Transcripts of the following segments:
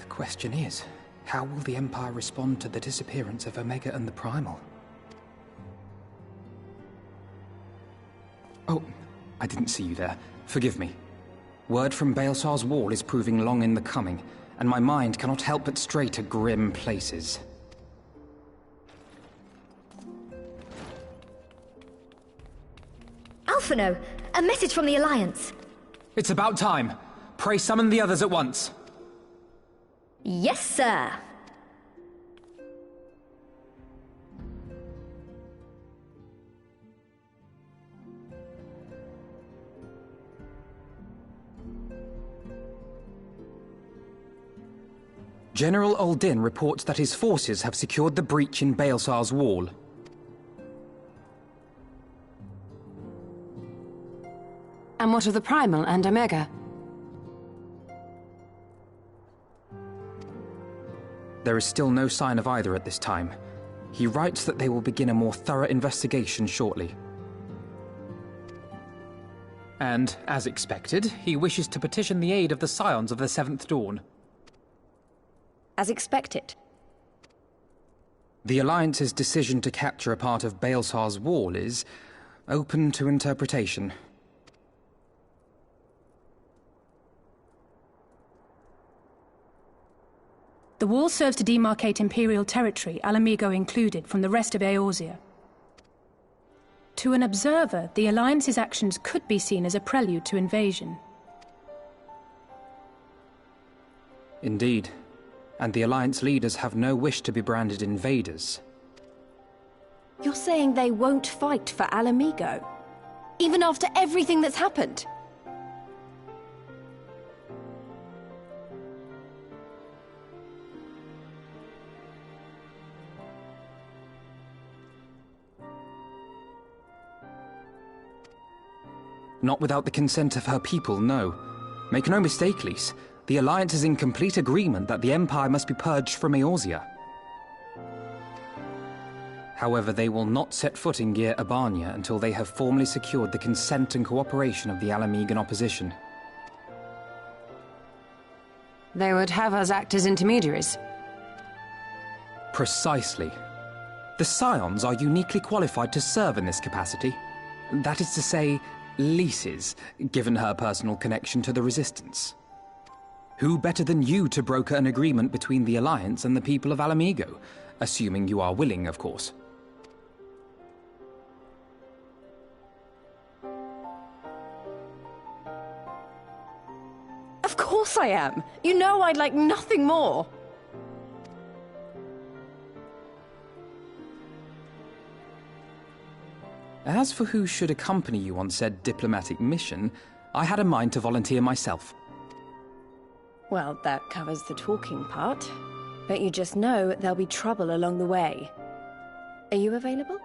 The question is, how will the Empire respond to the disappearance of Omega and the Primal? Oh, I didn't see you there. Forgive me. Word from Baelsar's wall is proving long in the coming, and my mind cannot help but stray to grim places. Alphino, a message from the Alliance. It's about time. Pray summon the others at once. Yes, sir. General Uldin reports that his forces have secured the breach in Baelsar's wall. And what of the Primal and Omega? There is still no sign of either at this time. He writes that they will begin a more thorough investigation shortly. And, as expected, he wishes to petition the aid of the Scions of the Seventh Dawn. As expected. The Alliance's decision to capture a part of Baelsar's wall is open to interpretation. The wall serves to demarcate Imperial territory, Alamigo included, from the rest of Eorzea. To an observer, the Alliance's actions could be seen as a prelude to invasion. Indeed. And the Alliance leaders have no wish to be branded invaders. You're saying they won't fight for Alamigo? Even after everything that's happened? Not without the consent of her people, no. Make no mistake, Lys. The Alliance is in complete agreement that the Empire must be purged from Eorzea. However, they will not set foot in Gyr Abania until they have formally secured the consent and cooperation of the Alamigan opposition. They would have us act as intermediaries. Precisely. The Scions are uniquely qualified to serve in this capacity. That is to say, Lys's, given her personal connection to the Resistance. Who better than you to broker an agreement between the Alliance and the people of Alamigo? Assuming you are willing, of course. Of course I am! You know I'd like nothing more! As for who should accompany you on said diplomatic mission, I had a mind to volunteer myself. Well, that covers the talking part. But you just know there'll be trouble along the way. Are you available?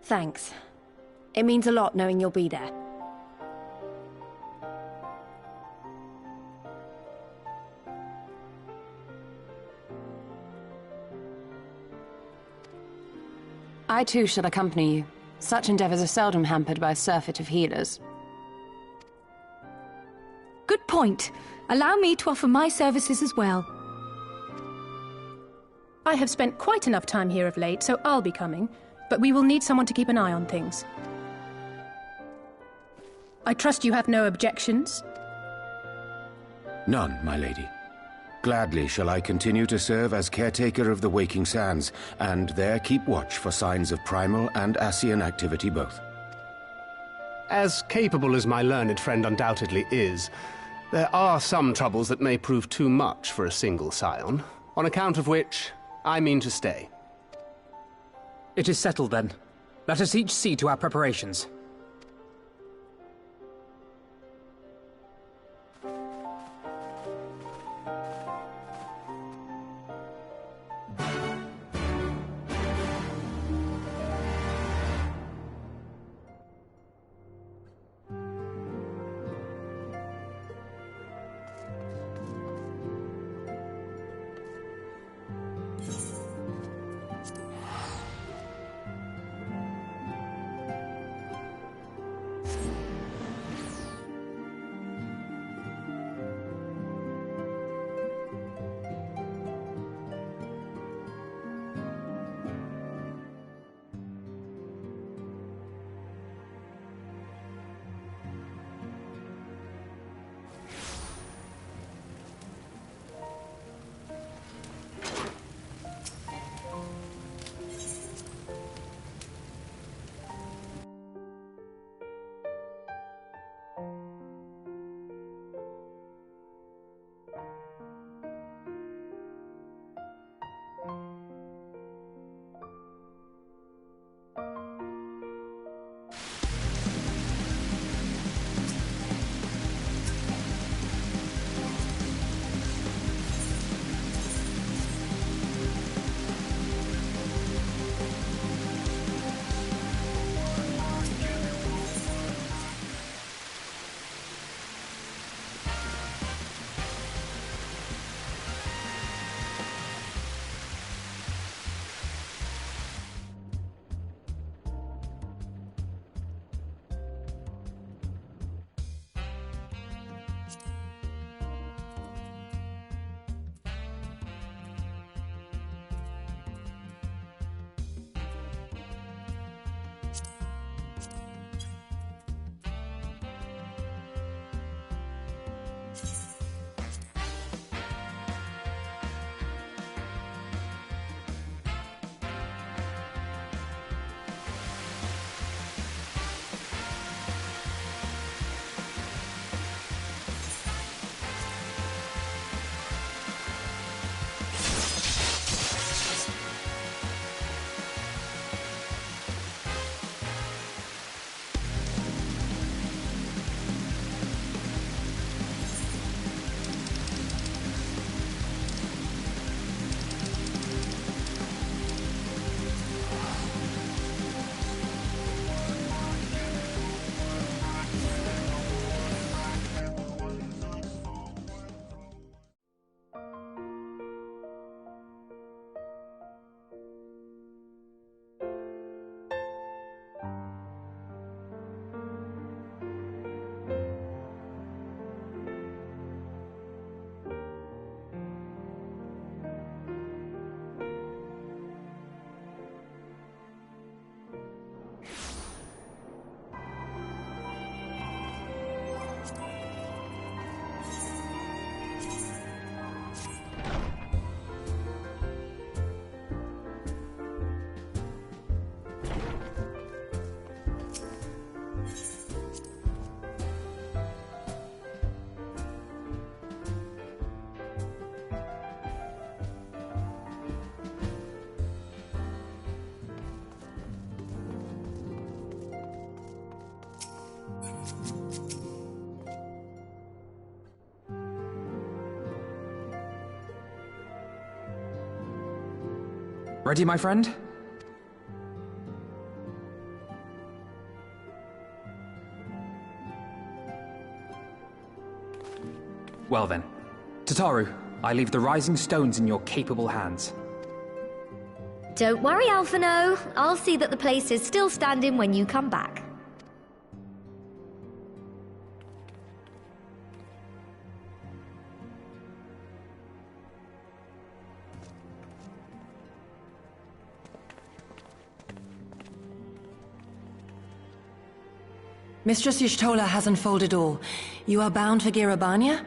Thanks. It means a lot knowing you'll be there. I too shall accompany you. Such endeavors are seldom hampered by a surfeit of healers. Good point. Allow me to offer my services as well. I have spent quite enough time here of late, so I'll be coming. But we will need someone to keep an eye on things. I trust you have no objections? None, my lady. Gladly shall I continue to serve as caretaker of the Waking Sands, and there keep watch for signs of primal and Ascian activity both. As capable as my learned friend undoubtedly is, there are some troubles that may prove too much for a single scion, on account of which I mean to stay. It is settled then. Let us each see to our preparations. Ready, my friend? Well then. Tataru, I leave the rising stones in your capable hands. Don't worry, Alphino. I'll see that the place is still standing when you come back. Mistress Y'shtola has unfolded all. You are bound for Girabania?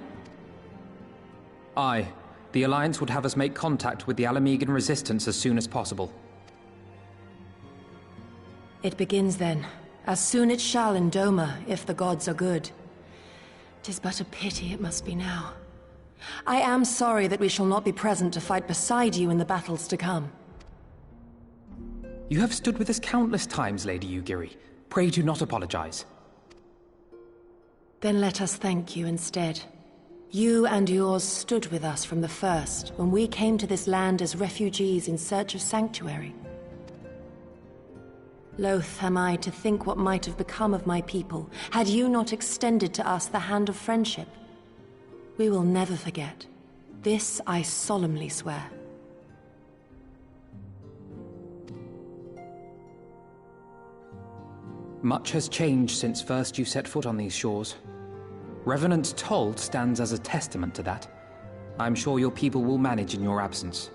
Aye. The Alliance would have us make contact with the Alamegan resistance as soon as possible. It begins then. As soon it shall in Doma, if the gods are good. 'Tis but a pity it must be now. I am sorry that we shall not be present to fight beside you in the battles to come. You have stood with us countless times, Lady Yugiri. Pray do not apologize. Then let us thank you instead. You and yours stood with us from the first, when we came to this land as refugees in search of sanctuary. Loath am I to think what might have become of my people, had you not extended to us the hand of friendship. We will never forget. This I solemnly swear. Much has changed since first you set foot on these shores. Revenant Told stands as a testament to that. I'm sure your people will manage in your absence.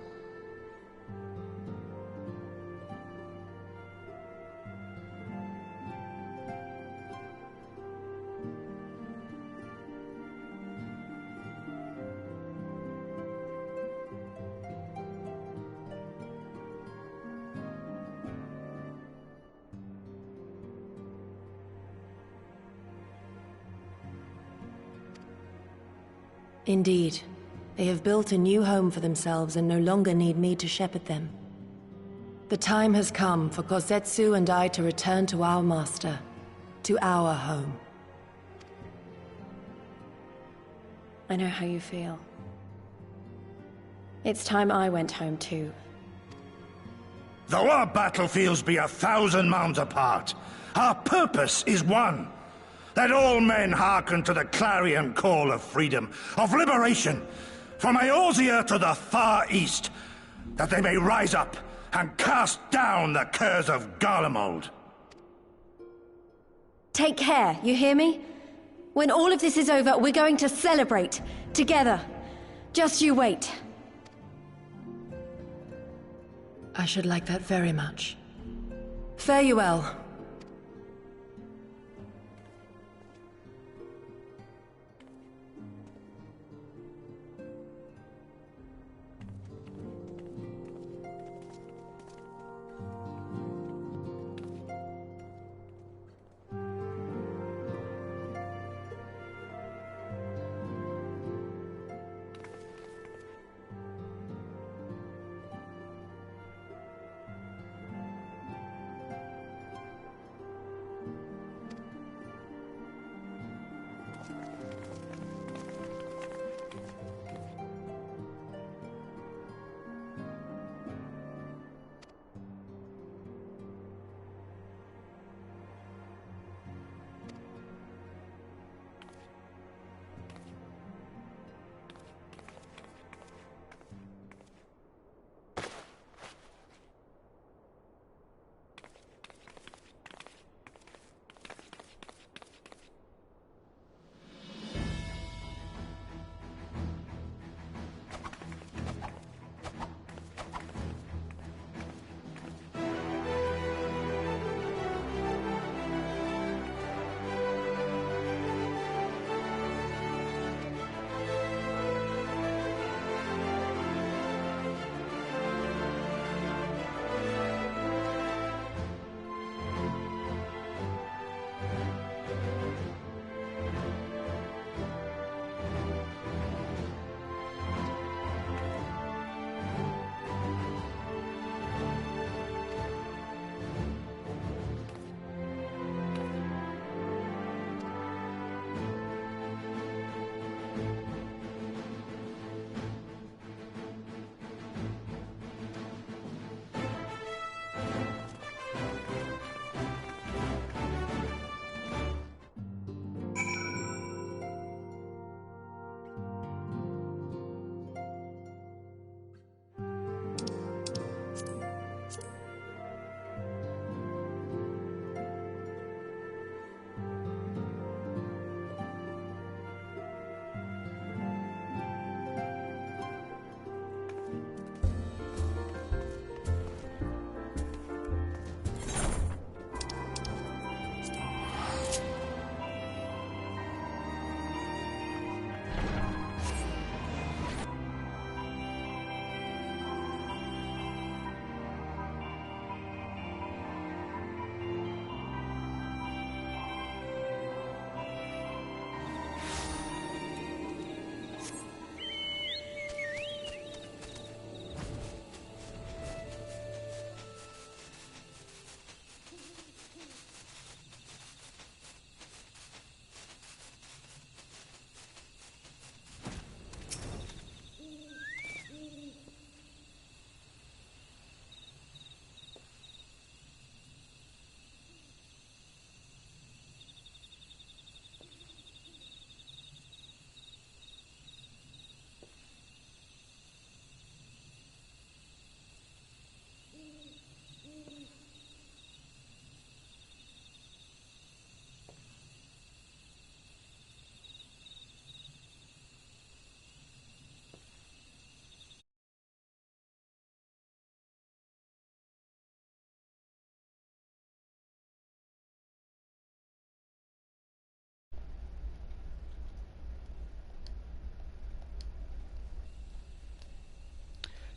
Indeed. They have built a new home for themselves and no longer need me to shepherd them. The time has come for Kozetsu and I to return to our master, to our home. I know how you feel. It's time I went home too. Though our battlefields be 1,000 mounds apart, our purpose is one. Let all men hearken to the clarion call of freedom, of liberation, from Eorzea to the far east, that they may rise up and cast down the curse of Garlemald. Take care, you hear me? When all of this is over, we're going to celebrate, together. Just you wait. I should like that very much. Fare you well.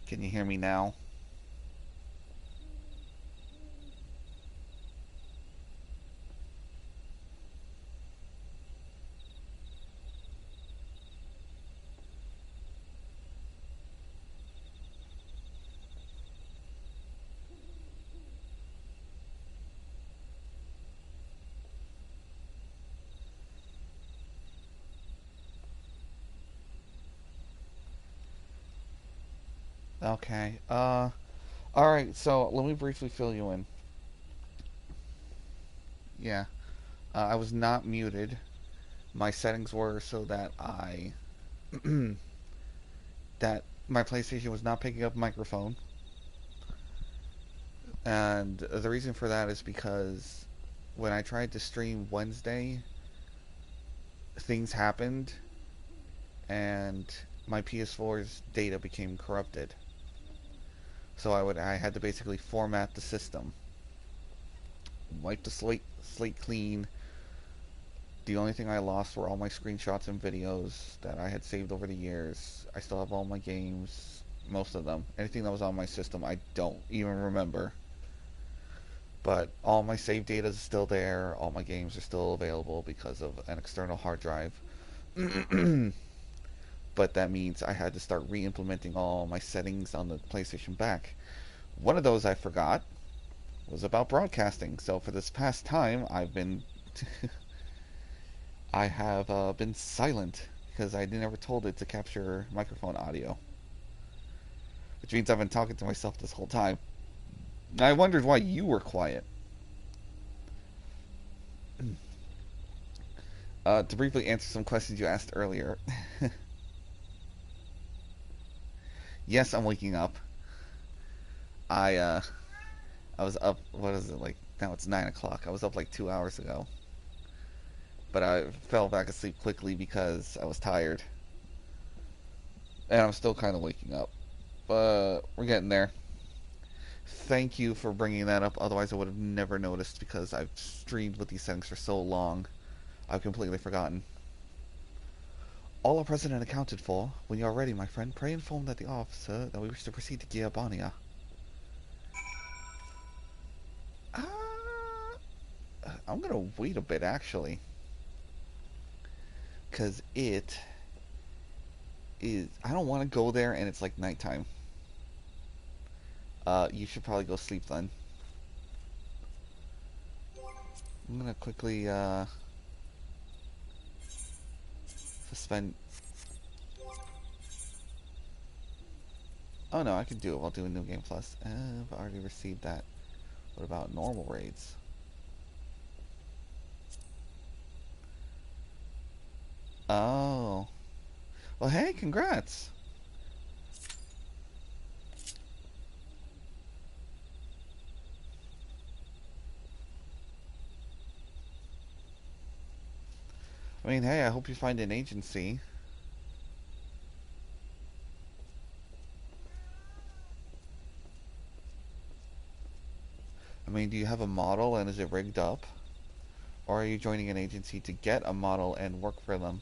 Can you hear me now? Okay, alright, so let me briefly fill you in. Yeah, I was not muted. My settings were so that that my PlayStation was not picking up microphone. And the reason for that is because when I tried to stream Wednesday, things happened, and my PS4's data became corrupted. So I had to basically format the system, wipe the slate clean. The only thing I lost were all my screenshots and videos that I had saved over the years. I still have all my games, most of them. Anything that was on my system, I don't even remember. But all my save data is still there. All my games are still available because of an external hard drive. But that means I had to start re-implementing all my settings on the PlayStation back. One of those I forgot was about broadcasting. So for this past time, I've been I have been silent because I never told it to capture microphone audio, which means I've been talking to myself this whole time. I wondered why you were quiet. To briefly answer some questions you asked earlier. Yes, I'm waking up. I was up, what is it, like, now it's 9 o'clock. I was up like 2 hours ago. But I fell back asleep quickly because I was tired. And I'm still kind of waking up. But we're getting there. Thank you for bringing that up, otherwise I would have never noticed because I've streamed with these settings for so long. I've completely forgotten. All are present and accounted for. When you are ready, my friend, pray inform that the officer that we wish to proceed to Garlean. I'm gonna wait a bit, actually. Because it is... I don't want to go there and it's like nighttime. You should probably go sleep then. I'm gonna quickly, suspend... Oh no, I can do it while doing New Game Plus. I've already received that. What about normal raids? Oh. Well, hey, congrats! I mean, hey, I hope you find an agency. I mean, do you have a model and is it rigged up? Or are you joining an agency to get a model and work for them?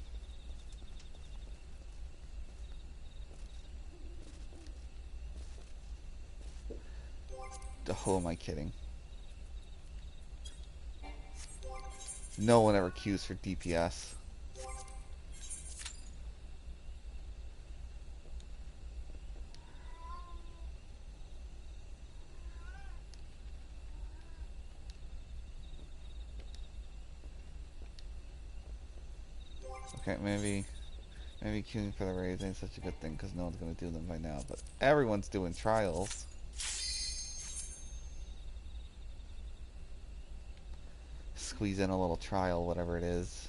Oh, am I kidding? No one ever queues for DPS. Okay, maybe queuing for the raids ain't such a good thing because no one's gonna do them by now, but everyone's doing trials. Squeeze in a little trial, whatever it is,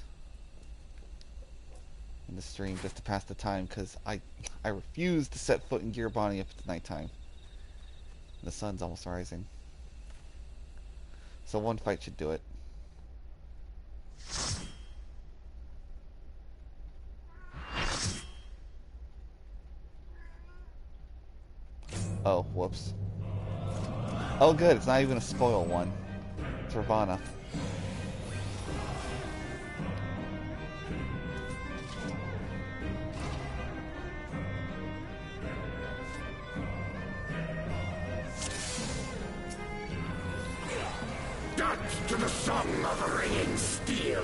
in the stream just to pass the time because I refuse to set foot in Garlean if it's nighttime. The sun's almost rising. So one fight should do it. Oh, whoops. Oh good, it's not even a spoil one. It's Ravana. to the song of ringing steel.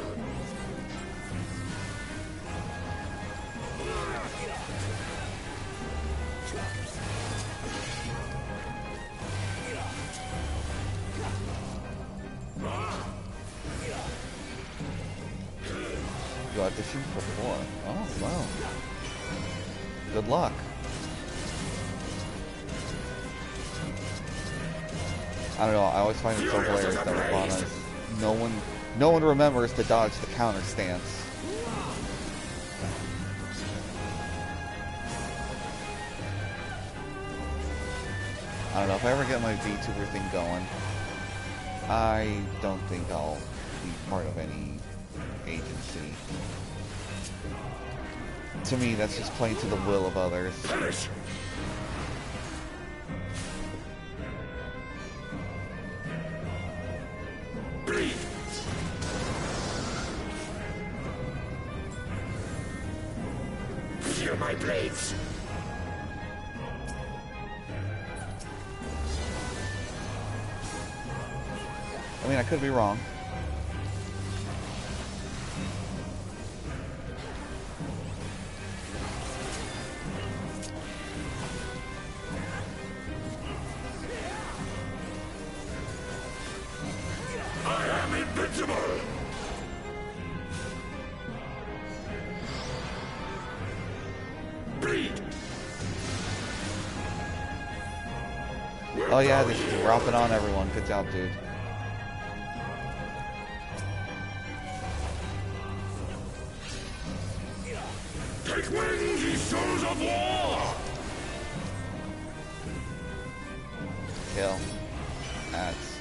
You auditioned before. Oh, wow. Good luck. I don't know, I always find it so hilarious that Ravana's no one remembers to dodge the counter stance. I don't know, if I ever get my VTuber thing going, I don't think I'll be part of any agency. To me, that's just playing to the will of others. Perish. Bleed. Feel my blades. I mean, I could be wrong. I am invincible. Bleed. Oh yeah, this is dropping on everyone. Good job, dude. Take wing, ye souls of war! Kill. That's...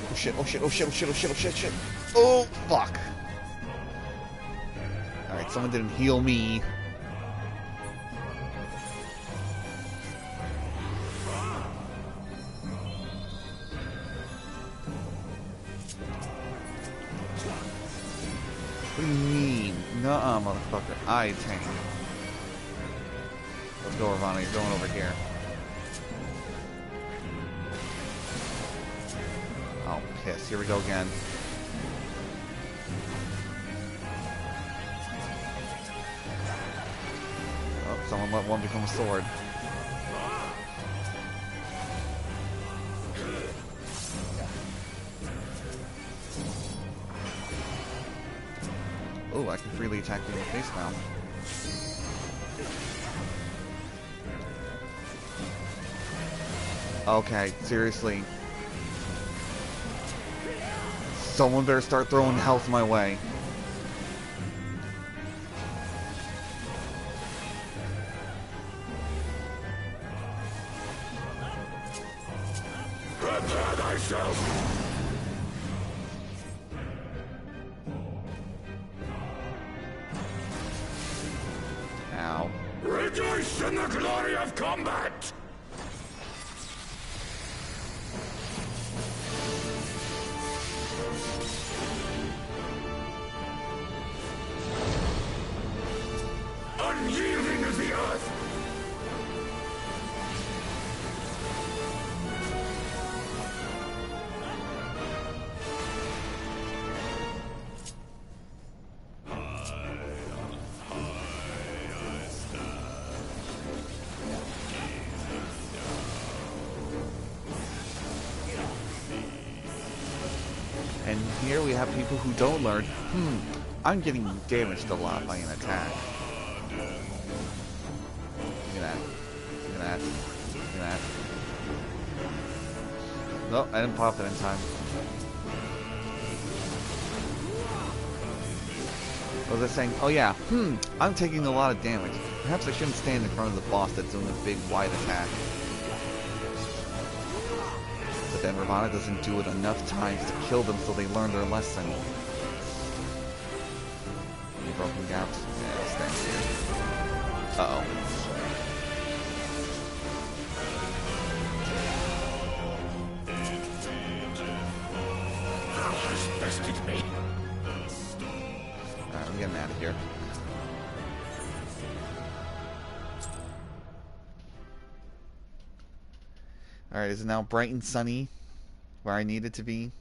Oh shit, oh shit, oh shit, oh shit, oh shit, oh shit, shit. Oh, fuck. Alright, someone didn't heal me. What do you mean? Nuh-uh, motherfucker. I tank. Let's go, Ravana. You're going over here. Oh, piss. Here we go again. Oh, someone let one become a sword. Oh, I can freely attack you in the face now. Okay, seriously. Someone better start throwing health my way. Prepare thyself. Ow. Rejoice in the glory of combat! Unyielding as the earth! And here we have people who don't learn. I'm getting damaged a lot by an attack. Look at that. Look at that. Look at that. Nope, I didn't pop it in time. What was I saying? Oh yeah, I'm taking a lot of damage. Perhaps I shouldn't stand in front of the boss that's doing a big wide attack. But then Ravana doesn't do it enough times to kill them so they learn their lesson. Any broken gaps? Yeah, I'll stand here. Uh-oh. Thou hast bested me. Alright, I'm getting out of here. Alright, is it now bright and sunny where I need it to be?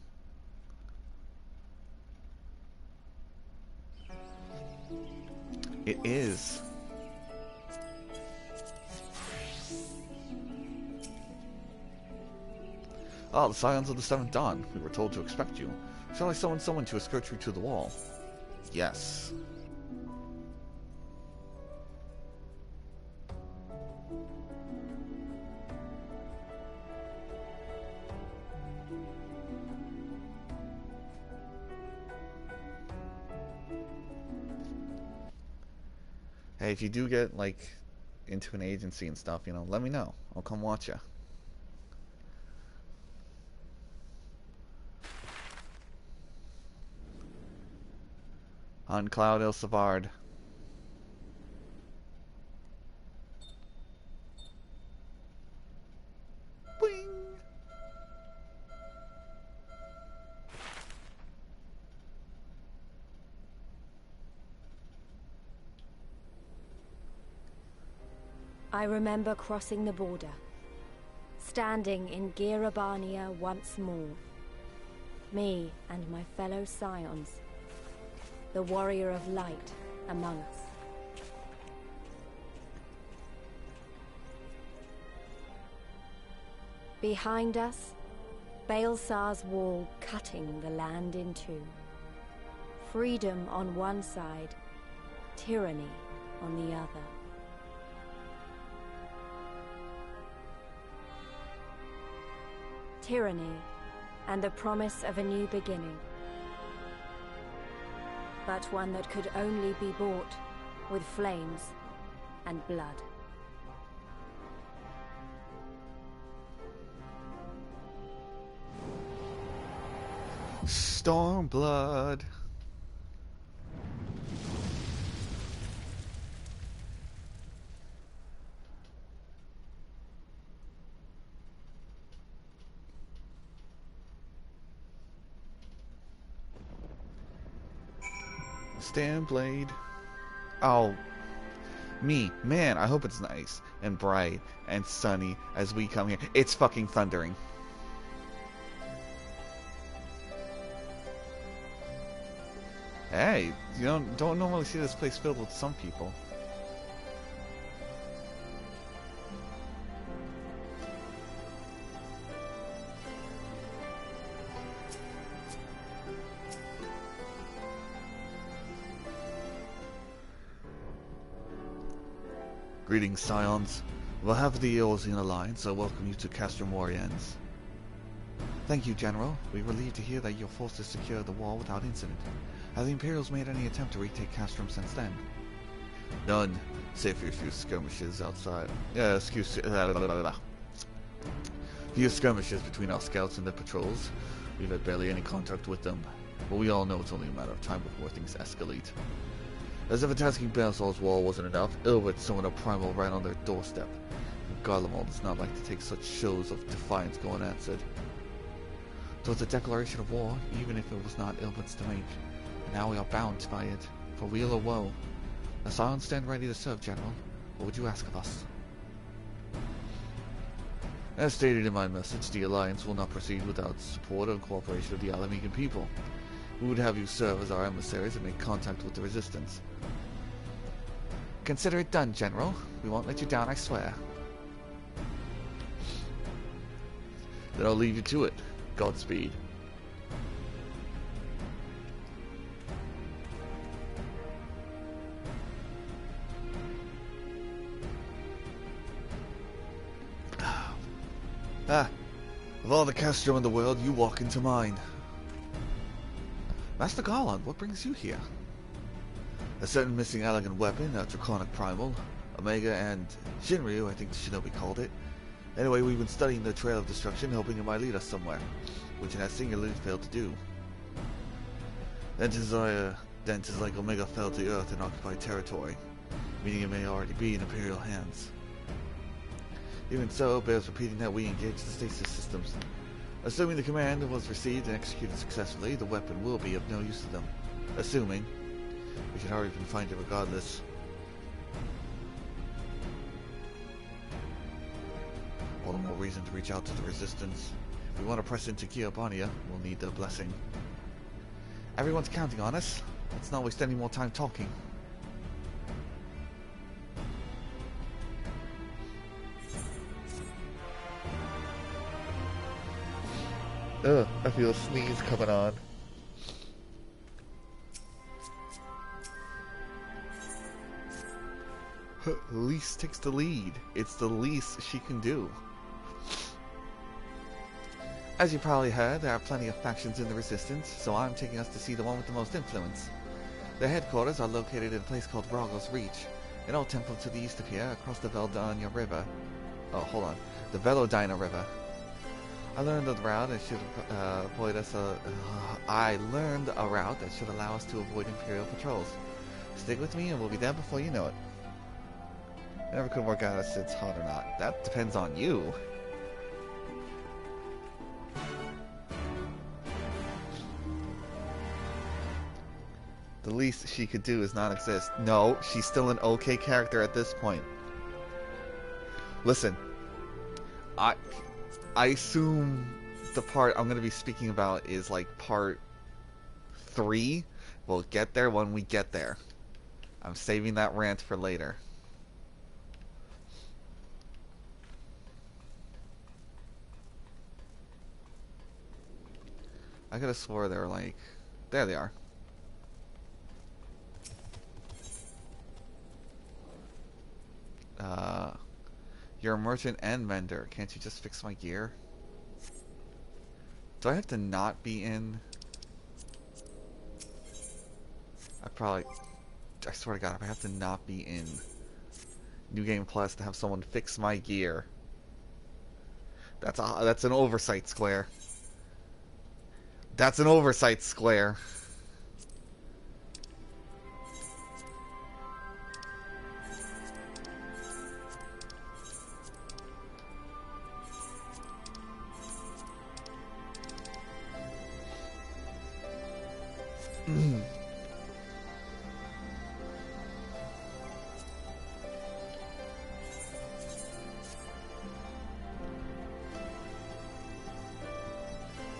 It is. Ah, the Scions of the Seventh Dawn. We were told to expect you. Shall I summon someone to escort you to the wall? Yes. Hey, if you do get, like, into an agency and stuff, you know, let me know. I'll come watch you. On Cloud El Savard. Boing! I remember crossing the border, standing in Girabania once more. Me and my fellow Scions, the warrior of light among us. Behind us, Baelsar's wall cutting the land in two. Freedom on one side, tyranny on the other. Tyranny and the promise of a new beginning. But one that could only be bought with flames and blood. Stormblood. Stormblood. Oh, man, I hope it's nice and bright and sunny as we come here. It's fucking thundering. Hey, you don't normally see this place filled with some people. Greetings, Scions. On behalf of the Eorzean Alliance, I welcome you to Castrum Warriors. Thank you, General. We were relieved to hear that your forces secured the wall without incident. Have the Imperials made any attempt to retake Castrum since then? None, save for a few skirmishes outside. Few skirmishes between our scouts and the patrols. We've had barely any contact with them, but we all know it's only a matter of time before things escalate. As if attacking Baelsar's wall wasn't enough, Ilbert summoned a primal right on their doorstep. Garlean does not like to take such shows of defiance go unanswered. It was a declaration of war, even if it was not Ilbert's to make. And now we are bound by it, for weal or woe. The Scions stand ready to serve, General. What would you ask of us? As stated in my message, the Alliance will not proceed without support and cooperation of the Alamegan people. We would have you serve as our emissaries and make contact with the Resistance. Consider it done, General. We won't let you down, I swear. Then I'll leave you to it. Godspeed. Of all the Castrum in the world, you walk into mine. Master Garlean, what brings you here? A certain missing elegant weapon, a draconic primal, Omega, and Shinryu, I think the Shinobi called it. Anyway, we've been studying the Trail of Destruction, hoping it might lead us somewhere, which it has singularly failed to do. Then 'tis like Omega fell to Earth in occupied territory, meaning it may already be in Imperial hands. Even so, it bears repeating that we engage the stasis systems. Assuming the command was received and executed successfully, the weapon will be of no use to them. Assuming, we should hurry up and find it regardless. All the more reason to reach out to the Resistance. If we want to press into Garlean, we'll need their blessing. Everyone's counting on us. Let's not waste any more time talking. Ugh, I feel a sneeze coming on. Least takes the lead. It's the least she can do. As you probably heard, there are plenty of factions in the Resistance, so I'm taking us to see the one with the most influence. Their headquarters are located in a place called Rogos Reach, an old temple to the east of here, across the Veldania River. Oh, hold on. The Velodina River. I learned a route that should avoid us. I learned a route that should allow us to avoid Imperial patrols. Stick with me, and we'll be there before you know it. Never could work out if it's hot or not. That depends on you. The least she could do is not exist. No, she's still an okay character at this point. Listen, I assume the part I'm going to be speaking about is like part 3. We'll get there when we get there. I'm saving that rant for later. I could have swore they were like... There they are. You're a merchant and vendor. Can't you just fix my gear? Do I have to not be in? I swear to God, if I have to not be in New Game Plus to have someone fix my gear. That's an oversight, Square. That's an oversight, Square.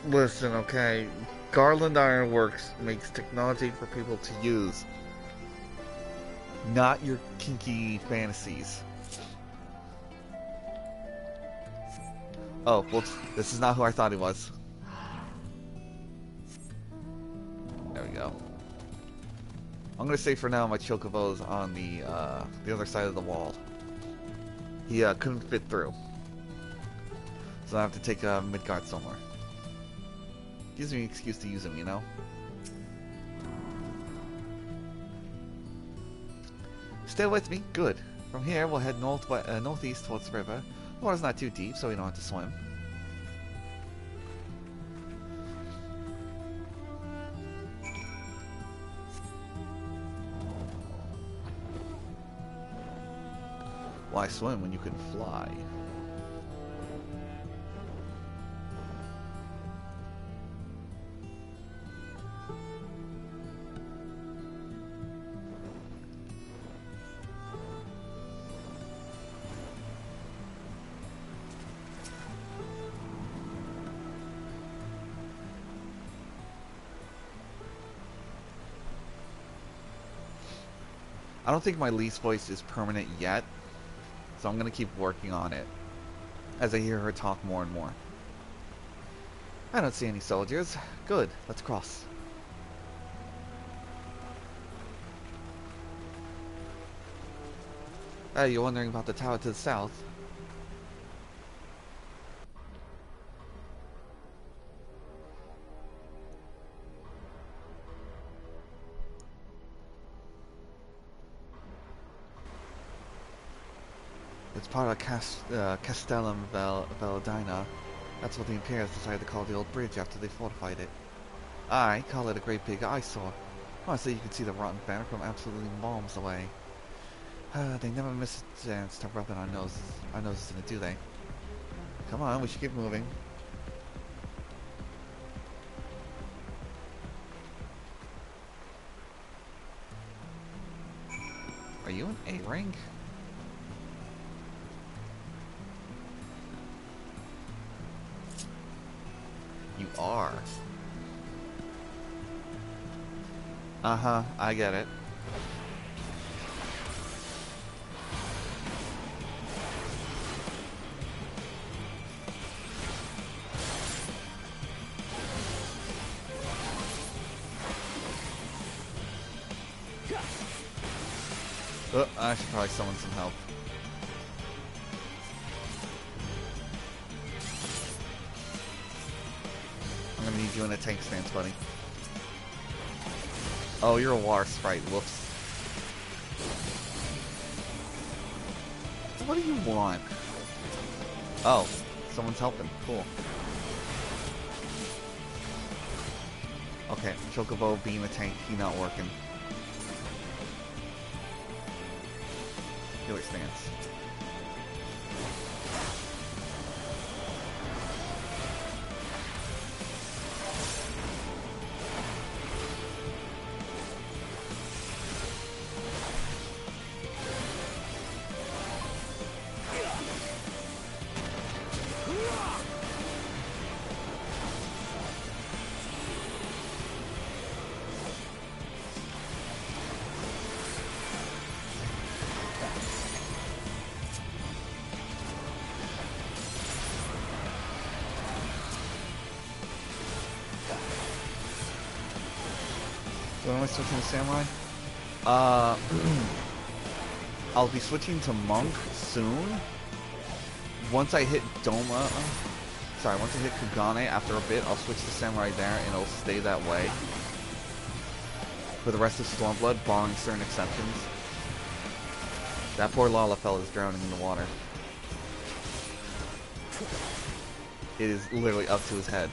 Listen, okay, Garland Ironworks makes technology for people to use, not your kinky fantasies. Oh, well, this is not who I thought he was. There we go. I'm gonna say for now my Chocobo's on the other side of the wall. He couldn't fit through, so I have to take Midgard somewhere. Gives me an excuse to use him, you know? Stay with me. Good. From here, we'll head northeast towards the river. The water's not too deep, so we don't have to swim. Why swim when you can fly? I don't think my least voice is permanent yet, so I'm going to keep working on it as I hear her talk more and more. I don't see any soldiers. Good, let's cross. Hey, you're wondering about the tower to the south? It's part of Castellum Veldina. That's what the Imperials decided to call the old bridge after they fortified it. I call it a great big eyesore. Honestly, you can see the rotten banner from absolutely miles away. They never miss a chance to rub it on noses, in it, do they? Come on, we should keep moving. Are you an A rank? Uh-huh, I get it. I should probably summon some help. I'm gonna need you in a tank stance, buddy. Oh, you're a water sprite. Whoops. What do you want? Oh, someone's helping. Cool. Okay, Chocobo being a tank. He not working. Healer stance. When am I switching to Samurai? I'll be switching to Monk soon. Once I hit Doma, once I hit Kugane, after a bit, I'll switch to Samurai there, and it'll stay that way for the rest of Stormblood, barring certain exceptions. That poor Lalafell is drowning in the water. It is literally up to his head.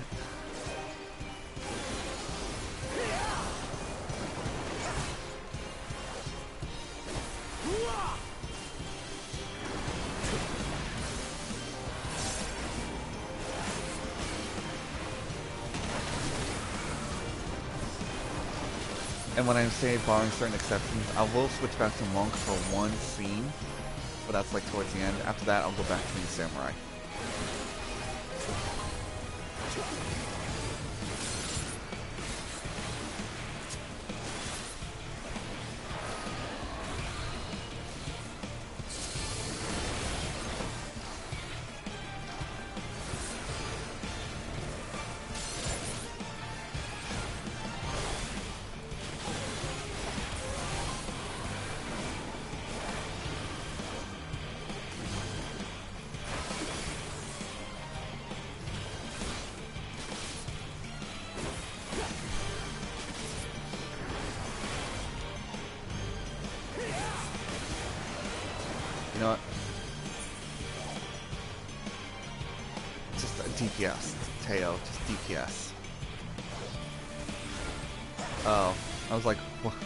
And when I say barring certain exceptions, I will switch back to Monk for one scene, but that's like towards the end. After that, I'll go back to being Samurai. You know what? Just a DPS. Teo, just DPS. Oh, I was like,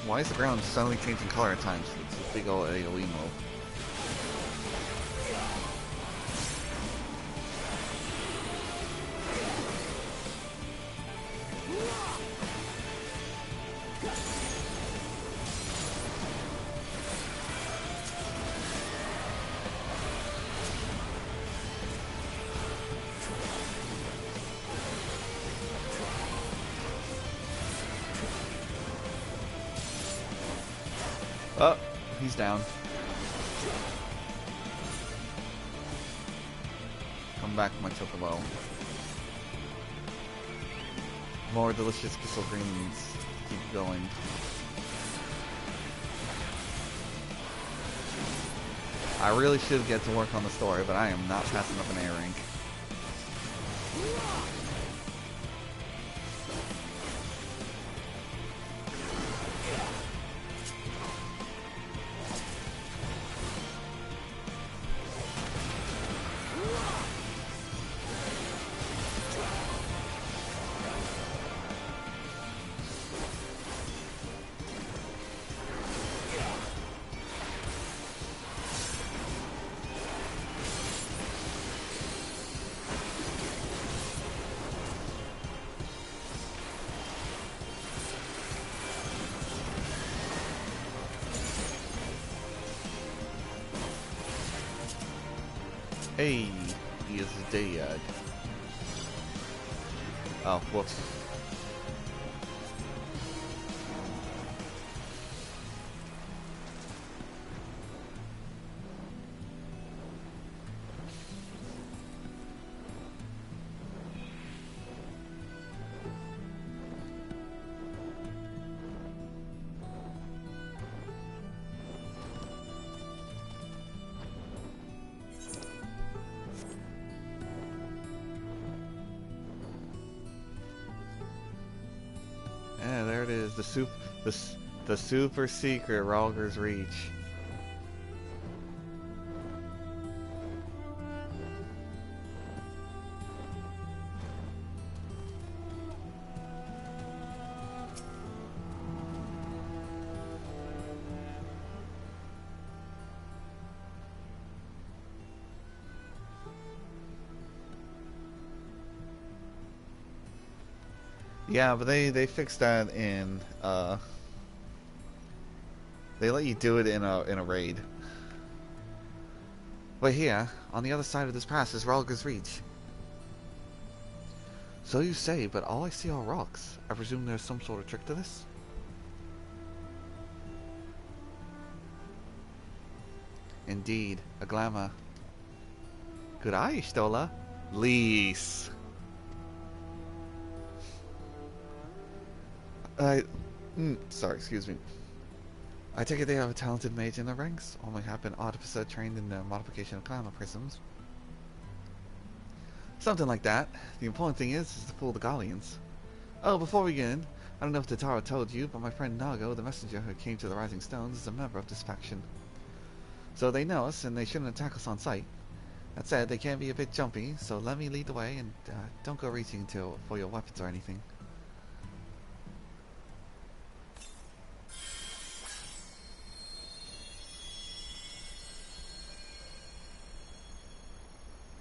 why is the ground suddenly changing color at times? It's a big old AoE move. Oh, he's down. Come back, my Chocobo. More delicious crystal greens. Keep going. I really should get to work on the story, but I am not passing up an A rank. Hey, he is dead. Oh, whoops. the super secret Ralger's Reach. Yeah, but they fixed that in they let you do it in a raid. But here, on the other side of this pass is Ralger's Reach. So you say, but all I see are rocks. I presume there's some sort of trick to this? Indeed, a glamour. Good eye, Stola. Lise. Sorry, excuse me. I take it they have a talented mage in their ranks, or may have been artificer trained in the modification of glamour prisms. Something like that. The important thing is to fool the Garleans. Oh, before we begin, I don't know if Tatara told you, but my friend Nago, the messenger who came to the Rising Stones, is a member of this faction. So they know us, and they shouldn't attack us on sight. That said, they can be a bit jumpy, so let me lead the way, and don't go reaching for your weapons or anything.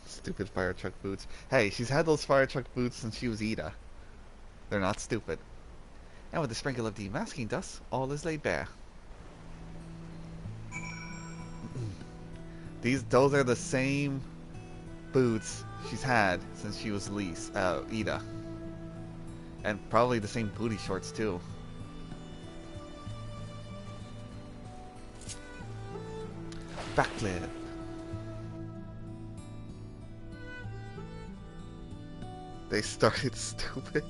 Stupid fire truck boots. Hey, she's had those fire truck boots since she was Ida. They're not stupid. And with a sprinkle of demasking dust, all is laid bare. Those are the same boots she's had since she was Ida. And probably the same booty shorts too. Backflip. They started stupid.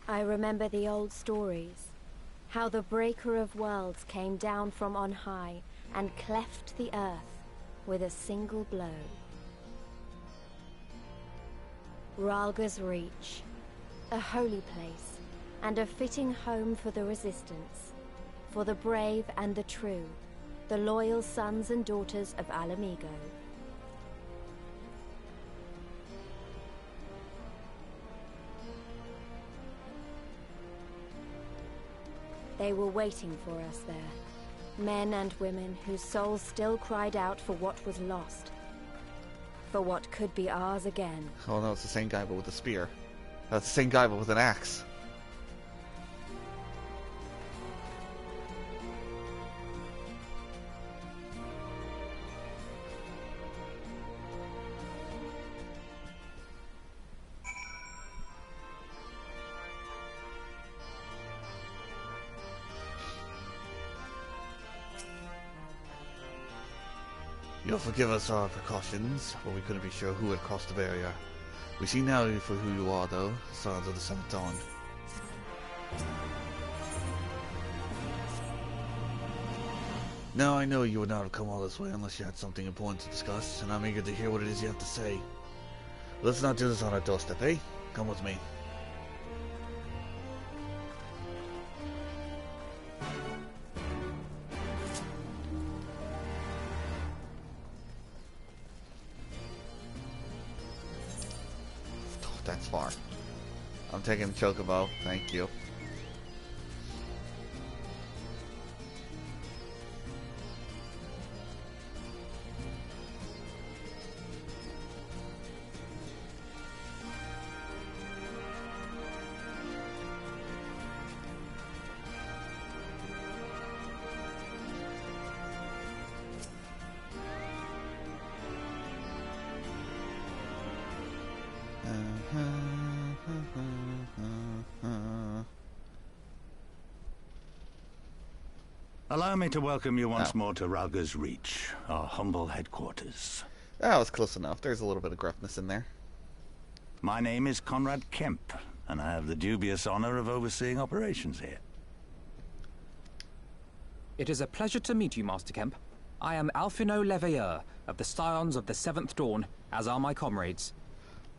I remember the old stories. How the Breaker of Worlds came down from on high and cleft the earth with a single blow. Ralger's Reach, a holy place, and a fitting home for the Resistance, for the brave and the true, the loyal sons and daughters of Alamigo. They were waiting for us there, men and women whose souls still cried out for what was lost. For what could be ours again. Oh no, it's the same guy but with a spear. That's the same guy but with an axe. You'll forgive us our precautions, but we couldn't be sure who had crossed the barrier. We see now for who you are, though, Sons of the Seventh Dawn. Now I know you would not have come all this way unless you had something important to discuss, and I'm eager to hear what it is you have to say. Let's not do this on our doorstep, eh? Come with me. That's far. I'm taking the Chocobo, thank you. Allow me to welcome you once more to Ralger's Reach, our humble headquarters. That was close enough. There's a little bit of gruffness in there. My name is Conrad Kemp, and I have the dubious honor of overseeing operations here. It is a pleasure to meet you, Master Kemp. I am Alphino Leveilleur of the Scions of the Seventh Dawn, as are my comrades.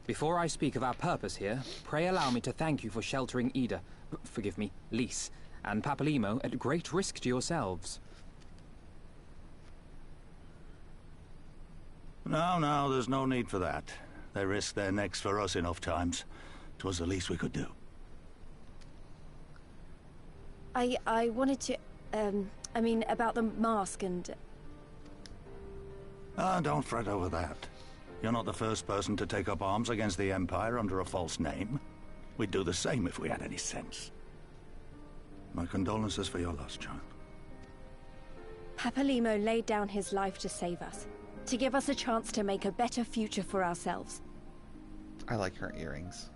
Before I speak of our purpose here, pray allow me to thank you for sheltering Ida, forgive me, Lys, and Papalimo at great risk to yourselves. No, there's no need for that. They risked their necks for us enough times. 'Twas the least we could do. I wanted to, I mean, about the mask and... Don't fret over that. You're not the first person to take up arms against the Empire under a false name. We'd do the same if we had any sense. My condolences for your loss, child. Papalimo laid down his life to save us, to give us a chance to make a better future for ourselves. I like her earrings.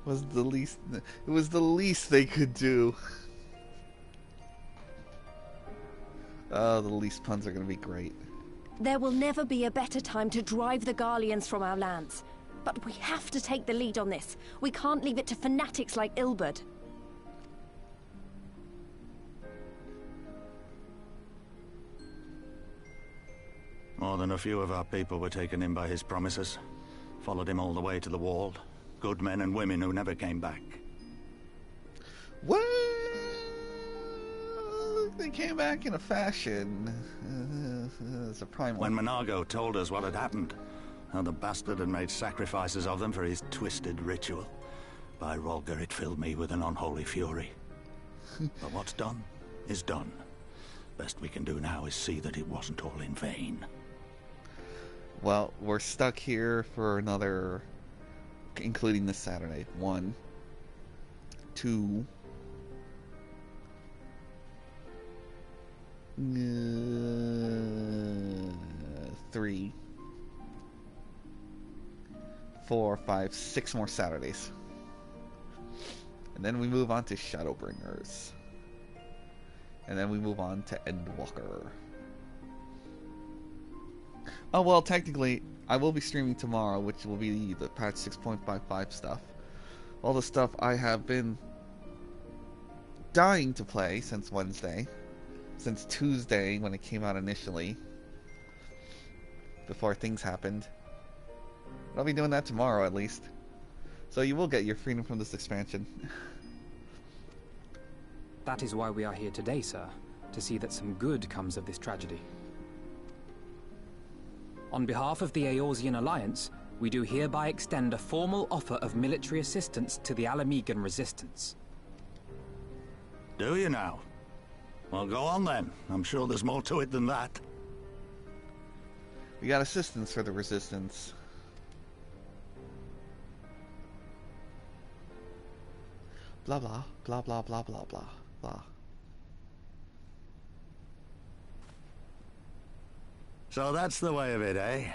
It was the least they could do. Oh, the least puns are gonna be great. There will never be a better time to drive the Garleans from our lands. But we have to take the lead on this. We can't leave it to fanatics like Ilberd. More than a few of our people were taken in by his promises. Followed him all the way to the wall. Good men and women who never came back. Well, they came back in a fashion. It's a prime one. When Monargo told us what had happened, how the bastard had made sacrifices of them for his twisted ritual, by Rolger it filled me with an unholy fury. But what's done is done. Best we can do now is see that it wasn't all in vain. Well, we're stuck here for another, including this Saturday. 1, 2, 3, 4, 5, 6 more Saturdays. And then we move on to Shadowbringers. And then we move on to Endwalker. Oh, well, technically, I will be streaming tomorrow, which will be the patch 6.55 stuff. All the stuff I have been dying to play since Wednesday. Since Tuesday, when it came out initially. Before things happened. I'll be doing that tomorrow, at least. So you will get your freedom from this expansion. That is why we are here today, sir. To see that some good comes of this tragedy. On behalf of the Eorzean Alliance, we do hereby extend a formal offer of military assistance to the Alamegan resistance. Do you now? Well, go on then. I'm sure there's more to it than that. We got assistance for the resistance. Blah blah, blah blah blah blah blah blah. So that's the way of it, eh?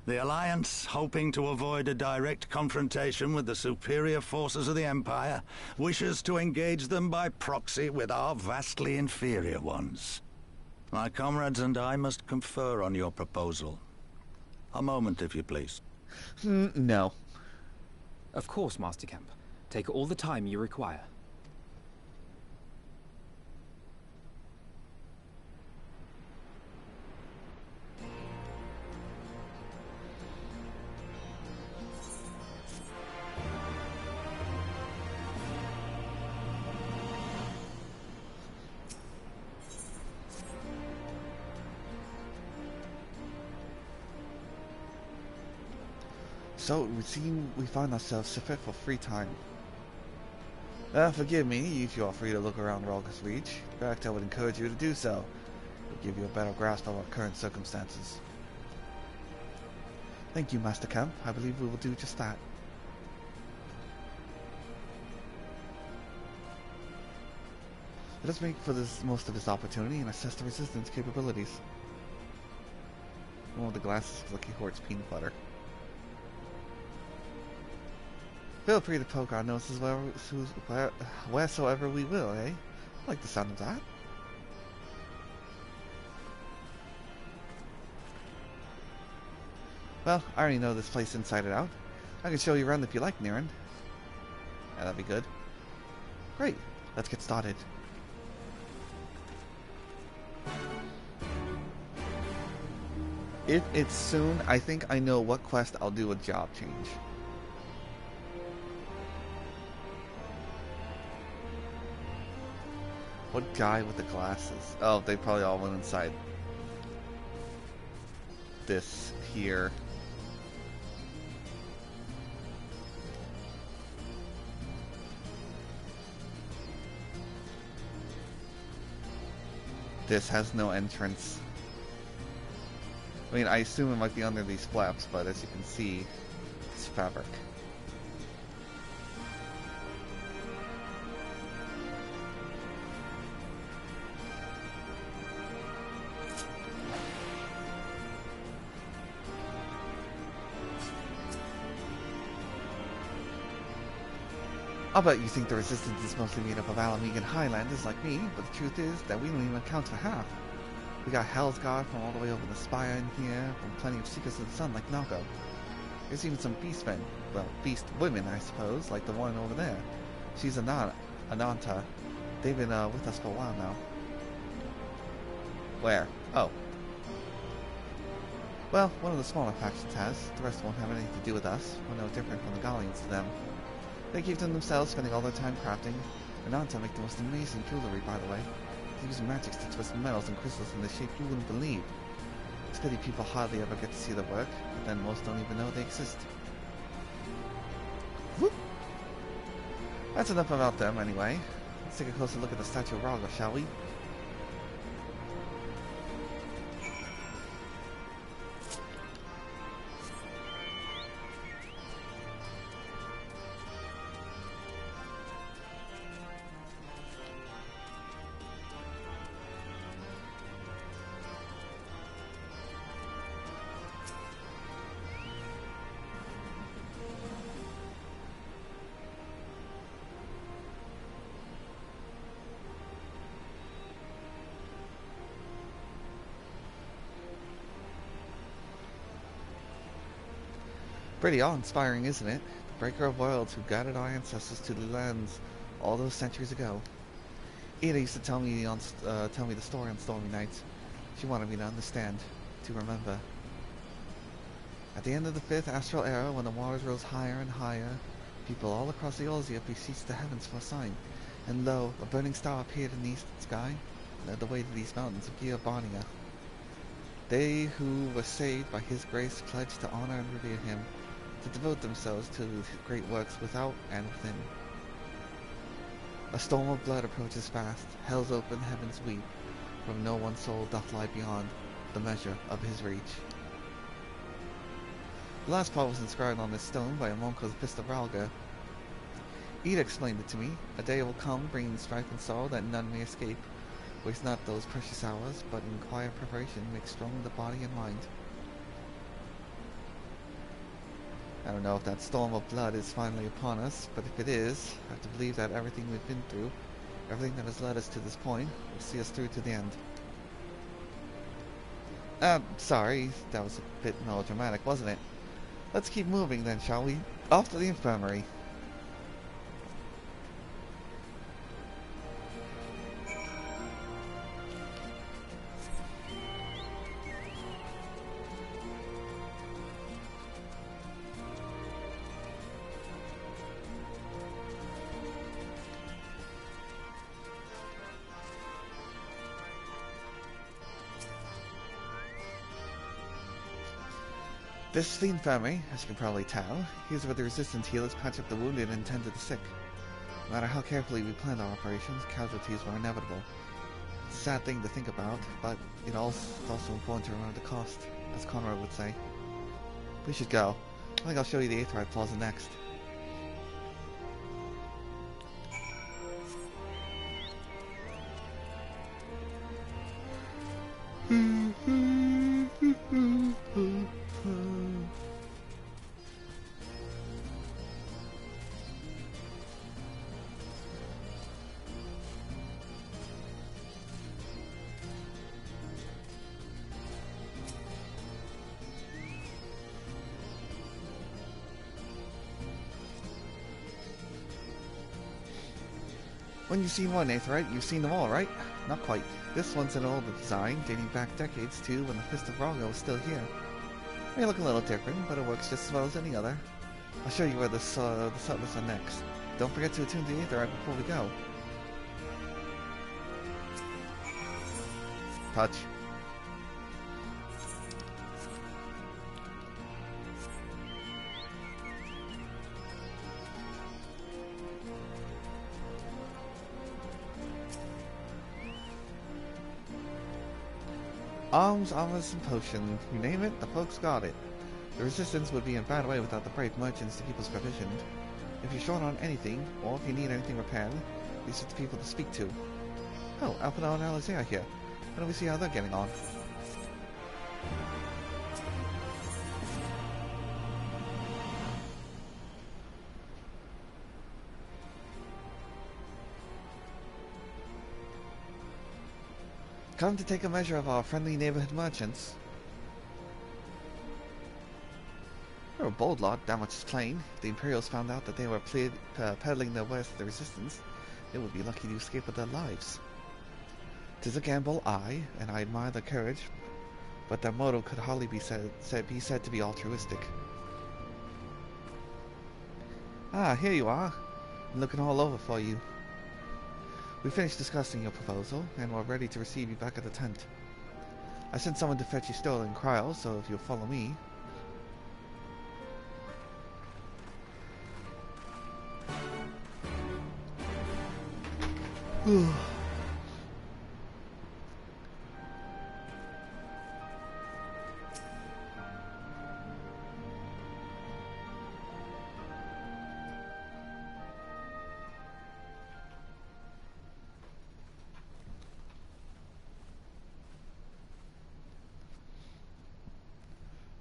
The Alliance, hoping to avoid a direct confrontation with the superior forces of the Empire, wishes to engage them by proxy with our vastly inferior ones. My comrades and I must confer on your proposal. A moment, if you please. No. Of course, Master Kemp. Take all the time you require. So it would seem we find ourselves fit for free time. Forgive me if you are free to look around Rolger's Reach. In fact, I would encourage you to do so. It will give you a better grasp of our current circumstances. Thank you, Master Kemp. I believe we will do just that. Let us make for this most of this opportunity and assess the resistance capabilities. One of the glasses of Lucky Hort's peanut butter. Feel free to poke our noses wheresoever we will, eh? I like the sound of that. Well, I already know this place inside and out. I can show you around if you like, Niren. Yeah, that'd be good. Great, let's get started. If it's soon, I think I know what quest I'll do a job change. What guy with the glasses? Oh, they probably all went inside this here. This has no entrance. I mean, I assume it might be under these flaps, but as you can see, it's fabric. I'll bet you think the Resistance is mostly made up of Alamegan Highlanders like me, but the truth is that we don't even account for half. We got Hell's Guard from all the way over the Spire in here, from plenty of Seekers of the Sun like Nago. There's even some beastmen, well, beast women I suppose, like the one over there. She's Ananta. They've been with us for a while now. Where? Oh. Well, one of the smaller factions has. The rest won't have anything to do with us. We're no different from the Garleans to them. They keep to themselves, spending all their time crafting. Ananta make the most amazing jewelry, by the way. They use magics to twist metals and crystals in the shape you wouldn't believe. It's pity people hardly ever get to see their work, but then most don't even know they exist. Whoop. That's enough about them, anyway. Let's take a closer look at the statue of Raga, shall we? Pretty awe-inspiring, isn't it? The breaker of worlds who guided our ancestors to the lands all those centuries ago. Ada used to tell me the story on stormy nights. She wanted me to understand, to remember. At the end of the 5th astral era, when the waters rose higher and higher, people all across the Eorzea beseeched the heavens for a sign. And lo, a burning star appeared in the eastern sky, and led the way to these mountains of Garlean. They who were saved by his grace pledged to honor and revere him, to devote themselves to his great works without and within. A storm of blood approaches fast, hell's open, heavens weep, for no one soul doth lie beyond the measure of his reach. The last part was inscribed on this stone by a monk of the Pista Ralga. Ida explained it to me. A day will come, bringing strife and sorrow that none may escape. Waste not those precious hours, but in quiet preparation make strong the body and mind. I don't know if that storm of blood is finally upon us, but if it is, I have to believe that everything we've been through, everything that has led us to this point, will see us through to the end. Sorry, that was a bit melodramatic, wasn't it? Let's keep moving then, shall we? Off to the infirmary. This is the infirmary, as you can probably tell. Here's where the resistance healers patch up the wounded and tend to the sick. No matter how carefully we planned our operations, casualties were inevitable. It's a sad thing to think about, but it's also important to remember the cost, as Conrad would say. We should go. I think I'll show you the Aetheryte Plaza next. When you've seen one Aetheryte, you've seen them all, right? Not quite. This one's an older design, dating back decades to when the Fist of Rongo was still here. It may look a little different, but it works just as well as any other. I'll show you where the settlers are next. Don't forget to attune to the Aetheryte before we go. Touch. Arms, armors, and potion. You name it, the folks got it. The Resistance would be in bad way without the brave merchants to keep us provisioned. If you're short on anything, or if you need anything repaired, these are the people to speak to. Oh, Alpino and Alice are here. Why don't we see how they're getting on? Come to take a measure of our friendly neighborhood merchants. They're a bold lot, that much is plain. If the Imperials found out that they were peddling their wares to the Resistance, they would be lucky to escape with their lives. 'Tis a gamble, aye, and I admire their courage, but their motto could hardly be said to be altruistic. Ah, here you are. I'm looking all over for you. We finished discussing your proposal, and we're ready to receive you back at the tent. I sent someone to fetch you stolen cryos, so if you'll follow me...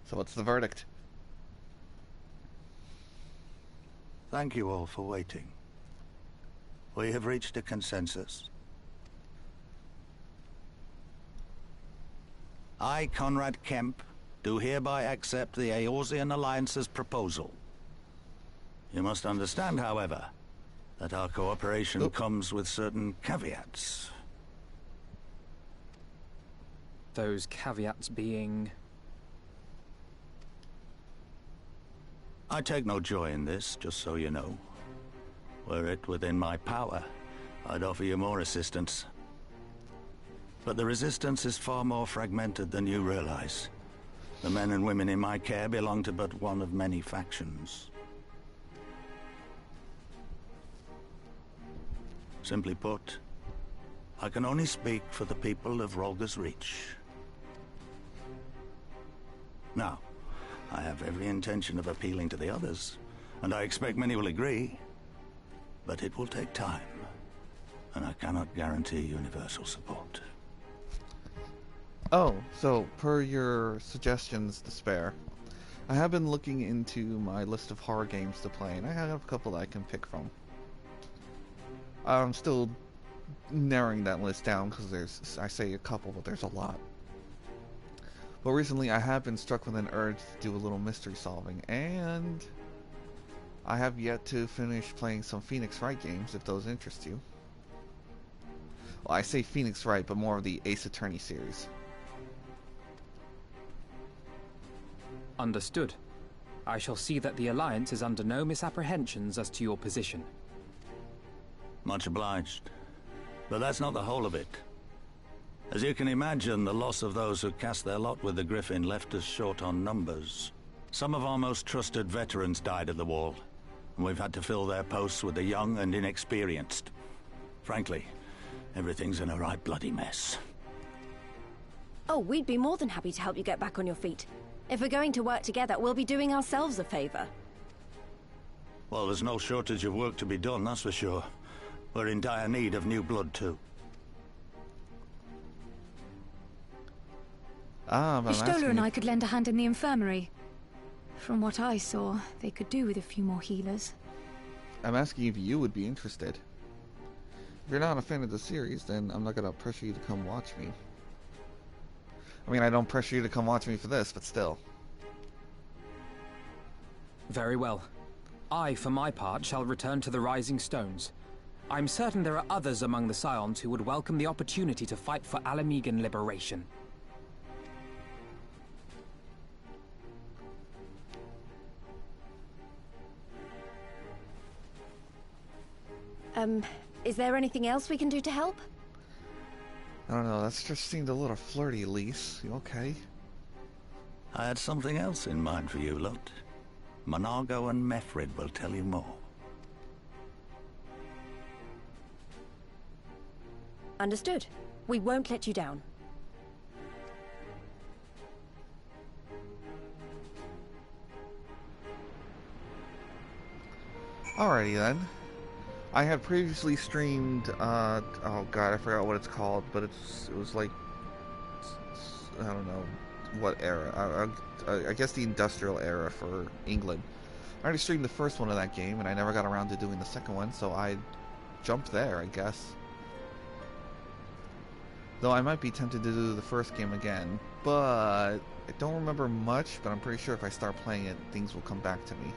So what's the verdict? Thank you all for waiting. We have reached a consensus. I, Conrad Kemp, do hereby accept the Eorzean Alliance's proposal. You must understand, however, that our cooperation comes with certain caveats. Those caveats being... I take no joy in this, just so you know. Were it within my power, I'd offer you more assistance. But the Resistance is far more fragmented than you realize. The men and women in my care belong to but one of many factions. Simply put, I can only speak for the people of Rolga's Reach. Now, I have every intention of appealing to the others, and I expect many will agree. But it will take time, and I cannot guarantee universal support. Oh, so per your suggestions to spare, I have been looking into my list of horror games to play, and I have a couple that I can pick from. I'm still narrowing that list down because there's, I say a couple, but there's a lot. But recently I have been struck with an urge to do a little mystery solving, and I have yet to finish playing some Phoenix Wright games, if those interest you. Well, I say Phoenix Wright, but more of the Ace Attorney series. Understood. I shall see that the Alliance is under no misapprehensions as to your position. Much obliged. But that's not the whole of it. As you can imagine, the loss of those who cast their lot with the Griffin left us short on numbers. Some of our most trusted veterans died at the wall, and we've had to fill their posts with the young and inexperienced. Frankly, everything's in a right bloody mess. Oh, we'd be more than happy to help you get back on your feet. If we're going to work together, we'll be doing ourselves a favor. Well, there's no shortage of work to be done, that's for sure. We're in dire need of new blood, too. Stola and I could lend a hand in the infirmary. From what I saw, they could do with a few more healers. I'm asking if you would be interested. If you're not a fan of the series, then I'm not going to pressure you to come watch me. I mean, I don't pressure you to come watch me for this, but still. Very well. I, for my part, shall return to the Rising Stones. I'm certain there are others among the Scions who would welcome the opportunity to fight for Alamegan liberation. Is there anything else we can do to help? I don't know, that's just seemed a little flirty, Lise. You okay? I had something else in mind for you, Lot. Monago and Mefrid will tell you more. Understood. We won't let you down. Alrighty then. I had previously streamed, oh god, I forgot what it's called, but it was like, I don't know what era. I guess the industrial era for England. I already streamed the first one of that game, and I never got around to doing the second one, so I jumped there, I guess. Though I might be tempted to do the first game again, but I don't remember much, but I'm pretty sure if I start playing it, things will come back to me.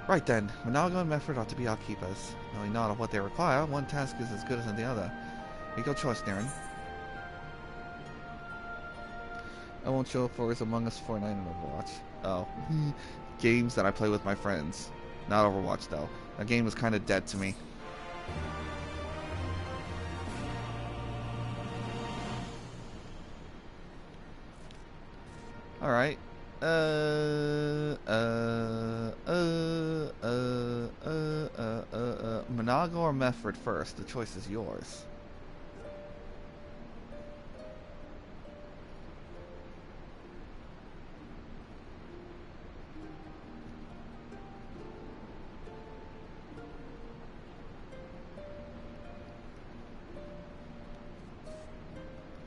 Right then, Monago and Mefrid ought to be our keepers. Knowing not of what they require, one task is as good as the other. Make your choice, Naren. I won't show up for is Among Us, Fortnite, and Overwatch. Oh. Games that I play with my friends. Not Overwatch, though. That game was kind of dead to me. Alright. Monago or Mefrid first? The choice is yours.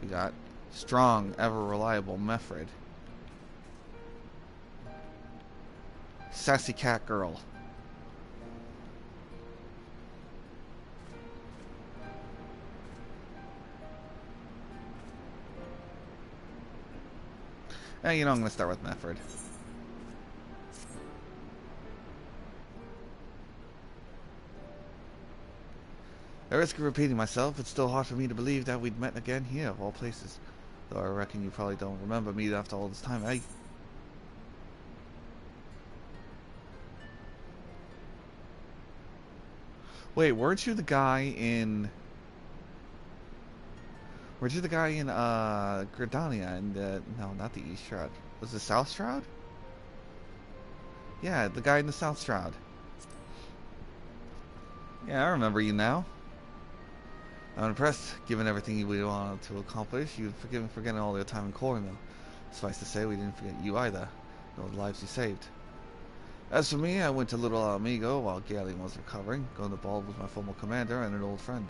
We got strong, ever reliable Mefrid. Sassy cat girl. You know, I'm gonna start with Mefrid. At risk of repeating myself, it's still hard for me to believe that we'd met again here, of all places. Though I reckon you probably don't remember me after all this time, eh? Wait, weren't you the guy in... Weren't you the guy in, Gridania and, no, not the East Shroud. Was it South Shroud? Yeah, the guy in the South Shroud. Yeah, I remember you now. I'm impressed, given everything we wanted to accomplish. You'd forgive me for forgetting all your time in Cornwall. Suffice to say, we didn't forget you either, nor the lives you saved. As for me, I went to Little Amigo while Garlean was recovering. Going to ball with my former commander and an old friend,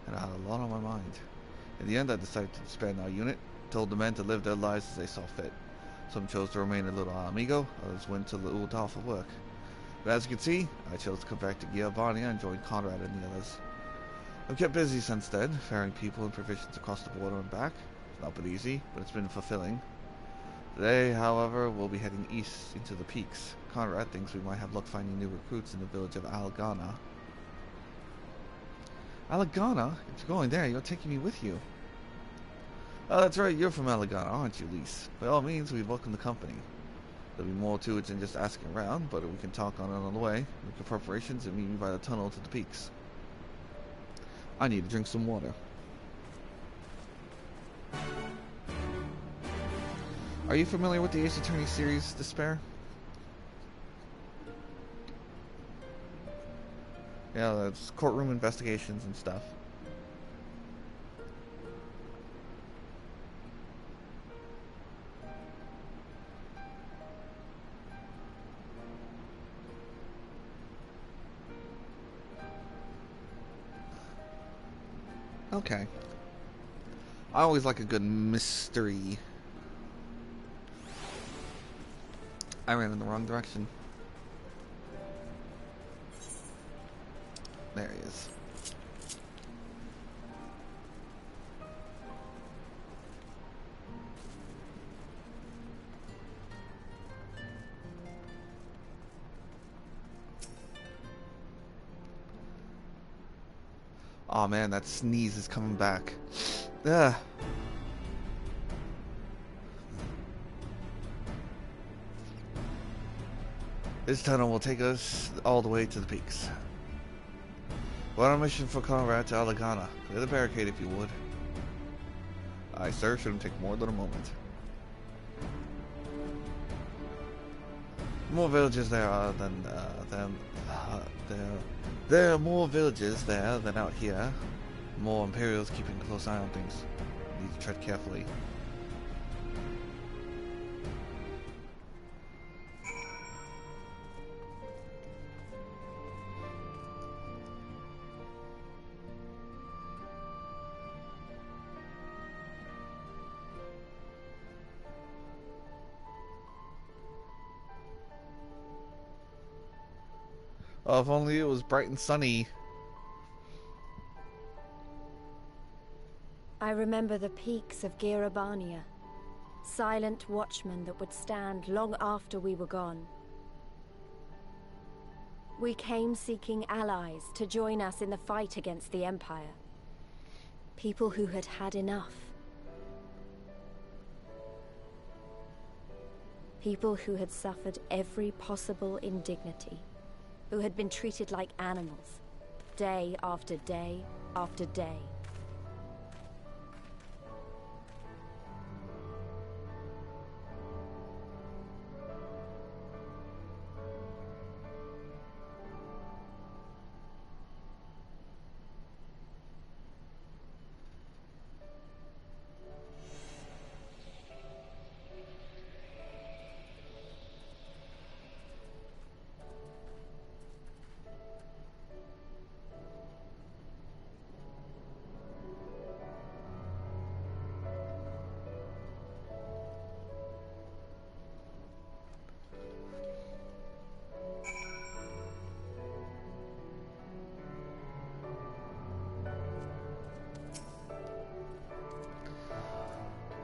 and I had a lot on my mind. In the end, I decided to disband our unit, told the men to live their lives as they saw fit. Some chose to remain at Little Amigo, others went to Little Dal for work. But as you can see, I chose to come back to Garlean and join Conrad and the others. I've kept busy since then, ferrying people and provisions across the border and back. It's not been easy, but it's been fulfilling. Today, however, we'll be heading east into the peaks. Conrad thinks we might have luck finding new recruits in the village of Alagana. Alagana? If you're going there, you're taking me with you. Oh, that's right, you're from Alagana, aren't you, Lise? By all means, we welcome the company. There'll be more to it than just asking around, but we can talk on it on the way, make your preparations, and meet me by the tunnel to the peaks. I need to drink some water. Are you familiar with the Ace Attorney series, Despair? Yeah, that's courtroom investigations and stuff. Okay. I always like a good mystery. I ran in the wrong direction. There he is. Oh man, that sneeze is coming back. Ugh. This tunnel will take us all the way to the peaks. We're on a mission for Conrad to Alagana. Clear the barricade if you would. Aye, sir. Shouldn't take more than a moment. More villages there are there are more villages there than out here. More Imperials keeping a close eye on things. Need to tread carefully. Oh, if only it was bright and sunny. I remember the peaks of Garlean, silent watchmen that would stand long after we were gone. We came seeking allies to join us in the fight against the Empire. People who had had enough. People who had suffered every possible indignity. Who had been treated like animals, day after day after day.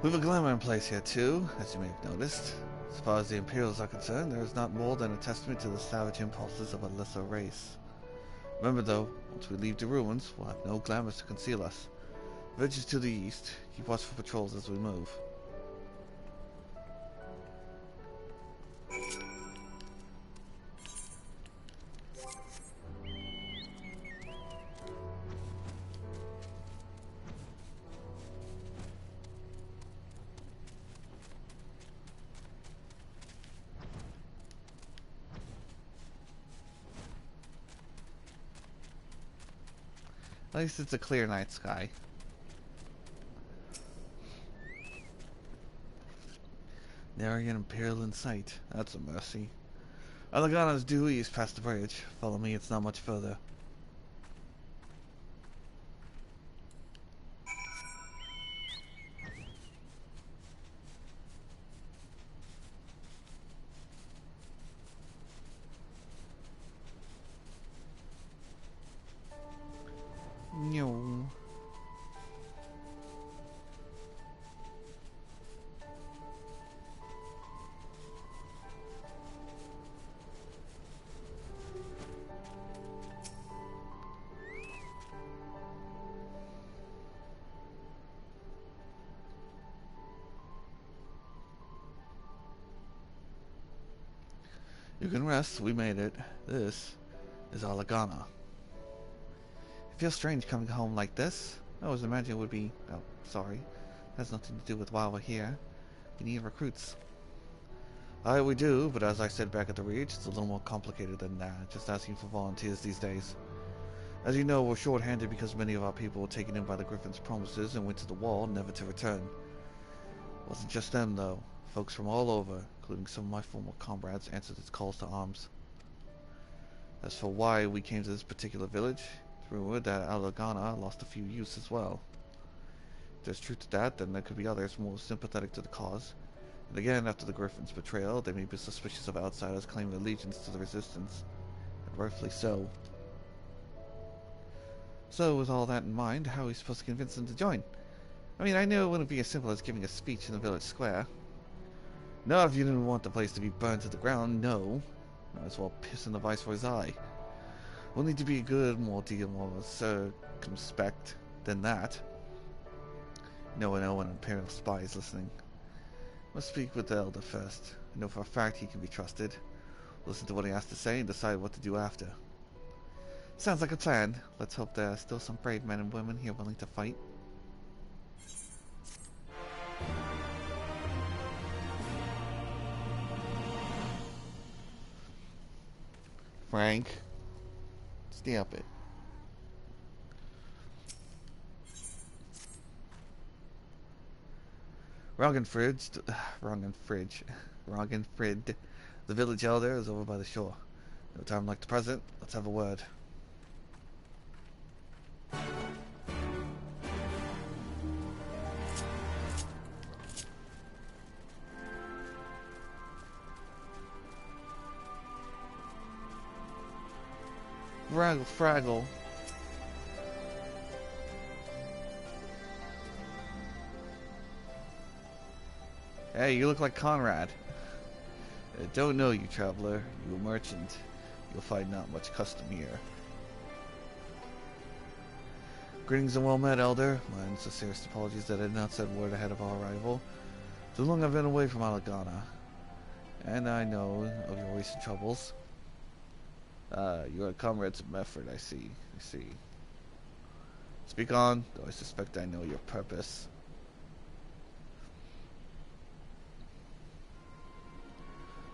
We have a glamour in place here too, as you may have noticed. As far as the Imperials are concerned, there is not more than a testament to the savage impulses of a lesser race. Remember though, once we leave the ruins, we'll have no glamours to conceal us. Villages to the east, keep watch for patrols as we move. At least it's a clear night sky. There again, Imperial in sight. That's a mercy. Alagana's due east past the bridge. Follow me, it's not much further. No. You can rest, we made it. This is Alagana. It feels strange coming home like this. I always imagined it would be... oh, sorry. It has nothing to do with why we're here. We need recruits. Aye, we do, but as I said back at the Reach, it's a little more complicated than just asking for volunteers these days. As you know, we're short-handed because many of our people were taken in by the Griffin's promises and went to the wall, never to return. It wasn't just them, though. Folks from all over, including some of my former comrades, answered its calls to arms. As for why we came to this particular village, it's rumored that Alagana lost a few youths as well. If there's truth to that, then there could be others more sympathetic to the cause. And again, after the Griffin's betrayal, they may be suspicious of outsiders claiming allegiance to the Resistance. And rightfully so. So, with all that in mind, how are we supposed to convince them to join? I mean, I know it wouldn't be as simple as giving a speech in the village square. No, if you didn't want the place to be burned to the ground, no. Might as well piss in the Viceroy's eye. We'll need to be a good, more circumspect than that. No one Imperial spy is listening. Must speak with the Elder first. I know for a fact he can be trusted. Listen to what he has to say and decide what to do after. Sounds like a plan. Let's hope there are still some brave men and women here willing to fight. Frank, stay up it. Roggenfrid, the village elder is over by the shore. No time like the present. Let's have a word. Fraggle. Hey, you look like Conrad. I don't know you, traveler. You a merchant. You'll find not much custom here. Greetings and well met, Elder. My sincerest apologies that I had not said word ahead of our arrival. Too long I've been away from Alagana, and I know of your recent troubles. You're comrades of Mefford, I see. Speak on, though I suspect I know your purpose.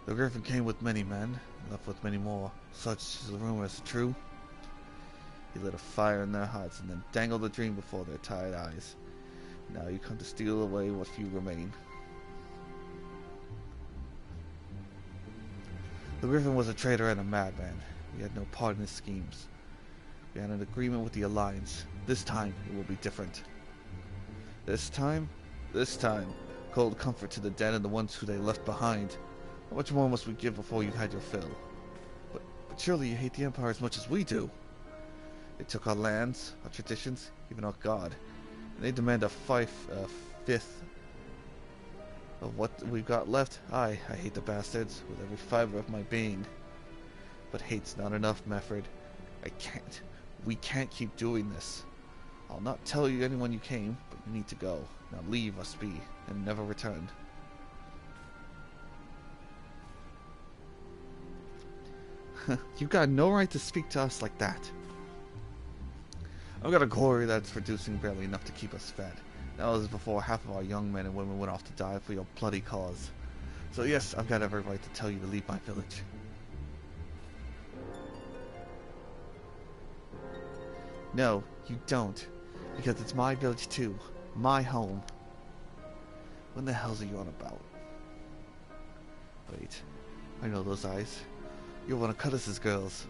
The Griffin came with many men, left with many more. Such is the rumor, is it true? He lit a fire in their hearts and then dangled a dream before their tired eyes. Now you come to steal away what few remain. The Griffin was a traitor and a madman. We had no part in his schemes. We had an agreement with the Alliance. This time, it will be different. This time, cold comfort to the dead and the ones who they left behind. How much more must we give before you had your fill? But surely you hate the Empire as much as we do. They took our lands, our traditions, even our God. And they demand a fifth of what we've got left. I hate the bastards with every fiber of my being. But hate's not enough, Mefford. We can't keep doing this. I'll not tell you anyone you came, but you need to go. Now leave us be, and never return. You've got no right to speak to us like that. I've got a glory that's producing barely enough to keep us fed. That was before half of our young men and women went off to die for your bloody cause. So yes, I've got every right to tell you to leave my village. No, you don't. Because it's my village too. My home. What the hell's are you on about? Wait. I know those eyes. You're one of Cutlass's girls.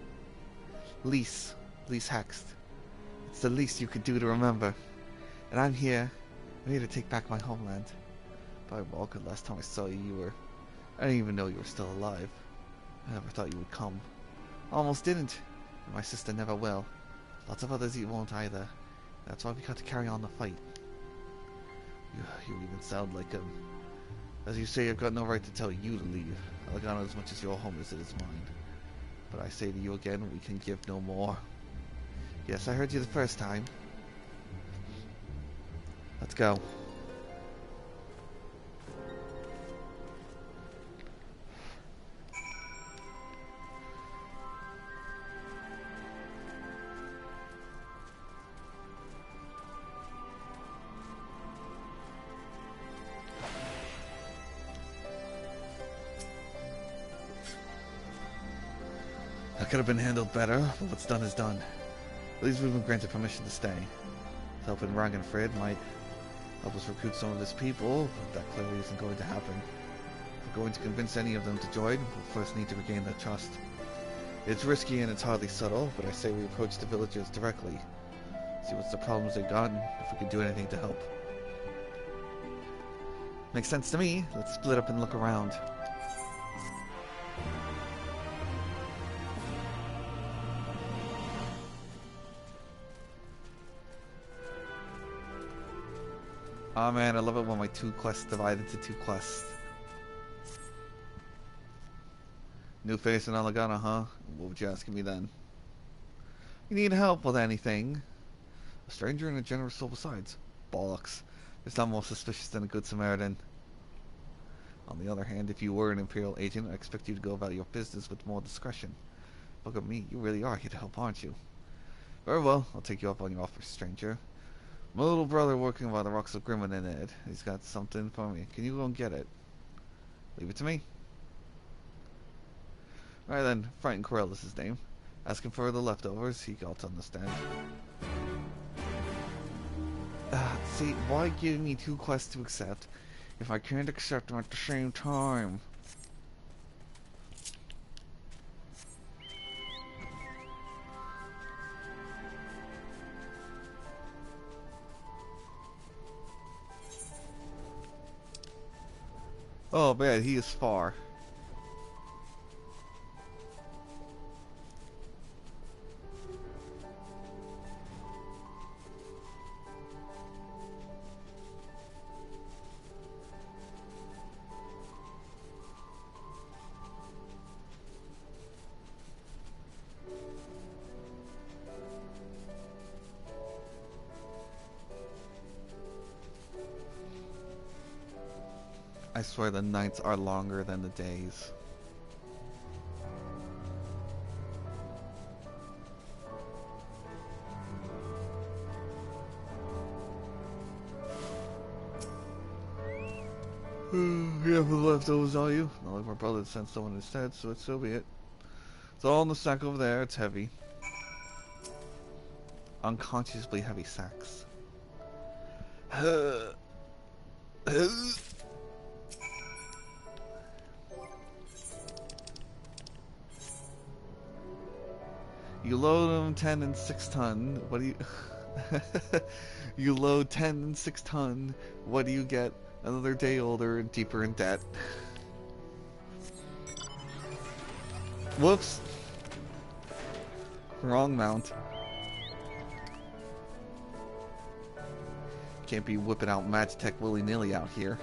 Lise Hext. It's the least you could do to remember. And I'm here to take back my homeland. By Walker, last time I saw you, I didn't even know you were still alive. I never thought you would come. Almost didn't. And my sister never will. Lots of others won't either. That's why we got to carry on the fight. You even sound like him. As you say, I've got no right to tell you to leave. Alagana as much as your home as it is mine. But I say to you again, we can give no more. Yes, I heard you the first time. Let's go. That could have been handled better, but what's done is done. At least we've been granted permission to stay. Helping Roggenfrid might help us recruit some of his people, but that clearly isn't going to happen. If we're going to convince any of them to join, we'll first need to regain their trust. It's risky and it's hardly subtle, but I say we approach the villagers directly. See what's the problems they've got, and if we can do anything to help. Makes sense to me. Let's split up and look around. Oh man, I love it when my two quests divide into two quests. New face in Alagana, huh? What would you ask me then? You need help with anything? A stranger and a generous soul besides. Bollocks. It's not more suspicious than a good Samaritan. On the other hand, if you were an Imperial agent, I expect you to go about your business with more discretion. Look at me, you really are here to help, aren't you? Very well, I'll take you up on your offer, stranger. My little brother working by the rocks of Grimmin and Ed. He's got something for me. Can you go and get it? Leave it to me. Alright then, Frightened Corell is his name. Ask him for the leftovers, he got to understand. See, why give me 2 quests to accept if I can't accept them at the same time? Oh man, he is far. I swear the nights are longer than the days. You have the leftovers, are you? Not like my brother sent someone instead, so be it. It's all in the sack over there, it's heavy. Unconsciously heavy sacks. You load them 10 and 6 ton. What do you... You load 10 and 6 ton. What do you get? Another day older and deeper in debt. Whoops. Wrong mount. Can't be whipping out Magitech willy-nilly out here.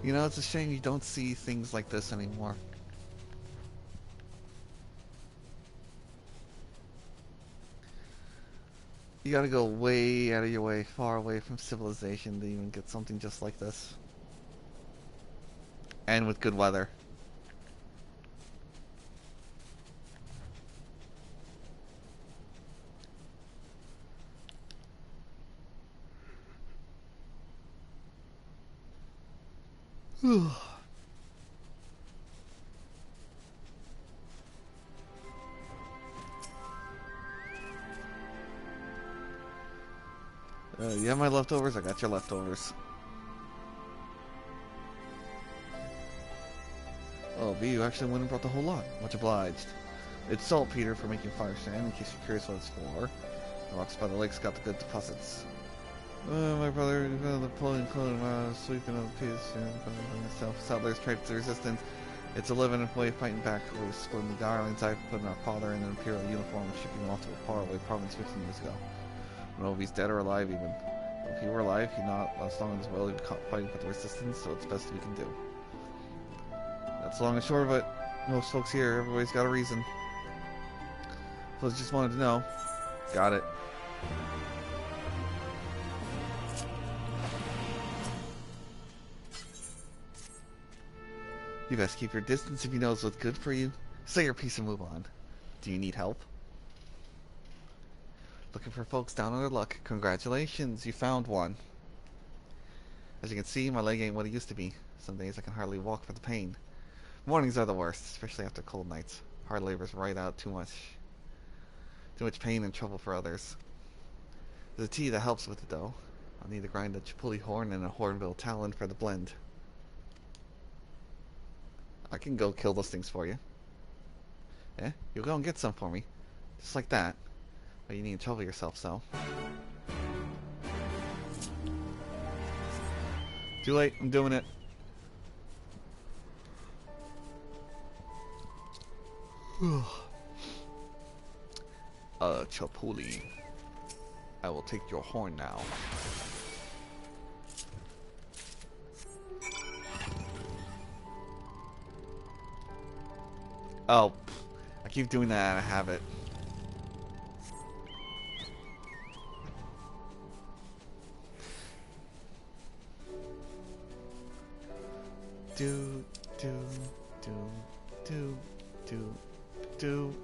You know, it's a shame you don't see things like this anymore. You gotta go way out of your way, far away from civilization to even get something just like this. And with good weather. You have my leftovers? I got your leftovers. Oh, B, you actually went and brought the whole lot. Much obliged. It's saltpeter for making fire sand, in case you're curious what it's for. The rocks by the lakes got the good deposits. My brother, the pulling, sweeping of the piece, and settlers tried to resistance. It's a living way fighting back. We're splitting the Garleans. I've put our father in an imperial uniform and shipping him off to a faraway province 15 years ago. I don't know if he's dead or alive even. If he were alive, he'd not last long as well. He'd be caught fighting for the resistance, so it's best we can do. That's long and short of it. Most folks here, everybody's got a reason. So I just wanted to know. Got it. You best keep your distance if he knows what's good for you. Say your piece and move on. Do you need help? Looking for folks down on their luck. Congratulations, you found one. As you can see, my leg ain't what it used to be. Some days I can hardly walk for the pain. Mornings are the worst, especially after cold nights. Hard labor's right out too much pain and trouble for others. There's a tea that helps with it though. I'll need to grind a Chipuli horn and a Hornbill talon for the blend. I can go kill those things for you. Yeah? You'll go and get some for me. Just like that. But you need to trouble yourself, so. Too late, I'm doing it. Chapuli. I will take your horn now. Oh, I keep doing that out of habit. Do, do, do, do, do, do.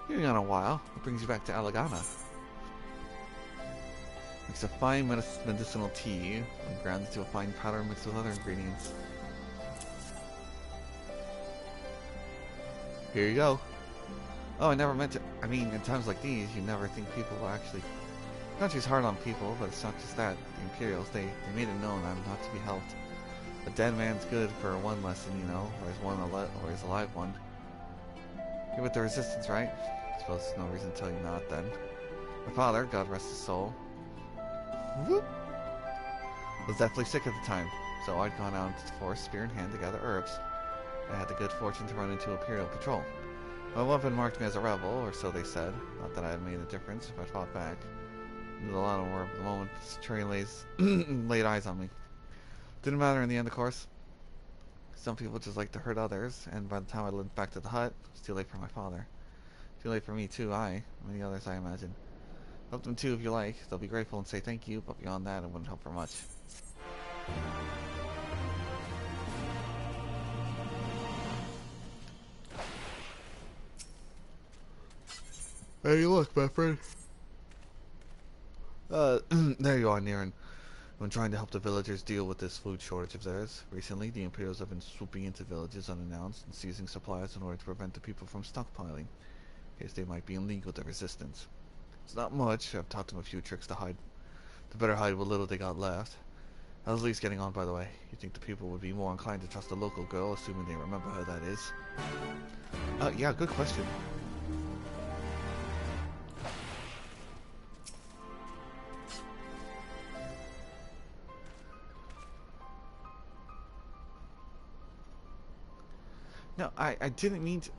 You've been gone a while. What brings you back to Alagana? Makes a fine medicinal tea when ground into a fine powder mixed with other ingredients. Here you go. Oh, I never meant to. I mean, in times like these, you never think people will actually. The country's hard on people, but it's not just that. The Imperials, they made it known I'm not to be helped. A dead man's good for one lesson, you know, or he's a live one. You're with the Resistance, right? I suppose there's no reason to tell you not, then. My father, God rest his soul, whoop, was deathly sick at the time, so I'd gone out into the forest, spear in hand, to gather herbs. I had the good fortune to run into Imperial patrol. My weapon marked me as a rebel, or so they said. Not that I had made a difference if I fought back. A lot of war the moment Centurion laid eyes on me. Didn't matter in the end, of course. Some people just like to hurt others, and by the time I limped back to the hut, it was too late for my father. Too late for me too, many others I imagine. Help them too if you like. They'll be grateful and say thank you, but beyond that, it wouldn't help for much. There you look, my friend. There you are, Niran. When trying to help the villagers deal with this food shortage of theirs, recently the Imperials have been swooping into villages unannounced and seizing supplies in order to prevent the people from stockpiling, in case they might be in league with the Resistance. It's not much. I've taught them a few tricks to better hide what little they got left. How's Lise getting on, by the way? You think the people would be more inclined to trust a local girl, assuming they remember her, that is? Yeah, good question. No, I didn't mean to...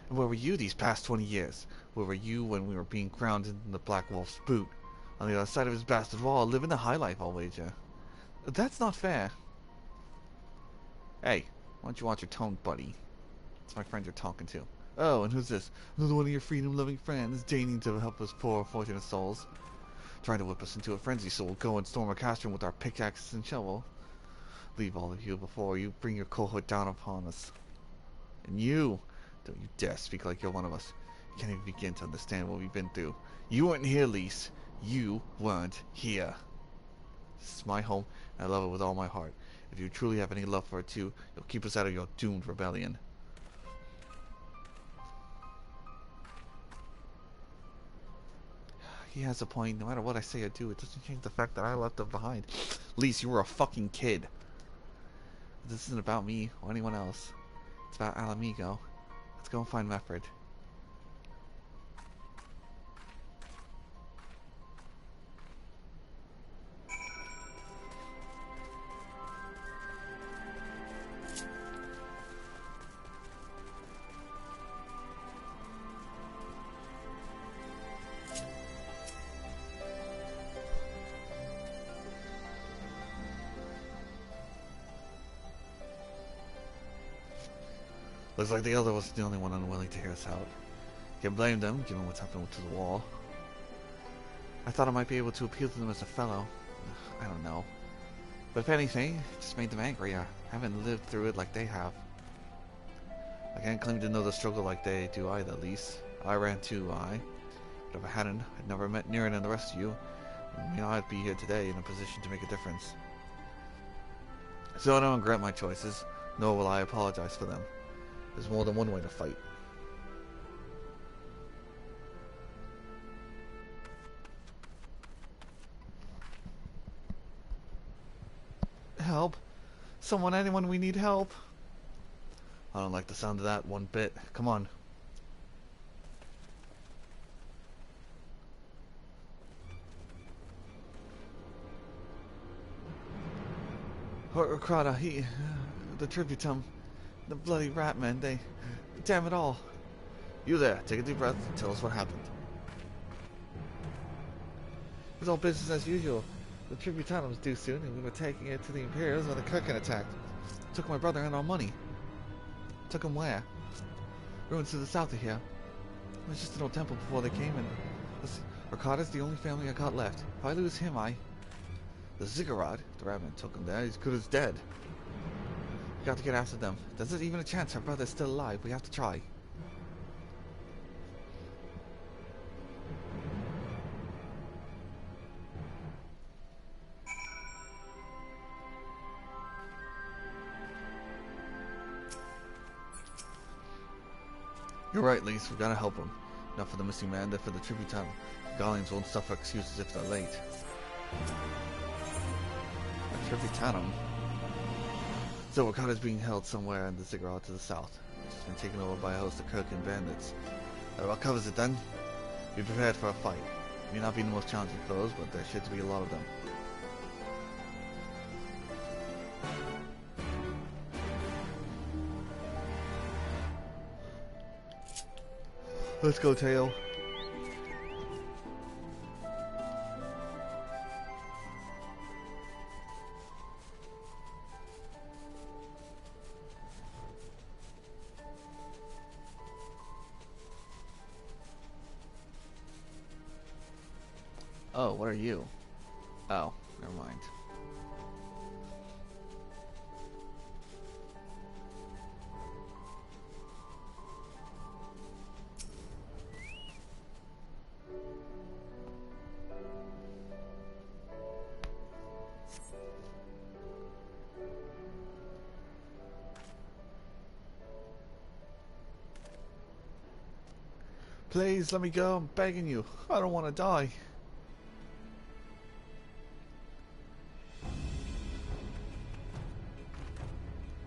Where were you these past 20 years? Where were you when we were being grounded in the Black Wolf's boot? On the other side of his bastard wall, living the high life, I'll wager. That's not fair. Hey, why don't you watch your tone, buddy? It's my friend you're talking to. Oh, and who's this? Another one of your freedom-loving friends, deigning to help us poor, fortunate souls. Trying to whip us into a frenzy so we'll go and storm a castrum with our pickaxes and shovel. Leave all of you before you bring your cohort down upon us. And you, don't you dare speak like you're one of us. You can't even begin to understand what we've been through. You weren't here, Lise. You weren't here. This is my home, and I love it with all my heart. If you truly have any love for it too, you'll keep us out of your doomed rebellion. He has a point. No matter what I say or do, it doesn't change the fact that I left them behind. Lise, you were a fucking kid. This isn't about me or anyone else. It's about Alamigo. Let's go and find Mefford. Looks like the other was the only one unwilling to hear us out. Can't blame them, given what's happened to the wall. I thought I might be able to appeal to them as a fellow. I don't know. But if anything, it just made them angrier. I haven't lived through it like they have. I can't claim to know the struggle like they do either, at least. I ran too, But if I hadn't, I'd never met Niran and the rest of you. And I'd be here today in a position to make a difference. So I don't regret my choices, nor will I apologize for them. There's more than one way to fight. Help! Someone, anyone, we need help! I don't like the sound of that one bit. Come on. Crada, the Tributum, the bloody rat men, they... Damn it all. You there, take a deep breath and tell us what happened. It was all business as usual. The Tributanum was due soon, and we were taking it to the Imperials when the Kirkin attacked. Took my brother and our money. Took him where? Ruins to the south of here. It was just an old temple before they came, and... Rakata's the only family I got left. If I lose him, The Ziggurat, the Ratman took him there, he's good as dead. We got to get after them. There's even a chance our brother's still alive. We have to try. You're right, Lise. We gotta help him. Not for the missing man, they're for the Tributanum. The Garleans won't suffer excuses if they're late. Tributanum. So Wakata is being held somewhere in the Ziggurat to the south, which has been taken over by a host of Kirkin bandits. What covers it then? Be prepared for a fight. May not be the most challenging foes, but there should be a lot of them. Let's go, Tail. Oh, what are you? Oh, never mind. Please, let me go. I'm begging you. I don't want to die.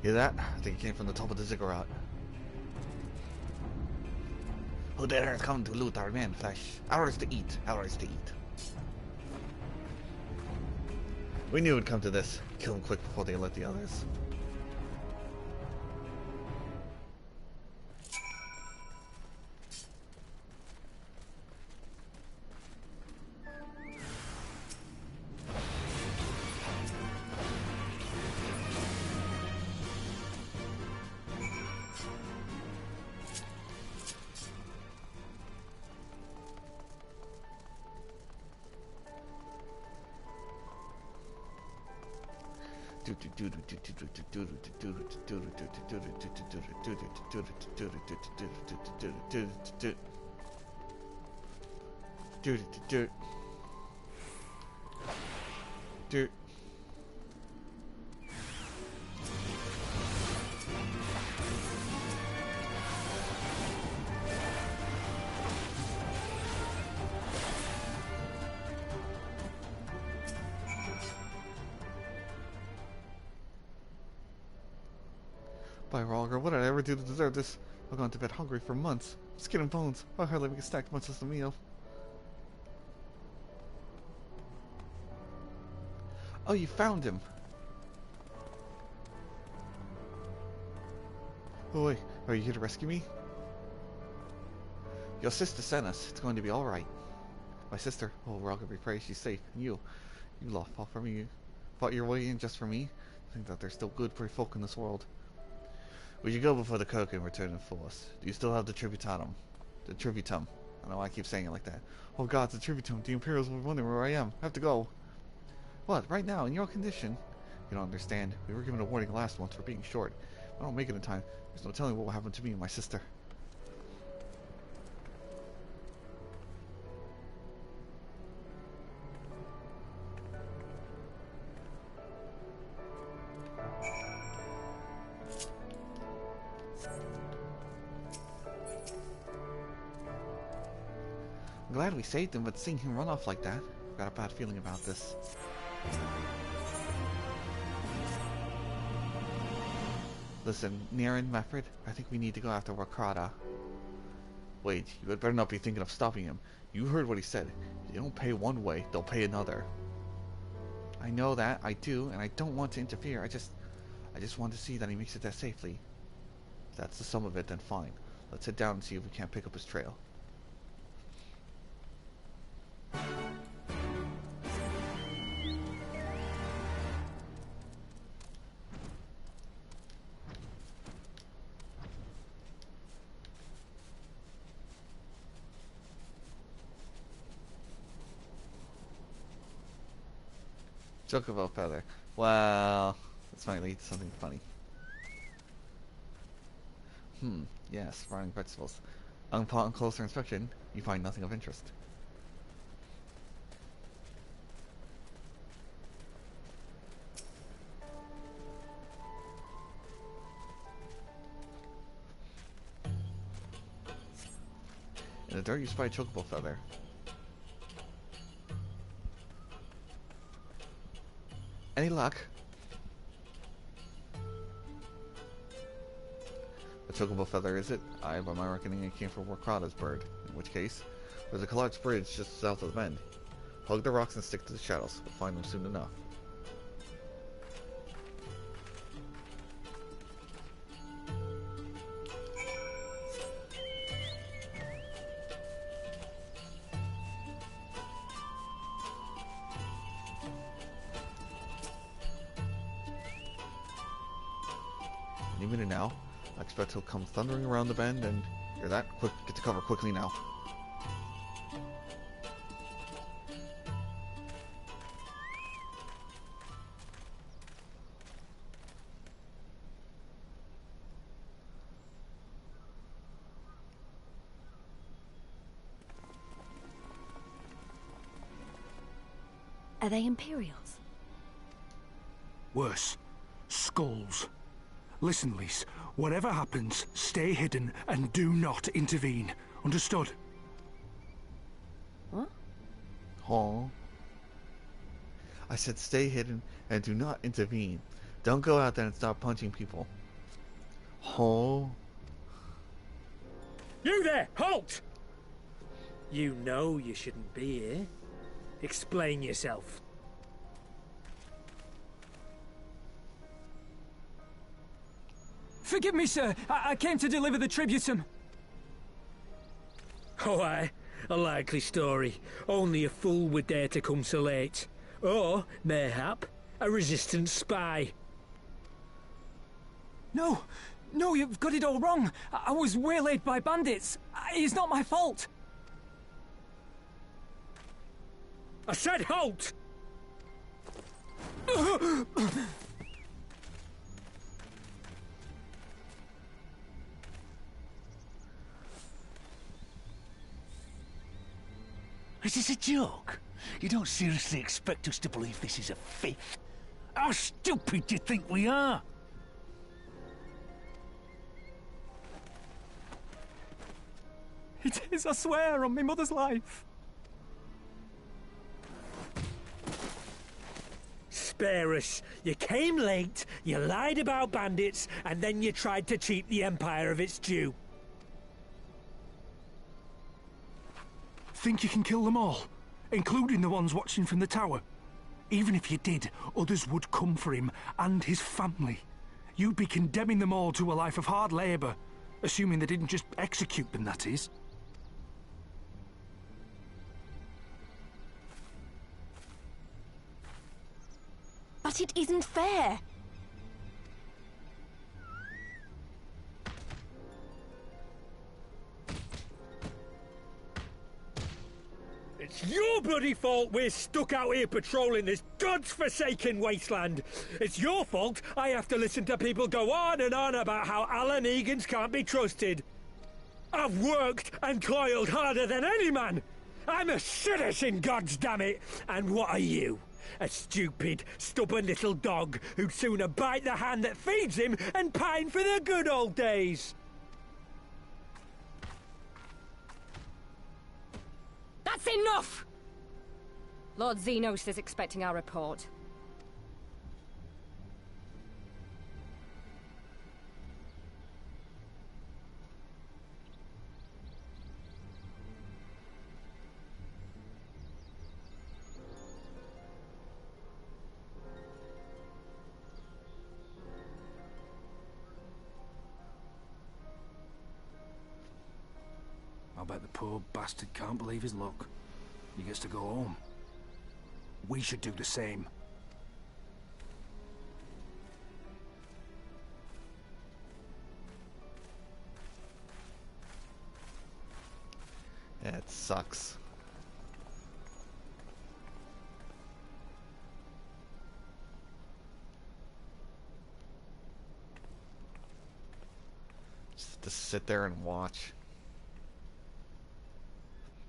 Hear that? I think it came from the top of the Ziggurat. Who dare has come to loot our man flesh? Ours to eat. Ours to eat. We knew it would come to this. Kill them quick before they let the others. By Rolger, what did I ever do to deserve this? I've gone to bed hungry for months. Skin and bones. I hardly make a snack much less a meal. Oh, you found him. Oh wait, are you here to rescue me? Your sister sent us. It's going to be alright. My sister? Oh, Rolger, we pray she's safe. And you lot fought for me. Fought your way in just for me? I think that there's still good brave folk in this world. We should go before the Kirkin return in force. Do you still have the Tributanum? The Tributum. I don't know why I keep saying it like that. Oh god, the Tributum. The Imperials will be wondering where I am. I have to go. What? Right now? In your condition? You don't understand. We were given a warning last month for being short. If I don't make it in time, there's no telling what will happen to me and my sister. I'm glad we saved him, but seeing him run off like that, I've got a bad feeling about this. Listen, Niren, Meffred, I think we need to go after Wakrada. Wait, you had better not be thinking of stopping him. You heard what he said. If you don't pay one way, they'll pay another. I know that, I do, and I don't want to interfere. I just want to see that he makes it there safely. If that's the sum of it, then fine. Let's head down and see if we can't pick up his trail. Chocobo feather. Well, this might lead to something funny. Yes, rotting vegetables. Upon closer inspection, you find nothing of interest. In the dirt you spy a chocobo feather. Any luck? A chocobo feather, is it? By my reckoning, it came from Wakrada's bird. In which case, there's a collapsed bridge just south of the bend. Hug the rocks and stick to the shadows. We'll find them soon enough. Any minute now. I expect he'll come thundering around the bend and... Hear that? Quick, get to cover quickly now. Are they Imperials? Worse. Skulls. Listen, Lise. Whatever happens, stay hidden and do not intervene. Understood? What? Huh? I said stay hidden and do not intervene. Don't go out there and start punching people. Huh? You there! Halt! You know you shouldn't be here. Explain yourself. Forgive me, sir. I came to deliver the tributum. Oh, aye. A likely story. Only a fool would dare to come so late. Or, mayhap, a resistance spy. No, you've got it all wrong. I was waylaid by bandits. It's not my fault. I said halt! Is this a joke? You don't seriously expect us to believe this is a fifth? How stupid do you think we are? It is, I swear, on my mother's life. Spare us. You came late, you lied about bandits, and then you tried to cheat the Empire of its due. Think you can kill them all? Including the ones watching from the tower? Even if you did, others would come for him and his family. You'd be condemning them all to a life of hard labour. Assuming they didn't just execute them, that is. But it isn't fair. It's your bloody fault we're stuck out here patrolling this god's-forsaken wasteland. It's your fault I have to listen to people go on and on about how Alan Egans can't be trusted. I've worked and toiled harder than any man. I'm a citizen, goddammit. And what are you? A stupid, stubborn little dog who'd sooner bite the hand that feeds him and pine for the good old days. enough! Lord Xenos is expecting our report. I bet the poor bastard can't believe his luck. He gets to go home. We should do the same. Yeah, it sucks. Just to sit there and watch.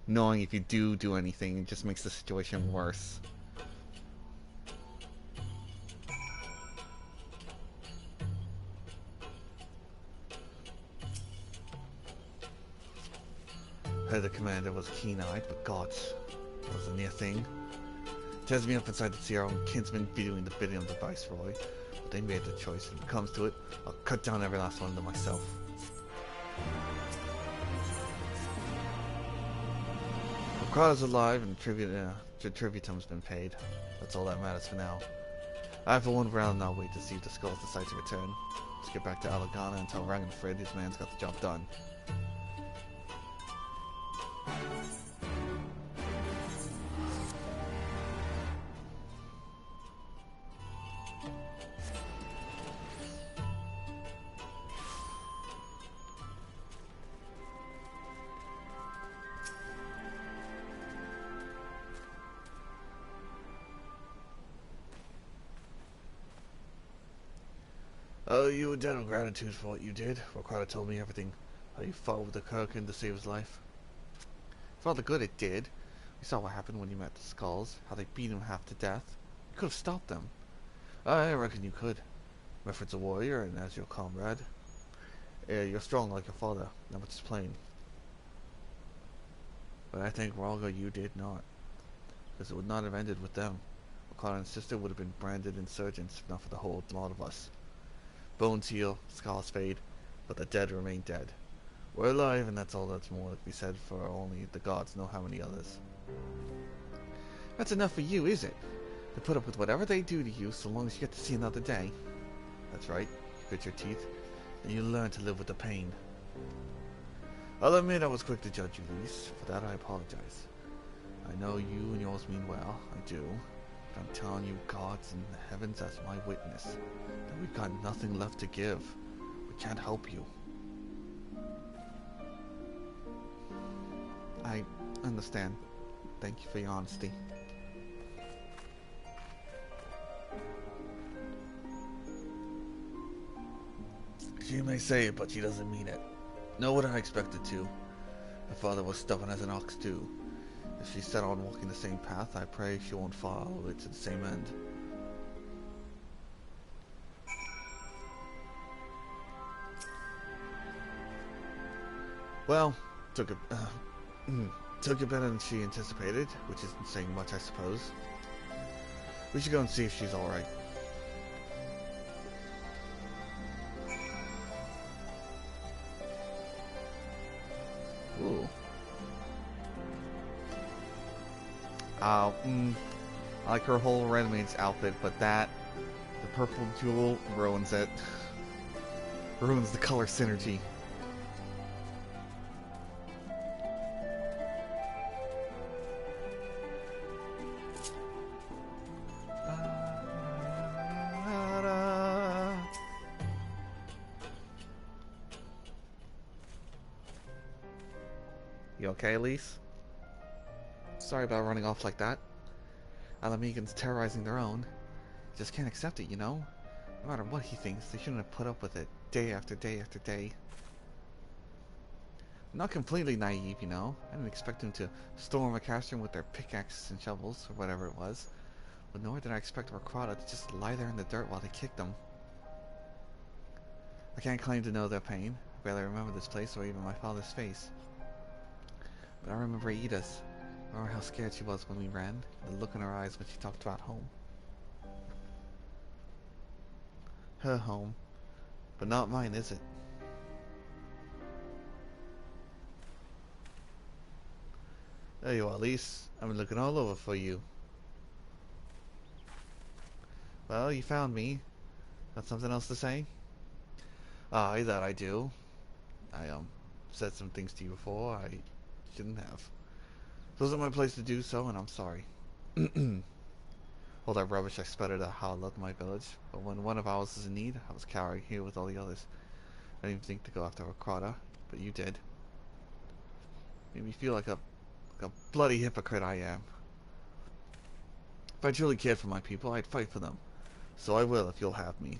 Knowing if you do anything, it just makes the situation worse. Heard the commander was keen-eyed, but gods, it was a near thing. Tears me up inside to see our own kinsmen be doing the bidding of the viceroy, but they made the choice. When it comes to it, I'll cut down every last one of them myself. Crowd alive and tributum's been paid. That's all that matters for now. I for one round now wait to see if the skulls decide to return. Let's get back to Alagana and tell Ragnfrid his man's got the job done. Oh, you a debt of gratitude for what you did. Ricardo told me everything. How you fought with the Kirkin to save his life. For all the good it did. We saw what happened when you met the Skulls. How they beat him half to death. You could have stopped them. I reckon you could. Meffred's a warrior, and as your comrade, you're strong like your father. That much is plain. But I think Ralga you did not. Because it would not have ended with them. Ricardo and his sister would have been branded insurgents, if not for the whole lot of us. Bones heal, scars fade, but the dead remain dead. We're alive, and that's all that's more to be said, for only the gods know how many others. That's enough for you, is it? To put up with whatever they do to you, so long as you get to see another day. That's right, you grit your teeth, and you learn to live with the pain. I'll admit I was quick to judge you, Lise. For that I apologize. I know you and yours mean well, I do. But I'm telling you, gods in the heavens as my witness, that we've got nothing left to give. We can't help you. I understand. Thank you for your honesty. She may say it, but she doesn't mean it. Know what I expected to. Her father was stubborn as an ox too. If she's set on walking the same path, I pray she won't follow it to the same end. Well, took it better than she anticipated, which isn't saying much, I suppose. We should go and see if she's alright. Ooh. I like her whole Renmaid's outfit, but the purple jewel ruins it. Ruins the color synergy. You okay, Elise? Sorry about running off like that. Alamegans terrorizing their own. Just can't accept it, you know? No matter what he thinks, they shouldn't have put up with it day after day after day. I'm not completely naive, you know? I didn't expect them to storm a castrum with their pickaxes and shovels, or whatever it was. But nor did I expect Rakrada to just lie there in the dirt while they kicked them. I can't claim to know their pain. I barely remember this place or even my father's face. But I remember Ida's. Remember how scared she was when we ran? The look in her eyes when she talked about home. Her home. But not mine, is it? There you are, Elise. I've been looking all over for you. Well, you found me. Got something else to say? Aye, that I do. I, said some things to you before I shouldn't have. It wasn't my place to do so, and I'm sorry. All that rubbish I sputtered out how I loved my village, but when one of ours was in need, I was cowering here with all the others. I didn't even think to go after Crota, but you did. Made me feel like a bloody hypocrite I am. If I truly cared for my people, I'd fight for them. So I will if you'll have me.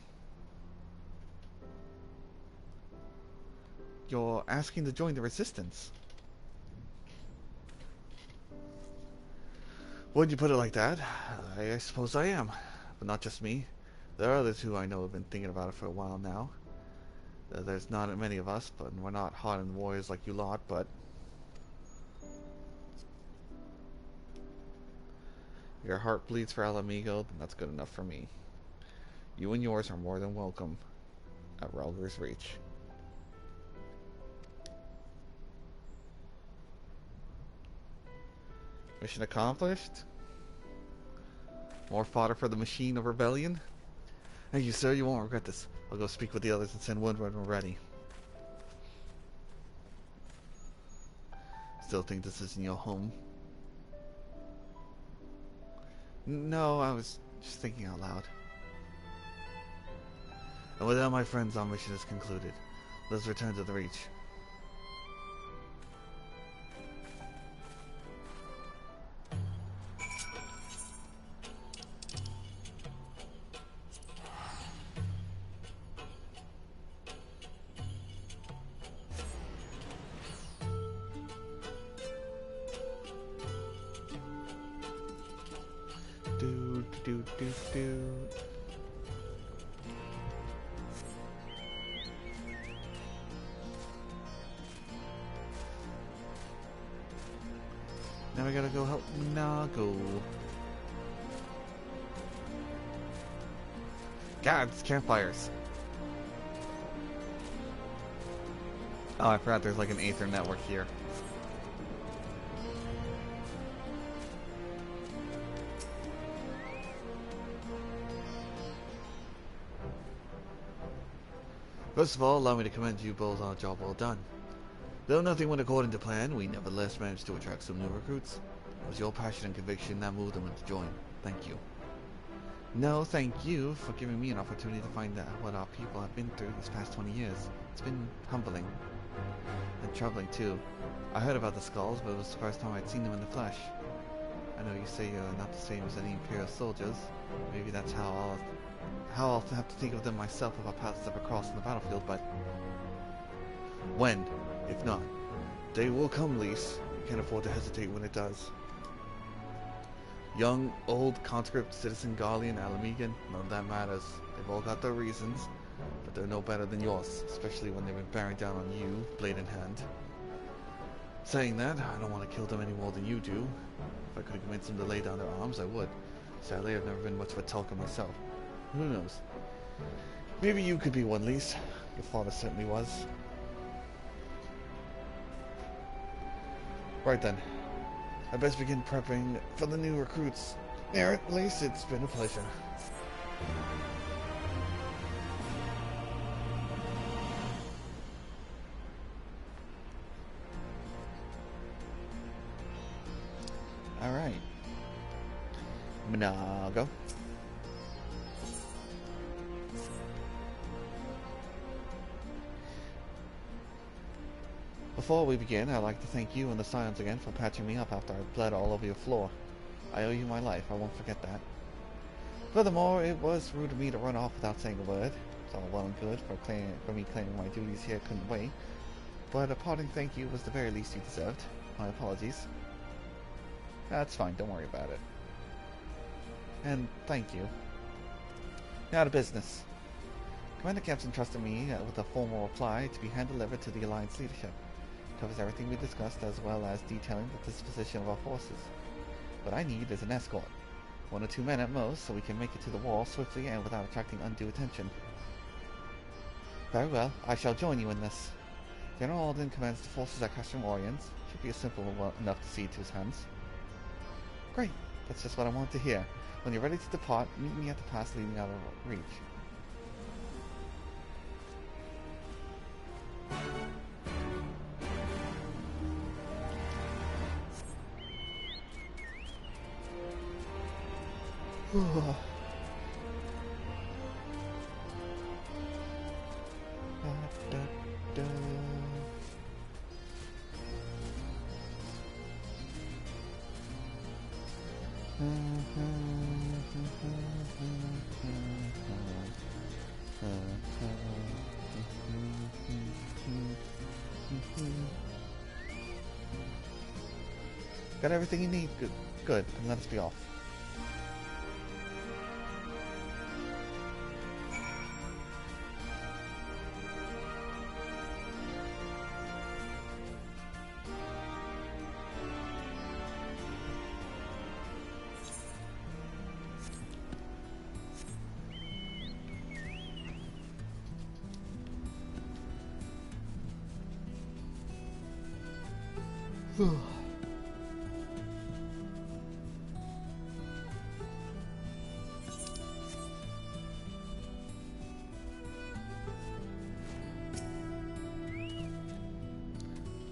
You're asking to join the resistance. Would you put it like that? I suppose I am. But not just me. There are others who I know have been thinking about it for a while now. There's not many of us, but we're not hardened warriors like you lot, but... Your heart bleeds for Alamigo, then that's good enough for me. You and yours are more than welcome at Relger's Reach. Mission accomplished. More fodder for the machine of rebellion. Thank you, sir. You won't regret this. I'll go speak with the others and send word when we're ready. Still think this isn't your home? No, I was just thinking out loud. And with that, my friends, our mission is concluded. Let's return to the Reach. Now we gotta go help Nago. God, it's campfires. Oh, I forgot there's like an Aether network here. First of all, allow me to commend you both on a job well done. Though nothing went according to plan, we nevertheless managed to attract some new recruits. It was your passion and conviction that moved them to join. Thank you. No, thank you for giving me an opportunity to find out what our people have been through these past 20 years. It's been humbling. And troubling too. I heard about the skulls, but it was the first time I'd seen them in the flesh. I know you say you're not the same as any Imperial soldiers. Maybe that's how I'll have to think of them myself if our paths ever cross on the battlefield, but... when? If not, day will come, Lise. You can't afford to hesitate when it does. Young, old, conscript, citizen, Garlean, Alamigan, none of that matters. They've all got their reasons, but they're no better than yours, especially when they've been bearing down on you, blade in hand. Saying that, I don't want to kill them any more than you do. If I could convince them to lay down their arms, I would. Sadly, I've never been much of a talker myself. Who knows? Maybe you could be one, Lise. Your father certainly was. Right then. I best begin prepping for the new recruits. At least it's been a pleasure. Alright. Nago. Before we begin, I'd like to thank you and the Scions again for patching me up after I bled all over your floor. I owe you my life, I won't forget that. Furthermore, it was rude of me to run off without saying a word. It's all well and good for me claiming my duties here couldn't wait, but a parting thank you was the very least you deserved. My apologies. That's fine, don't worry about it. And thank you. Now to business. Commander Kempson trusted me with a formal reply to be hand-delivered to the Alliance leadership. covers everything we discussed as well as detailing the disposition of our forces. What I need is an escort. 1 or 2 men at most, so we can make it to the wall swiftly and without attracting undue attention. Very well, I shall join you in this. General Alden commands the forces at Castrum Oriens. Should be a simple one enough to see to his hands. Great, that's just what I wanted to hear. When you're ready to depart, meet me at the pass leading out of reach. Got everything you need? Good. Good. And let us be off.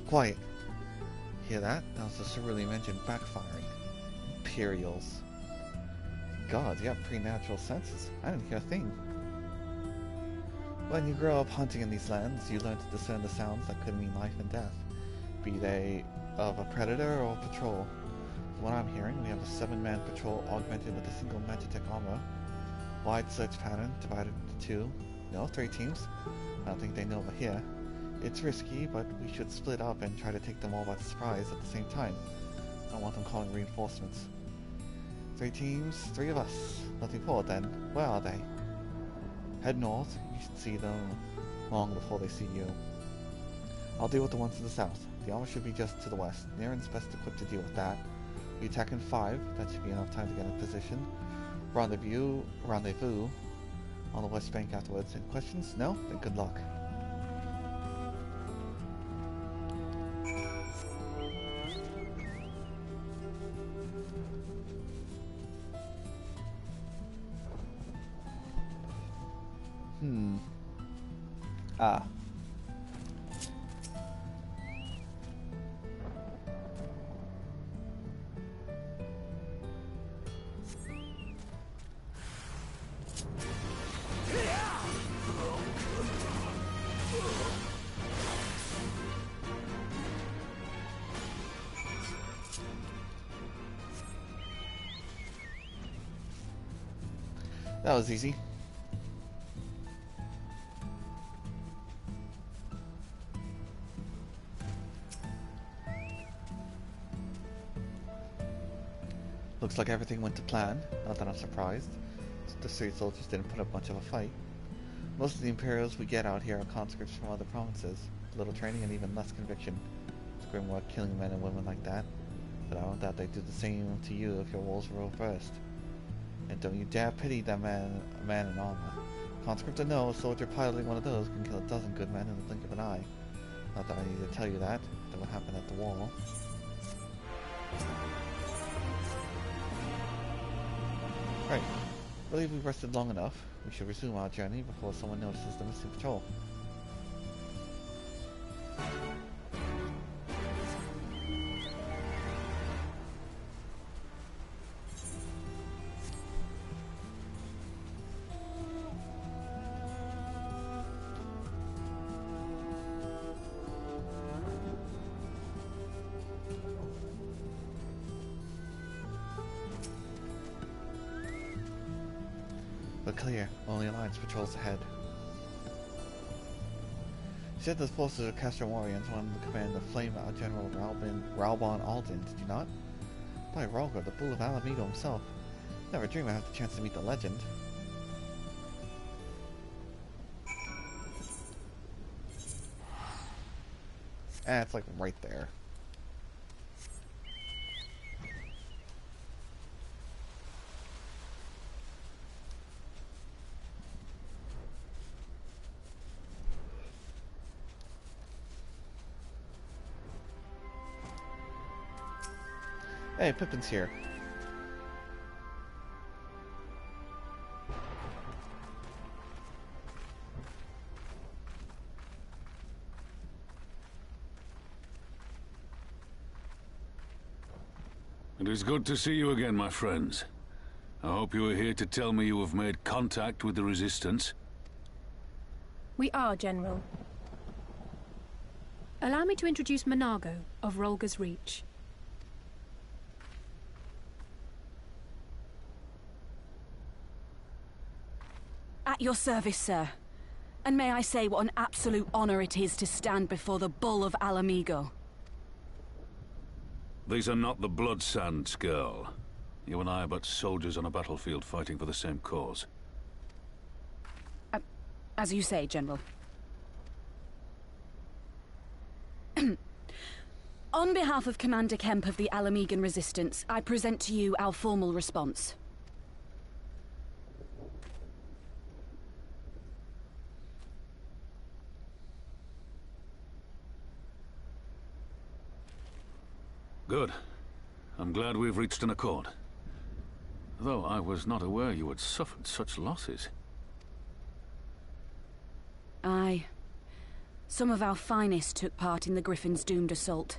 Quiet. Hear that? That was the cerulean engine backfiring. Imperials. God, you have preternatural senses. I didn't hear a thing. When you grow up hunting in these lands, you learn to discern the sounds that could mean life and death, be they of a predator or a patrol. From what I'm hearing, we have a 7-man patrol augmented with a single Magitech armor. Wide search pattern, divided into 2. No, 3 teams. I don't think they know we're here. It's risky, but we should split up and try to take them all by surprise at the same time. I don't want them calling reinforcements. 3 teams, 3 of us. Looking forward then. Where are they? Head north. You should see them long before they see you. I'll deal with the ones to the south. The armor should be just to the west. Niren's best equipped to deal with that. We attack in 5. That should be enough time to get in position. Rendezvous on the west bank afterwards. Any questions? No? Then good luck. That was easy. Looks like everything went to plan. Not that I'm surprised. The street soldiers didn't put up much of a fight. Most of the Imperials we get out here are conscripts from other provinces. Little training and even less conviction. It's grim work killing men and women like that. But I don't doubt they'd do the same to you if your roles were reversed. And don't you dare pity that man in armor. Conscript or no, a soldier piloting one of those can kill a dozen good men in the blink of an eye. Not that I need to tell you that. That what happened at the wall. Right. I believe we've rested long enough. We should resume our journey before someone notices the missing patrol. But clear, only Alliance patrols ahead. You said the forces of Castrum Oriens wanted to command the flame out General Ralban Alden, did you not? By Rolgar, the Bull of Alamigo himself. Never dreamed I'd have the chance to meet the legend. It's like right there. Hey, Pippin's here. It is good to see you again, my friends. I hope you are here to tell me you have made contact with the Resistance. We are, General. Allow me to introduce Monago of Rolga's Reach. At your service, sir. And may I say what an absolute honor it is to stand before the Bull of Alamigo. These are not the Blood Sands, girl. You and I are but soldiers on a battlefield fighting for the same cause. As you say, General. On behalf of Commander Kemp of the Alamigan Resistance, I present to you our formal response. Good. I'm glad we've reached an accord. Though I was not aware you had suffered such losses. Aye. Some of our finest took part in the Griffin's doomed assault,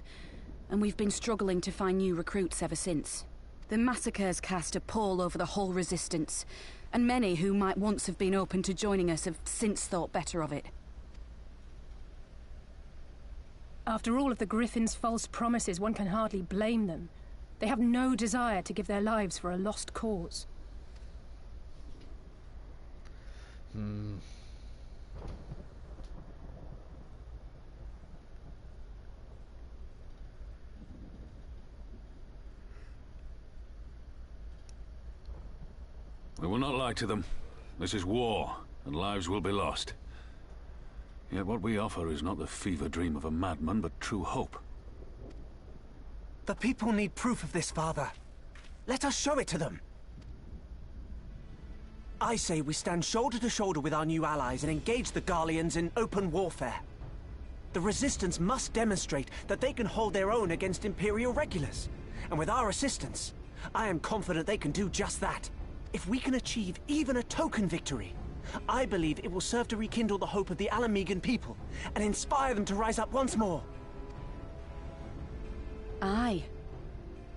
and we've been struggling to find new recruits ever since. The massacres cast a pall over the whole Resistance, and many who might once have been open to joining us have since thought better of it. After all of the Griffin's false promises, one can hardly blame them. They have no desire to give their lives for a lost cause. We will not lie to them. This is war, and lives will be lost. Yet what we offer is not the fever dream of a madman, but true hope. The people need proof of this, Father. Let us show it to them. I say we stand shoulder to shoulder with our new allies and engage the Garleans in open warfare. The Resistance must demonstrate that they can hold their own against Imperial regulars. And with our assistance, I am confident they can do just that. If we can achieve even a token victory, I believe it will serve to rekindle the hope of the Alamigan people and inspire them to rise up once more. Aye.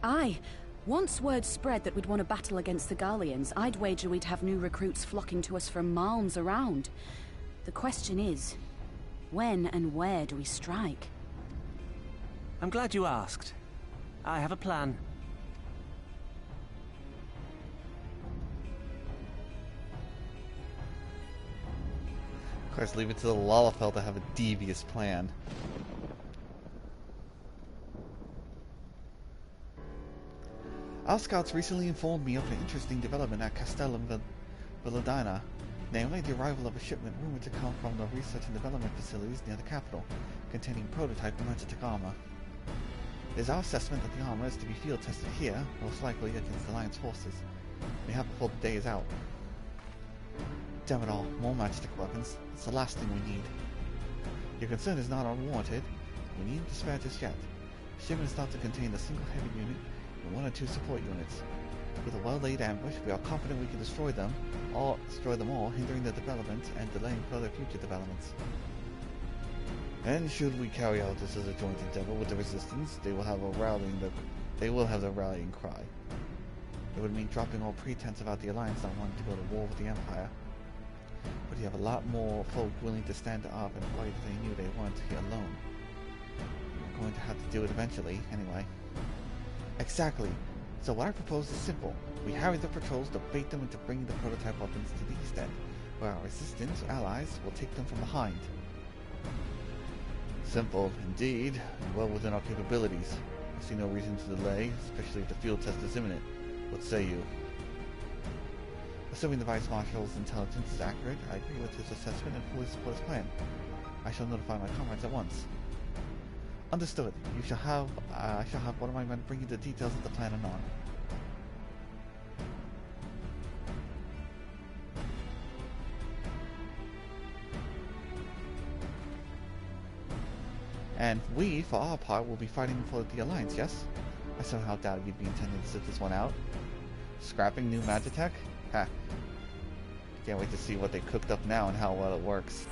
Aye. Once word spread that we'd won a battle against the Garleans, I'd wager we'd have new recruits flocking to us from miles around. The question is, when and where do we strike? I'm glad you asked. I have a plan. Of course, leave it to the Lalafell to have a devious plan. Our scouts recently informed me of an interesting development at Castellum Villadina, namely the arrival of a shipment rumored to come from the research and development facilities near the capital, containing prototype magnetic armor. It is our assessment that the armor is to be field tested here, most likely against the Alliance forces. We have before the day is out. Damn it all, more matchstick weapons. It's the last thing we need. Your concern is not unwarranted. We needn't despair just yet. The shipment is thought to contain a single heavy unit and 1 or 2 support units. With a well-laid ambush, we are confident we can destroy them all, hindering their development and delaying further future developments. And should we carry out this as a joint endeavor with the Resistance, they will have the rallying cry. It would mean dropping all pretense about the Alliance not wanting to go to war with the Empire. But you have a lot more folk willing to stand up and fight if they knew they weren't here alone. We're going to have to do it eventually, anyway. Exactly. So what I propose is simple. We harry the patrols to bait them into bringing the prototype weapons to the east end, where our Resistance allies will take them from behind. Simple, indeed, and well within our capabilities. I see no reason to delay, especially if the field test is imminent. What say you? Assuming the Vice Marshal's intelligence is accurate, I agree with his assessment and fully support his plan. I shall notify my comrades at once. Understood. You shall have, I shall have one of my men bring you the details of the plan anon. And we, for our part, will be fighting for the Alliance, yes? I somehow doubted you'd be intending to sit this one out. Scrapping new Magitech? Ha. Can't wait to see what they cooked up now and how well it works.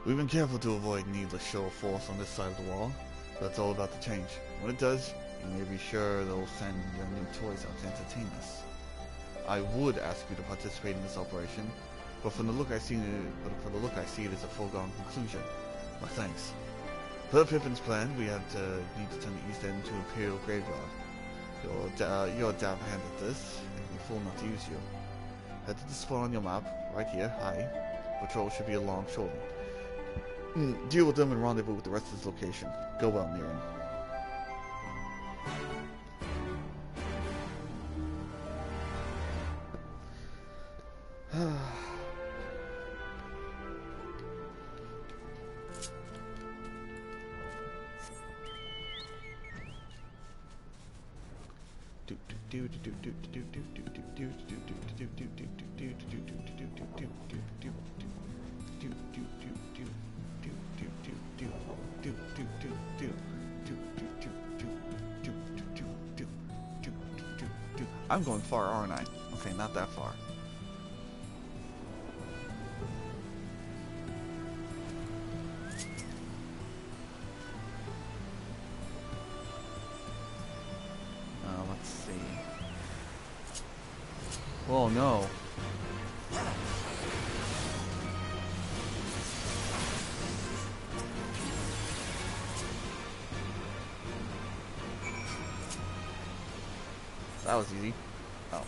We've been careful to avoid needless show of force on this side of the wall, but it's all about to change. When it does, you may be sure they'll send their new toys out to entertain us. I would ask you to participate in this operation, but from the look I see, it is a foregone conclusion. My thanks. Per Pippin's plan, we need to turn the east end into Imperial Graveyard. You're a dab hand at this, and you're fool not to use you. Head to the spot on your map, right here, high. Patrol should be along shortly. Deal with them and rendezvous with the rest of this location. Go well, Mirren. I'm going far, aren't I? Okay, not that far. Let's see. Oh no. That was easy. Oh.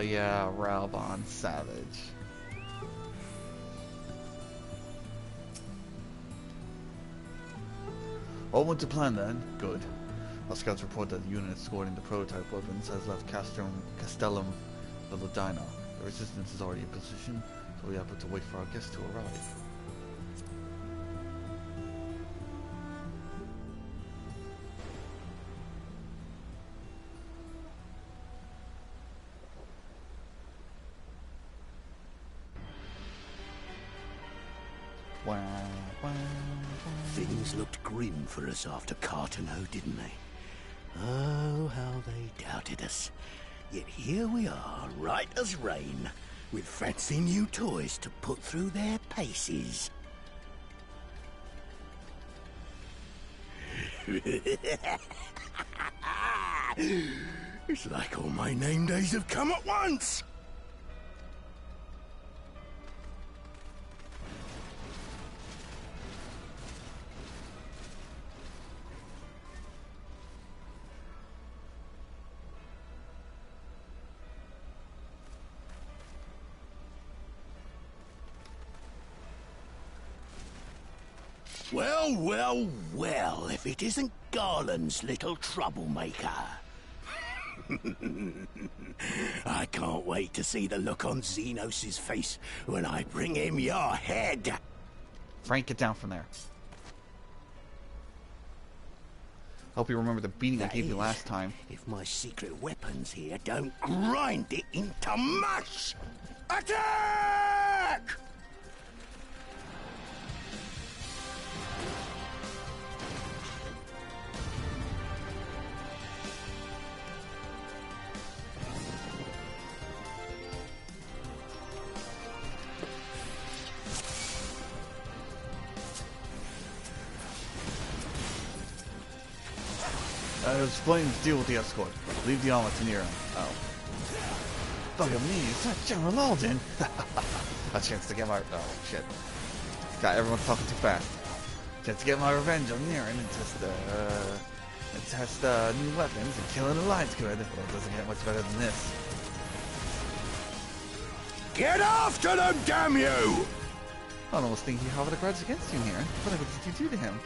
Yeah, Ralbon Savage. All went to plan then. Good. Our scouts report that the unit escorting the prototype weapons has left Castellum Villadina. The resistance is already in position, so we have to wait for our guests to arrive. Things looked grim for us after Cartano, didn't they? Oh, how they doubted us. Yet here we are, right as rain, with fancy new toys to put through their paces. It's like all my name days have come at once! Well, well, well, if it isn't Garland's little troublemaker. I can't wait to see the look on Xenos' face when I bring him your head. Frank, get down from there. Hope you remember the beating I gave you last time. If my secret weapons here don't grind it into mush! Attack! I was planning to deal with the escort. Leave the armor to Nero. Oh. Bugger me, is that General Alden? A chance to get my... Oh, shit. God, everyone's talking too fast. Just to get my revenge on Niren and test new weapons and kill an alliance good. Well, it doesn't get much better than this. Get after them, damn you! I almost think you harbor a grudge against you, Niren. Whatever did you do to him?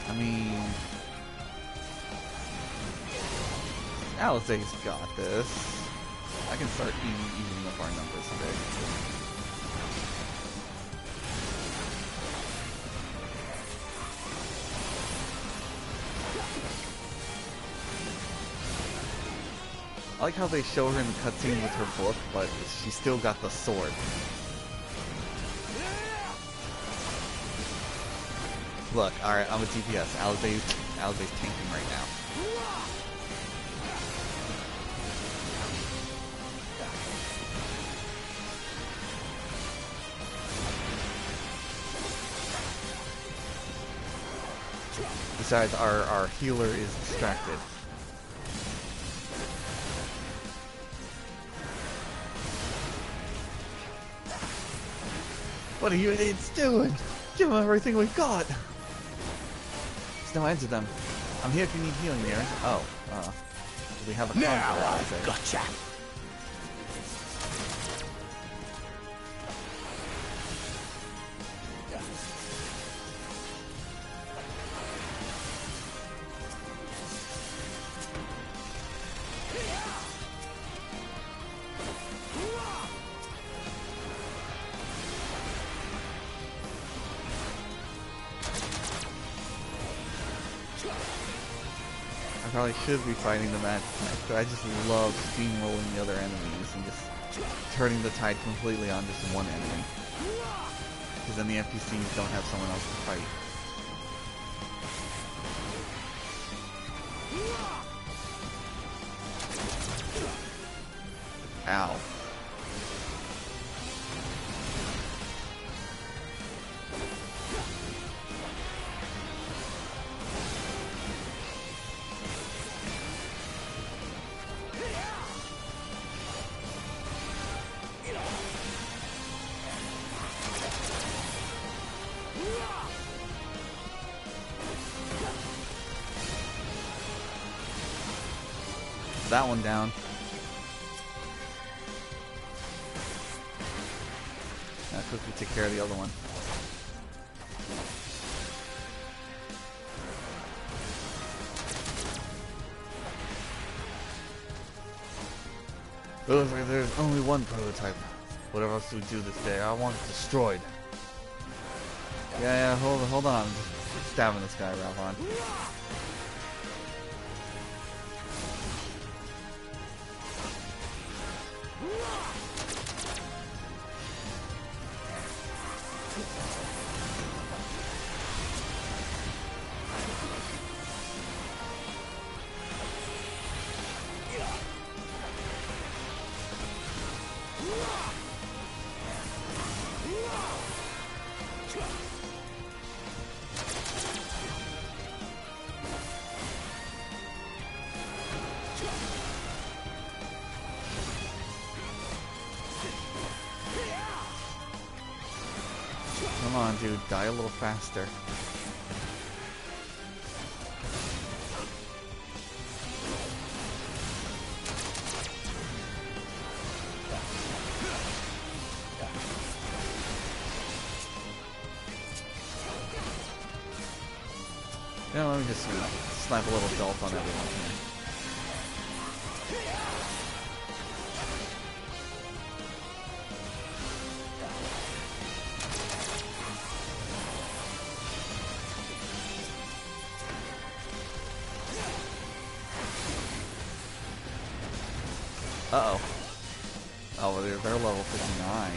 I mean, Alizé's got this. I can start evening up our numbers a bit. I like how they show her in the cutscene with her book, but she's still got the sword. Look, alright, I'm a DPS. Alizé's tanking right now. Besides, our healer is distracted. What are you idiots doing? Give them everything we've got! There's no end to them. I'm here if you need healing, Niren. Oh, we have a convoy, I've gotcha! I probably should be fighting the match tonight, but I just love steamrolling the other enemies and just turning the tide completely on just one enemy. Because then the NPCs don't have someone else to fight. Ow. That one down. Now quickly take care of the other one. Looks like there's only one prototype. Whatever else do we do this day? I want it destroyed. Yeah, hold on. Just stabbing this guy, Ralphon. Come on, dude, die a little faster. Yeah, let me just snipe a little jolt on everyone here. Uh-oh. Oh, well, they're level 59.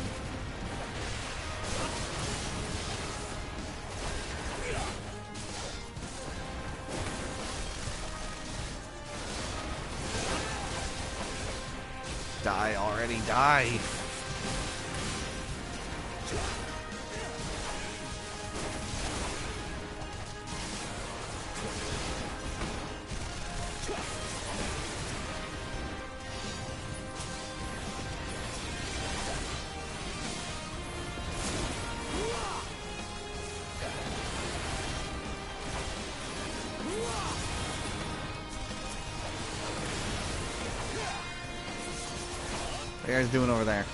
Die already, die! What are you guys doing over there?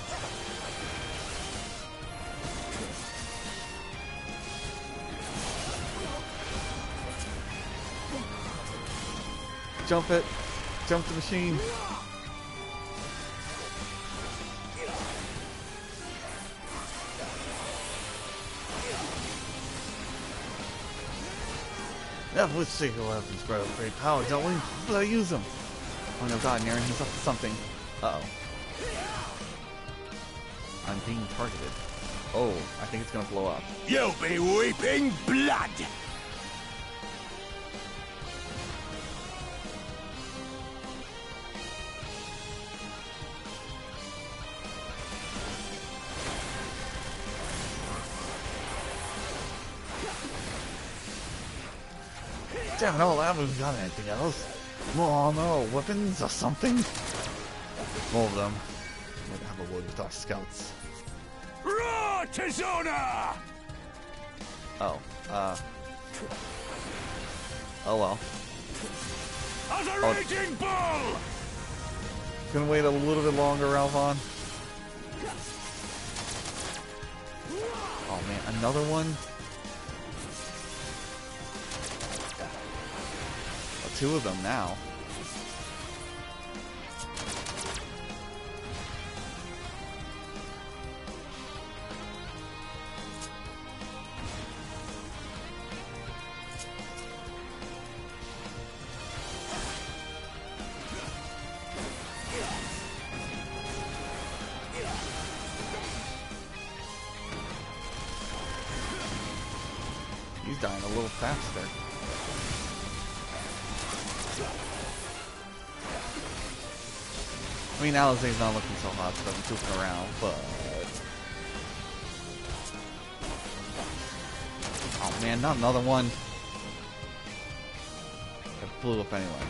Jump it! Jump the machine! Yeah, with secret weapons grow great power, don't we? Better use them! Oh no, God, Naren, he's up to something. Uh-oh. I'm being targeted. Oh, I think it's gonna blow up. You'll be weeping blood! Damn it all, I haven't got anything else. More armor or weapons or something? More of them. We're gonna have a word with our scouts. Roar to Zona! Oh, oh well. As a raging bull! Gonna wait a little bit longer, Alvon. Oh man, another one? Oh, two of them now. He's dying a little faster. I mean, Alizé's not looking so hot, so I'm goofing around, but... Oh man, not another one. It blew up anyway.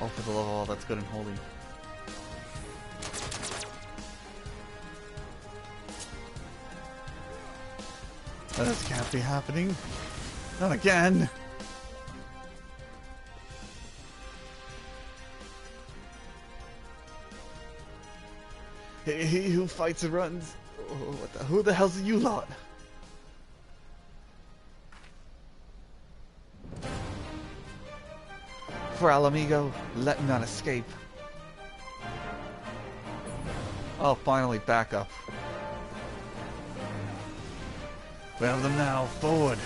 Oh, for the love of all that's good and holy. This can't be happening. Not again. He who fights and runs. Oh, who the hell's you lot? For Alamigo, let none escape. Oh, finally, back up. We have them now. Forward.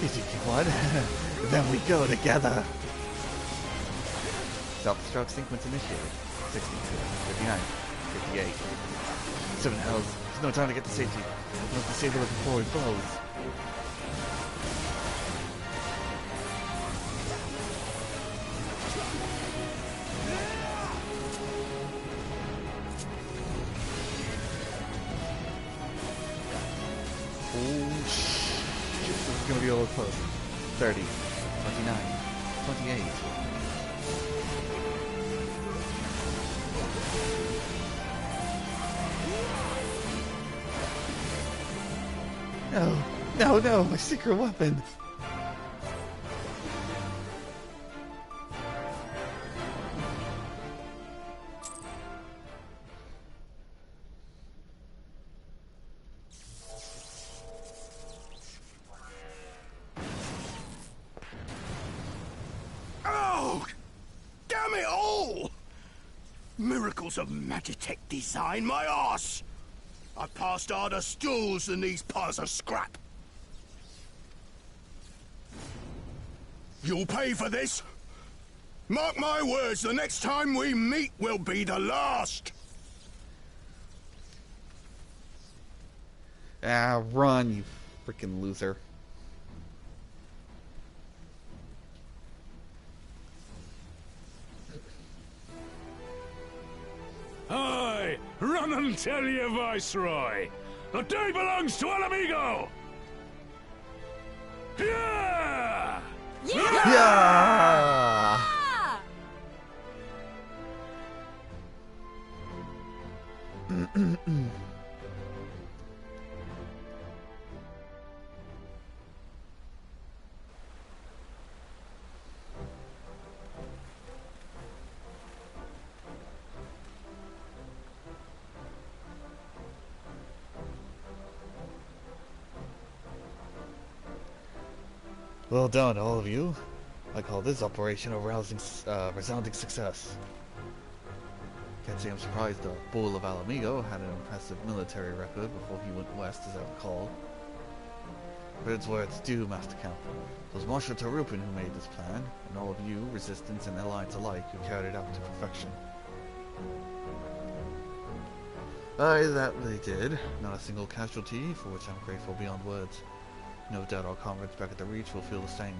Easy, blood. Then we go together. Self-destruct sequence initiated. 62, 59, 58. 7 hells. There's no time to get to safety. We must disable it before it blows. This is gonna be a little close. 30, 29, 28. No, no, no, my secret weapon. Miracles of Magitech design, my arse! I passed harder stools than these piles of scrap. You'll pay for this. Mark my words, the next time we meet will be the last. Ah, run, you freaking loser. Aye, run and tell your viceroy. The day belongs to El Amigo. Yeah! Yeah! Well done, all of you. I call this operation a resounding success. Can't say I'm surprised the Bull of Alamigo had an impressive military record before he went west, as I recall. But it's where it's due, Master Camp. It was Marshal Tarupin who made this plan, and all of you, Resistance and Alliance alike, who carried it out to perfection. Aye, that they did. Not a single casualty, for which I'm grateful beyond words. No doubt our comrades back at the Reach will feel the same.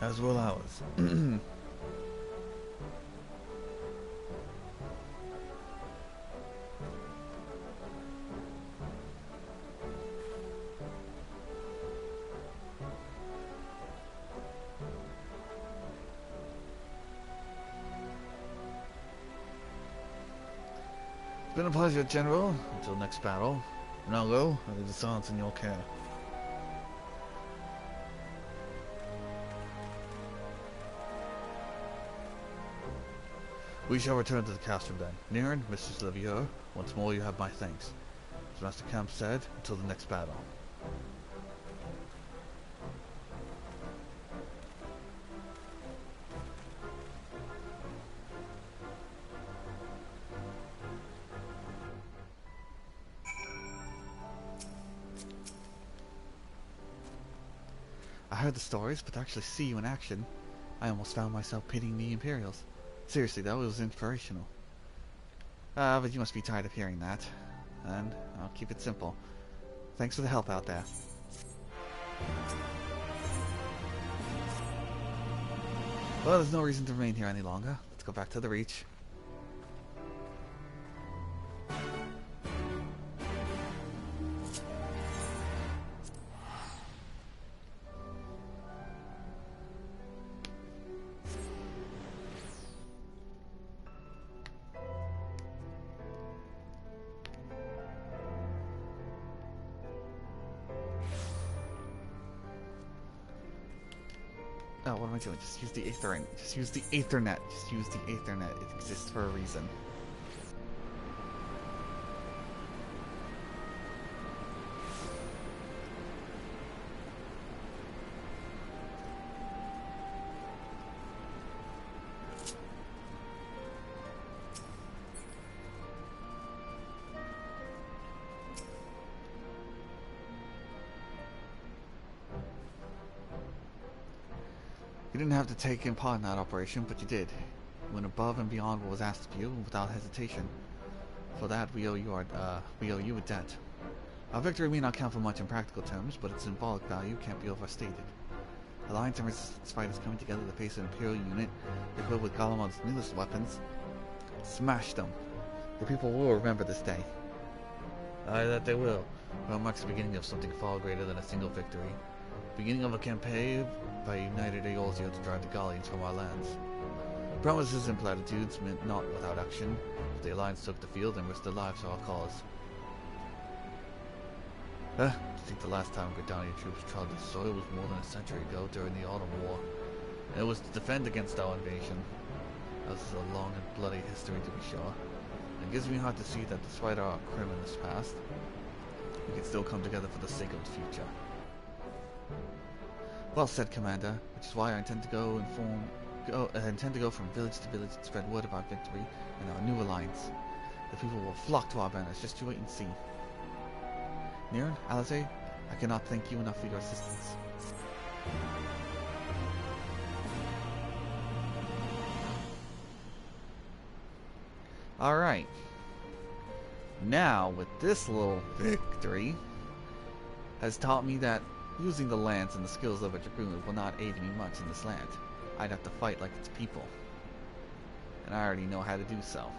As will ours. It's been a pleasure, General. Until next battle. Now go, I leave the silence in your care. We shall return to the castrum then. Niran, Mistress Levieux, once more you have my thanks. As Master Camp said, until the next battle. I heard the stories, but to actually see you in action, I almost found myself pitying the Imperials. Seriously, that was inspirational. But you must be tired of hearing that. And I'll keep it simple. Thanks for the help out there. Well, there's no reason to remain here any longer. Let's go back to the Reach. Oh, what am I doing? Just use the Aethernet. Just use the Aethernet. Just use the Aethernet. It exists for a reason. You didn't have to take part in that operation, but you did. You went above and beyond what was asked of you, without hesitation. For that, we owe you a debt. Our victory may not count for much in practical terms, but its symbolic value can't be overstated. Alliance and Resistance fighters coming together to face an Imperial unit equipped with Garlean's newest weapons. Smash them. The people will remember this day. Aye, that they will. Well, it marks the beginning of something far greater than a single victory. Beginning of a campaign by united Eorzea to drive the Garleans from our lands. Promises and platitudes meant not without action. The Alliance took the field and risked their lives for our cause. I think the last time Gridanian troops trod this soil was more than a century ago during the Autumn War. And it was to defend against our invasion. This is a long and bloody history, to be sure. It gives me heart to see that despite our criminous past, we can still come together for the sake of the future. Well said, Commander, which is why I intend to go from village to village and spread word of our victory and our new alliance. The people will flock to our banners. Just you wait and see. Niran, Alize, I cannot thank you enough for your assistance. Alright. Now, with this little victory, has taught me that using the lance and the skills of a dragoon will not aid me much in this land. I'd have to fight like its people. And I already know how to do so.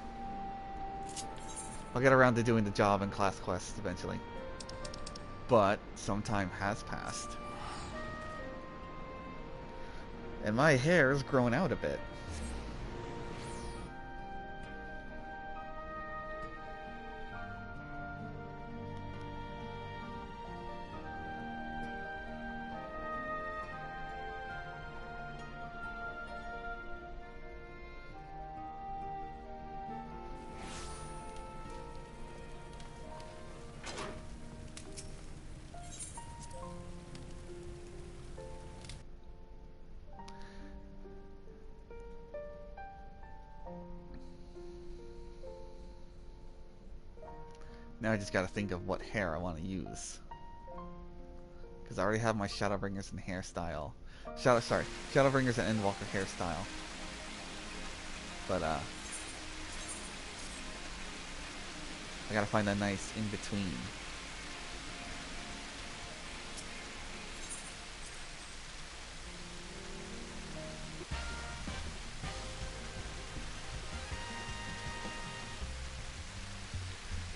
I'll get around to doing the job and class quests eventually. But some time has passed. And my hair is growing out a bit. Now I just gotta think of what hair I want to use. Because I already have my Shadowbringers and hairstyle. Shadowbringers and Endwalker hairstyle. But, I gotta find a nice in-between.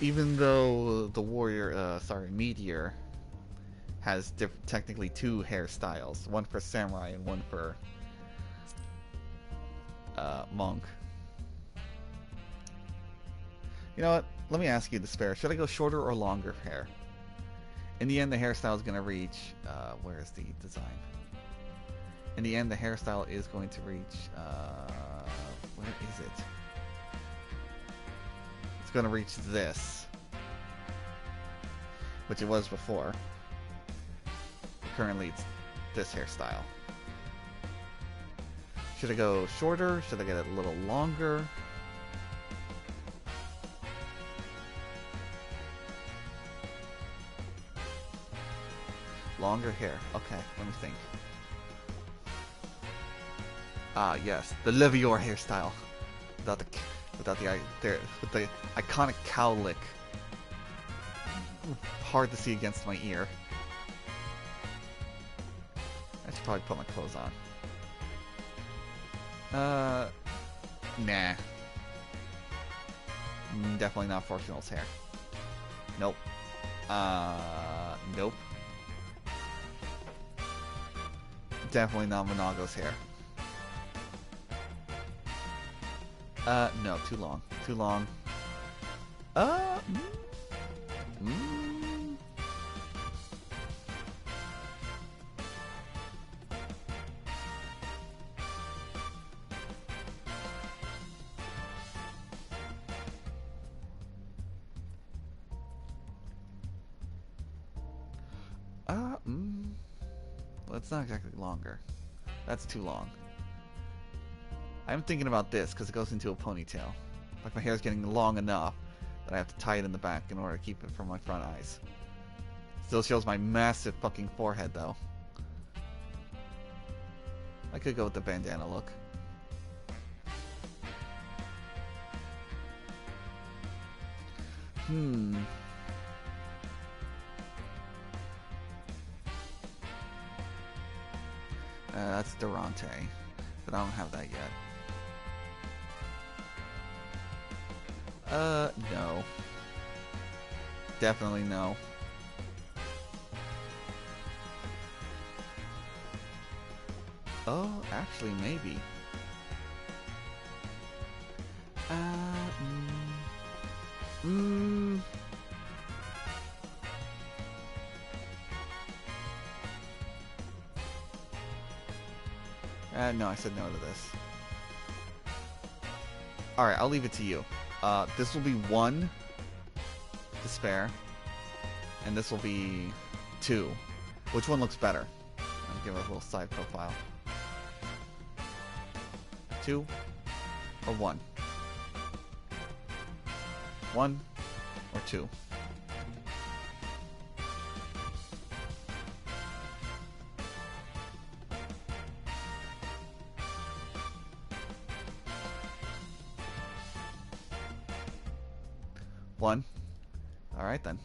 Even though the warrior, Meteor has technically two hairstyles, one for samurai and one for monk. You know what? Let me ask you, Despair. Should I go shorter or longer hair? In the end, the hairstyle is going to reach. Where is the design? In the end, the hairstyle is going to reach. Where is it? It's going to reach this, which it was before. Currently, it's this hairstyle. Should I go shorter? Should I get it a little longer? Longer hair. Okay, let me think. Ah, yes, the Levior hairstyle, with the iconic cowlick. Hard to see against my ear. I should probably put my clothes on. Nah. Definitely not Fortunal's hair. Nope. Nope. Definitely not Monago's hair. No, too long. Too long. Well, it's not exactly longer. That's too long. I'm thinking about this because it goes into a ponytail. Like my hair's getting long enough that I have to tie it in the back in order to keep it from my front eyes. Still shows my massive fucking forehead though. I could go with the bandana look. That's Durante, but I don't have that yet. No. Definitely no. Oh, actually, maybe. No, I said no to this. Alright, I'll leave it to you. This will be 1 Despair, and this will be 2. Which one looks better? I'll give it a little side profile. 2 or 1? 1 or 2? One. All right then.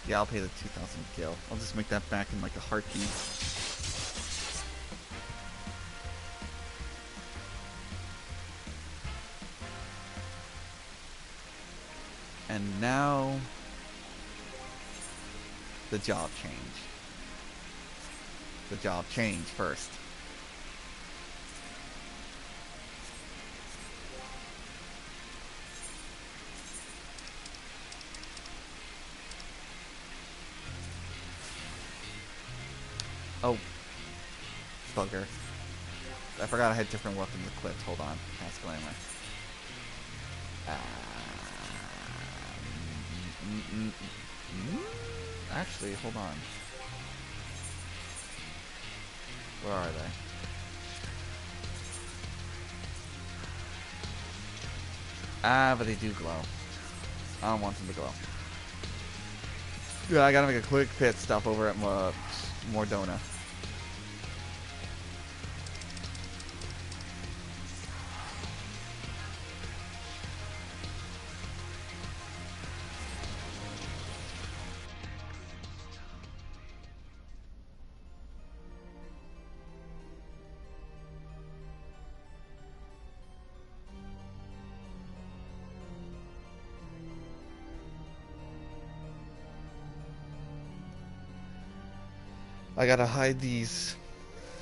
Yeah, I'll pay the 2,000 gil. I'll just make that back in like a heartbeat. And now, the job change. The job change first. Oh, bugger. I forgot I had different weapons equipped. Hold on. Cast Glamour. Actually, hold on. Where are they? Ah, but they do glow. I don't want them to glow. Yeah, I gotta make a quick pit stop over at Mordona. I gotta hide these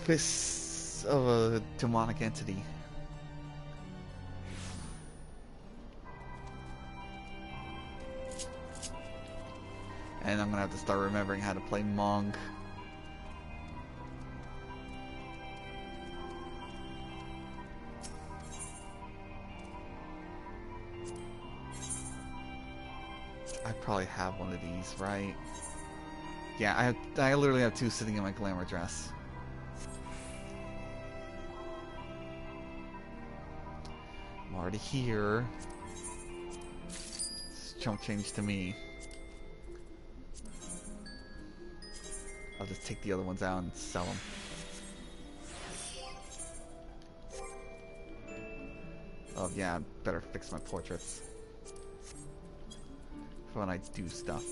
fists of a demonic entity. And I'm gonna have to start remembering how to play Monk. I probably have one of these, right? Yeah, I literally have 2 sitting in my glamour dress. I'm already here. It's chump change to me. I'll just take the other ones out and sell them. Oh yeah, better fix my portraits for when I do stuff.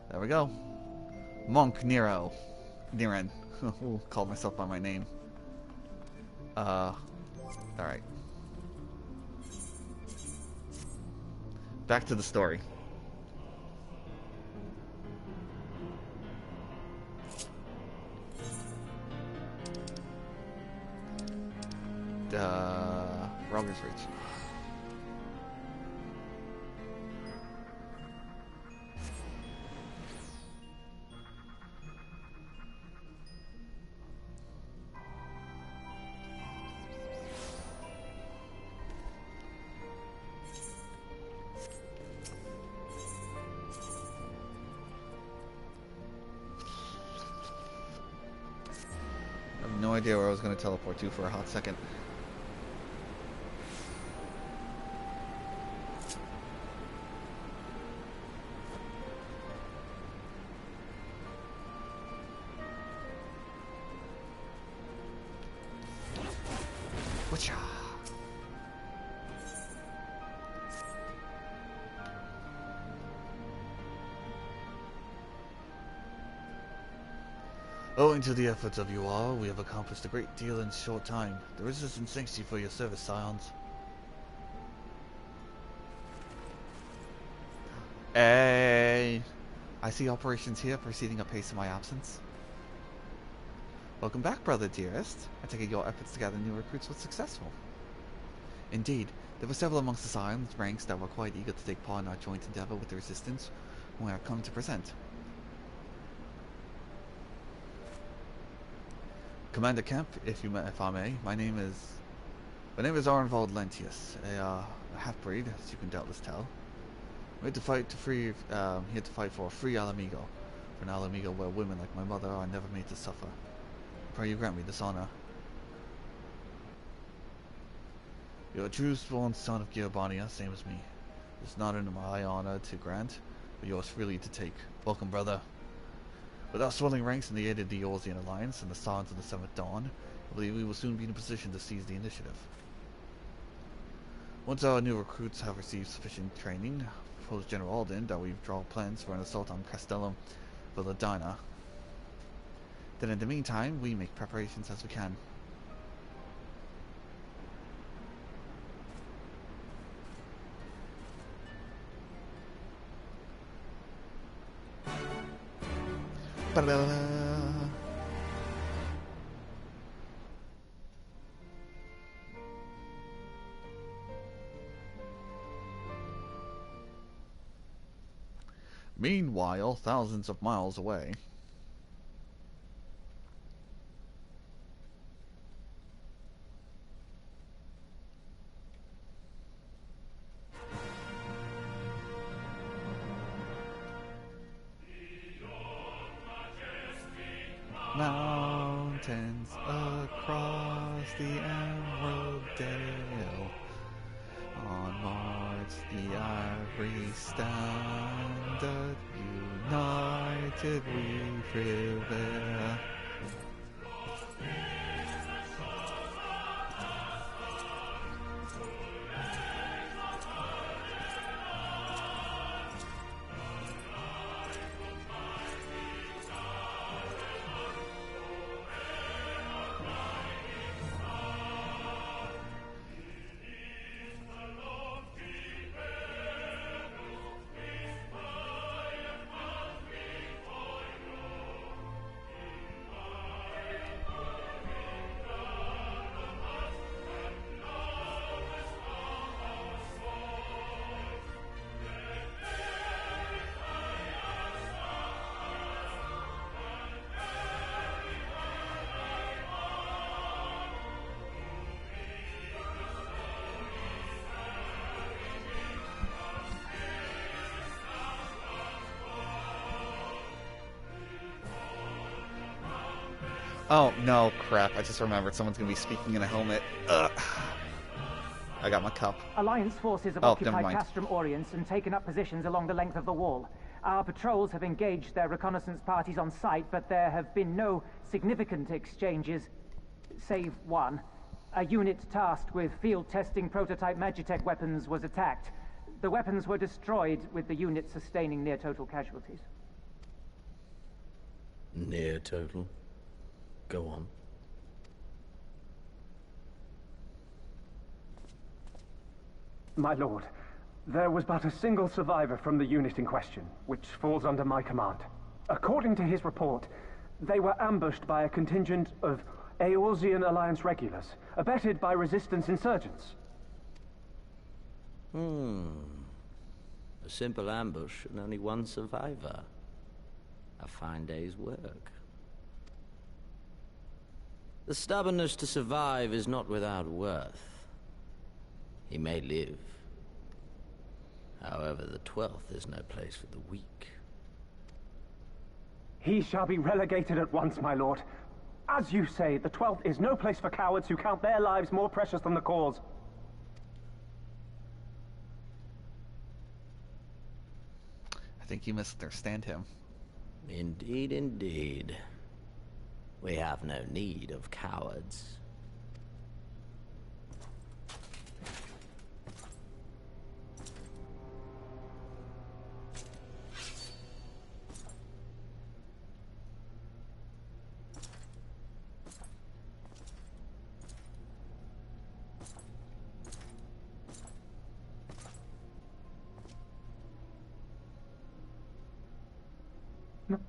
There we go. Monk Nero. Niren. Called myself by my name. Alright. Back to the story. Roger's Reach. No idea where I was going to teleport to for a hot second. Whatcha? Owing to the efforts of you all, we have accomplished a great deal in a short time. The Resistance thanks you for your service, Scions. Hey! I see operations here proceeding apace in my absence. Welcome back, brother dearest. I take it your efforts to gather new recruits were successful. Indeed, there were several amongst the Scions ranks that were quite eager to take part in our joint endeavor with the Resistance, whom I have come to present. Commander Kemp, if I may, my name is Arnvald Lentius, a half-breed, as you can doubtless tell. We had to fight for a free Alamigo, for an Alamigo where women like my mother are never made to suffer. Pray you grant me this honor. You're a true-born son of Garlean, same as me. It's not in my honor to grant, but yours freely to take. Welcome, brother. With our swelling ranks in the aid of the Eorzean Alliance and the Sons of the Seventh Dawn, I believe we will soon be in a position to seize the initiative. Once our new recruits have received sufficient training, I propose General Alden that we draw plans for an assault on Castellum Villadina. Then in the meantime, we make preparations as we can. Meanwhile, thousands of miles away. Mountains across the Emerald Dale, on Mars the ivory standard, united we prevail. Oh, no, crap. I just remembered someone's going to be speaking in a helmet. Ugh. I got my cup. Alliance forces have occupied Castrum Orients and taken up positions along the length of the wall. Our patrols have engaged their reconnaissance parties on site, but there have been no significant exchanges, save one. A unit tasked with field-testing prototype Magitech weapons was attacked. The weapons were destroyed, with the unit sustaining near-total casualties. Near-total? Go on. My lord, there was but a single survivor from the unit in question, which falls under my command. According to his report, they were ambushed by a contingent of Eorzean Alliance regulars, abetted by resistance insurgents. A simple ambush and only one survivor. A fine day's work. The stubbornness to survive is not without worth. He may live. However, the 12th is no place for the weak. He shall be relegated at once, my lord. As you say, the 12th is no place for cowards who count their lives more precious than the cause. I think you misunderstand him. Indeed, indeed. We have no need of cowards.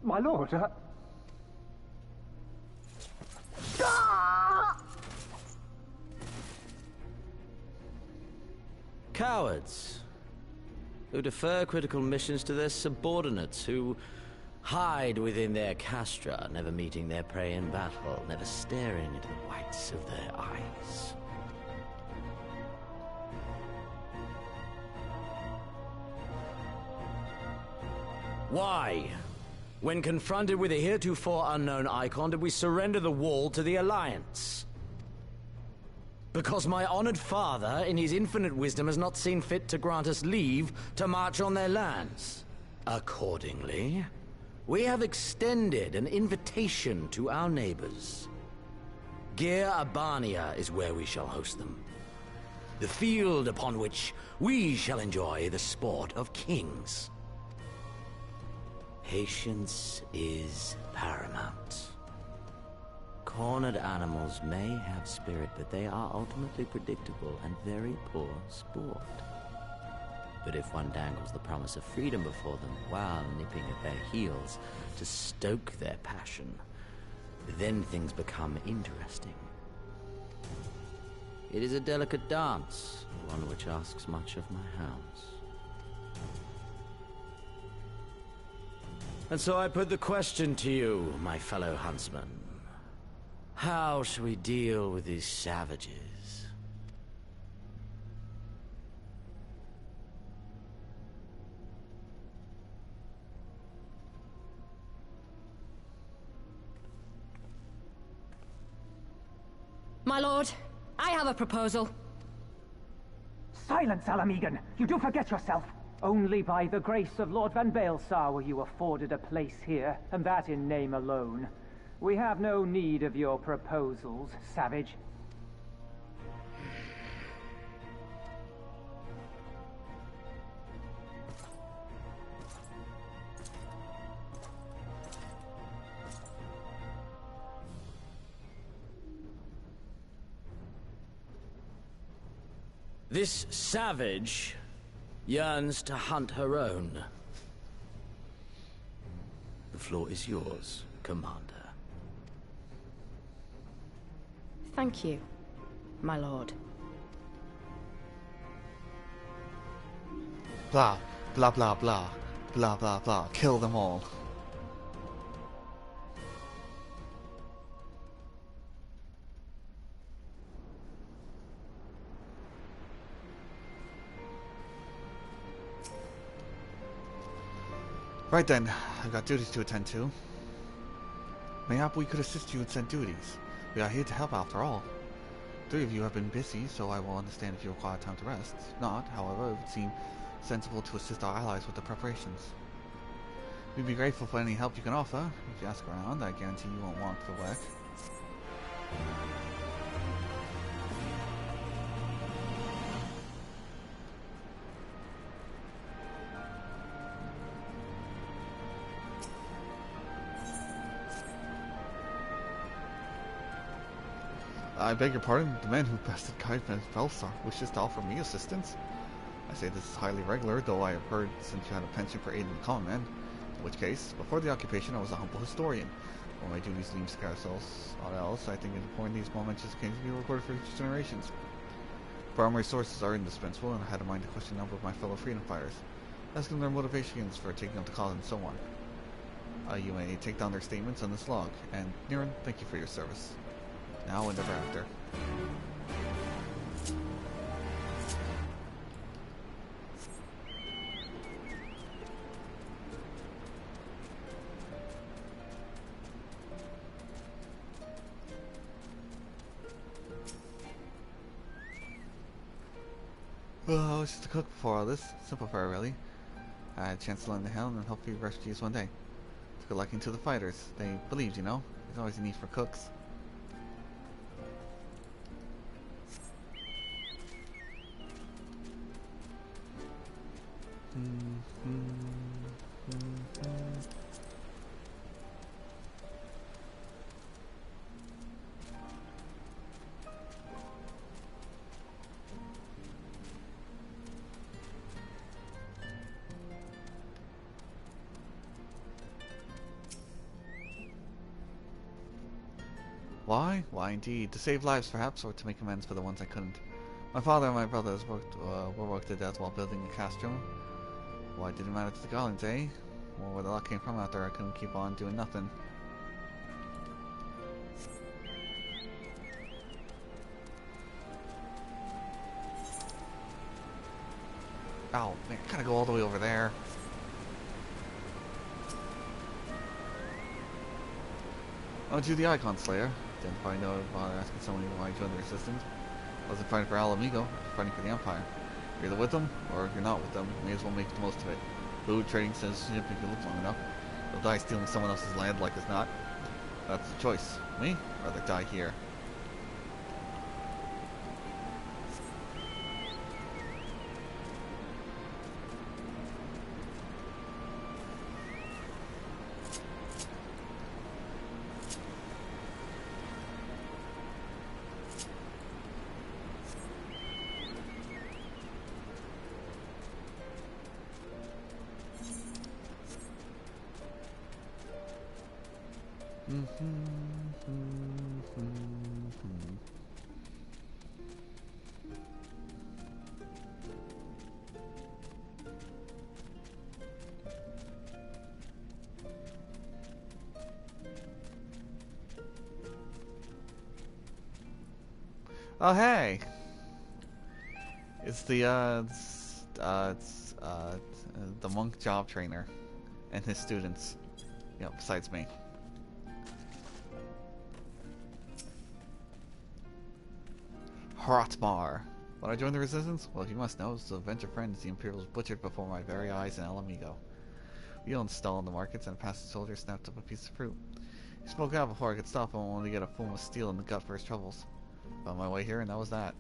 My lord, Cowards who defer critical missions to their subordinates, who hide within their castra, never meeting their prey in battle, never staring into the whites of their eyes. Why? When confronted with a heretofore unknown icon, did we surrender the wall to the Alliance? Because my honored father, in his infinite wisdom, has not seen fit to grant us leave to march on their lands. Accordingly, we have extended an invitation to our neighbors. Garlean is where we shall host them. The field upon which we shall enjoy the sport of kings. Patience is paramount. Cornered animals may have spirit, but they are ultimately predictable and very poor sport. But if one dangles the promise of freedom before them while nipping at their heels to stoke their passion, then things become interesting. It is a delicate dance, one which asks much of my hounds. And so I put the question to you, my fellow huntsman. How shall we deal with these savages? My lord, I have a proposal. Silence, Alamegan! You do forget yourself! Only by the grace of Lord Van Baelsar were you afforded a place here, and that in name alone. We have no need of your proposals, savage. This savage yearns to hunt her own. The floor is yours, Commander. Thank you, my lord. Blah, blah, blah, blah, blah, blah, blah. Kill them all. Right then, I've got duties to attend to. Mayhap we could assist you in said duties. We are here to help after all. 3 of you have been busy, so I will understand if you require time to rest. If not, however, it would seem sensible to assist our allies with the preparations. We'd be grateful for any help you can offer. If you ask around, I guarantee you won't want the work. I beg your pardon, the man who bested Kai Van Baelsar wishes to offer me assistance. I say this is highly regular, though I have heard since you had a penchant for aiding the common man. In which case, before the occupation I was a humble historian. While my duties seem scarce else, I think it important these momentous occasions be recorded for future generations. Primary sources are indispensable, and I had in mind to question a number of my fellow freedom fighters, asking their motivations for taking up the cause and so on. You may take down their statements on this log, and Niran, thank you for your service. Now and ever after. Well, I was just a cook before all this. Simple fare, really. I had a chance to learn the helm and help feed refugees one day. Took a liking to the fighters. They believed, you know. There's always a need for cooks. Why? Why indeed. To save lives, perhaps, or to make amends for the ones I couldn't. My father and my brothers were worked to death while building a castrum. Why did it matter to the Garleans, eh? Well, where the luck came from after I couldn't keep on doing nothing. Oh, man, I gotta go all the way over there. I'll do the Icon Slayer. Didn't find out about asking someone why I joined the Resistance. I wasn't fighting for Al Amigo, I was fighting for the Empire. You're either with them, or you're not with them. You may as well make the most of it. Food trading says if you live long enough, you'll die stealing someone else's land like as not. That's the choice. Me? I'd rather die here. Oh hey! It's the monk job trainer and his students. Yeah, besides me. Hratmar. When I joined the Resistance? Well, you must know, as a venture friend, the Imperials butchered before my very eyes in Al Amigo. We owned stall in the markets, and a passing soldier snapped up a piece of fruit. He spoke out before I could stop him, only to get a full of steel in the gut for his troubles. Found my way here, and that was that.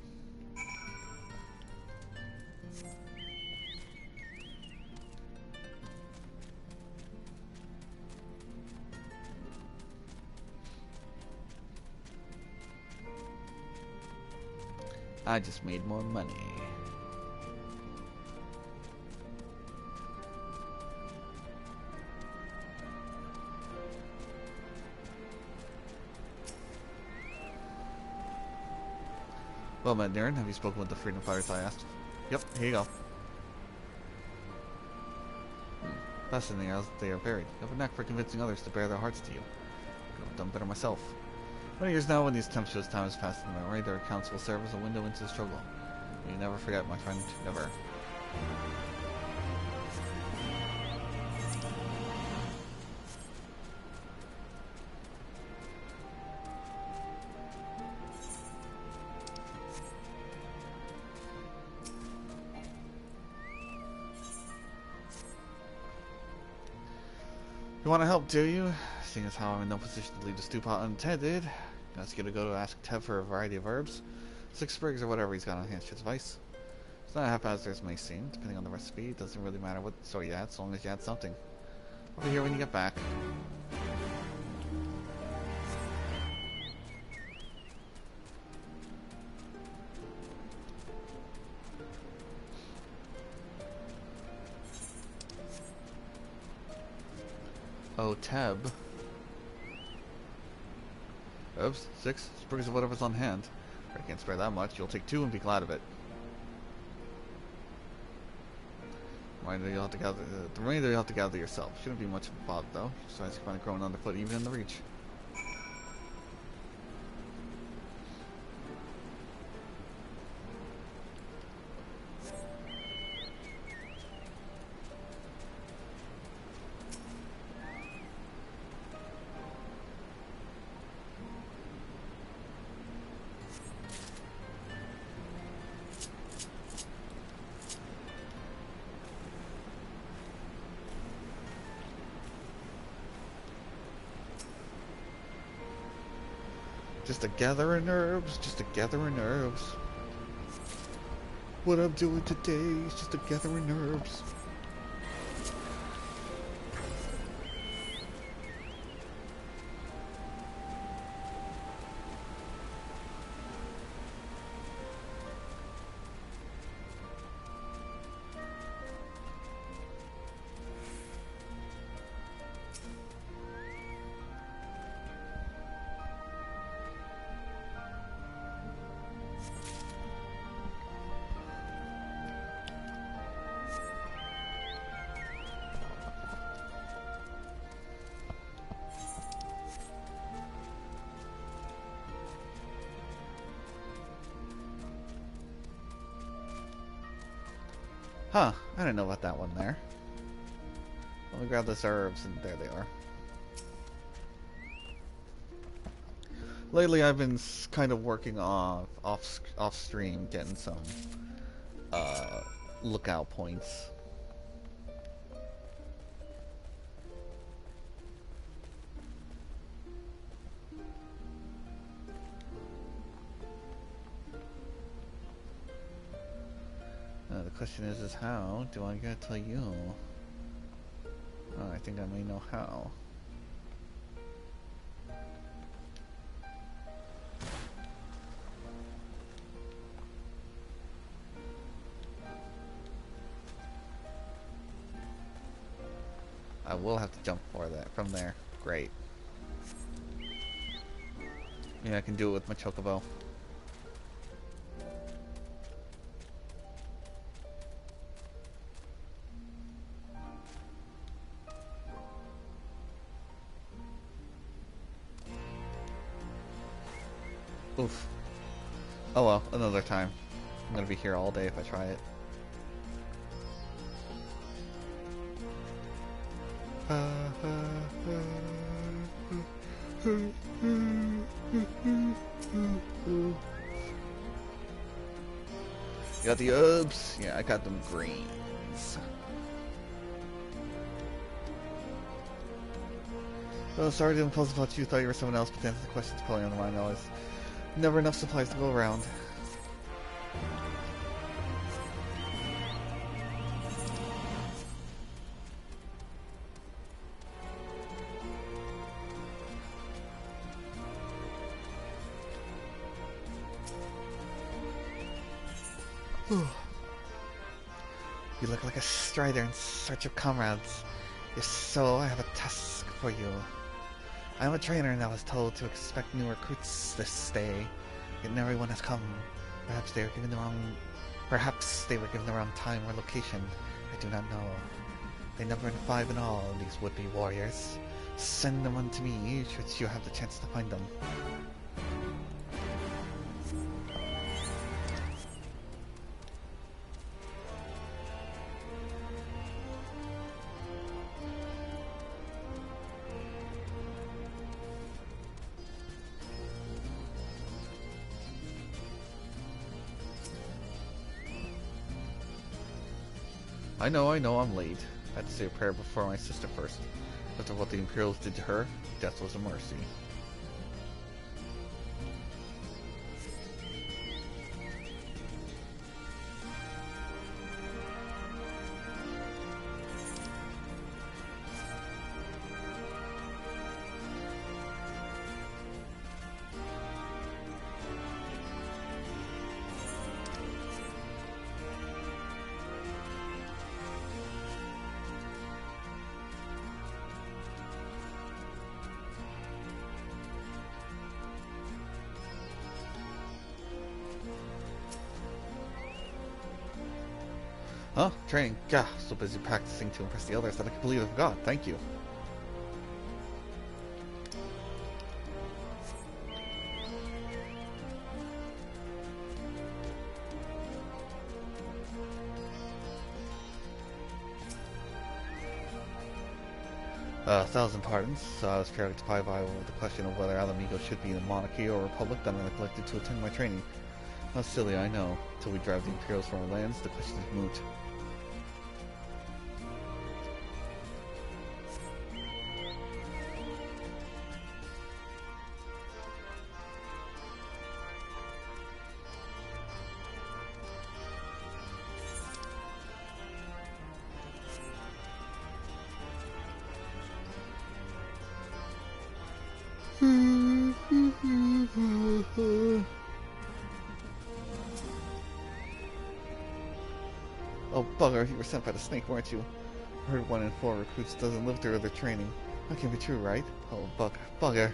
I just made more money. Well met, Darren. Have you spoken with the freedom fighters I asked? Yep, here you go. Fascinating as they are buried. You have a knack for convincing others to bare their hearts to you. I could have done better myself. Many years now, when these tempestuous times pass in memory, their accounts will serve as a window into the struggle. You never forget, my friend. Never. You want to help, do you? Seeing as how I'm in no position to leave the stew pot untended, I'm just gonna go to ask Tev for a variety of herbs, 6 sprigs or whatever he's got on hand, shit's vice. It's not haphazard as it may seem, depending on the recipe. It doesn't really matter what sort you add, as long as you add something. Over here when you get back. Oh, Teb. Herbs, 6 sprigs of whatever's on hand. If I can't spare that much, you'll take 2 and be glad of it. The remainder you'll have to gather yourself. Shouldn't be much of a bother though. Just as you find it growing underfoot even in the reach. Just a gathering herbs, just a gathering herbs. What I'm doing today is just a gathering herbs. Huh, I didn't know about that one there. Let me grab those herbs, and there they are. Lately, I've been kind of working off stream, getting some lookout points. The question is how do I get to you? Oh, I think I may know how. I will have to jump for that from there. Great. Yeah, I can do it with my chocobo. Oof. Oh well, another time. I'm gonna be here all day if I try it. You got the herbs? Yeah, I got them greens. Oh, sorry to impose about you. Thought you were someone else, but that's the question's probably on the mind. Always never enough supplies to go around. You look like a strider in search of comrades. If so, I have a task for you. I am a trainer and I was told to expect new recruits this day. Yet not everyone has come. Perhaps they were given the wrong time or location. I do not know. They number 5 in all, these would-be warriors. Send them on to me, should you have the chance to find them. I know, I'm late. I had to say a prayer before my sister first. After what the Imperials did to her, death was a mercy. Huh? Training. Gah, so busy practicing to impress the others that I completely forgot. Thank you. Thousand pardons. I was preoccupied by the question of whether Alamigo should be in a monarchy or a republic that I neglected to attend my training. How silly, I know. Till we drive the Imperials from our lands, the question is moot. Oh, bugger, you were sent by the snake, weren't you? I heard 1 in 4 recruits doesn't live through their training. That can't be true, right? Oh, bugger.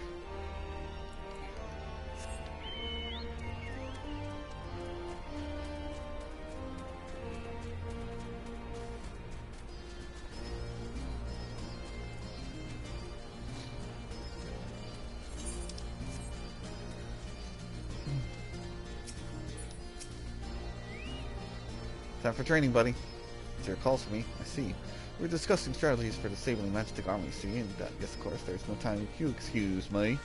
Time for training, buddy. It's your calls for me, I see. We're discussing strategies for disabling magic army, see? And yes, of course, there's no time if you excuse me.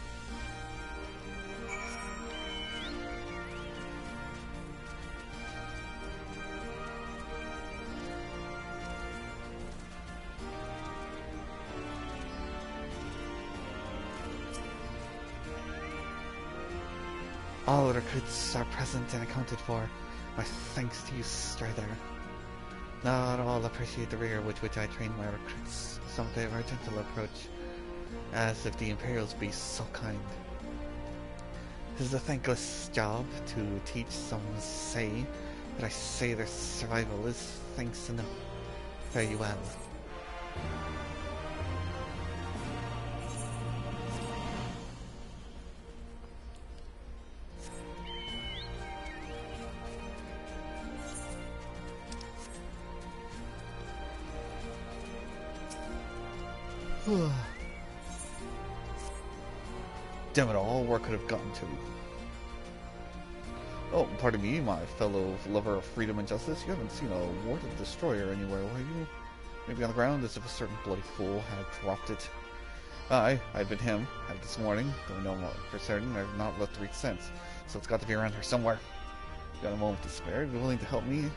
All recruits are present and accounted for. My thanks to you, Strider. Not all appreciate the rigor with which I train my recruits. Some favor a gentle approach, as if the Imperials be so kind. It is a thankless job to teach. Some say, but I say their survival is thanks enough. Fare you well. Damn it all, where could have gotten to? Oh, pardon me, my fellow lover of freedom and justice. You haven't seen a warded destroyer anywhere, have you? Maybe on the ground, as if a certain bloody fool had dropped it. I'd been him. Had it this morning. Don't know for certain. I've not left to reach sense. So it's got to be around here somewhere. Got a moment to spare. Be willing to help me?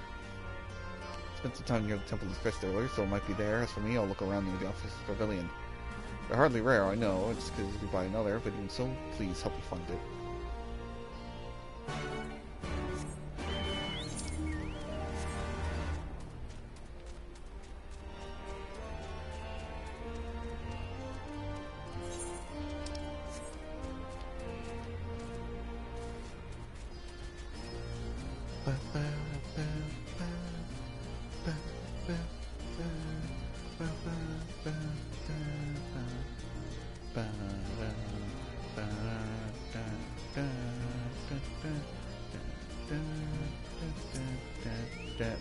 Spent some time near the Temple of Fist earlier, so it might be there. As for me, I'll look around near the office pavilion. They're hardly rare, I know. It's because you buy another, but even so, please help me find it.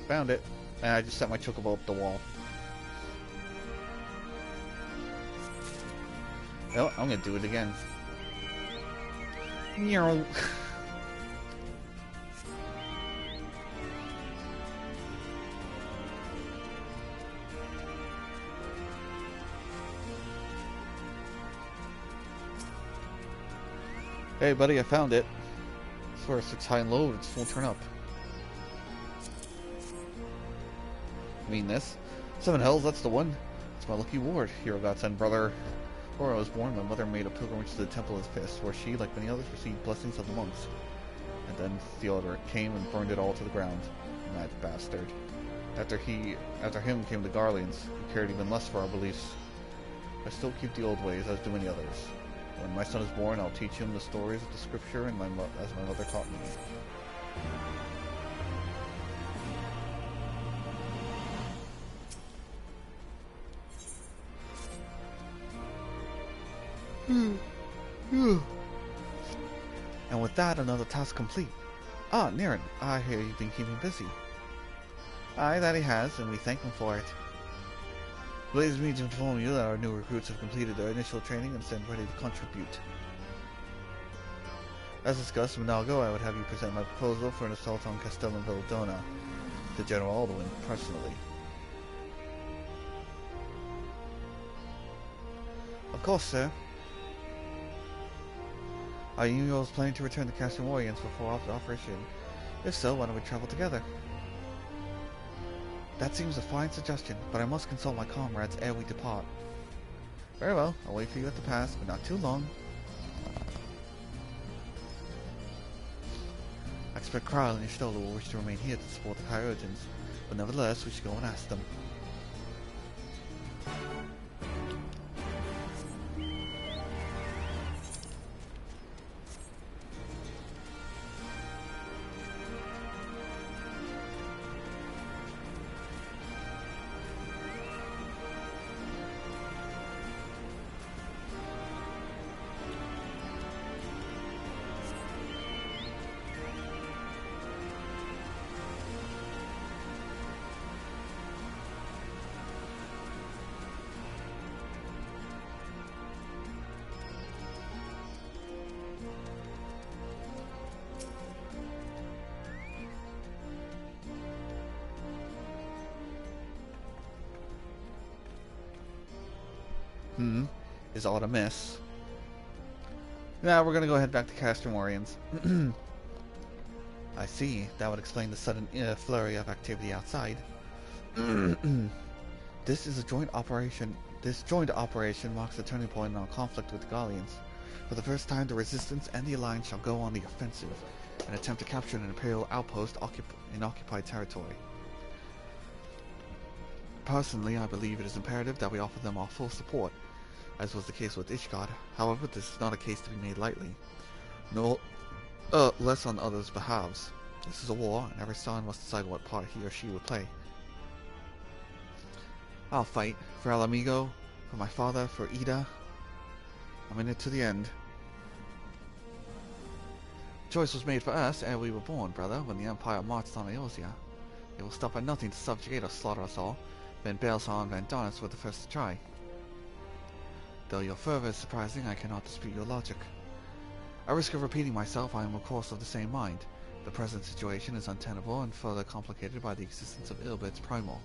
Found it, and I just set my chocobo up the wall. Oh, I'm gonna do it again. Meow. Hey buddy, I found it. I swear, 6 high and low, it just won't turn up. Mean this? 7 hells, that's the one. It's my lucky ward. Hero godsend, brother. Before I was born, my mother made a pilgrimage to the Temple of Fist, where she, like many others, received blessings of the monks. And then Theodoric came and burned it all to the ground. Mad bastard. After him came the Garleans, who cared even less for our beliefs. I still keep the old ways, as do many others. When my son is born, I'll teach him the stories of the scripture and as my mother taught me. And with that, another task complete. Ah, Niren, I hear you've been keeping busy. Aye, that he has, and we thank him for it. Please me to inform you that our new recruits have completed their initial training and stand ready to contribute. As discussed, Minago, I would have you present my proposal for an assault on Castellum Veldona to General Alduin personally. Of course, sir. Are you all planning to return to Castle Warriors before the operation? If so, why don't we travel together? That seems a fine suggestion, but I must consult my comrades ere we depart. Very well, I'll wait for you at the pass, but not too long. I expect Kryle and Ishtola will wish to remain here to support the Kyojins, but nevertheless we should go and ask them. is all to miss. Now we're gonna go head back to Castrum Oriens. I see. That would explain the sudden flurry of activity outside. This is a joint operation. This joint operation marks the turning point in our conflict with the Garleans. For the first time, the Resistance and the Alliance shall go on the offensive and attempt to capture an Imperial outpost in occupied territory. Personally, I believe it is imperative that we offer them our full support, as was the case with Ishgard. However, this is not a case to be made lightly. No, less on others' behalves. This is a war, and every son must decide what part he or she would play. I'll fight for El Amigo, for my father, for Ida. I'm in it to the end. Choice was made for us ere we were born, brother, when the Empire marched on Eorzea. It will stop at nothing to subjugate or slaughter us all. Then Baelsar and Vandanis were the first to try. Though your fervor is surprising, I cannot dispute your logic. At risk of repeating myself, I am of course of the same mind. The present situation is untenable and further complicated by the existence of Ilbit's Primal.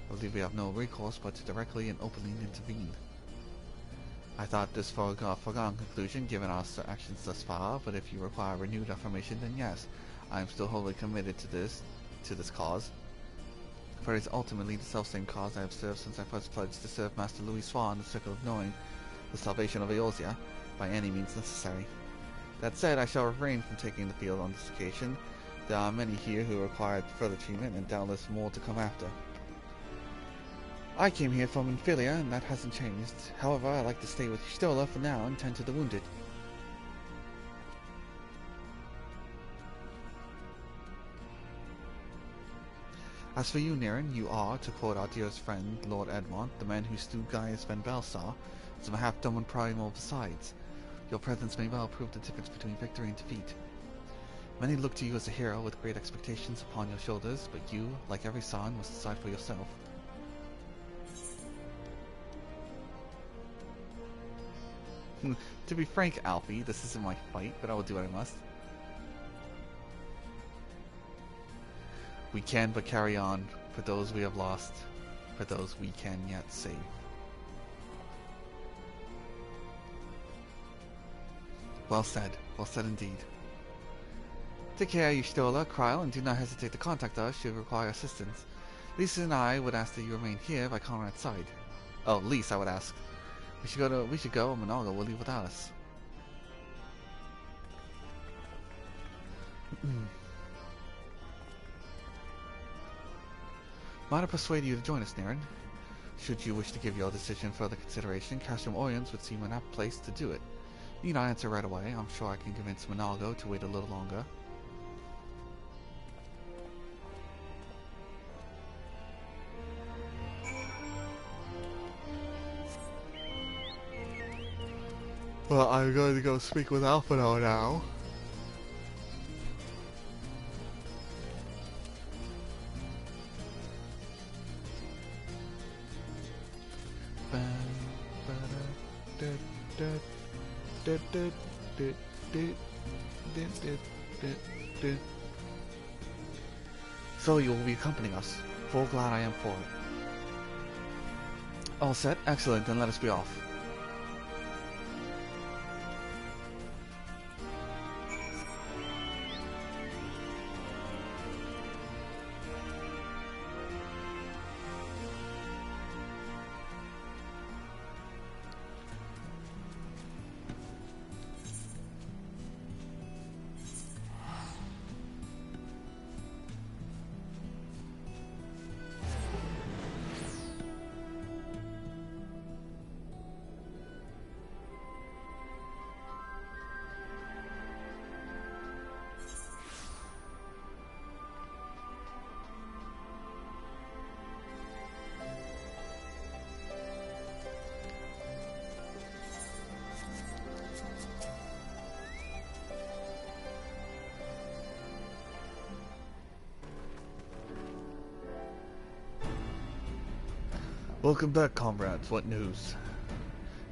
I believe we have no recourse but to directly and openly intervene. I thought this foregone conclusion given our actions thus far, but if you require renewed affirmation, then yes, I am still wholly committed to this cause. For it is ultimately the selfsame cause I have served since I first pledged to serve Master Louis Swan in the circle of knowing the salvation of Eorzea by any means necessary. That said, I shall refrain from taking the field on this occasion. There are many here who require further treatment, and doubtless more to come after. I came here from Infilia, and that hasn't changed. However, I like to stay with Stola for now and tend to the wounded. As for you, Niren, you are, to quote our dearest friend, Lord Edmond, the man who slew Gaius Van Baelsar, some half-dumb and primal besides. Your presence may well prove the difference between victory and defeat. Many look to you as a hero with great expectations upon your shoulders, but you, like every son, must decide for yourself. To be frank, Alfie, this isn't my fight, but I will do what I must. We can but carry on, for those we have lost, for those we can yet save. Well said indeed. Take care, Y'shtola, Kryle, and do not hesitate to contact us should you require assistance. Lisa and I would ask that you remain here by Conrad's side. Oh, Lisa, I would ask. We should go, and Monalga will leave without us. Might I persuade you to join us, Niren? Should you wish to give your decision further consideration, Castrum Oriens would seem an apt place to do it. You need not answer right away. I'm sure I can convince Monalgo to wait a little longer. Well, I'm going to go speak with Alphino now. So you will be accompanying us. Full glad I am for it. All set? Excellent, then let us be off. Welcome back, comrades. What news?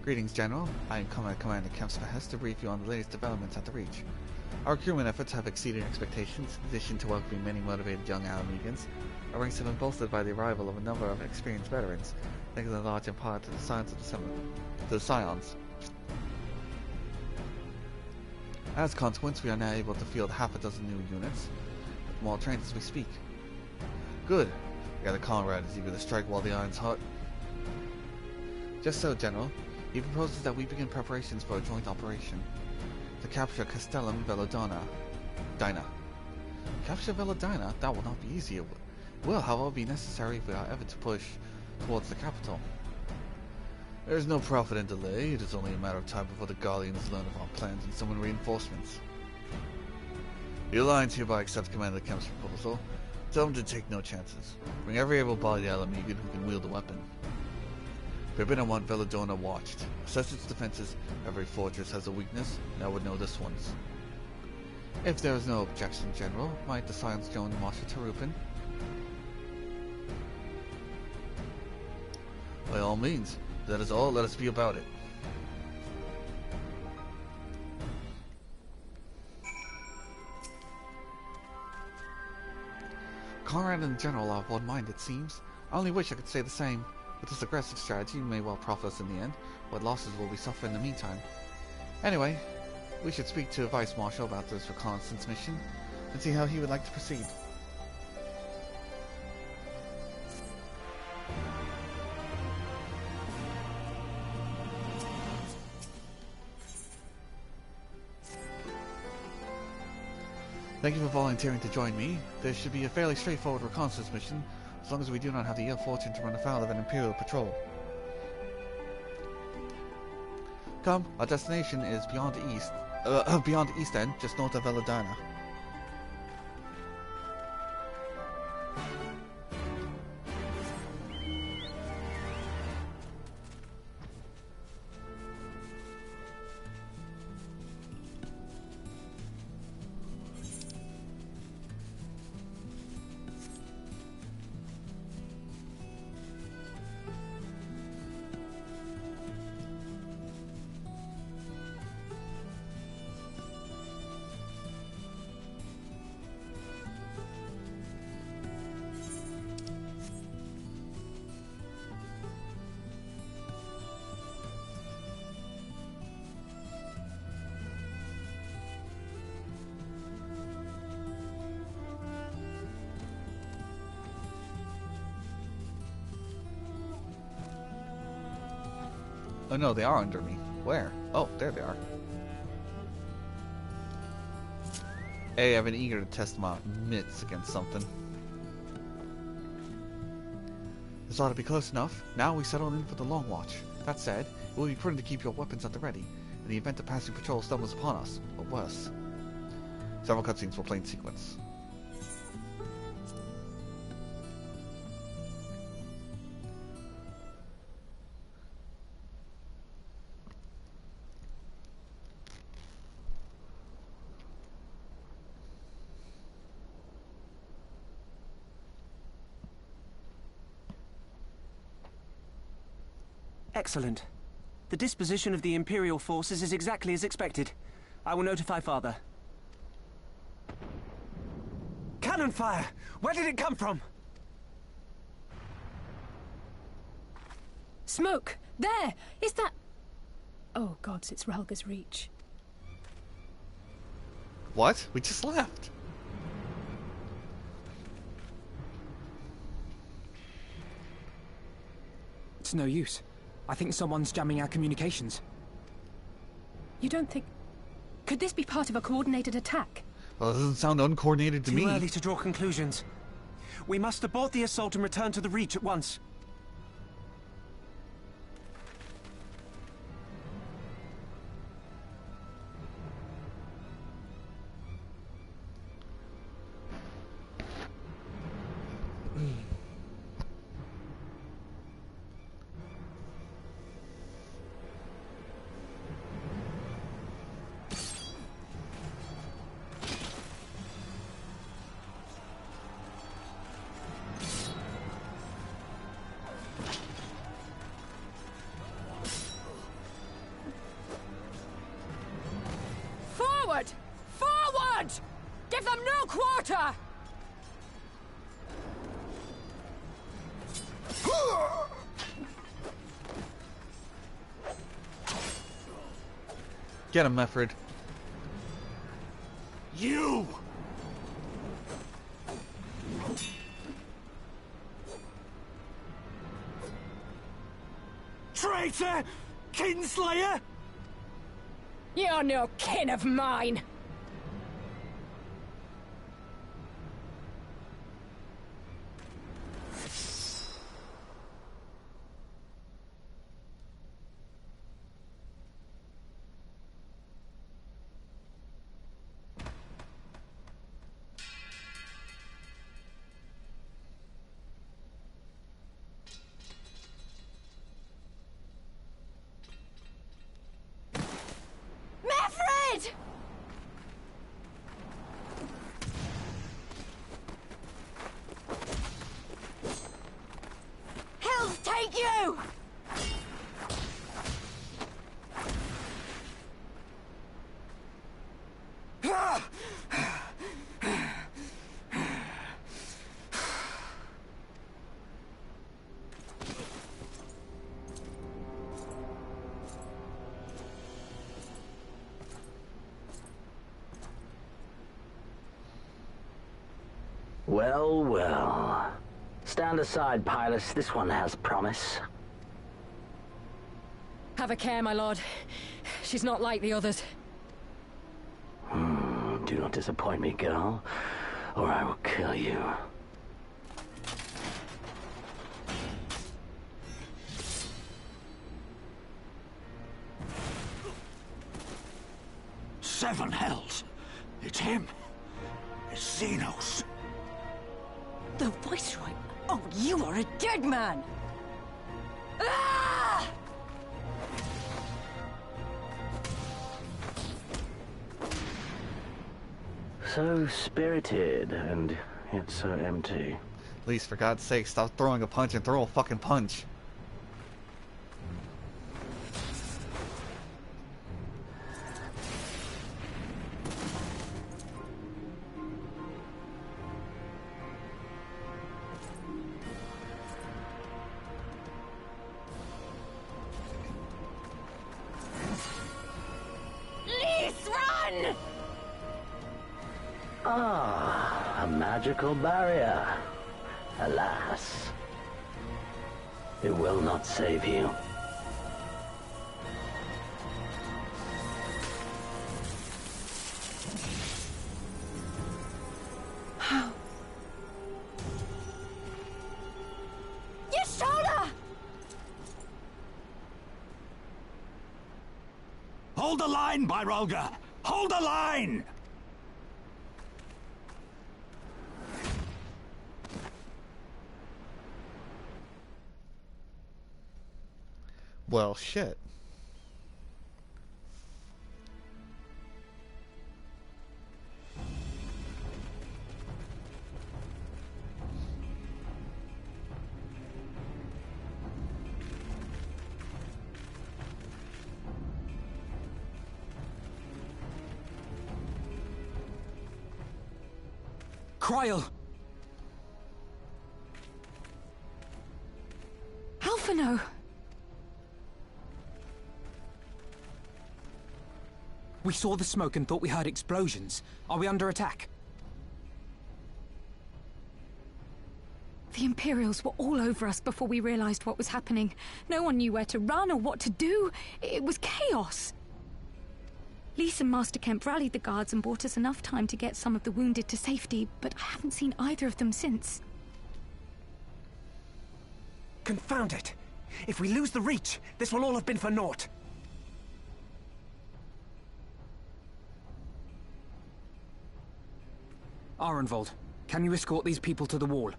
Greetings, General. I am Commander Kemp's behest to brief you on the latest developments at the Reach. Our recruitment efforts have exceeded expectations. In addition to welcoming many motivated young Alamegans, our ranks have been bolstered by the arrival of a number of experienced veterans, thanks in large in part to the science of the Scions. As a consequence, we are now able to field half a dozen new units, with more trained as we speak. Good. We got a comrade is eager to strike while the iron's hot. Just so, General. He proposes that we begin preparations for a joint operation to capture Castellum Velodina. Capture Velodina? That will not be easy. It will, however, be necessary if we are ever to push towards the capital. There is no profit in delay. It is only a matter of time before the Garleans learn of our plans and summon reinforcements. The Alliance hereby accepts command of the Camp's proposal. Tell them to take no chances. Bring every able-bodied Alamegan who can wield a weapon. Pippin, I want Velodona watched. Assess its defenses. Every fortress has a weakness, and I would know this one's. If there is no objection, General, might the Scions join Marshal Tarupin? By all means. If that is all, let us be about it. Conrad and the General are of one mind, it seems. I only wish I could say the same. With this aggressive strategy, we may well profit us in the end. What losses will we suffer in the meantime? Anyway, we should speak to Vice Marshal about this reconnaissance mission, and see how he would like to proceed. Thank you for volunteering to join me. This should be a fairly straightforward reconnaissance mission, as long as we do not have the ill fortune to run afoul of an Imperial patrol. Come, our destination is beyond the east end, just north of Velodina. Oh no, they are under me. Where? Oh, there they are. Hey, I've been eager to test my mitts against something. This ought to be close enough. Now we settle in for the long watch. That said, it will be prudent to keep your weapons at the ready, in the event a passing patrol stumbles upon us, or worse. Several cutscenes will play in sequence. Excellent. The disposition of the Imperial forces is exactly as expected. I will notify Father. Cannon fire! Where did it come from? Smoke! There! Is that... Oh gods, it's Relga's Reach. What? We just left. It's no use. I think someone's jamming our communications. You don't think... Could this be part of a coordinated attack? Well, it doesn't sound uncoordinated to me. Too early to draw conclusions. We must abort the assault and return to the Reach at once. Give them no quarter! Get him, Meffred. You! Traitor! Kinslayer! You're no kin of mine! Take you! Well, well. Stand aside, Pilus. This one has promise. Have a care, my lord. She's not like the others. Do not disappoint me, girl, or I will kill you. Seven hells! It's him! It's Xenos! The Viceroy? Oh, you are a dead man! Ah! So spirited, and yet so empty. Please, for God's sake, stop throwing a punch and throw a fucking punch. Ah, a magical barrier. Alas, it will not save you. How? Your shoulder! Hold the line, Byrolga! Hold the line! Well, shit. Kryl! Alphino! We saw the smoke and thought we heard explosions. Are we under attack? The Imperials were all over us before we realized what was happening. No one knew where to run or what to do. It was chaos. Lise and Master Kemp rallied the guards and bought us enough time to get some of the wounded to safety, but I haven't seen either of them since. Confound it! If we lose the Reach, this will all have been for naught. Arenvold, can you escort these people to the wall?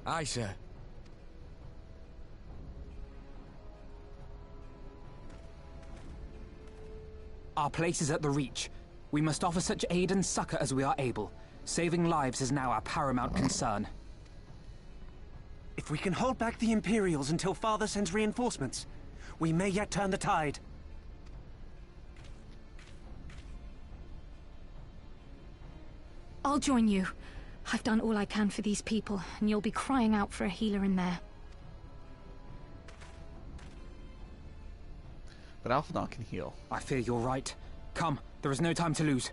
Aye, sir. Our place is at the Reach. We must offer such aid and succor as we are able. Saving lives is now our paramount concern. If we can hold back the Imperials until Father sends reinforcements, we may yet turn the tide. I'll join you. I've done all I can for these people, and you'll be crying out for a healer in there. But Alphinaud can heal. I fear you're right. Come, there is no time to lose.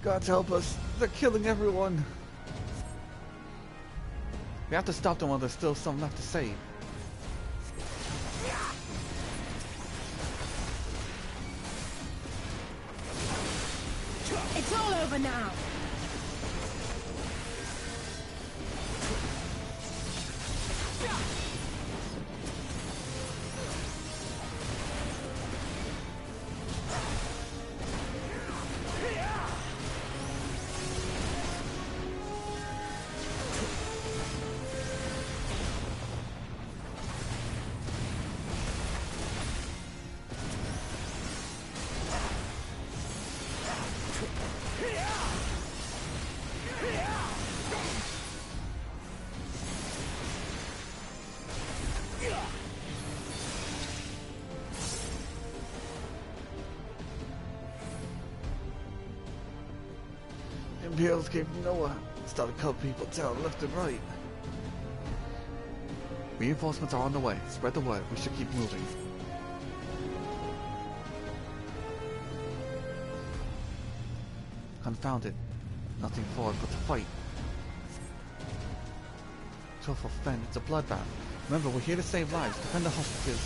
God help us. They're killing everyone. We have to stop them while there's still some left to save. It's all over now. Imperials came from nowhere. Started cutting people down left and right. Reinforcements are on the way. Spread the word. We should keep moving. Confound it. Nothing for it but to fight. Truffle Fen, it's a bloodbath. Remember, we're here to save lives. Defend the hostages.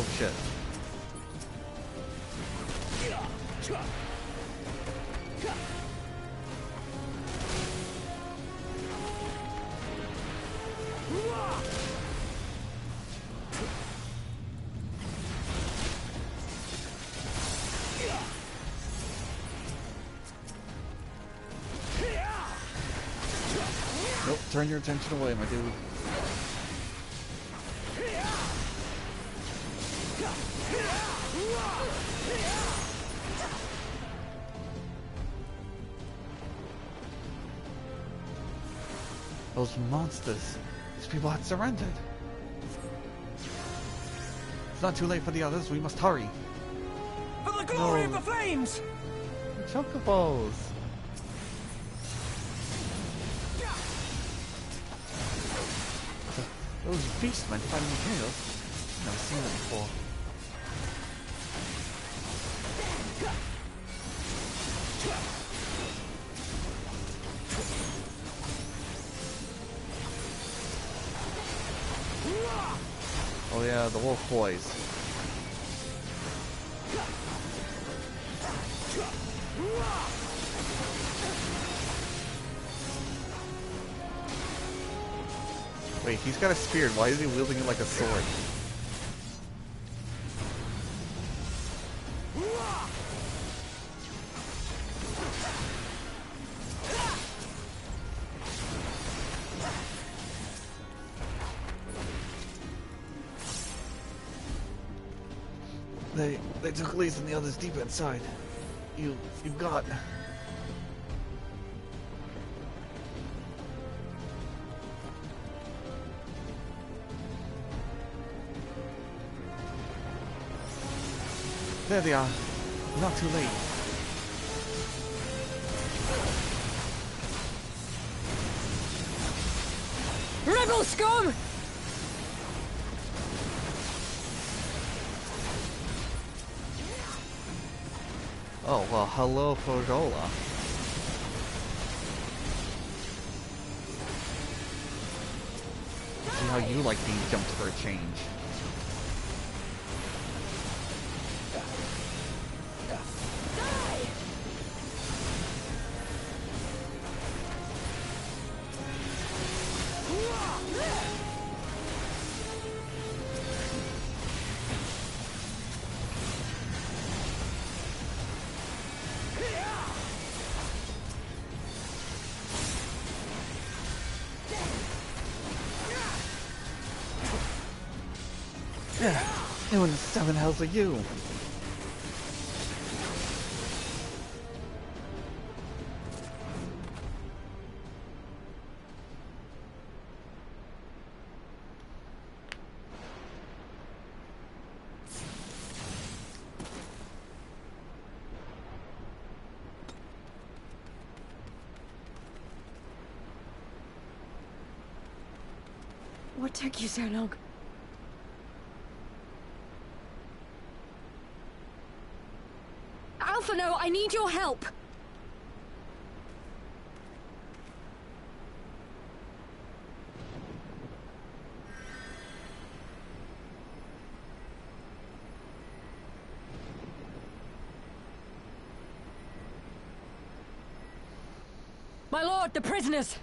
Oh shit. Nope, turn your attention away, my dude. Those monsters. These people had surrendered. It's not too late for the others. We must hurry. For the glory of the flames! Chocobos. Those beastmen fighting Imperials. Never seen them before. Oh yeah, the wolf boys. Wait, he's got a spear. Why is he wielding it like a sword? They took Lise and the others deep inside. You've got... There they are. Not too late. Rebel scum! Oh, well, hello, Forgola. see how you like being jumped for a change. Who in the seven hells are you? What took you so long? Alphino, I need your help! My lord, the prisoners!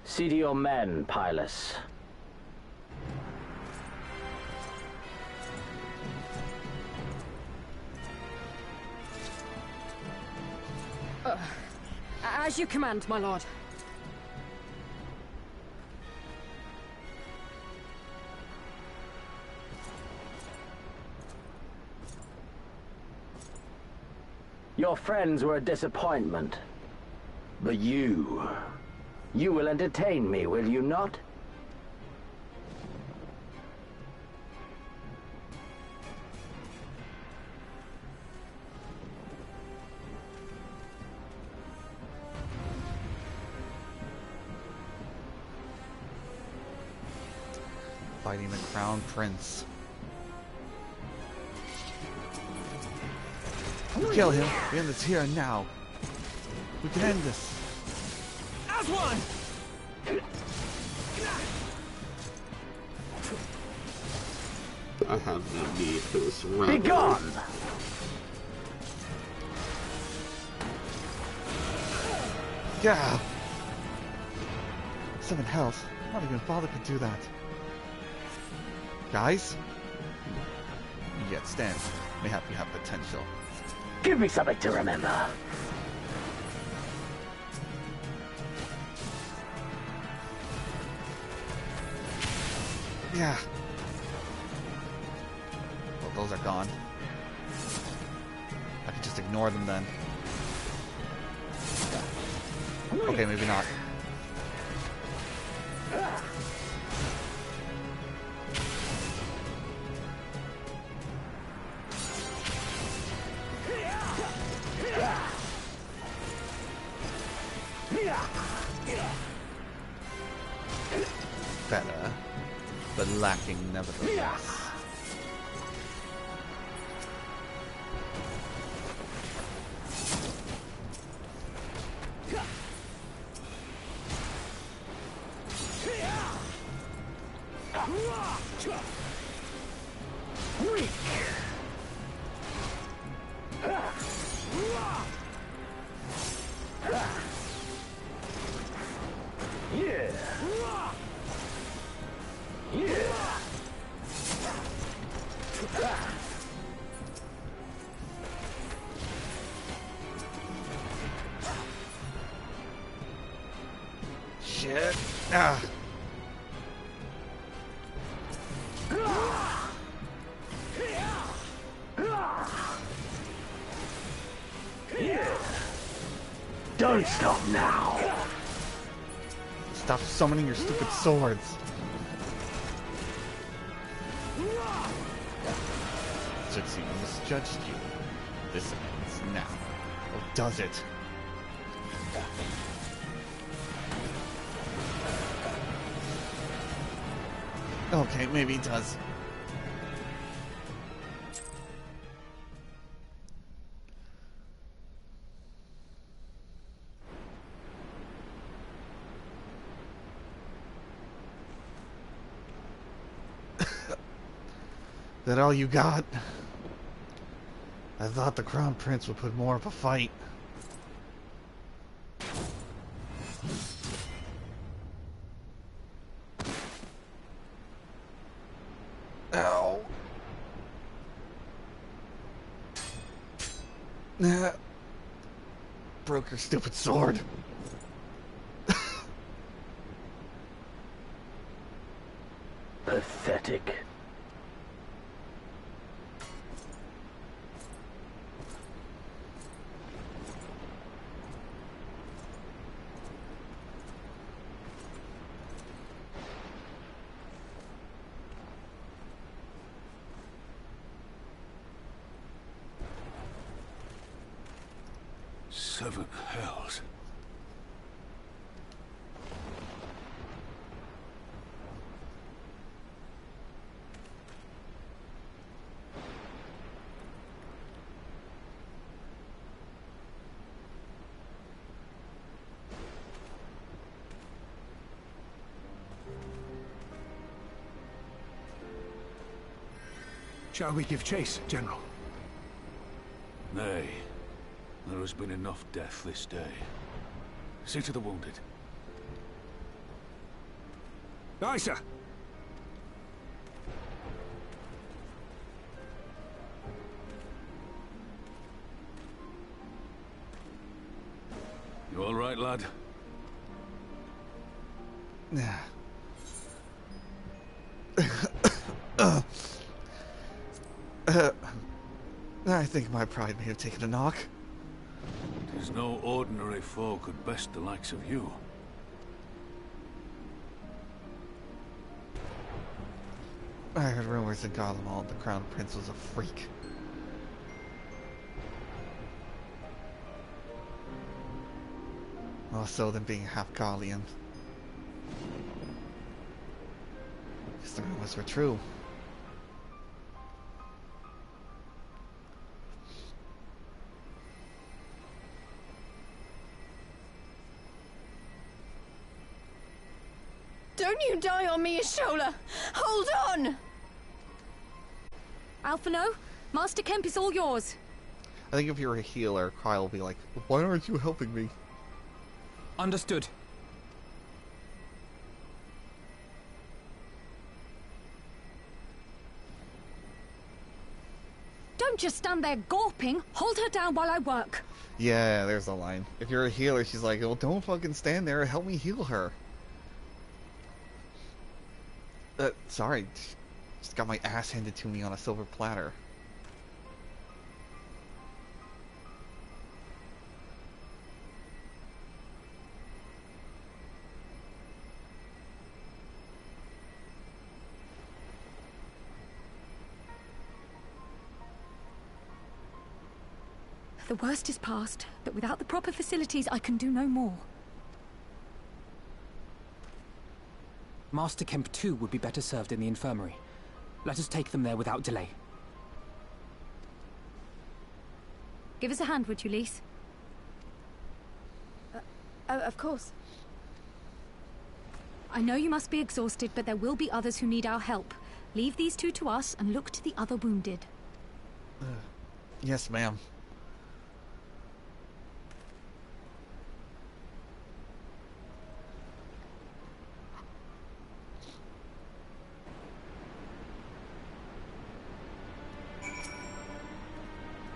See to your men, Pylus. As you command, my lord. Your friends were a disappointment. But you will entertain me, will you not? Fighting the Crown Prince. Kill him. The end is here and now. We can end this. As one! I have no need for this round. Be gone! Yeah! 7 health. Not even father could do that. Guys? You yet stand. Mayhap you have potential. Give me something to remember. Yeah. Well, those are gone. I can just ignore them then. Okay, maybe not. Better, but lacking nevertheless. Shit. Ah. Don't stop now. Stop summoning your stupid swords. Zixi misjudged you. This ends now. Or does it? Okay, maybe it does. That all you got? I thought the Crown Prince would put more of a fight. Ow. Broke her stupid sword. Pathetic. Seven hells. Shall we give chase, General? Nay. There has been enough death this day. See to the wounded. Aye, sir. You all right, lad? Yeah. I think my pride may have taken a knock. 'Tis no ordinary foe could best the likes of you. I heard rumors in Garlean the Crown Prince was a freak. More so than being half Garlean. Because the rumors were true. Don't you die on me, Ashola! Hold on! Alphino, Master Kemp is all yours. I think if you're a healer, Kyle will be like, why aren't you helping me? Understood. Don't just stand there gawping. Hold her down while I work. Yeah, there's the line. If you're a healer, she's like, well, don't fucking stand there. Help me heal her. Sorry. Just got my ass handed to me on a silver platter. The worst is past, but without the proper facilities, I can do no more. Master Kemp too would be better served in the infirmary. Let us take them there without delay. Give us a hand, would you, Lise? Of course. I know you must be exhausted, but there will be others who need our help. Leave these two to us and look to the other wounded. Yes, ma'am.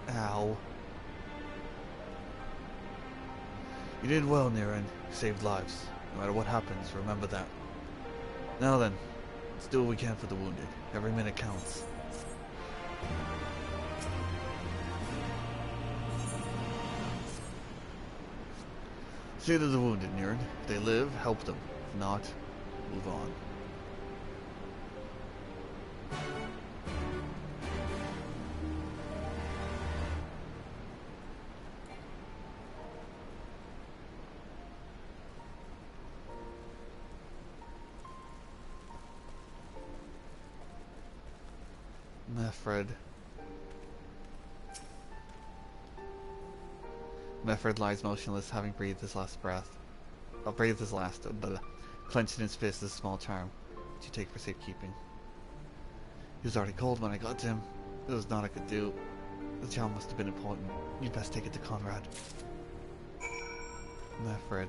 Ow. You did well, Niran. You saved lives. No matter what happens, remember that. Now then, let's do what we can for the wounded. Every minute counts. See to the wounded, Niran. If they live, help them. If not, move on. Meffred lies motionless, having breathed his last breath. Breathed his last, clenched in his fist is a small charm, which you take for safekeeping. He was already cold when I got to him. There was naught I could do. The child must have been important. You'd best take it to Conrad. Meffred.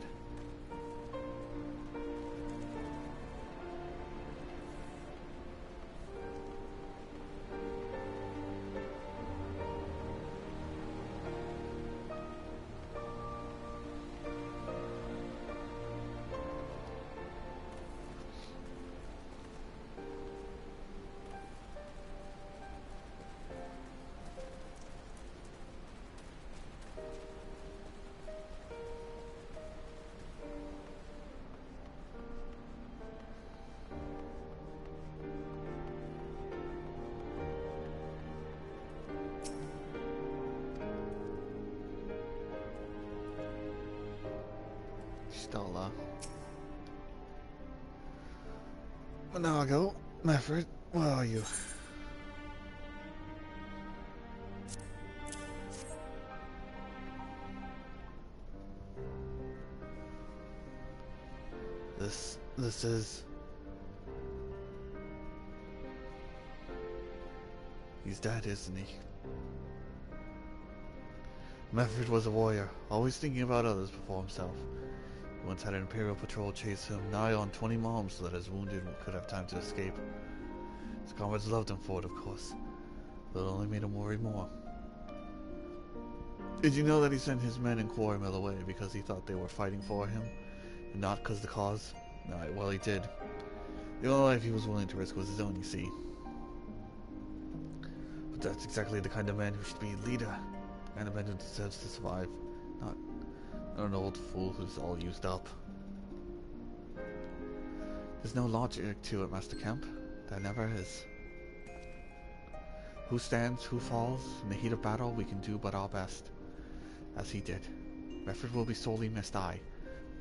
Stella. Well, now I go. Meffred, where are you? This is... He's dead, isn't he? Meffred was a warrior, always thinking about others before himself. He once had an Imperial patrol chase him nigh on 20 miles so that his wounded could have time to escape. His comrades loved him for it, of course, but it only made him worry more. Did you know that he sent his men and Quarry Mill away because he thought they were fighting for him, and not because the cause? Aye, well, he did. The only life he was willing to risk was his own, you see. But that's exactly the kind of man who should be a leader, and a man who deserves to survive, not an old fool who's all used up. There's no logic to it, Master Kemp. There never is. Who stands, who falls, in the heat of battle, we can do but our best. As he did. Meffred will be sorely missed, aye.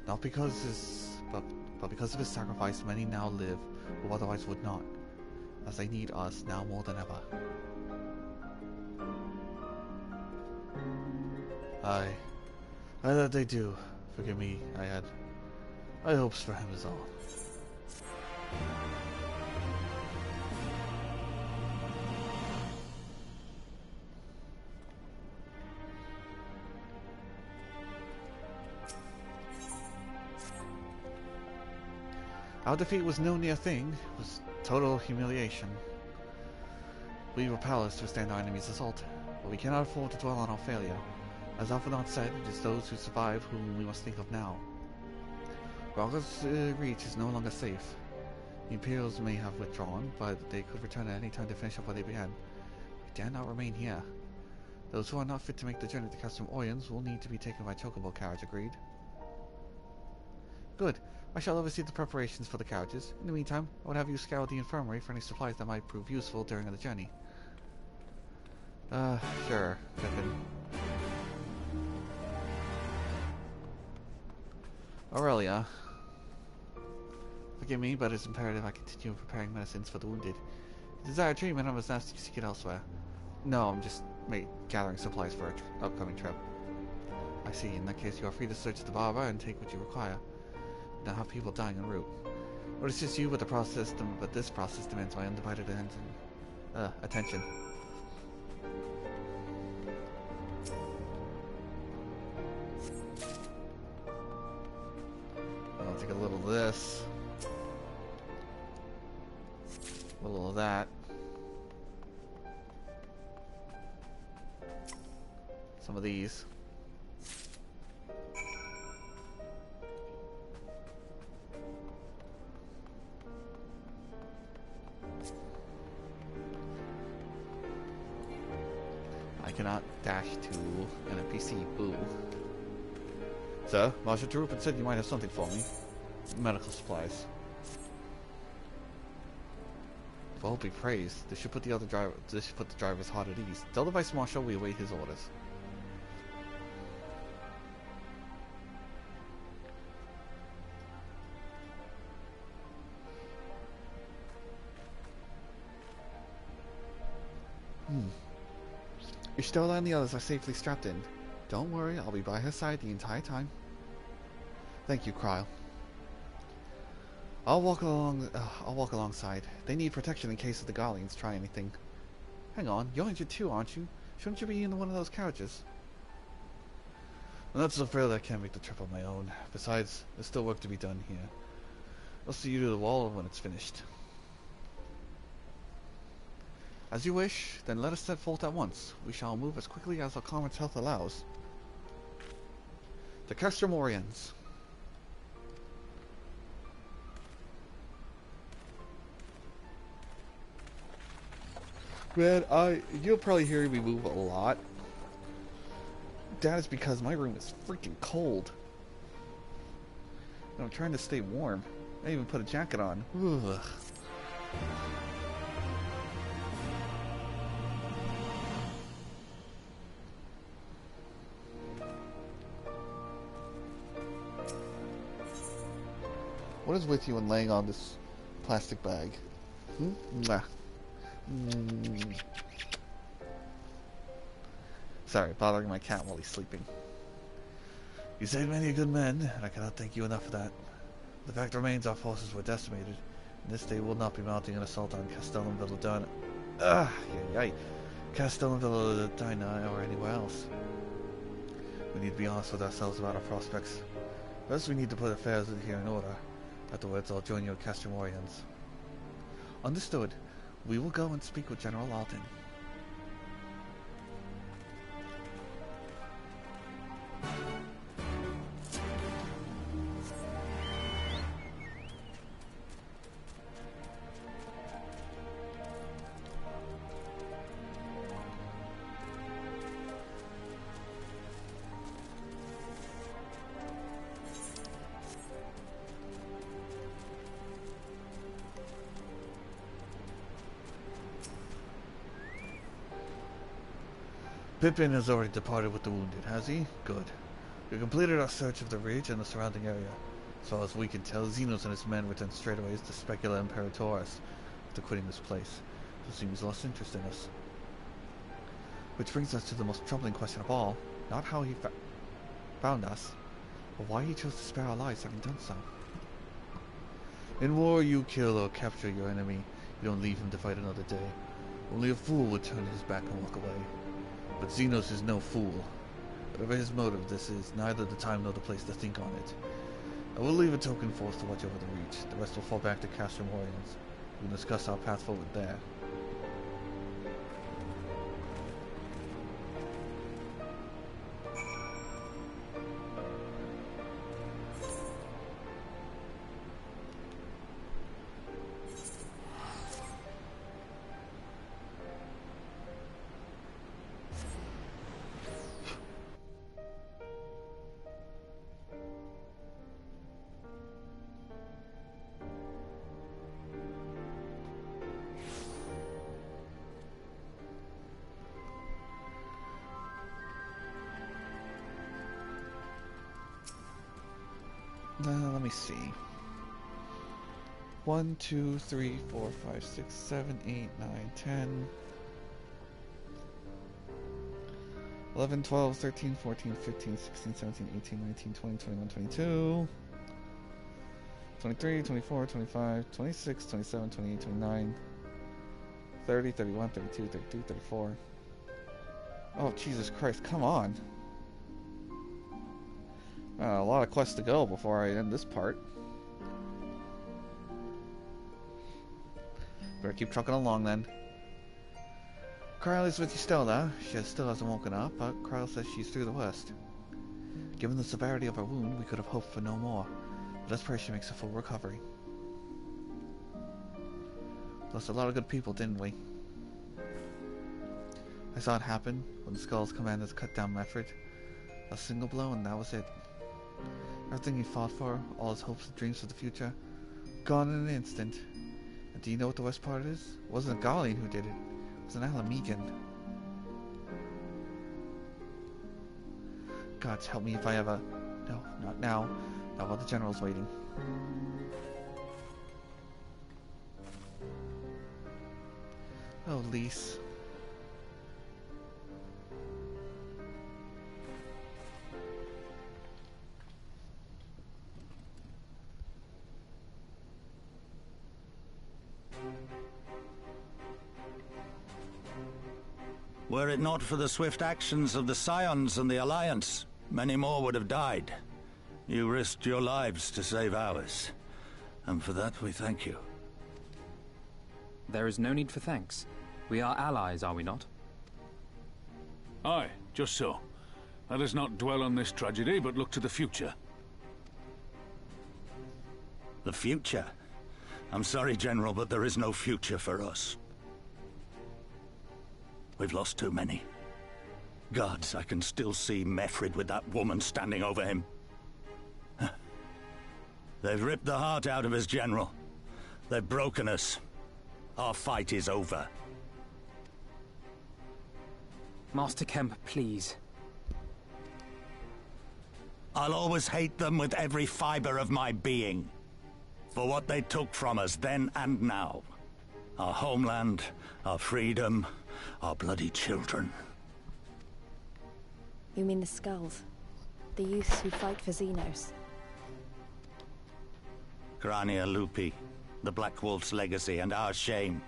Not because but because of his sacrifice, many now live who otherwise would not, as they need us now more than ever. Aye, that they do. Forgive me, I had high hopes for him is all. Our defeat was no near thing. It was total humiliation. We were powerless to withstand our enemy's assault, but we cannot afford to dwell on our failure. As Alphinaud said, it is those who survive whom we must think of now. Grogger's reach is no longer safe. The Imperials may have withdrawn, but they could return at any time to finish up what they began. We dare not remain here. Those who are not fit to make the journey to Castrum Oriens will need to be taken by chocobo carriage, agreed? Good. I shall oversee the preparations for the carriages. In the meantime, I would have you scour the infirmary for any supplies that might prove useful during the journey. Sure, Pippin. Aurelia. Forgive me, but it's imperative I continue preparing medicines for the wounded. If you desire treatment, I must ask you to seek it elsewhere. No, I'm just gathering supplies for an upcoming trip. I see. In that case, you are free to search the Barba and take what you require. Not have people dying en route. Or it's just you, but this process demands my undivided attention. I'll take a little of this, a little of that, some of these. Cannot dash to an NPC. Boo. Sir, Marshal Rupert said you might have something for me. Medical supplies. Well, be praised. This should put the driver's heart at ease. Tell the Vice Marshal we await his orders. Stola and the others are safely strapped in. Don't worry, I'll be by her side the entire time. Thank you, Kryle. I'll walk alongside. They need protection in case the Garleans try anything. Hang on, you're injured too, aren't you? Shouldn't you be in one of those carriages? I'm not so afraid I can't make the trip on my own. Besides, there's still work to be done here. I'll see you to the wall when it's finished. As you wish, then let us set forth at once. We shall move as quickly as our comrade's health allows. The Castromorians. Man, you'll probably hear me move a lot. That is because my room is freaking cold. And I'm trying to stay warm. I even put a jacket on. Ugh. What is with you and laying on this plastic bag? Mwah. Sorry, bothering my cat while he's sleeping. You saved many good men, and I cannot thank you enough for that. The fact remains our forces were decimated, and this day will not be mounting an assault on Castellum Villadana. Castellum Villadana or anywhere else. We need to be honest with ourselves about our prospects. First, we need to put affairs here in order. Afterwards, I'll join your Castromorians. Understood. We will go and speak with General Alden. Pippin has already departed with the wounded, has he? Good. We completed our search of the ridge and the surrounding area. As far as we can tell, Xenos and his men returned straightaway to Specula Imperatoris after quitting this place. So seems lost interest in us. Which brings us to the most troubling question of all. Not how he found us, but why he chose to spare our lives having done so. In war, you kill or capture your enemy. You don't leave him to fight another day. Only a fool would turn his back and walk away. But Xenos is no fool. Whatever his motive this is, neither the time nor the place to think on it. I will leave a token force to watch over the reach. The rest will fall back to Castromorians. We will discuss our path forward there. Let me see. 1, 2, 3, 4, 5, 6, 7, 8, 9, 10, 11, 12, 13, 14, 15, 16, 17, 18, 19, 20, 21, 22, 23, 24, 25, 26, 27, 28, 29, 30, 31, 32, 33, 34. Oh, Jesus Christ, come on. A lot of quests to go before I end this part. Better keep trucking along then. Cryle is with you still though. She still hasn't woken up, but Cryle says she's through the worst. Given the severity of her wound, we could have hoped for no more. But let's pray she makes a full recovery. Lost a lot of good people, didn't we? I saw it happen when the Skull's commanders cut down Mefford. A single blow and that was it. Everything he fought for, all his hopes and dreams for the future, gone in an instant. And do you know what the worst part is? It wasn't a Garlean who did it. It was an Alamegan. God help me if I ever... No, not now. Not while the general's waiting. Oh, Lise. Were it not for the swift actions of the Scions and the Alliance, many more would have died. You risked your lives to save ours, and for that we thank you. There is no need for thanks. We are allies, are we not? Aye, just so. Let us not dwell on this tragedy, but look to the future. The future? I'm sorry, General, but there is no future for us. We've lost too many. Gods, I can still see Mefrid with that woman standing over him. They've ripped the heart out of us, General. They've broken us. Our fight is over. Master Kemp, please. I'll always hate them with every fiber of my being. For what they took from us then and now. Our homeland, our freedom, our bloody children. You mean the Skulls? The youths who fight for Xenos? Grania Lupi, the Black Wolf's legacy and our shame.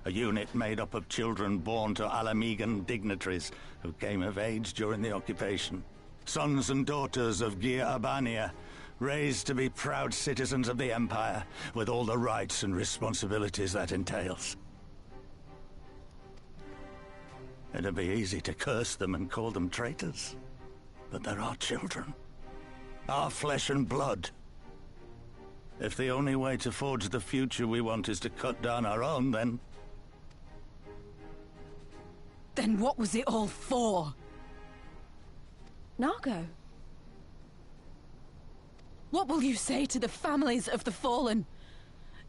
A unit made up of children born to Alamegan dignitaries who came of age during the occupation. Sons and daughters of Gir Abania, raised to be proud citizens of the Empire, with all the rights and responsibilities that entails. It'd be easy to curse them and call them traitors, but they're our children. Our flesh and blood. If the only way to forge the future we want is to cut down our own, then... Then what was it all for? Nargo. What will you say to the families of the fallen?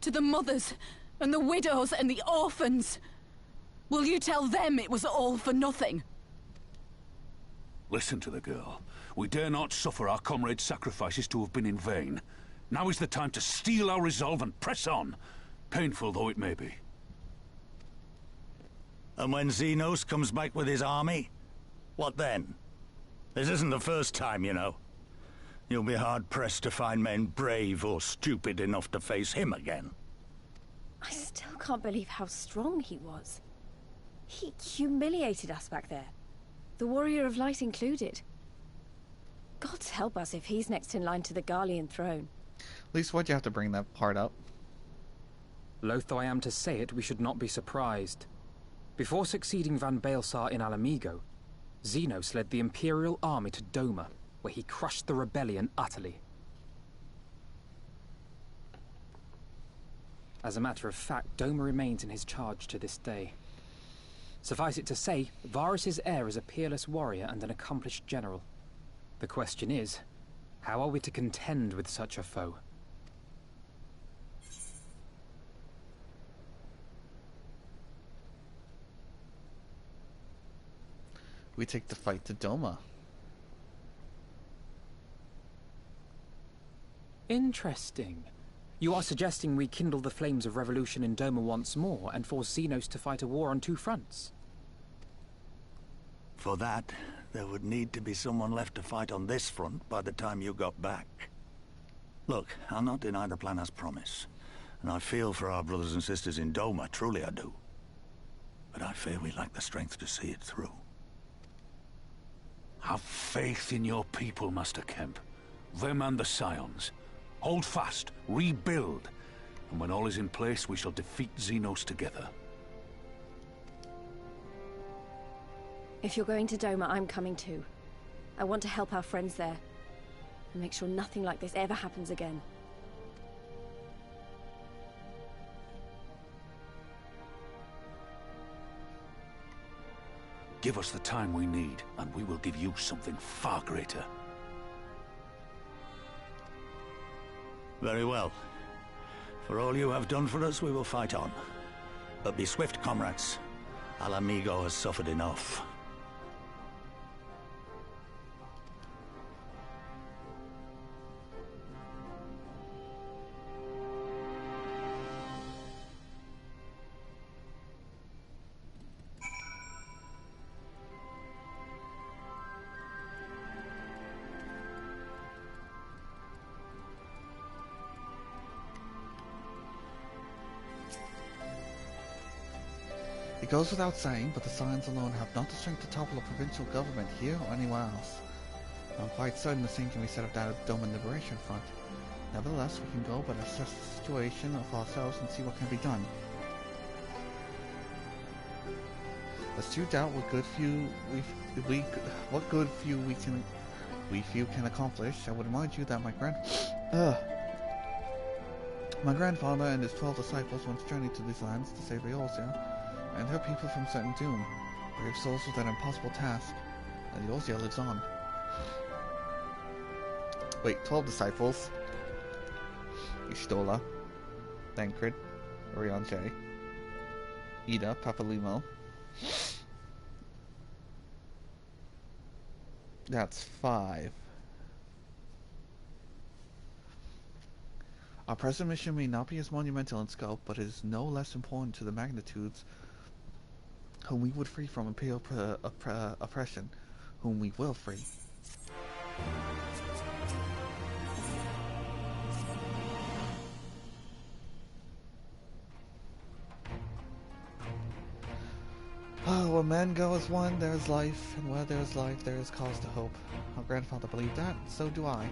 To the mothers, and the widows, and the orphans? Will you tell them it was all for nothing? Listen to the girl. We dare not suffer our comrades' sacrifices to have been in vain. Now is the time to steel our resolve and press on, painful though it may be. And when Xenos comes back with his army, what then? This isn't the first time, you know. You'll be hard-pressed to find men brave or stupid enough to face him again. I still can't believe how strong he was. He humiliated us back there. The Warrior of Light included. Gods help us if he's next in line to the Garlean throne. At least why'd you have to bring that part up? Loath though I am to say it, we should not be surprised. Before succeeding Van Baelsar in Alamigo, Xenos led the Imperial army to Doma, where he crushed the rebellion utterly. As a matter of fact, Doma remains in his charge to this day. Suffice it to say, Varus's heir is a peerless warrior and an accomplished general. The question is, how are we to contend with such a foe? We take the fight to Doma. Interesting. You are suggesting we kindle the flames of revolution in Doma once more and force Xenos to fight a war on two fronts? For that, there would need to be someone left to fight on this front by the time you got back. Look, I'll not deny the plan as promised, and I feel for our brothers and sisters in Doma, truly I do. But I fear we lack the strength to see it through. Have faith in your people, Master Kemp. Them and the Scions. Hold fast, rebuild, and when all is in place, we shall defeat Xenos together. If you're going to Doma, I'm coming too. I want to help our friends there, and make sure nothing like this ever happens again. Give us the time we need, and we will give you something far greater. Very well. For all you have done for us, we will fight on. But be swift, comrades. Alamigo has suffered enough. It goes without saying, but the Scions alone have not the strength to topple a provincial government here or anywhere else. I'm quite certain the same can be said of that Doman Liberation Front. Nevertheless, we can go but assess the situation of ourselves and see what can be done. Lest you doubt what good few we can accomplish, I would remind you that my grandfather and his 12 disciples once journeyed to these lands to save Eorzea and her people from certain doom. Brave souls with an impossible task, and Eorzea lives on. Wait, 12 disciples? Y'shtola, Thancred, Orianche, Ida, Papalimo. That's 5. Our present mission may not be as monumental in scope, but it is no less important to the magnitudes whom we would free from imperial oppression, whom we will free. Oh, where men go as one, there is life, and where there is life, there is cause to hope. Our grandfather believed that, so do I.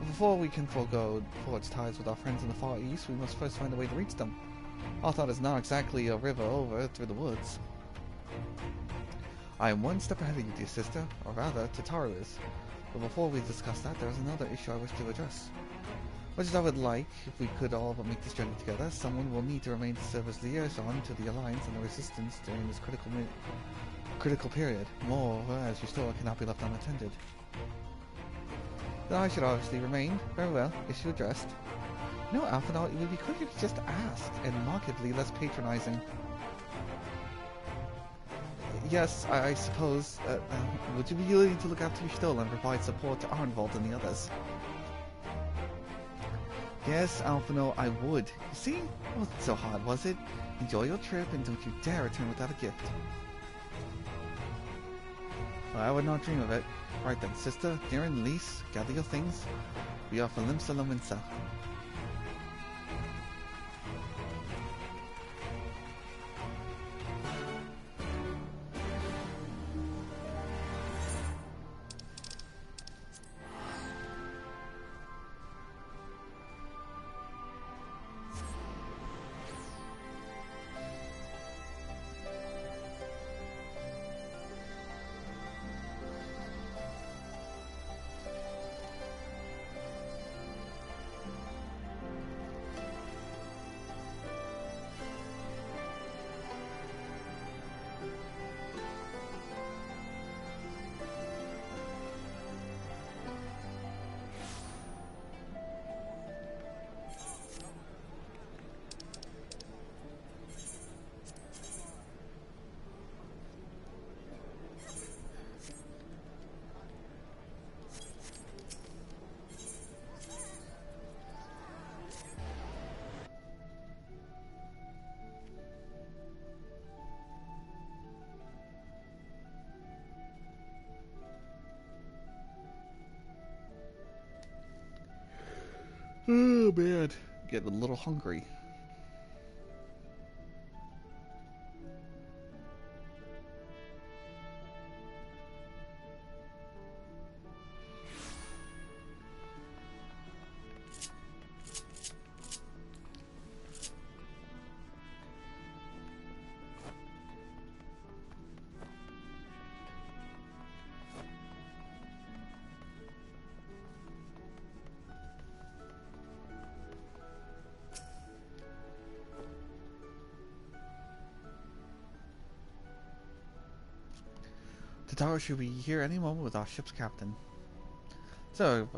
But before we can forge ties with our friends in the Far East, we must first find a way to reach them. Our thought is not exactly a river over through the woods. I am one step ahead of you, dear sister, or rather, Tataru is. But before we discuss that, there is another issue I wish to address. Much as I would like, if we could all but make this journey together, someone will need to remain to serve as liaison to the Alliance and the Resistance during this critical period. Moreover, as Y'shtola cannot be left unattended. Then I should obviously remain. Very well, issue addressed. No, Alphanal, it would be quicker to just ask, and markedly less patronizing. Yes, I suppose. Would you be willing to look after Y'shtola and provide support to Arnvold and the others? Yes, Alphino, I would. You see? It wasn't so hard, was it? Enjoy your trip and don't you dare return without a gift. Well, I would not dream of it. Right then, sister, Niren, Lise, gather your things. We are for Limsa Lominsa. Oh man, getting a little hungry. Tataru should be here any moment with our ship's captain. So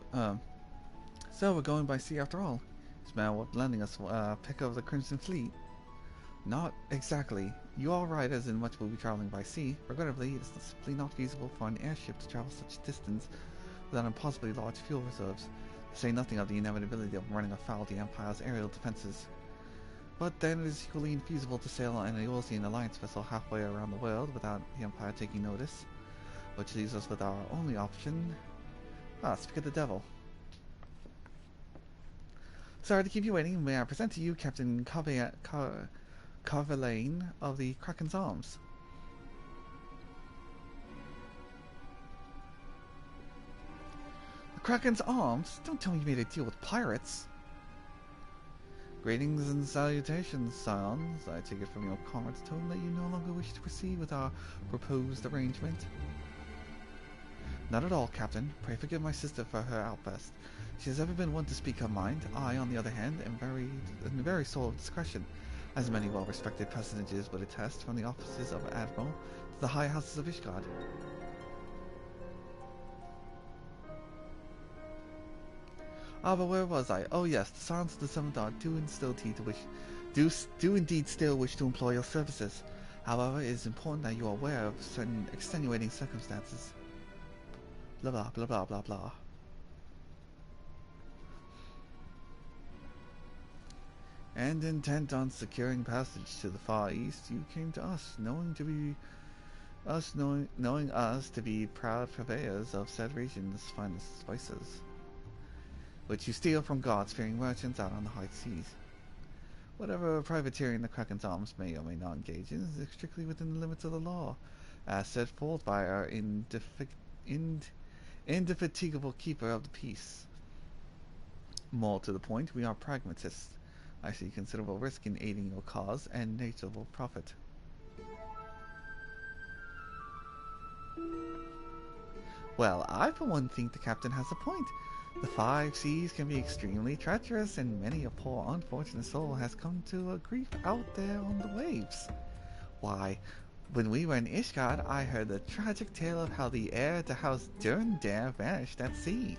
we're going by sea after all. Is man lending us pick of the Crimson Fleet? Not exactly. You are right, as in much will be traveling by sea. Regrettably, it is simply not feasible for an airship to travel such distance without impossibly large fuel reserves, to say nothing of the inevitability of running afoul of the Empire's aerial defenses. But then it is equally infeasible to sail an Eorzean Alliance vessel halfway around the world without the Empire taking notice. Which leaves us with our only option. Speak of the devil. Sorry to keep you waiting. May I present to you Captain Garlean of the Kraken's Arms. The Kraken's Arms? Don't tell me you made a deal with pirates. Greetings and salutations, scions. I take it from your comrade's tone that you no longer wish to proceed with our proposed arrangement. Not at all, Captain. Pray forgive my sister for her outburst. She has ever been one to speak her mind. I, on the other hand, am very sore of discretion, as many well-respected personages would attest, from the offices of Admiral to the high houses of Ishgard. Ah, but where was I? Oh yes, the Scions of the Seventh Art do indeed still wish to employ your services. However, it is important that you are aware of certain extenuating circumstances. Blah blah blah blah blah blah. And intent on securing passage to the Far East, you came to us, knowing us to be proud purveyors of said region's finest spices, which you steal from God-fearing merchants out on the high seas. Whatever privateering the Kraken's Arms may or may not engage in is strictly within the limits of the law, as set forth by our indefatigable keeper of the peace. More to the point, we are pragmatists. I see considerable risk in aiding your cause and negligible profit. Well, I for one think the captain has a point. The 5 seas can be extremely treacherous, and many a poor unfortunate soul has come to a grief out there on the waves. Why, when we were in Ishgard, I heard the tragic tale of how the heir to House Durndare vanished at sea.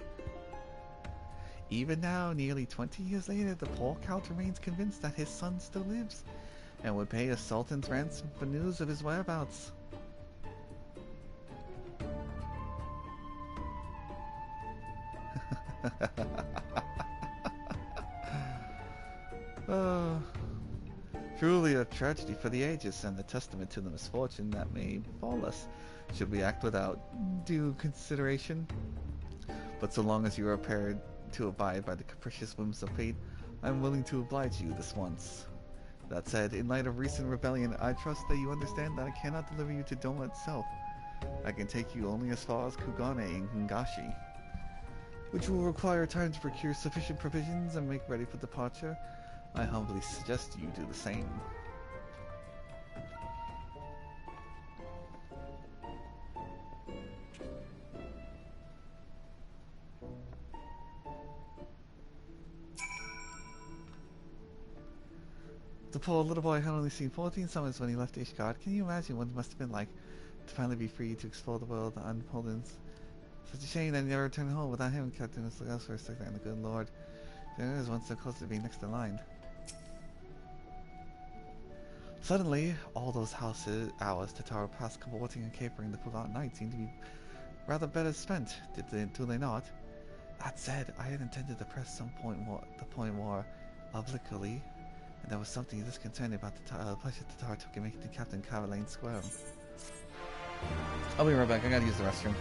Even now, nearly 20 years later, the poor count remains convinced that his son still lives, and would pay a sultan's ransom for news of his whereabouts. Truly a tragedy for the ages, and a testament to the misfortune that may befall us, should we act without due consideration. But so long as you are prepared to abide by the capricious whims of fate, I am willing to oblige you this once. That said, in light of recent rebellion, I trust that you understand that I cannot deliver you to Doma itself. I can take you only as far as Kugane and Hingashi, which will require time to procure sufficient provisions and make ready for departure. I humbly suggest you do the same. The poor little boy had only seen 14 summers when he left Ishgard. Can you imagine what it must have been like to finally be free to explore the world on Poland's? Such a shame that he never returned home. Without him, Captain was look elsewhere, stuck there in the good Lord. There is one so close to being next in line. Suddenly, all those hours Tataro passed cavorting and capering the forgotten night seemed to be rather better spent, do they not? That said, I had intended to press the point more obliquely, and there was something disconcerting about the pleasure Tataro took in making Captain Garlean squirm. I'll be right back, I gotta use the restroom.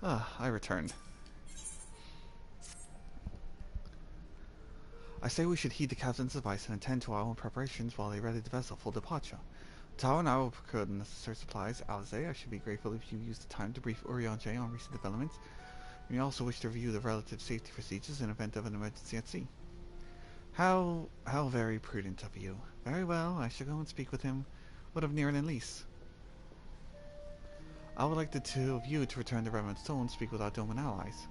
I returned. I say we should heed the captain's advice and attend to our own preparations while they ready the vessel for departure. Tower and I will procure the necessary supplies. Alize, I should be grateful if you use the time to brief Urianger on recent developments. We also wish to review the relative safety procedures in event of an emergency at sea. How very prudent of you. Very well, I shall go and speak with him. What of Niran and Lise? I would like the two of you to return to Reverend Stone and speak with our Doman allies.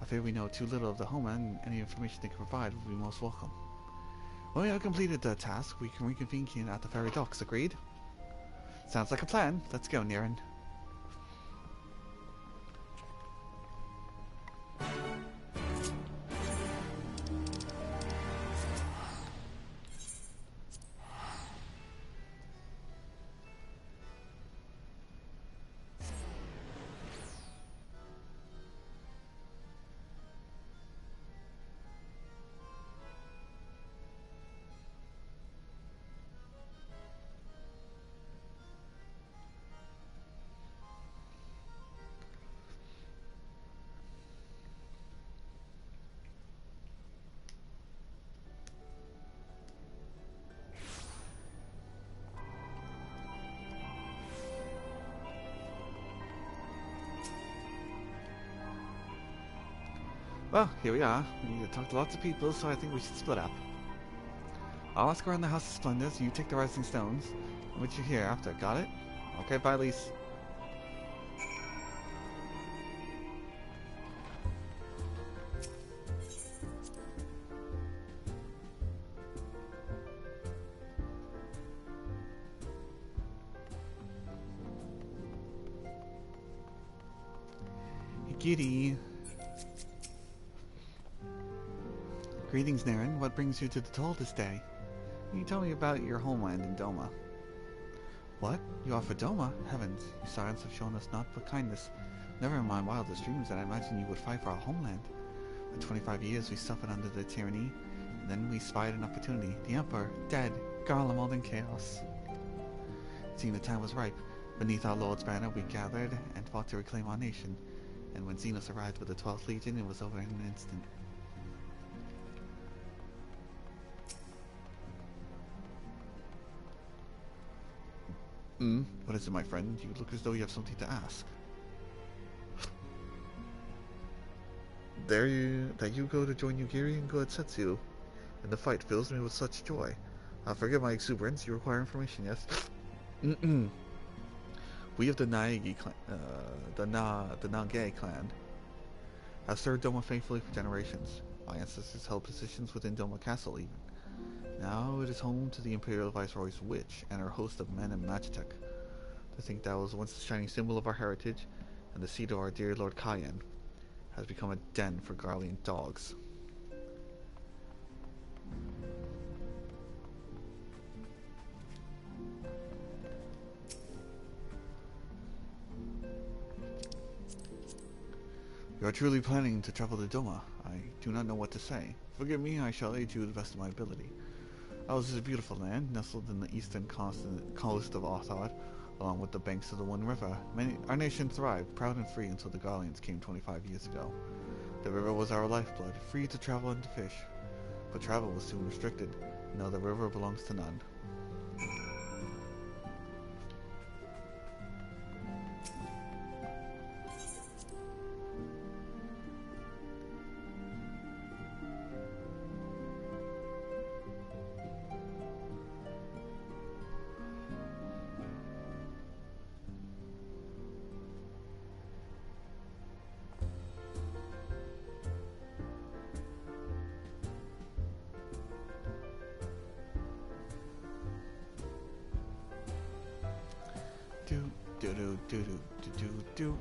I fear we know too little of the homeland, and any information they can provide will be most welcome. When we have completed the task, we can reconvene at the ferry docks, agreed? Sounds like a plan. Let's go, Niran. Well, here we are. We need to talk to lots of people, so I think we should split up. I'll ask around the House of Splendors, you take the Rising Stones. I'll meet you here after, got it? Okay, bye, Lise. Giddy. Greetings, Niran. What brings you to the toll this day? Can you tell me about your homeland in Doma? What? You are for Doma? Heavens, your science have shown us naught but kindness. Never in my wildest dreams that I imagined you would fight for our homeland. For 25 years we suffered under the tyranny, and then we spied an opportunity. The Emperor, dead. Garlean all in chaos. It seemed the time was ripe. Beneath our Lord's banner we gathered and fought to reclaim our nation. And when Xenos arrived with the 12th Legion, it was over in an instant. What is it, my friend? You look as though you have something to ask. That you go to join Yugiri and Goetsetsu in the fight fills me with such joy. Forgive my exuberance, you require information, yes? We of the Naegi clan, the Nage clan, have served Doma faithfully for generations. My ancestors held positions within Doma Castle even. Now it is home to the Imperial Viceroy's witch and her host of men and Magitech. To think that was once the shining symbol of our heritage and the seat of our dear Lord Cayenne has become a den for Garlean dogs. You are truly planning to travel to Doma. I do not know what to say. Forgive me, I shall aid you to the best of my ability. Ours is a beautiful land, nestled in the eastern coast of Arthard, along with the banks of the One River. Our nation thrived, proud and free, until the Garleans came 25 years ago. The river was our lifeblood, free to travel and to fish. But travel was soon restricted. Now the river belongs to none. Do.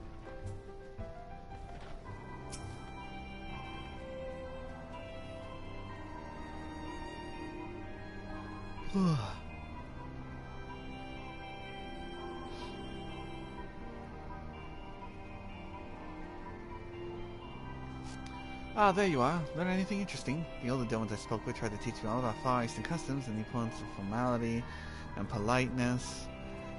Ah, there you are. Learn anything interesting? The older Domans I spoke with tried to teach me all about Far Eastern customs and the importance of formality and politeness.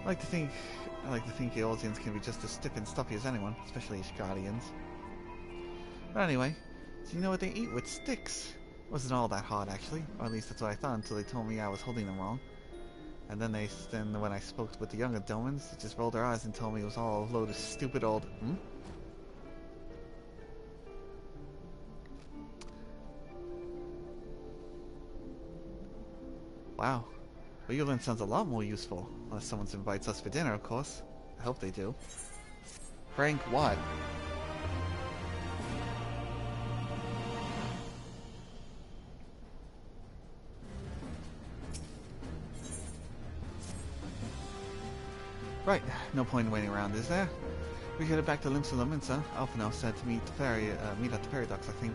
I like to think Eorzeans can be just as stiff and stuffy as anyone, especially Garleans. But anyway, so you know what they eat with sticks? Wasn't all that hard actually, or at least that's what I thought until they told me I was holding them wrong. And then when I spoke with the younger Domans, they just rolled their eyes and told me it was all a load of stupid old Wow. Well, Yulin sounds a lot more useful. Unless someone invites us for dinner, of course. I hope they do. Frank, what? Right, no point in waiting around, is there? We headed back to Limsa Laminsa. Alphino said to meet at the ferry docks, I think.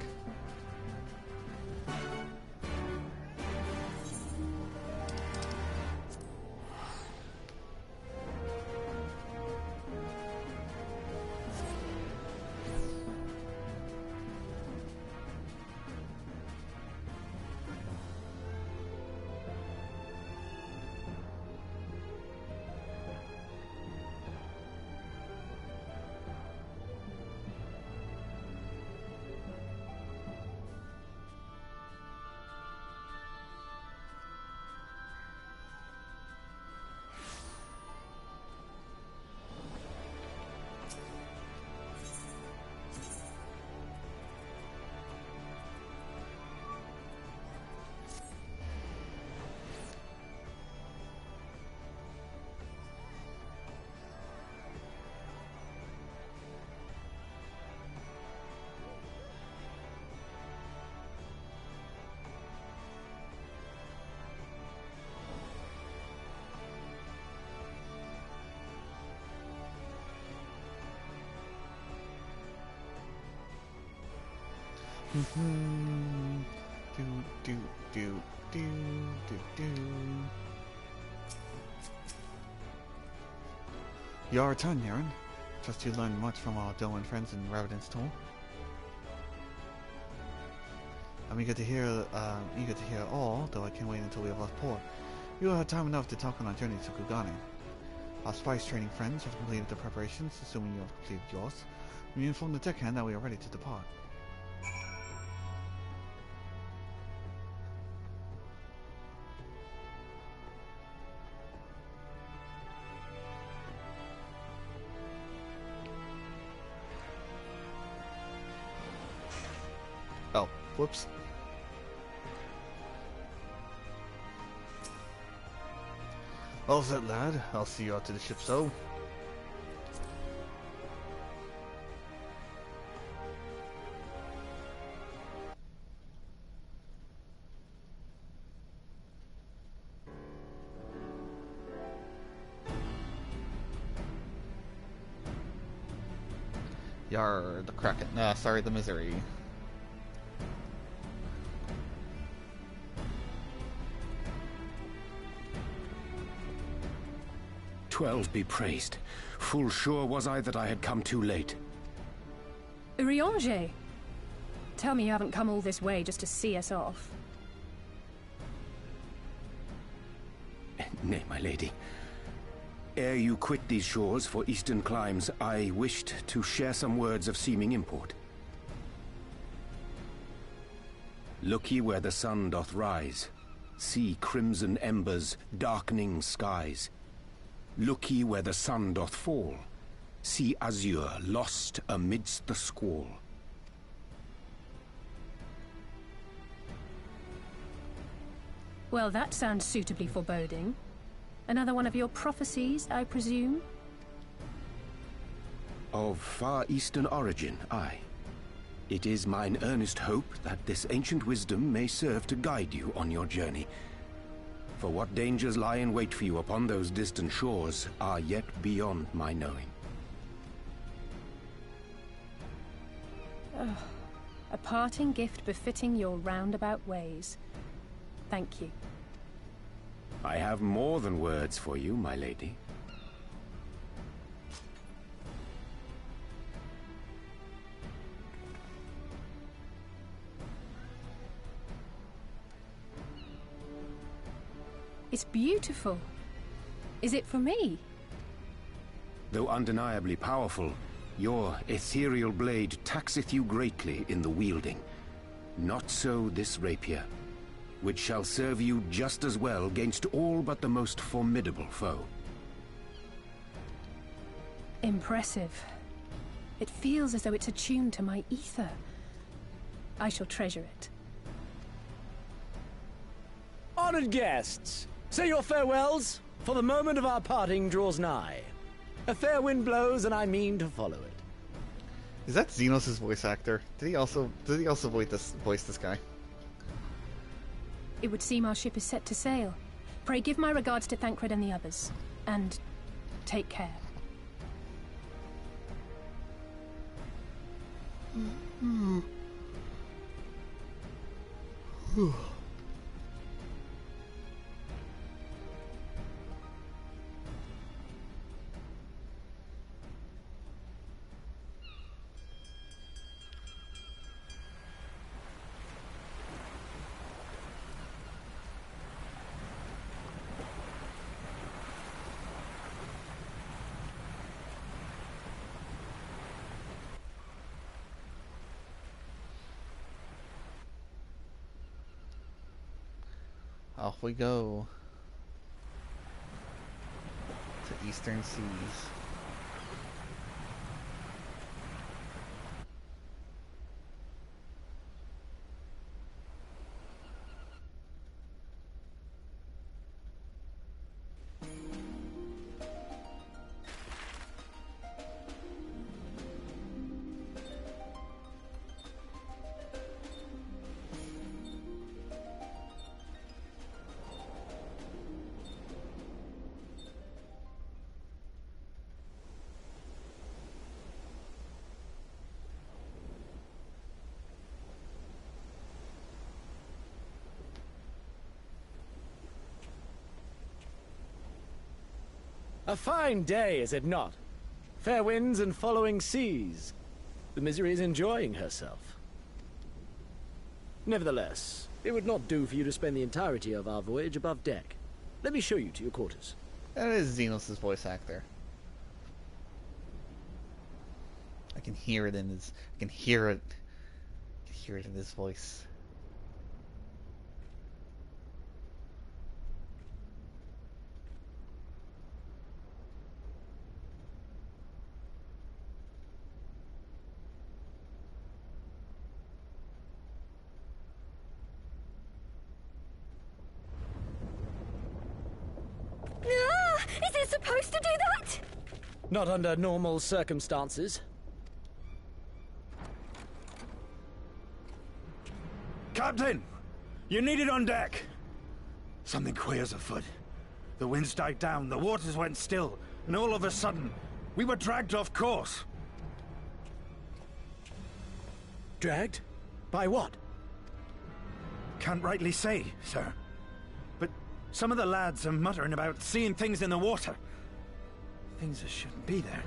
Your return, Yaren. Trust you learned much from our Doan friends in Ravidan's Toll. I'm eager to hear all, though I can't wait until we have left port. You will have time enough to talk on our journey to Kugane. Our spice training friends have completed their preparations, assuming you have completed yours. We inform the deckhand that we are ready to depart. Oh, whoops. All set, lad. I'll see you out to the ship, so. Yar, the Kraken. Sorry, the misery. 12 be praised. Full sure was I that I had come too late. Urianger! Tell me you haven't come all this way just to see us off. Nay, my lady. Ere you quit these shores for eastern climes, I wished to share some words of seeming import. Look ye where the sun doth rise. See crimson embers, darkening skies. Look ye where the sun doth fall. See azure lost amidst the squall. Well, that sounds suitably foreboding. Another one of your prophecies, I presume? Of far eastern origin, aye. It is mine earnest hope that this ancient wisdom may serve to guide you on your journey. For what dangers lie in wait for you upon those distant shores are yet beyond my knowing. Oh, a parting gift befitting your roundabout ways. Thank you. I have more than words for you, my lady. It's beautiful. Is it for me? Though undeniably powerful, your ethereal blade taxeth you greatly in the wielding. Not so this rapier, which shall serve you just as well against all but the most formidable foe. Impressive. It feels as though it's attuned to my ether. I shall treasure it. Honored guests, say your farewells, for the moment of our parting draws nigh. A fair wind blows, and I mean to follow it. Is that Xenos' voice actor? Did he also voice this guy? It would seem our ship is set to sail. Pray give my regards to Thancred and the others. And take care. Off we go to Eastern Seas. A fine day, is it not? Fair winds and following seas. The Misery is enjoying herself. Nevertheless, it would not do for you to spend the entirety of our voyage above deck. Let me show you to your quarters. That is Xenos' voice actor. I can hear it in his... I can hear it in his voice. Is it supposed to do that? Not under normal circumstances. Captain! You're needed on deck! Something queer's afoot. The winds died down, the waters went still, and all of a sudden, we were dragged off course. Dragged? By what? Can't rightly say, sir. But some of the lads are muttering about seeing things in the water. Things that shouldn't be there.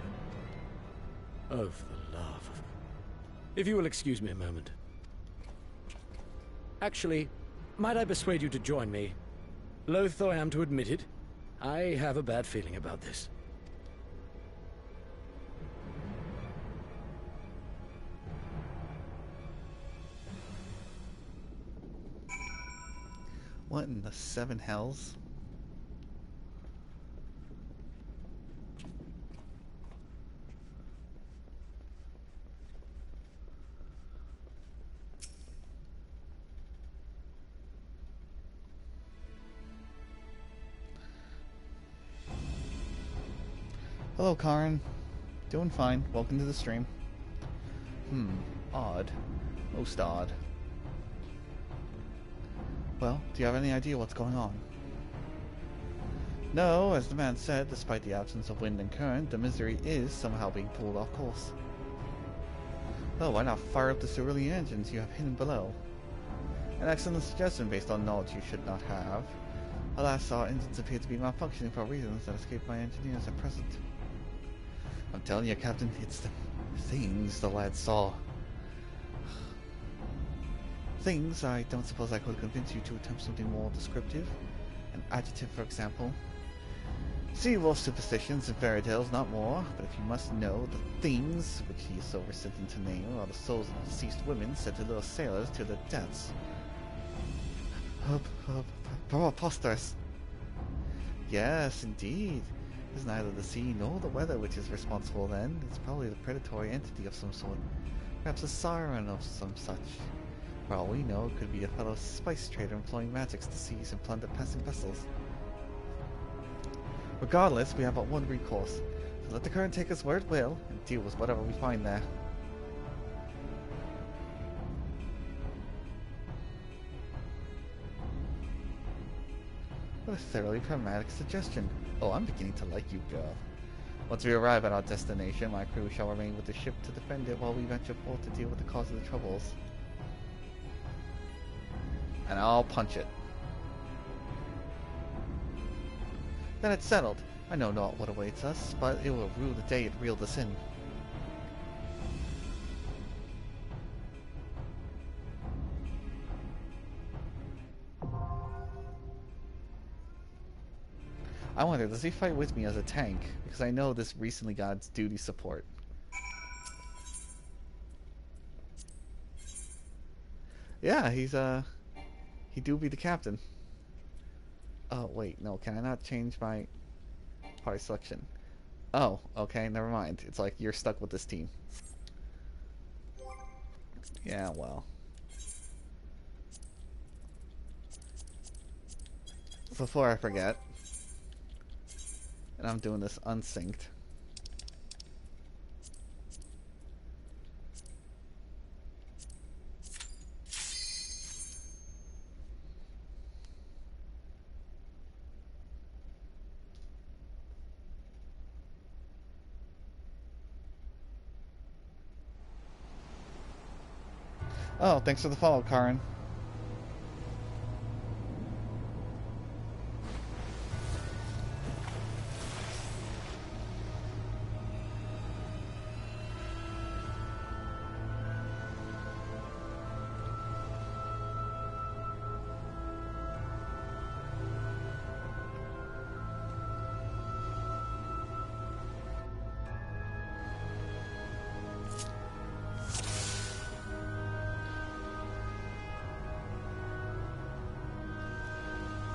Oh, for the love of... If you will excuse me a moment. Actually, might I persuade you to join me? Loath though I am to admit it, I have a bad feeling about this. What in the seven hells? Hello, Karen. Doing fine. Welcome to the stream. Odd. Most odd. Well, do you have any idea what's going on? No, as the man said, despite the absence of wind and current, the Misery is somehow being pulled off course. Well, why not fire up the cerulean engines you have hidden below? An excellent suggestion based on knowledge you should not have. Alas, our engines appear to be malfunctioning for reasons that escape my engineers at present. I'm telling you, Captain, it's the things the lads saw. Things I don't suppose I could convince you to attempt something more descriptive. An adjective, for example. See wolf superstitions and fairy tales, not more, but if you must know, the things which he is so resistant to name are the souls of deceased women sent to those sailors to their deaths. Preposterous. Yes, indeed. It is neither the sea nor the weather which is responsible then. It's probably the predatory entity of some sort. Perhaps a siren of some such. For all we know, it could be a fellow spice trader employing magics to seize and plunder passing vessels. Regardless, we have but one recourse. So let the current take us where it will, and deal with whatever we find there. What a thoroughly pragmatic suggestion. Oh, I'm beginning to like you, girl. Once we arrive at our destination, my crew shall remain with the ship to defend it while we venture forth to deal with the cause of the troubles. And I'll punch it. Then it's settled. I know not what awaits us, but it will rue the day it reeled us in. I wonder, does he fight with me as a tank? Because I know this recently got its duty support. Yeah, he do be the captain. Oh, wait, no, can I not change my party selection? Oh, okay, never mind. It's like, you're stuck with this team. Yeah, well. Before I forget, and I'm doing this unsynced. Oh, thanks for the follow, Karin.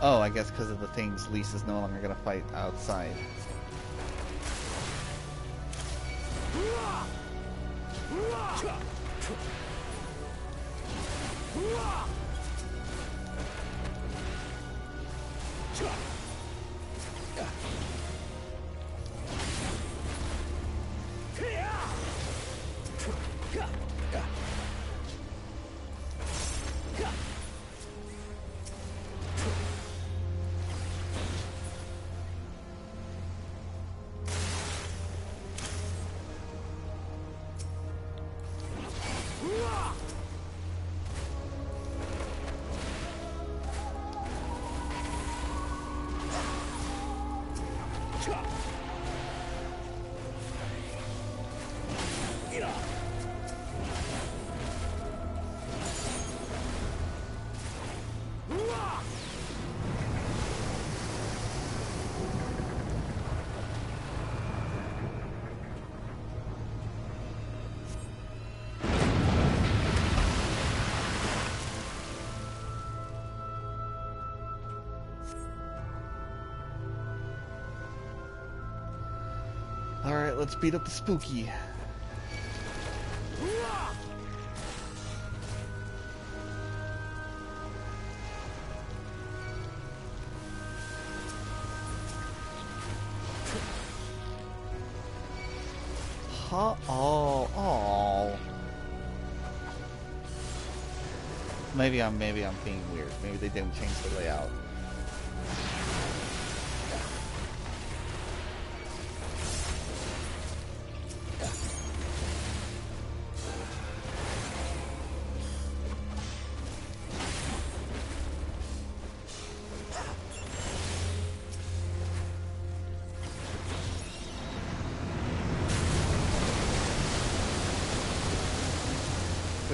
Oh, I guess because of the things, Lisa's no longer going to fight outside. Alright, let's beat up the spooky. Oh. Maybe I'm being weird. Maybe they didn't change the layout.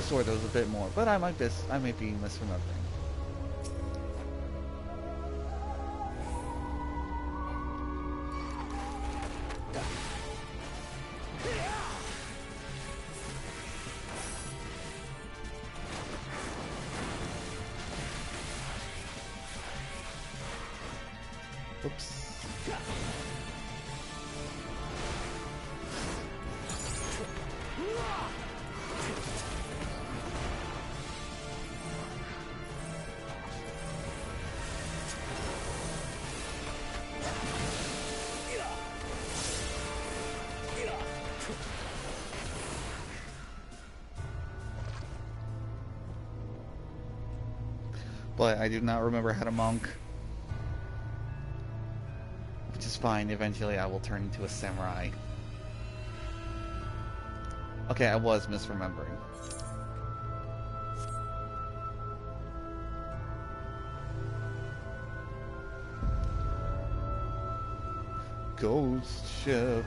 Sword was a bit more, but I might be misremembering. Oops. But I do not remember how to monk. Which is fine, eventually I will turn into a samurai. Okay, I was misremembering. Ghost ship.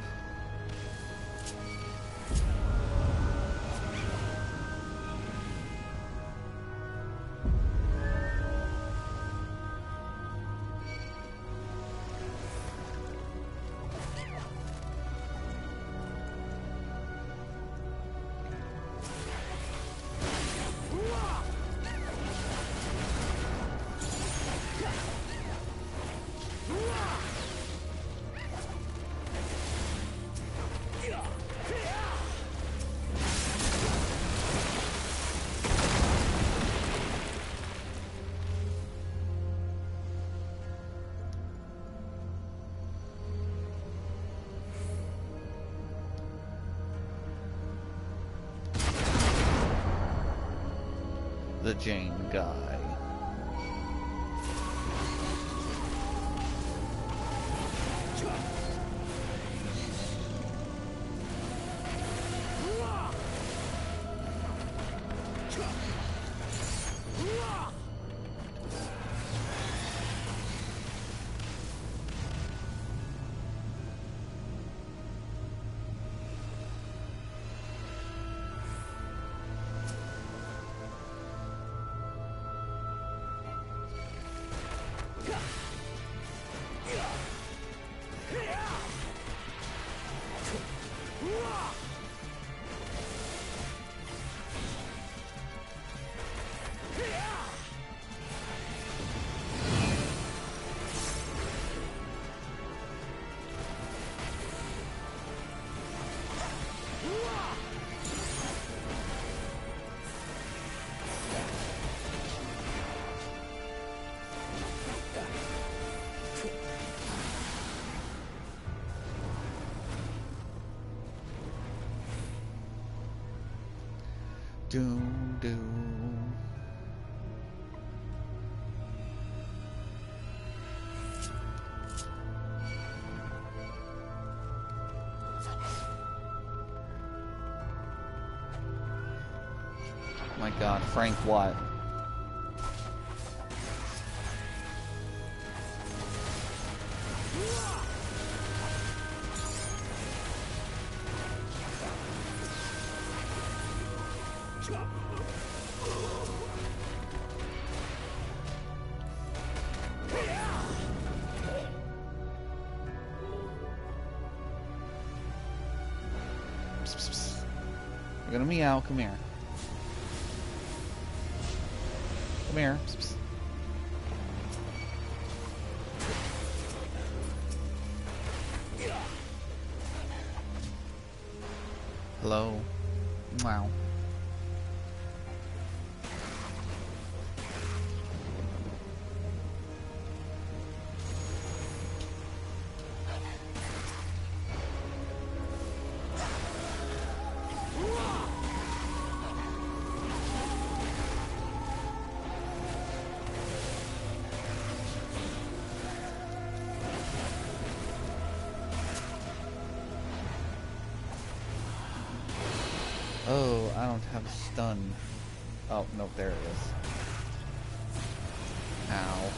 The Jane guy. Doom, doom. My God, Frank what? You're gonna meow, come here. Come here. Psst, psst. Hello. Wow. Oh, I don't have stun. Oh, no, there it is. Ow.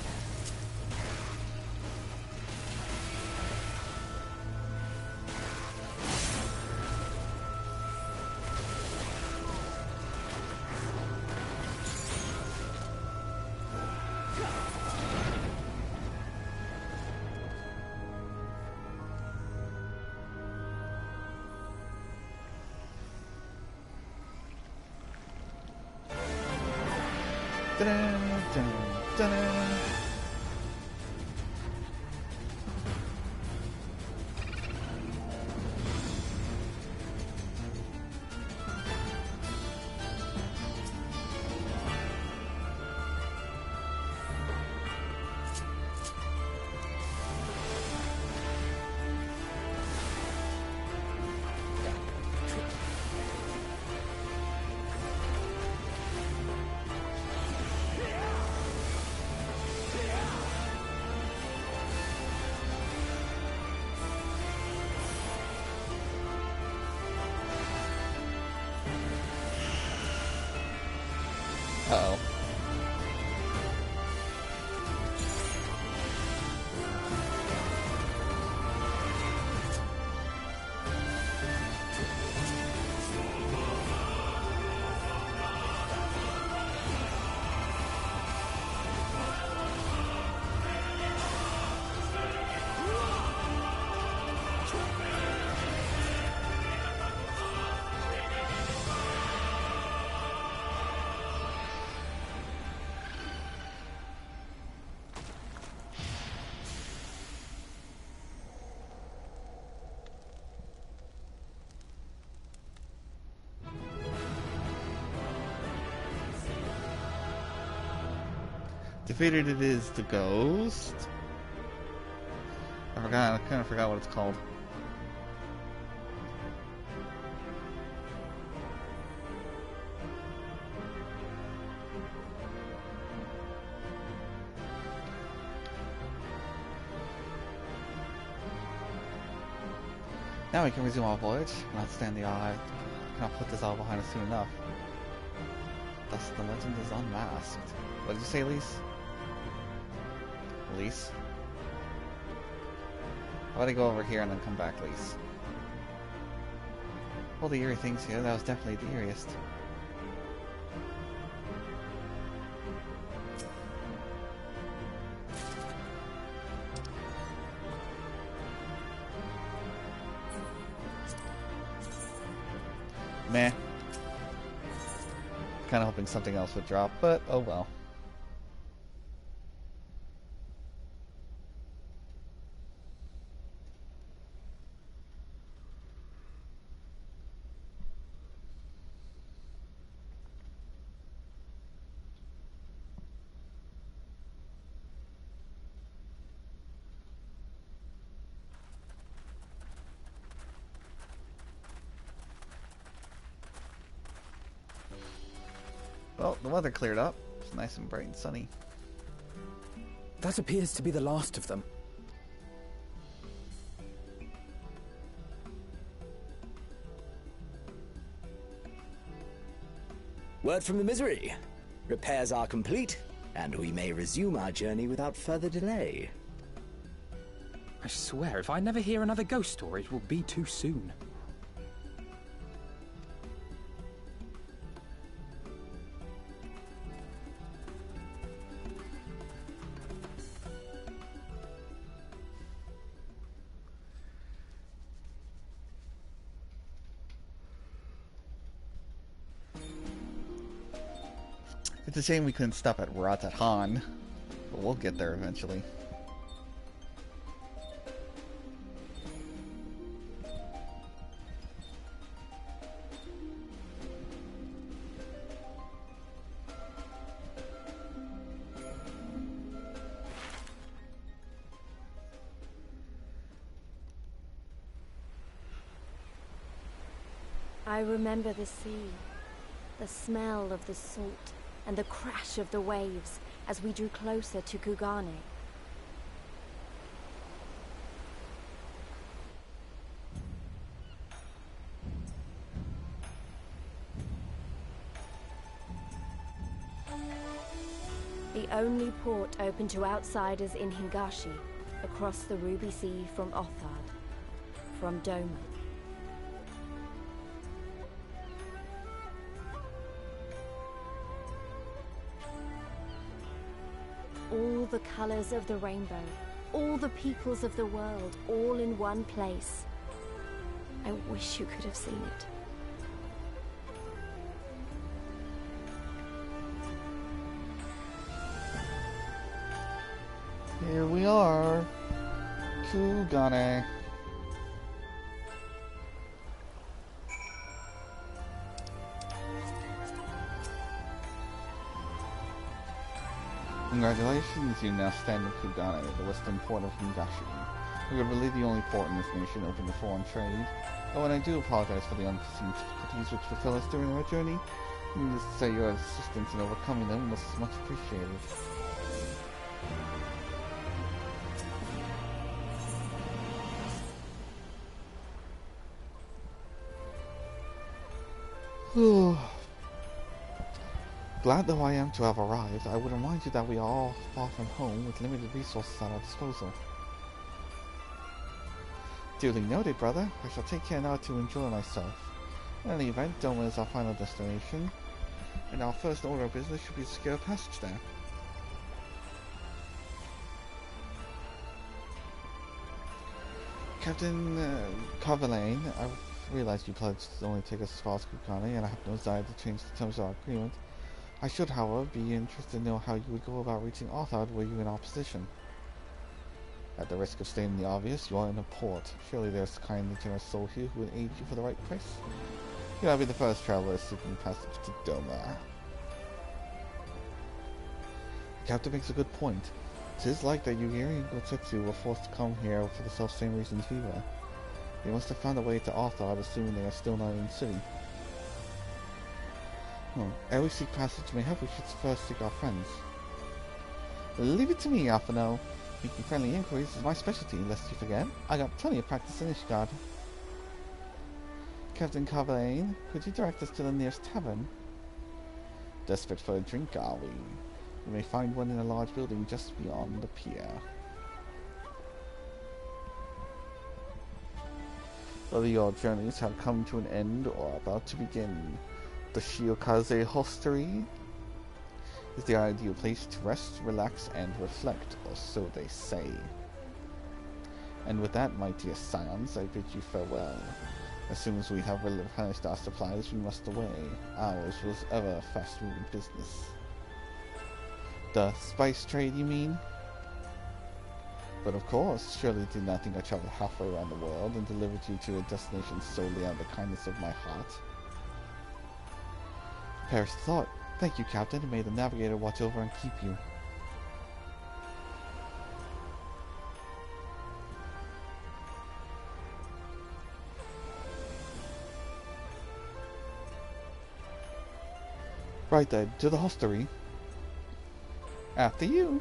Defeated it is the ghost. I kind of forgot what it's called. Now we can resume our voyage. Cannot stand the eye. Cannot put this all behind us soon enough. Thus the legend is unmasked. What did you say, Lise? Lise? How about I go over here and then come back, Lise? All the eerie things here, that was definitely the eeriest. Meh. Kinda hoping something else would drop, but oh well. Well, the weather cleared up. It's nice and bright and sunny. That appears to be the last of them. Word from the Misery. Repairs are complete, and we may resume our journey without further delay. I swear, if I never hear another ghost story, it will be too soon. It's a shame we couldn't stop at Ratatan, but we'll get there eventually. I remember the sea, the smell of the salt, and the crash of the waves as we drew closer to Kugane. The only port open to outsiders in Hingashi, across the Ruby Sea from Othard, from Doma. All the colors of the rainbow, all the peoples of the world, all in one place. I wish you could have seen it. Here we are, Kugane. Congratulations, you now stand in Kugane, the western port of Hingashi. We are really the only port in this nation open to foreign trade. Oh, and I do apologize for the unforeseen difficulties which befell us during our journey. Needless to say, your assistance in overcoming them was much appreciated. Glad though I am to have arrived, I would remind you that we are all far from home with limited resources at our disposal. Duly noted, brother. I shall take care now to enjoy myself. In any event, Doma is our final destination, and our first order of business should be to secure passage there. Captain Garlean, I realize you pledged to only take us as far as Kugane, and I have no desire to change the terms of our agreement. I should, however, be interested to know how you would go about reaching Othard were you in opposition. At the risk of stating the obvious, you are in a port. Surely there's a kind and generous soul here who would aid you for the right price. You will be the first traveler seeking passage to Doma. Captain makes a good point. It is like that Yugiri and Gotetsu were forced to come here for the self-same reasons we were. They must have found a way to Arthur, assuming they are still not in the city. Ere we seek passage, mayhap we should first seek our friends. Leave it to me, Alphino. Making friendly inquiries is my specialty, lest you forget. I got plenty of practice in Ishgard. Captain Garlean, could you direct us to the nearest tavern? Desperate for a drink, are we? We may find one in a large building just beyond the pier. Whether your journeys have come to an end or are about to begin, the Shiokaze Hostelry is the ideal place to rest, relax, and reflect, or so they say. And with that, my dear scions, I bid you farewell. As soon as we have replenished our supplies, we must away. Ours was ever a fast-moving business. The spice trade, you mean? But of course, surely did not think I traveled halfway around the world and delivered you to a destination solely out of the kindness of my heart. Perish thought. Thank you, Captain, and may the Navigator watch over and keep you. Right then, to the hostelry. After you.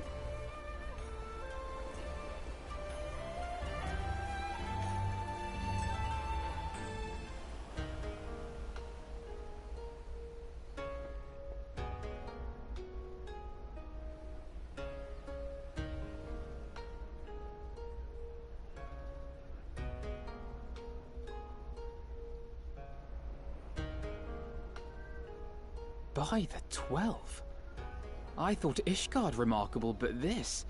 By the 12. I thought Ishgard remarkable, but this...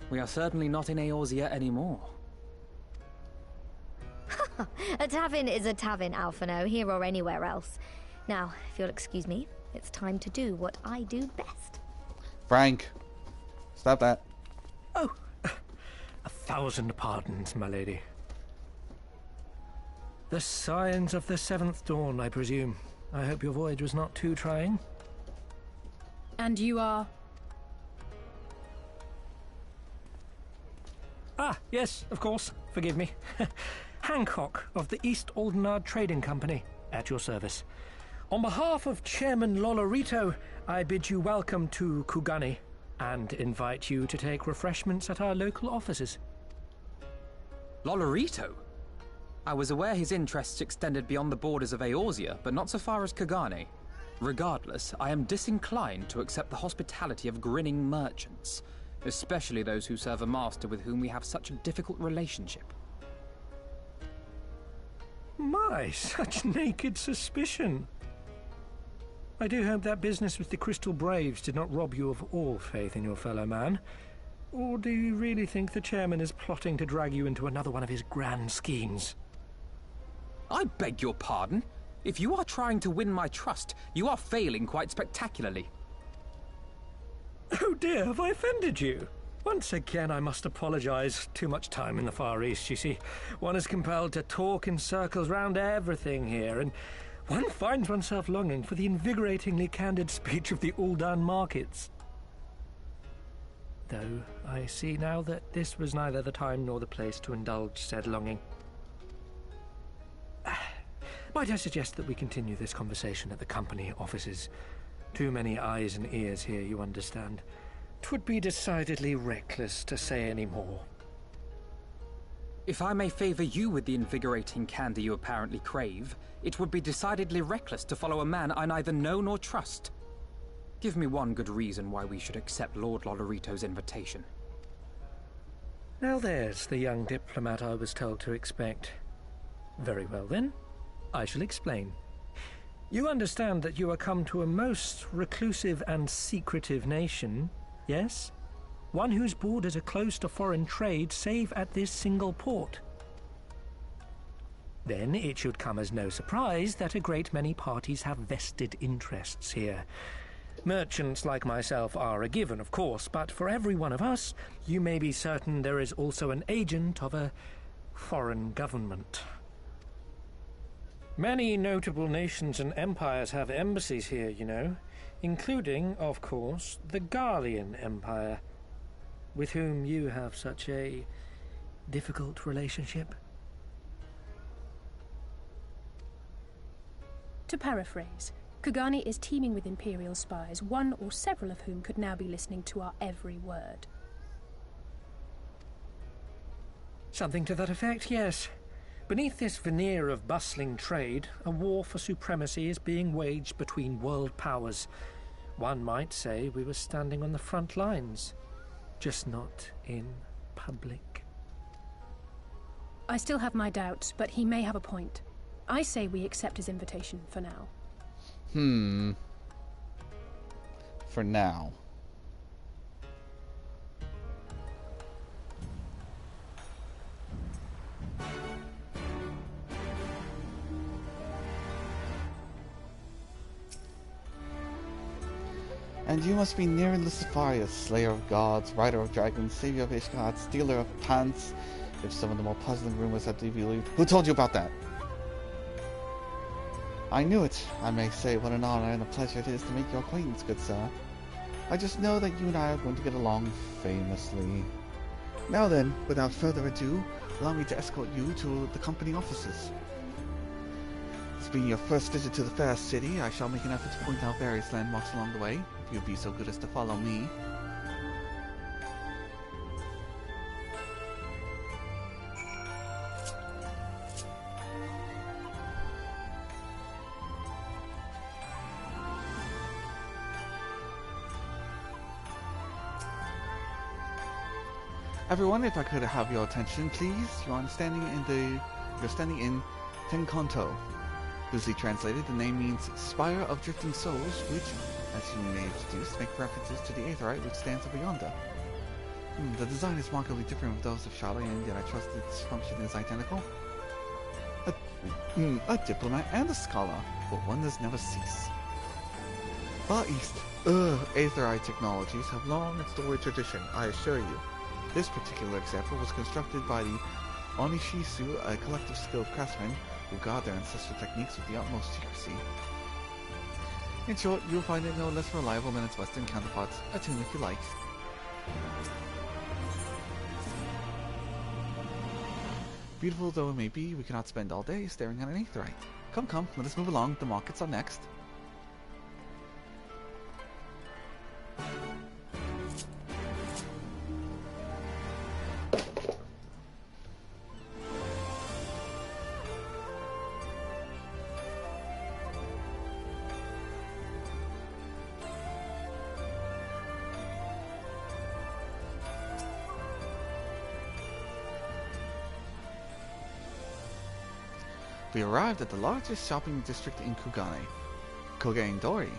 We are certainly not in Eorzea anymore. A tavern is a tavern, Alphino, here or anywhere else. Now, if you'll excuse me, it's time to do what I do best. Frank, stop that. Oh, 1,000 pardons, my lady. The signs of the 7th dawn, I presume. I hope your voyage was not too trying. And you are? Ah, yes, of course. Forgive me. Hancock of the East Aldenard Trading Company, at your service. On behalf of Chairman Lolorito, I bid you welcome to Kugani and invite you to take refreshments at our local offices. Lolorito? I was aware his interests extended beyond the borders of Eorzea, but not so far as Kugane. Regardless, I am disinclined to accept the hospitality of grinning merchants, especially those who serve a master with whom we have such a difficult relationship. My, such naked suspicion. I do hope that business with the Crystal Braves did not rob you of all faith in your fellow man. Or do you really think the chairman is plotting to drag you into another one of his grand schemes? I beg your pardon? If you are trying to win my trust, you are failing quite spectacularly. Oh dear, have I offended you? Once again, I must apologize. Too much time in the Far East, you see. One is compelled to talk in circles round everything here, and one finds oneself longing for the invigoratingly candid speech of the Uldan markets. Though I see now that this was neither the time nor the place to indulge said longing. Might I suggest that we continue this conversation at the company offices? Too many eyes and ears here, you understand. 'Twould be decidedly reckless to say any more. If I may favor you with the invigorating candy you apparently crave, it would be decidedly reckless to follow a man I neither know nor trust. Give me one good reason why we should accept Lord Lolorito's invitation. Now there's the young diplomat I was told to expect. Very well then. I shall explain. You understand that you are come to a most reclusive and secretive nation, yes? One whose borders are closed to foreign trade save at this single port. Then it should come as no surprise that a great many parties have vested interests here. Merchants like myself are a given, of course, but for every one of us, you may be certain there is also an agent of a foreign government. Many notable nations and empires have embassies here, you know. including, of course, the Garlean Empire, with whom you have such a difficult relationship. To paraphrase, Kugani is teeming with Imperial spies, one or several of whom could now be listening to our every word. Something to that effect, yes. Beneath this veneer of bustling trade, a war for supremacy is being waged between world powers. One might say we were standing on the front lines, just not in public. I still have my doubts, but he may have a point. I say we accept his invitation for now. For now. And you must be near Luciferius, slayer of gods, rider of dragons, savior of Ishgard, stealer of pants. If some of the more puzzling rumors have to be believed. Who told you about that? I knew it. I may say what an honor and a pleasure it is to make your acquaintance, good sir. I just know that you and I are going to get along famously. Now then, without further ado, allow me to escort you to the company offices. This being your first visit to the fair city, I shall make an effort to point out various landmarks along the way, if you'll be so good as to follow me. Everyone, if I could have your attention, please. You're standing in Tenkonto. Loosely translated, the name means Spire of Drifting Souls, which, as you may have deduced, make references to the Aetherite which stands over yonder. The design is markedly different from those of Charlotte, yet I trust its function is identical. A diplomat and a scholar, but one does never cease. Far East, Aetherite technologies have long and storied tradition, I assure you. This particular example was constructed by the Onishisu, a collective skilled craftsmen who guard their ancestral techniques with the utmost secrecy. In short, you'll find it no less reliable than its Western counterparts. Attune if you like. Beautiful though it may be, we cannot spend all day staring at an Aetherite. Come, let us move along. The markets are next. We arrived at the largest shopping district in Kugane, Kogane-dori.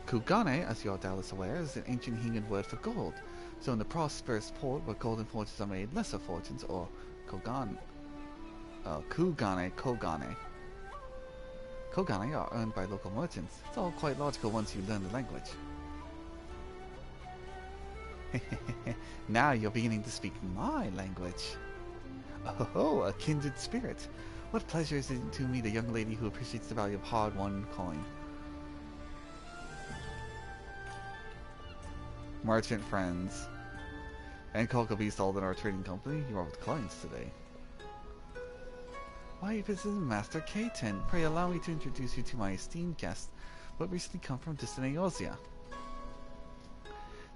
Kugane, as you are doubtless aware, is an ancient Hingan word for gold. So in the prosperous port where golden fortunes are made, lesser fortunes, or Kugane, Kogane are earned by local merchants. It's all quite logical once you learn the language. Now you're beginning to speak my language. Oh, a kindred spirit. What pleasure is it to meet a young lady who appreciates the value of hard-won coin. Merchant friends. And Kokobi sold in our trading company. You are with clients today. Why, this is Master K-10. Pray allow me to introduce you to my esteemed guest, who have recently come from distant Eorzea.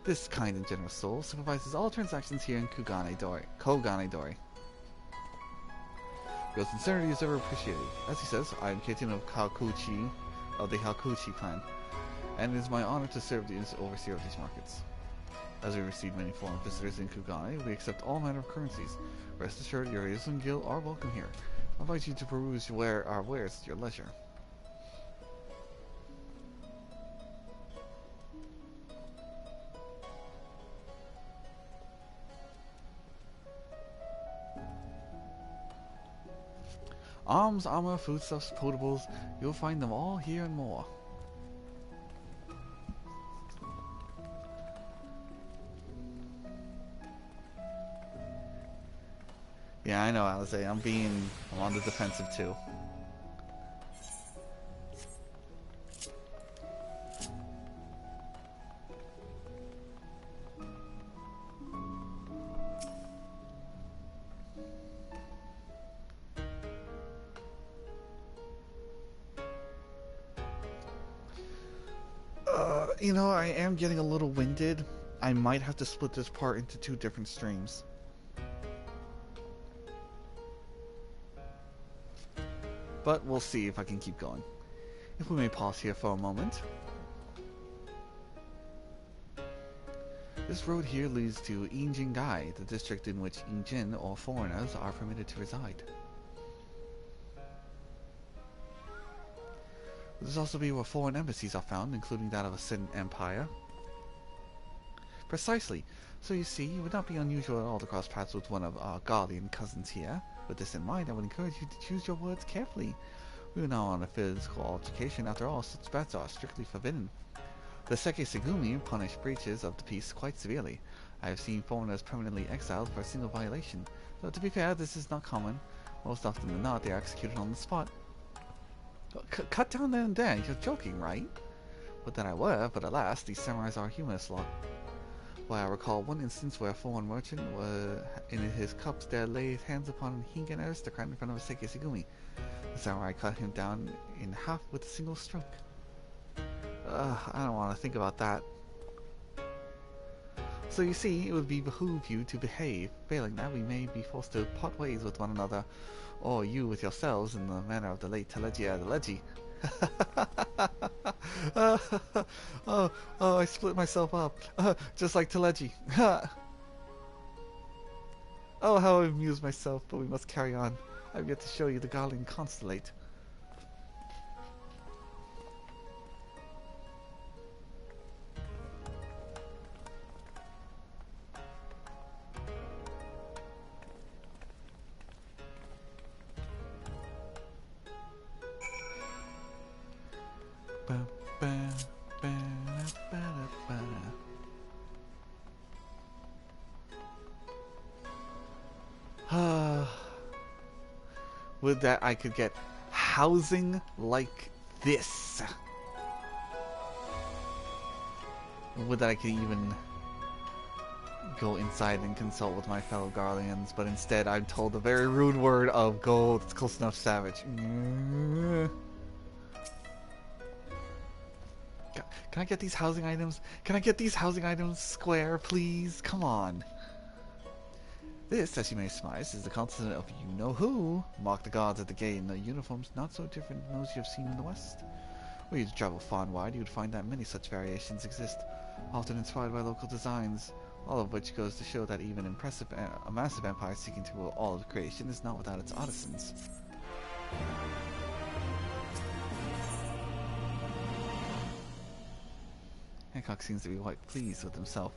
This kind and generous soul supervises all transactions here in Kogane-dori. Your sincerity is ever appreciated. As he says, I am K-10 of the Hakuchi clan, and it is my honor to serve as overseer of these markets. As we receive many foreign visitors in Kugane, we accept all manner of currencies. Rest assured, your Yuzun Guild are welcome here. I invite you to peruse our wares at your leisure. Arms, armor, foodstuffs, potables, you'll find them all here and more. Yeah, I know, Alize. I'm on the defensive too. You know, I am getting a little winded. I might have to split this part into 2 different streams. But we'll see if I can keep going. If we may pause here for a moment. This road here leads to Injingai, the district in which Injin, or foreigners, are permitted to reside. This also be where foreign embassies are found, including that of a Sin Empire. Precisely. So you see, it would not be unusual at all to cross paths with one of our Garlean cousins here. With this in mind, I would encourage you to choose your words carefully. We are now on a physical altercation. After all, such bets are strictly forbidden. The Seke Segumi punish breaches of the peace quite severely. I have seen foreigners permanently exiled for a single violation. Though to be fair, this is not common. Most often than not, they are executed on the spot. Cut down there and there, you're joking, right? Would that I were, but alas, these samurais are a humorous lot. Why, I recall one instance where a foreign merchant, in his cups, there laid his hands upon a Hingan aristocrat in front of a Seke Segumi. The samurai cut him down in half with a single stroke. I don't want to think about that. So you see, it would behoove you to behave. Failing that, we may be forced to part ways with one another, or you with yourselves in the manner of the late Telegia the Legi. I split myself up, just like Teleji. Oh, how I amused myself, but we must carry on. I've yet to show you the Garlean constellate. Would that I could get housing like this. Would that I could even go inside and consult with my fellow Garleans, but instead I'm told the very rude word of go, it's close enough, savage. Can I get these housing items? Can I get these housing items square, please? Come on. This, as you may surmise, is the continent of you-know-who. Mark the guards at the gate in the uniforms not so different from those you have seen in the West. Were you to travel far and wide, you would find that many such variations exist, often inspired by local designs, all of which goes to show that even a massive empire seeking to rule all of creation is not without its artisans. Hancock seems to be quite pleased with himself.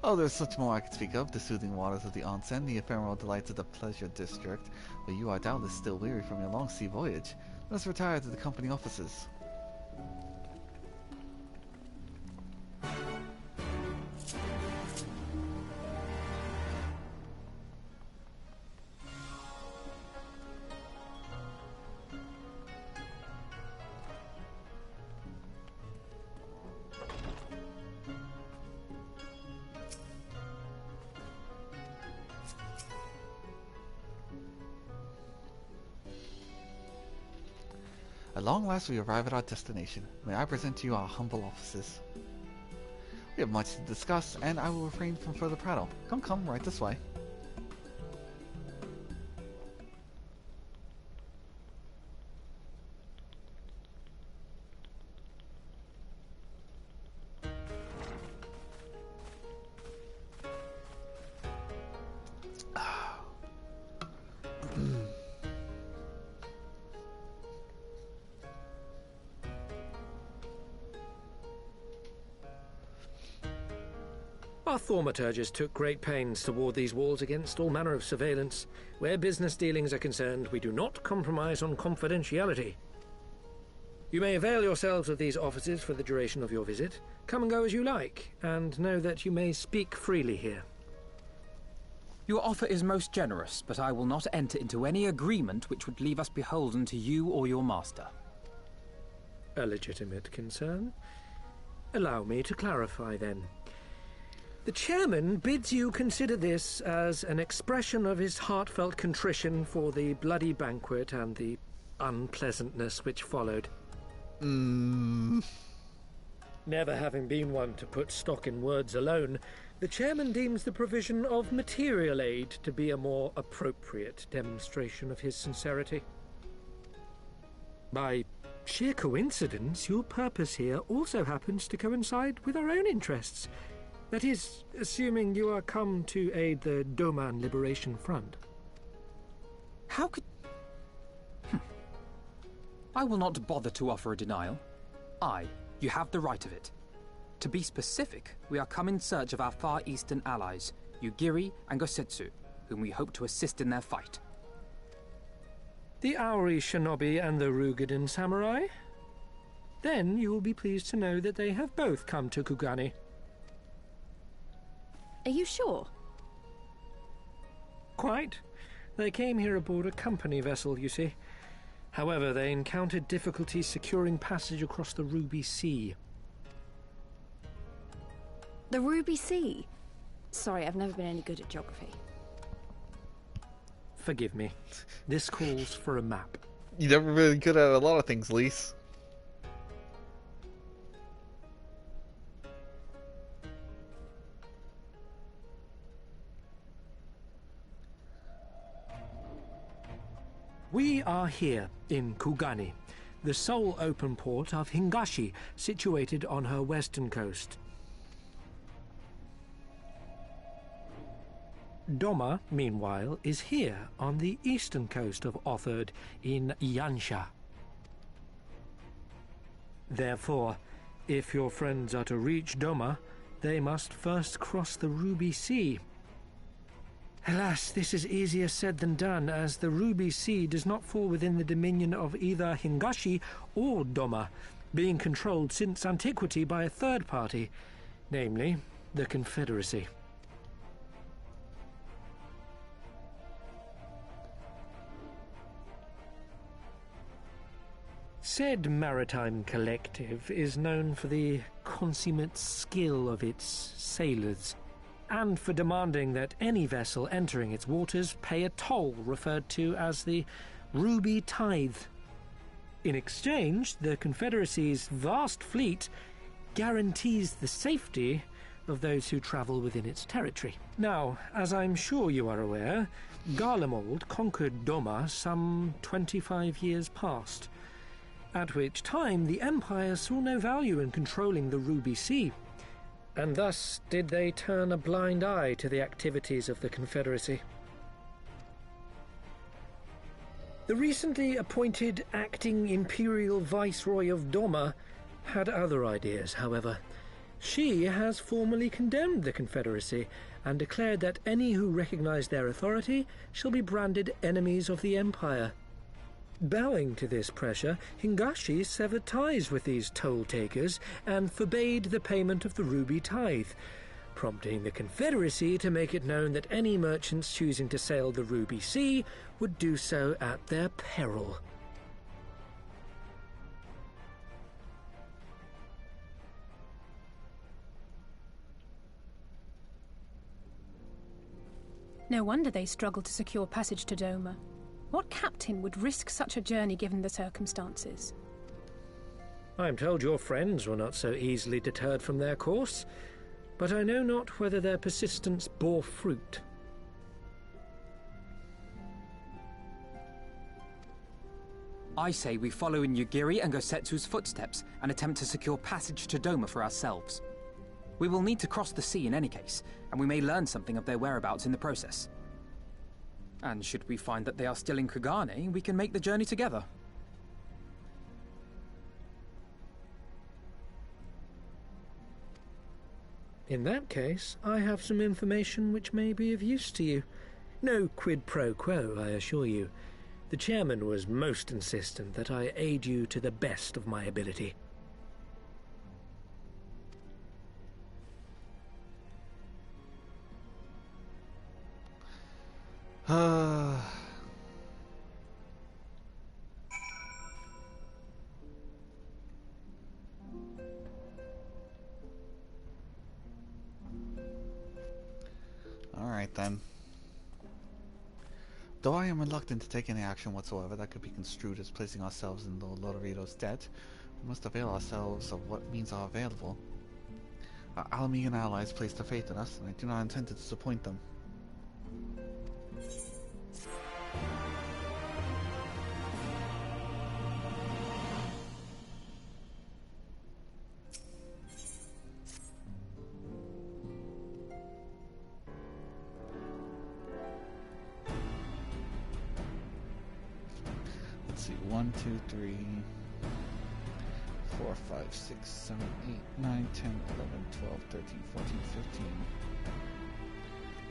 Oh, there's such more I could speak of. The soothing waters of the onsen, the ephemeral delights of the pleasure district. But you are doubtless still weary from your long sea voyage. Let us retire to the company offices. At long last we arrive at our destination. May I present to you our humble offices. We have much to discuss, and I will refrain from further prattle. Come, right this way. Our thaumaturges took great pains to ward these walls against all manner of surveillance. Where business dealings are concerned, we do not compromise on confidentiality. You may avail yourselves of these offices for the duration of your visit. Come and go as you like, and know that you may speak freely here. Your offer is most generous, but I will not enter into any agreement which would leave us beholden to you or your master. A legitimate concern. Allow me to clarify, then. The chairman bids you consider this as an expression of his heartfelt contrition for the bloody banquet and the unpleasantness which followed. Never having been one to put stock in words alone, the chairman deems the provision of material aid to be a more appropriate demonstration of his sincerity. By sheer coincidence, your purpose here also happens to coincide with our own interests. That is, assuming you are come to aid the Doman Liberation Front. How could... I will not bother to offer a denial. You have the right of it. To be specific, we are come in search of our Far Eastern allies, Yugiri and Gosetsu, whom we hope to assist in their fight. The Auri Shinobi and the Rugadan Samurai? Then you will be pleased to know that they have both come to Kugani. Are you sure? Quite. They came here aboard a company vessel, you see. However, they encountered difficulties securing passage across the Ruby Sea. The Ruby Sea? Sorry, I've never been any good at geography. Forgive me. This calls for a map. You're never really good at a lot of things, Lise. We are here in Kugani, the sole open port of Hingashi, situated on her western coast. Doma, meanwhile, is here on the eastern coast of Otherd in Yansha. Therefore, if your friends are to reach Doma, they must first cross the Ruby Sea. Alas, this is easier said than done, as the Ruby Sea does not fall within the dominion of either Hingashi or Doma, being controlled since antiquity by a third party, namely the Confederacy. Said maritime collective is known for the consummate skill of its sailors, and for demanding that any vessel entering its waters pay a toll referred to as the Ruby Tithe. In exchange, the Confederacy's vast fleet guarantees the safety of those who travel within its territory. Now, as I'm sure you are aware, Garlemald conquered Doma some 25 years past, at which time the Empire saw no value in controlling the Ruby Sea, and thus did they turn a blind eye to the activities of the Confederacy. The recently appointed acting Imperial Viceroy of Doma had other ideas, however. She has formally condemned the Confederacy and declared that any who recognize their authority shall be branded enemies of the Empire. Bowing to this pressure, Hingashi severed ties with these toll-takers and forbade the payment of the Ruby Tithe, prompting the Confederacy to make it known that any merchants choosing to sail the Ruby Sea would do so at their peril. No wonder they struggled to secure passage to Doma. What captain would risk such a journey given the circumstances? I am told your friends were not so easily deterred from their course, but I know not whether their persistence bore fruit. I say we follow in Yugiri and Gosetsu's footsteps and attempt to secure passage to Doma for ourselves. We will need to cross the sea in any case, and we may learn something of their whereabouts in the process. And should we find that they are still in Kugane, we can make the journey together. In that case, I have some information which may be of use to you. No quid pro quo, I assure you. The chairman was most insistent that I aid you to the best of my ability. Alright then. Though I am reluctant to take any action whatsoever that could be construed as placing ourselves in the Lodorito's debt, we must avail ourselves of what means are available. Our Alamegan allies placed their faith in us, and I do not intend to disappoint them. Let's see, 1, 2, 3, 4, 5, 6, 7, 8, 9, 10, 11, 12, 13, 14, 15,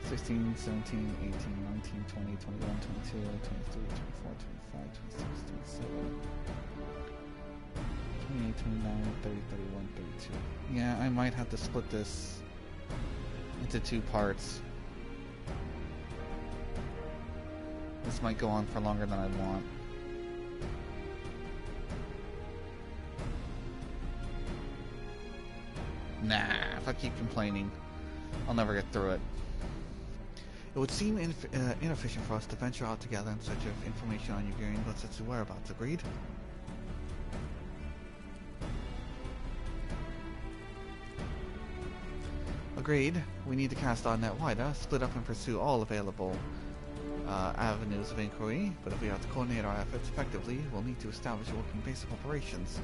16, 17, 18, 19, 20, 21, 22, 23, 24, 25, 26, 27, 28, 29, 30, 31, 32. Yeah, I might have to split this into 2 parts. This might go on for longer than I want. Nah, if I keep complaining, I'll never get through it. It would seem inefficient for us to venture out together in search of information on Ugarian Blitz's whereabouts. Agreed? Agreed. We need to cast our net wider, split up and pursue all available avenues of inquiry, but if we are to coordinate our efforts effectively, we'll need to establish a working base of operations.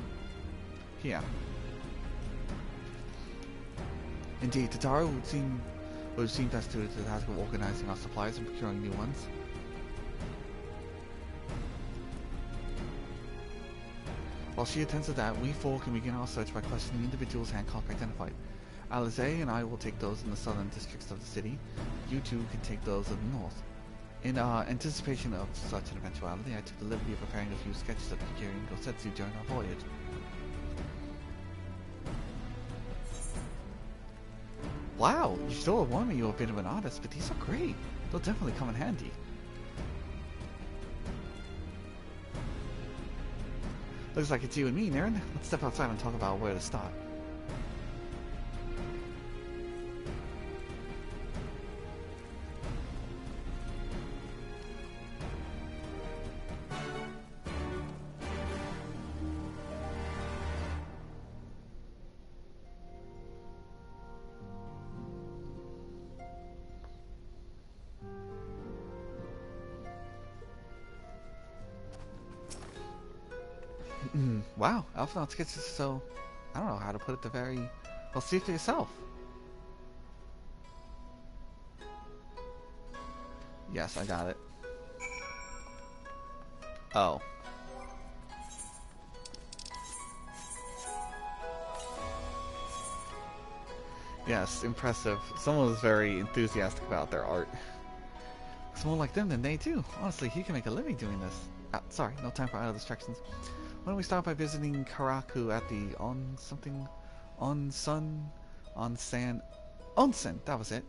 Here. Indeed, Tataro would seem best suited to the task of organizing our supplies and procuring new ones. While she attends to that, we four can begin our search by questioning individuals Hancock identified. Alize and I will take those in the southern districts of the city. You two can take those of the north. In anticipation of such an eventuality, I took the liberty of preparing a few sketches of Ugarian Gosetsu during our voyage. Wow, you stole one of you a bit of an artist, but these are great. They'll definitely come in handy. Looks like it's you and me, Naren. Let's step outside and talk about where to start. Wow, Alphinaud's sketches are so... I don't know how to put it, the very... Well, see it for yourself. Yes, I got it. Oh. Yes, impressive. Someone was very enthusiastic about their art. It's more like them than they do. Honestly, he can make a living doing this. Sorry, no time for idle distractions. Why don't we start by visiting Karaku at the Onsen, that was it.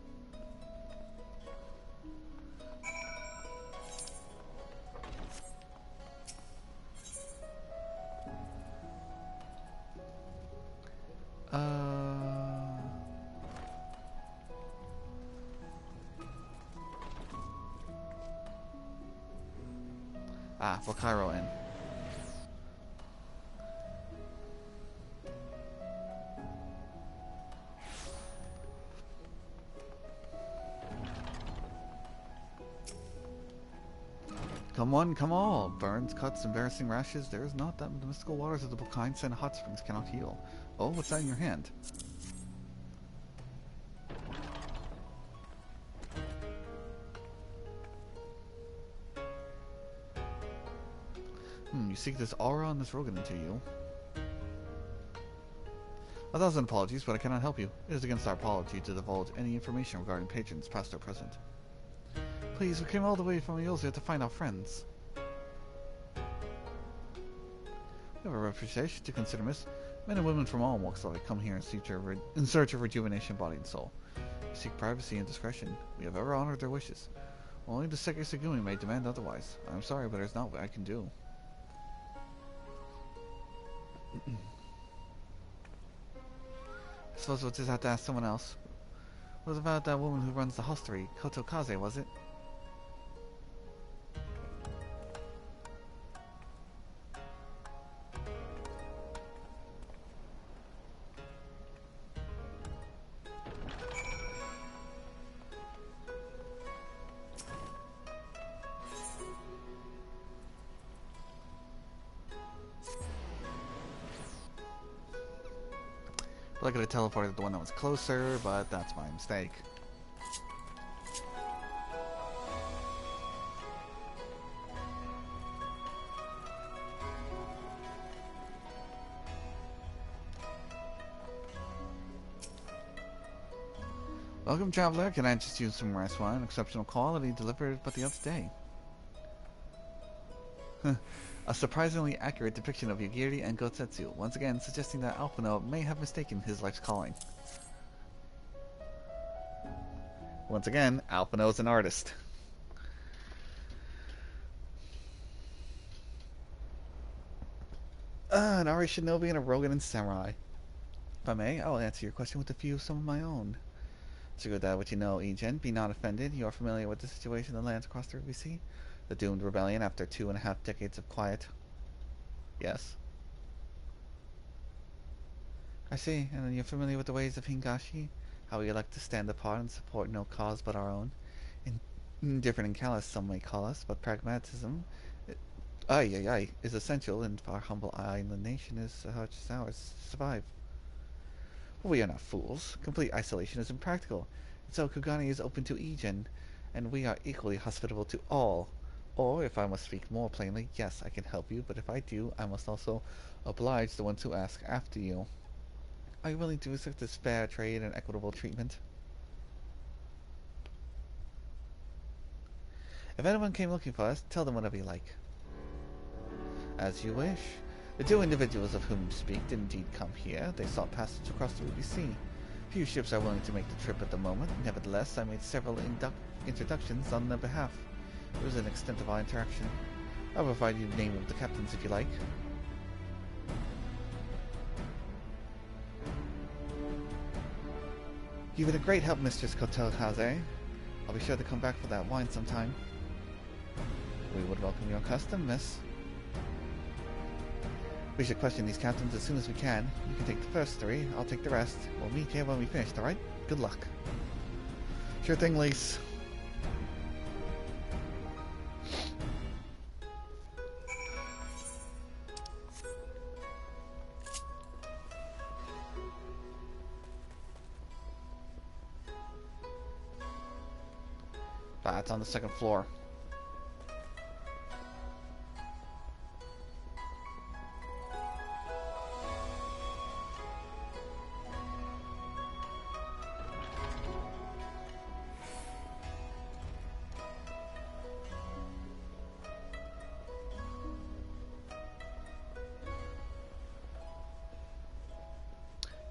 Volcairo Inn. Come on, come on! Burns, cuts, embarrassing rashes. There is not that the mystical waters of the Bokain-sen hot springs cannot heal. Oh, what's that in your hand? You seek this aura and this Rogan into you. 1,000 apologies, but I cannot help you. It is against our policy to divulge any information regarding patrons, past or present. Please, we came all the way from Eorzea to find our friends. We have a reputation to consider, miss. Men and women from all walks of life come here in search of rejuvenation, body and soul. We seek privacy and discretion. We have ever honored their wishes. Only the Seki Segumi may demand otherwise. I'm sorry, but there's not what I can do. I suppose we'll just have to ask someone else. What about that woman who runs the hostelry? Koto Kaze, was it? I could have teleported the one that was closer, but that's my mistake. Welcome, traveler. Can I just use some rice wine? Exceptional quality, delivered but the other day. A surprisingly accurate depiction of Yagiri and Gotetsu, once again suggesting that Alphino may have mistaken his life's calling. Once again, Alphino is an artist. An Ari Shinobi and a Rogan and Samurai. If I may, I will answer your question with a few of some of my own. To go that what you know, Egen, be not offended. You are familiar with the situation that lands across the Ruby Sea? The doomed rebellion after 2.5 decades of quiet. Yes. I see, and then you're familiar with the ways of Hingashi? How we elect to stand apart and support no cause but our own. Indifferent and callous, some may call us, but pragmatism, is essential, and our humble island nation is such as ours to survive. Well, we are not fools. Complete isolation is impractical. And so Kugani is open to Egen, and we are equally hospitable to all. Or, if I must speak more plainly, yes, I can help you, but if I do, I must also oblige the ones who ask after you. Are you willing to accept this fair trade and equitable treatment? If anyone came looking for us, tell them whatever you like. As you wish. The two individuals of whom you speak did indeed come here. They sought passage across the Ruby Sea. Few ships are willing to make the trip at the moment. Nevertheless, I made several introductions on their behalf. It was an extent of our interaction. I'll provide you the name of the captains if you like. You've been a great help, Mistress Kotelhaze. I'll be sure to come back for that wine sometime. We would welcome your custom, miss. We should question these captains as soon as we can. You can take the first 3, I'll take the rest. We'll meet here when we finished, alright? Good luck. Sure thing, Lise. It's on the 2nd floor.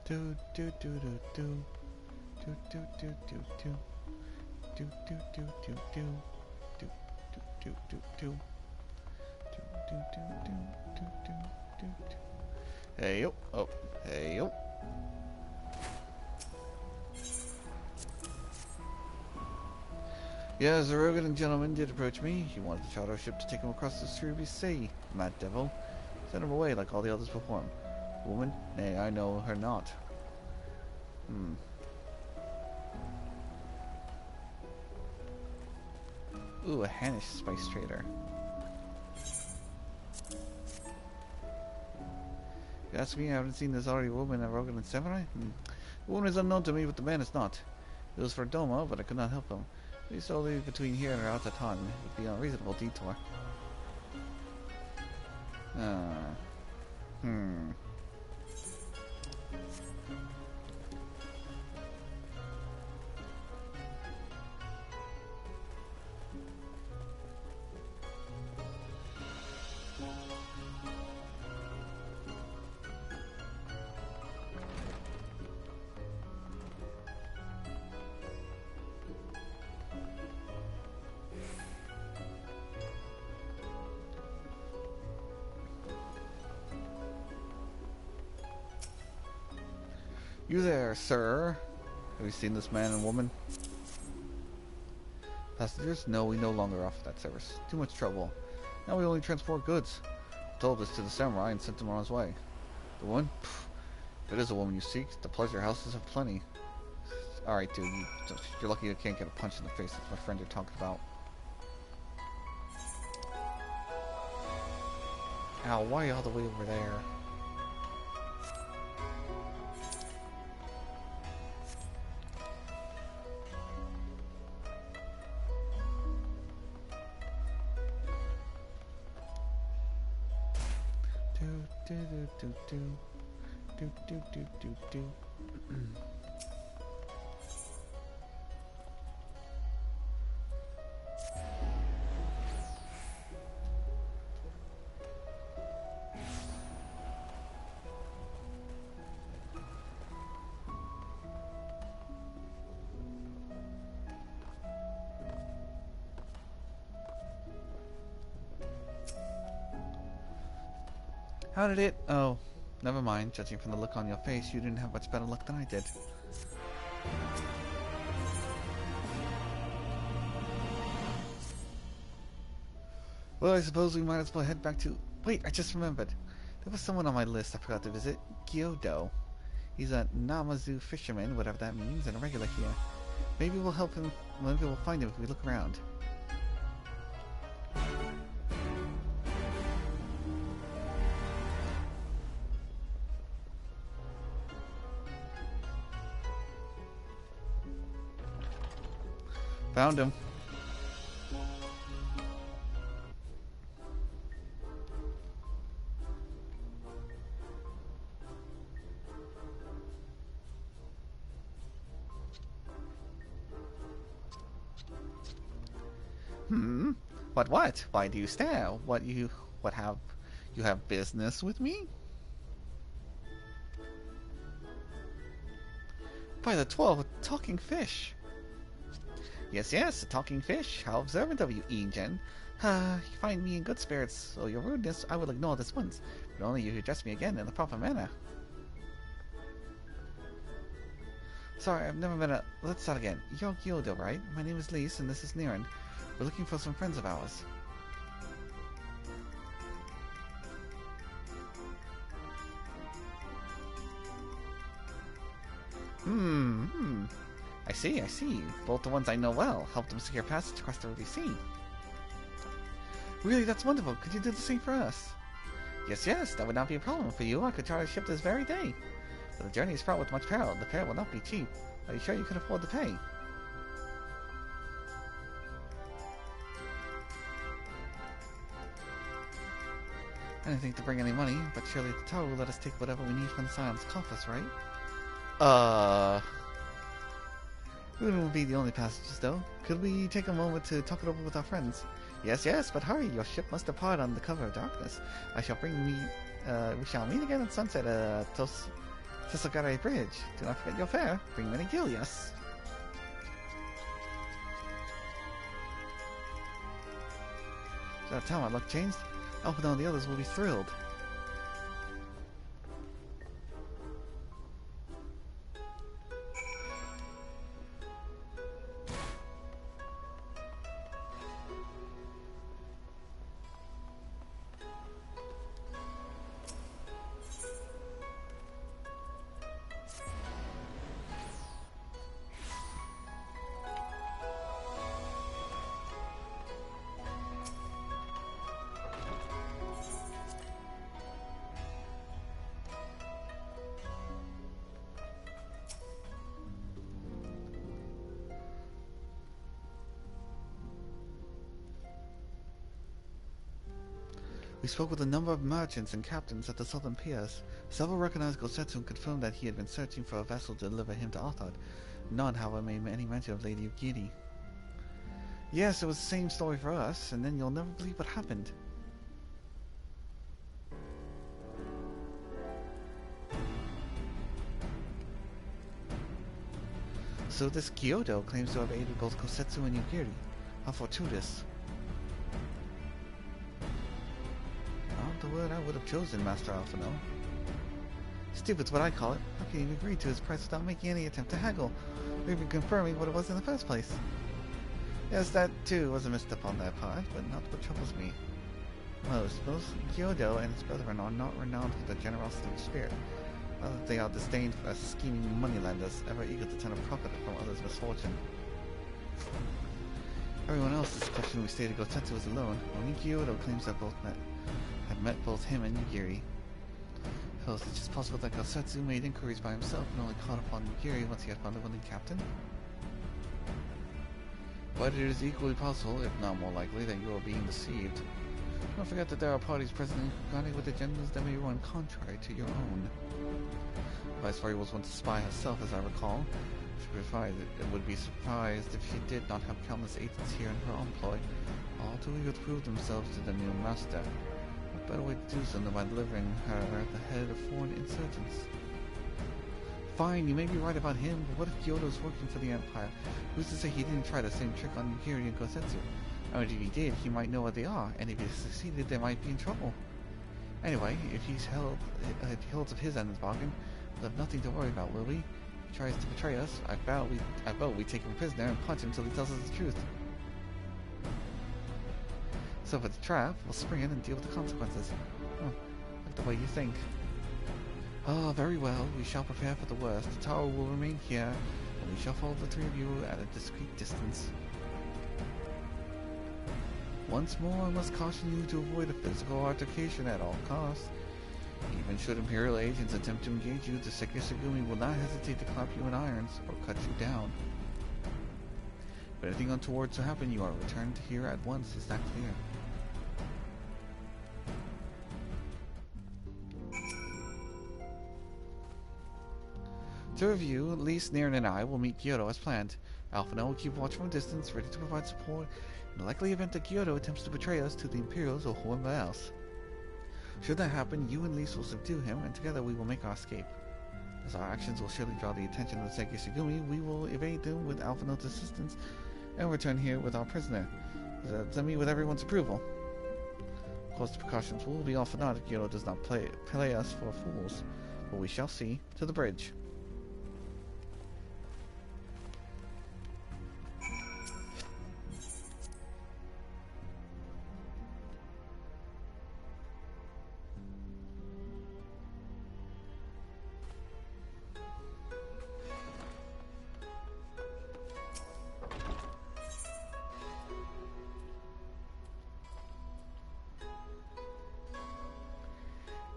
Do do do do do do do do do do. Do do do do do do do do do do do do do do do do. Hey yo, oh, hey yo. Yes, the Rogan gentleman did approach me. He wanted to charter a ship to take him across the Ruby Sea. Mad devil. Sent him away like all the others before him. Woman? Nay, I know her not. Ooh, a Hannish spice trader. If you ask me, I haven't seen this already woman at Rogan and Samurai. The woman is unknown to me, but the man is not. It was for Doma, but I could not help him. We solely between here and Rautatan. It would be an unreasonable detour. You there, sir? Have you seen this man and woman? Passengers? No, we no longer offer that service. Too much trouble. Now we only transport goods. Told this to the samurai and sent him on his way. The woman? Pfft. If it is a woman you seek, the pleasure houses have plenty. Alright, dude. You're lucky you can't get a punch in the face. That's my friend you're talking about. Ow, why are you all the way over there? How did it? Oh, never mind. Judging from the look on your face, you didn't have much better luck than I did. Well, I suppose we might as well head back to... Wait, I just remembered. There was someone on my list I forgot to visit. Gyodo. He's a Namazu fisherman, whatever that means, and a regular here. Maybe we'll help him. Maybe we'll find him if we look around. Found him. What? Why do you stare? You have business with me? By the 12, a talking fish. Yes, a talking fish. How observant of you, Ingen. You find me in good spirits, so your rudeness I will ignore this once, but only you address me again in the proper manner. Sorry, I've never met a... Let's start again. You're Gyodo, right? My name is Lise, and this is Niren. We're looking for some friends of ours. I see. Both the ones I know well. Help them secure passage across the Ruby Sea. Really, that's wonderful. Could you do the same for us? Yes, that would not be a problem for you. I could charter a ship this very day. But the journey is fraught with much peril. The fare will not be cheap. Are you sure you can afford to pay? I didn't think to bring any money, but surely the tower will let us take whatever we need from the Scion's coffers, right? We wouldn't be the only passengers, though. Could we take a moment to talk it over with our friends? Yes, but hurry. Your ship must depart on the cover of darkness. We shall meet again at sunset at Tosogare Bridge. Do not forget your fare. Bring many gilias. Should I tell my luck changed? Oh no, the others will be thrilled. We spoke with a number of merchants and captains at the southern piers. Several recognized Gosetsu and confirmed that he had been searching for a vessel to deliver him to Arthod. None, however, made any mention of Lady Ugiri. Yes, it was the same story for us, and then you'll never believe what happened. So this Gyodo claims to have aided both Gosetsu and Ugiri. How fortuitous. Not the word I would have chosen, Master Alphino. Stupid's what I call it. How can you agree to his price without making any attempt to haggle, or even confirming what it was in the first place? Yes, that too was a misstep on their part, but not what troubles me most. Both Kyoto and his brethren are not renowned for their generosity of spirit. Rather, they are disdained for scheming moneylenders, ever eager to turn a profit from others' misfortune. Everyone else's question we stated Gotetsu was alone. Only Kyoto claims that had met both him and Nigiri. So is it just possible that Gosetsu made inquiries by himself and only caught upon Nigiri once he had found the willing captain? But it is equally possible, if not more likely, that you are being deceived. Don't forget that there are parties present in Kugane with agendas that may run contrary to your own. Viceroy was once a spy herself, as I recall. She would be surprised if she did not have countless agents here in her employ, all too eager to prove themselves to the new master. What better way to do so than by delivering her at the head of foreign insurgents? Fine, you may be right about him, but what if Kyoto's working for the Empire? Who's to say he didn't try the same trick on Nigiri and Gosetsu? I mean, if he did, he might know what they are, and if he succeeded, they might be in trouble. Anyway, if he holds of his end of the bargain, we'll have nothing to worry about, will we? If he tries to betray us, I vote we take him prisoner and punch him till he tells us the truth. So if it's a trap, we'll spring in and deal with the consequences. Oh, like the way you think. Oh, very well. We shall prepare for the worst. The tower will remain here, and we shall follow the three of you at a discreet distance. Once more, I must caution you to avoid a physical altercation at all costs. Even should Imperial agents attempt to engage you, the Sekisagumi will not hesitate to clap you in irons or cut you down. If anything untoward to happen, you are returned here at once. Is that clear? To review, Lise, Niran, and I will meet Kyoto as planned. Alphinaud will keep watch from a distance, ready to provide support in the likely event that Kyoto attempts to betray us to the Imperials or whoever else. Should that happen, you and Lise will subdue him, and together we will make our escape. As our actions will surely draw the attention of the Sekisagumi, we will evade them with Alphinaud's assistance and return here with our prisoner. Does that mean with everyone's approval? Of course, the precautions will be all for naught if Kyoto does not play us for fools, but we shall see. To the bridge.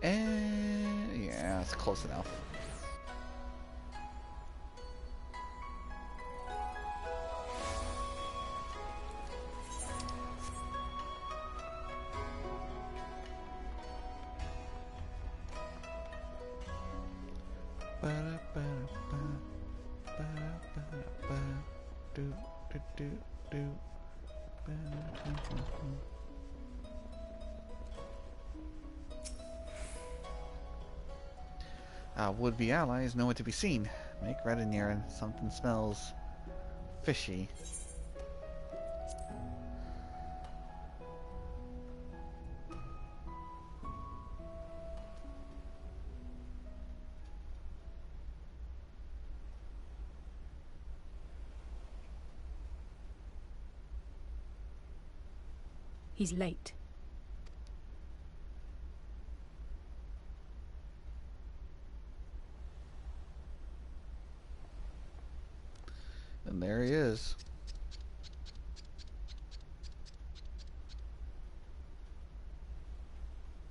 Yeah, it's close enough. Our would-be allies nowhere to be seen. Make ready, Niran. Something smells fishy. He's late. And there he is.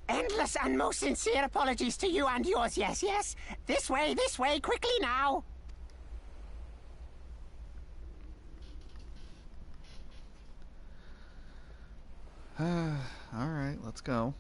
Endless and most sincere apologies to you and yours, yes, yes. This way, quickly now. Alright, let's go.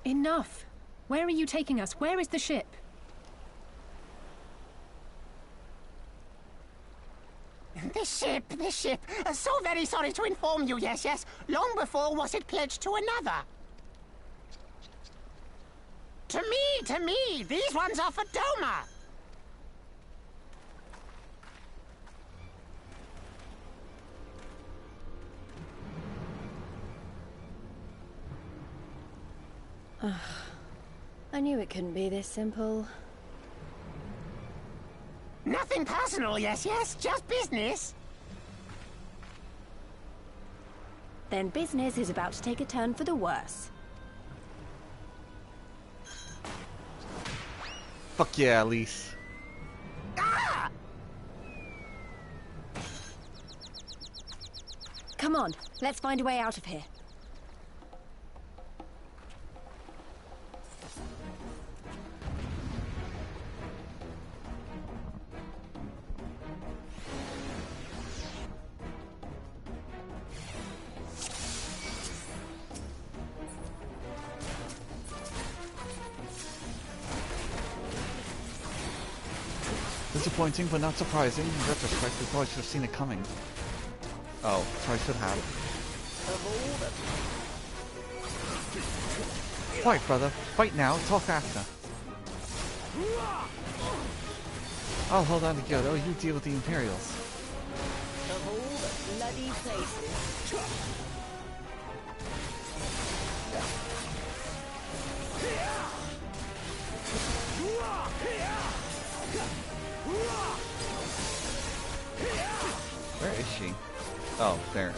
Enough! Where are you taking us? Where is the ship? This ship ship, this ship. So very sorry to inform you, yes, yes. Long before was it pledged to another. To me, these ones are for Doma. I knew it couldn't be this simple. Nothing personal, yes, yes, just business. Then business is about to take a turn for the worse. Fuck yeah, Elise. Ah! Come on, let's find a way out of here. Disappointing, but not surprising. In retrospect, we probably should have seen it coming. Oh, probably should have. Fight, brother. Fight now. Talk after. I'll hold on to Kyoto. You deal with the Imperials. Of all the bloody places. Where is she? Oh, there.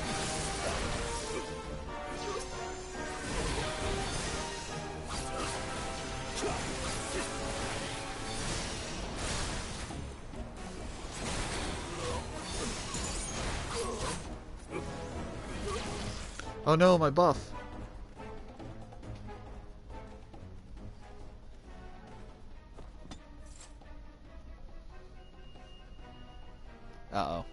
Oh no, my buff. Uh-oh.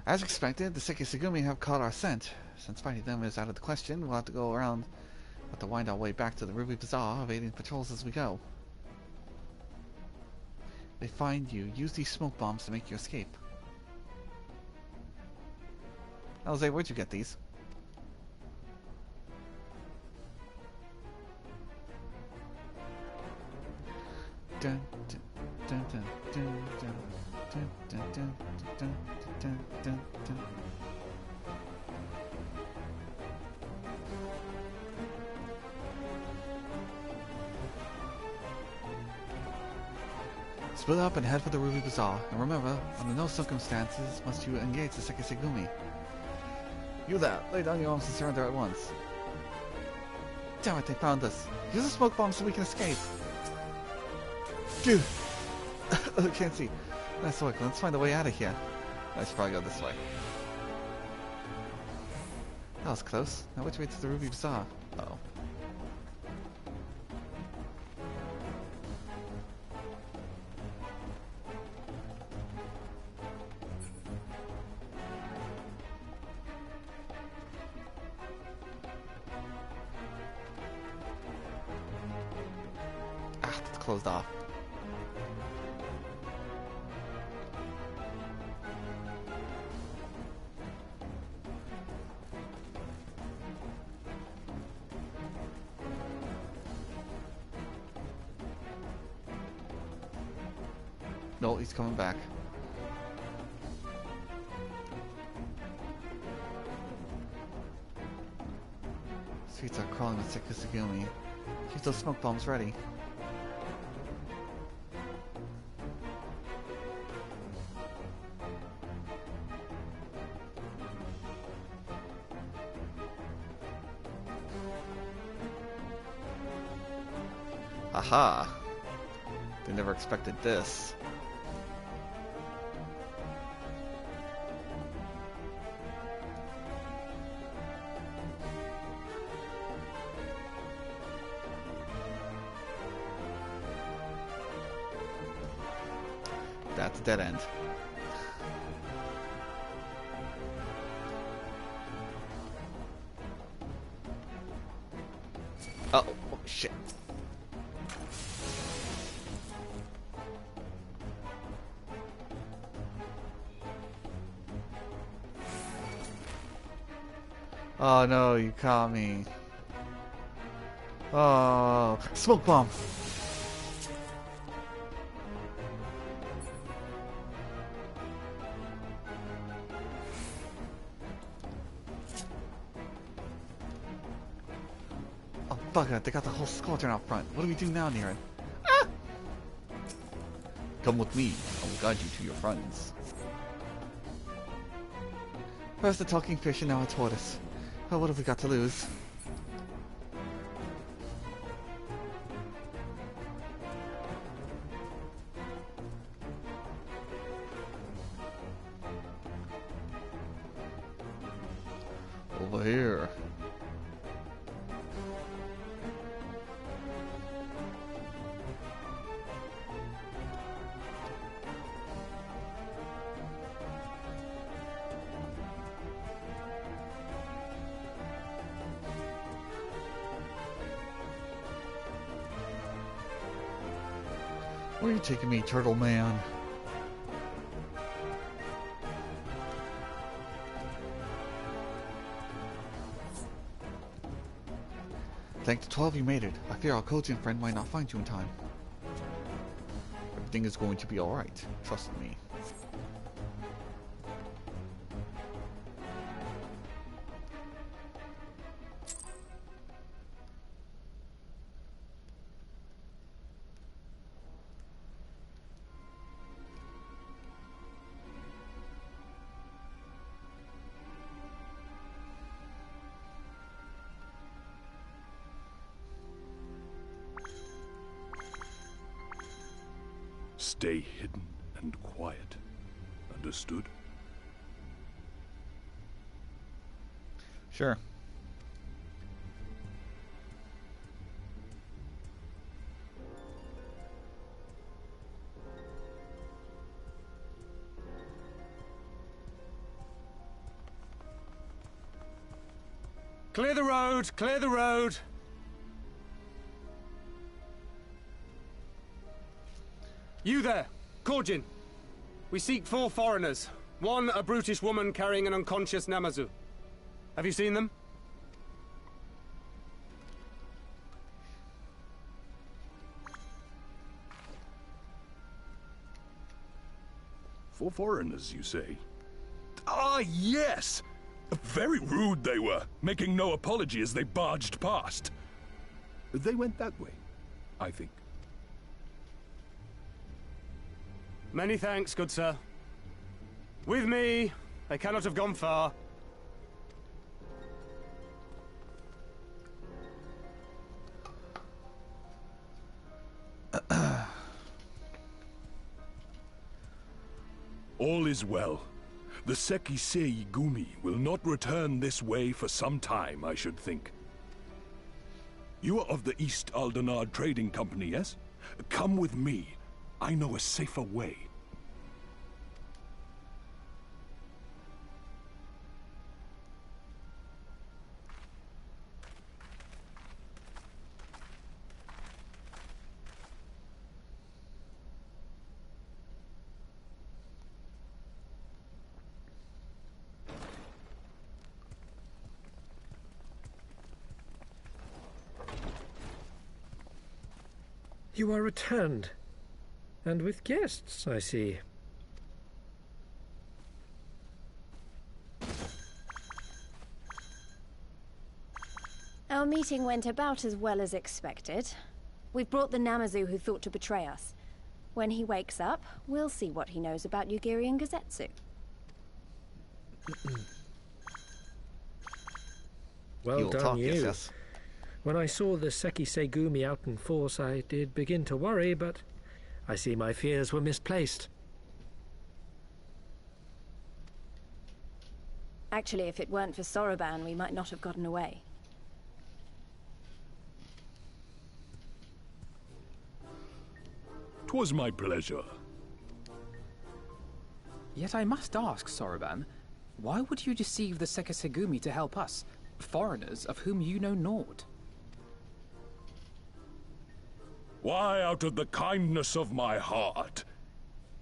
As expected, the Sekisugumi have caught our scent. Since fighting them is out of the question, we'll have to go around, have to wind our way back to the Ruby Bazaar, evading patrols as we go. They find you, use these smoke bombs to make your escape. Jose, where'd you get these? Dun, dun, dun, dun, dun, dun, dun, dun, dun, dun, dun, dun, dun. Split up and head for the Ruby Bazaar, and remember, under no circumstances must you engage the Sekisugumi. You there, lay down your arms and surrender at once. Damn it, they found us. Use the smoke bomb so we can escape. Dude! I can't see. Nice work, let's find a way out of here. I should probably go this way. That was close. Now which way to the Ruby Bazaar? Uh-oh. Ah, it's closed off. No, he's coming back. Streets are crawling with Sekisugumi. Keep those smoke bombs ready. Aha! They never expected this. That's a dead end. Uh-oh. shit. Oh no, you caught me. Oh, smoke bomb. Oh, bugger, they got the whole squadron out front. What do we do now, Niran? Ah! Come with me. I will guide you to your friends. First a talking fish and now a tortoise. Oh, what have we got to lose? Over here. Where are you taking me, Turtle Man? Thanks to 12 you made it. I fear our Kojian friend might not find you in time. Everything is going to be alright. Trust me. Stay hidden and quiet. Understood? Sure. Clear the road! Clear the road! You there, Korjin. We seek 4 foreigners. One, a brutish woman carrying an unconscious Namazu. Have you seen them? For foreigners, you say? Ah, yes! Very rude they were, making no apology as they barged past. They went that way, I think. Many thanks, good sir. With me, they cannot have gone far. All is well. The Sekisei Gumi will not return this way for some time, I should think. You are of the East Aldenard Trading Company, yes? Come with me. I know a safer way. You are returned. And with guests, I see. Our meeting went about as well as expected. We've brought the Namazu who thought to betray us. When he wakes up, we'll see what he knows about Yugiri and Gazetsu. Well done, talk, you. yes. When I saw the Sekisei Gumi out in force, I did begin to worry, but I see my fears were misplaced. Actually, if it weren't for Soroban, we might not have gotten away. 'Twas my pleasure. Yet I must ask, Soroban, why would you deceive the Sekisei Gumi to help us, foreigners of whom you know naught? Why, out of the kindness of my heart,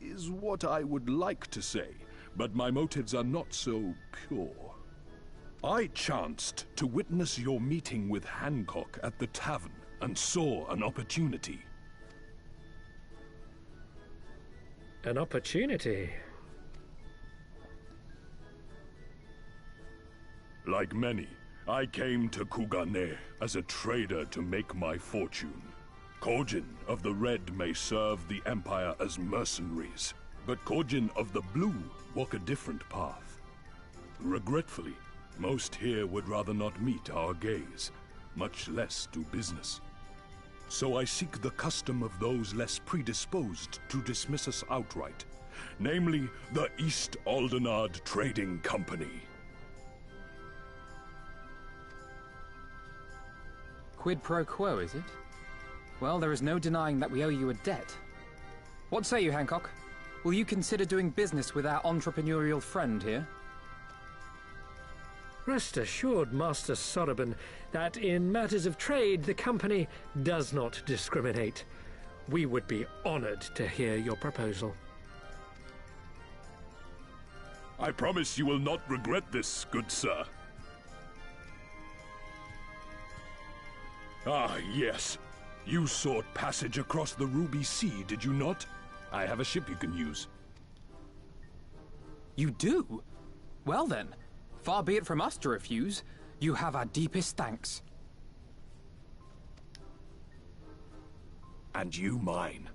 is what I would like to say, but my motives are not so pure. I chanced to witness your meeting with Hancock at the tavern and saw an opportunity. An opportunity? Like many, I came to Kugane as a trader to make my fortune. Kojin of the Red may serve the Empire as mercenaries, but Kojin of the Blue walk a different path. Regretfully, most here would rather not meet our gaze, much less do business. So I seek the custom of those less predisposed to dismiss us outright, namely the East Aldenard Trading Company. Quid pro quo, is it? Well, there is no denying that we owe you a debt. What say you, Hancock? Will you consider doing business with our entrepreneurial friend here? Rest assured, Master Soroban, that in matters of trade, the company does not discriminate. We would be honored to hear your proposal. I promise you will not regret this, good sir. Ah, yes. You sought passage across the Ruby Sea, did you not? I have a ship you can use. You do? Well then, far be it from us to refuse. You have our deepest thanks. And you mine.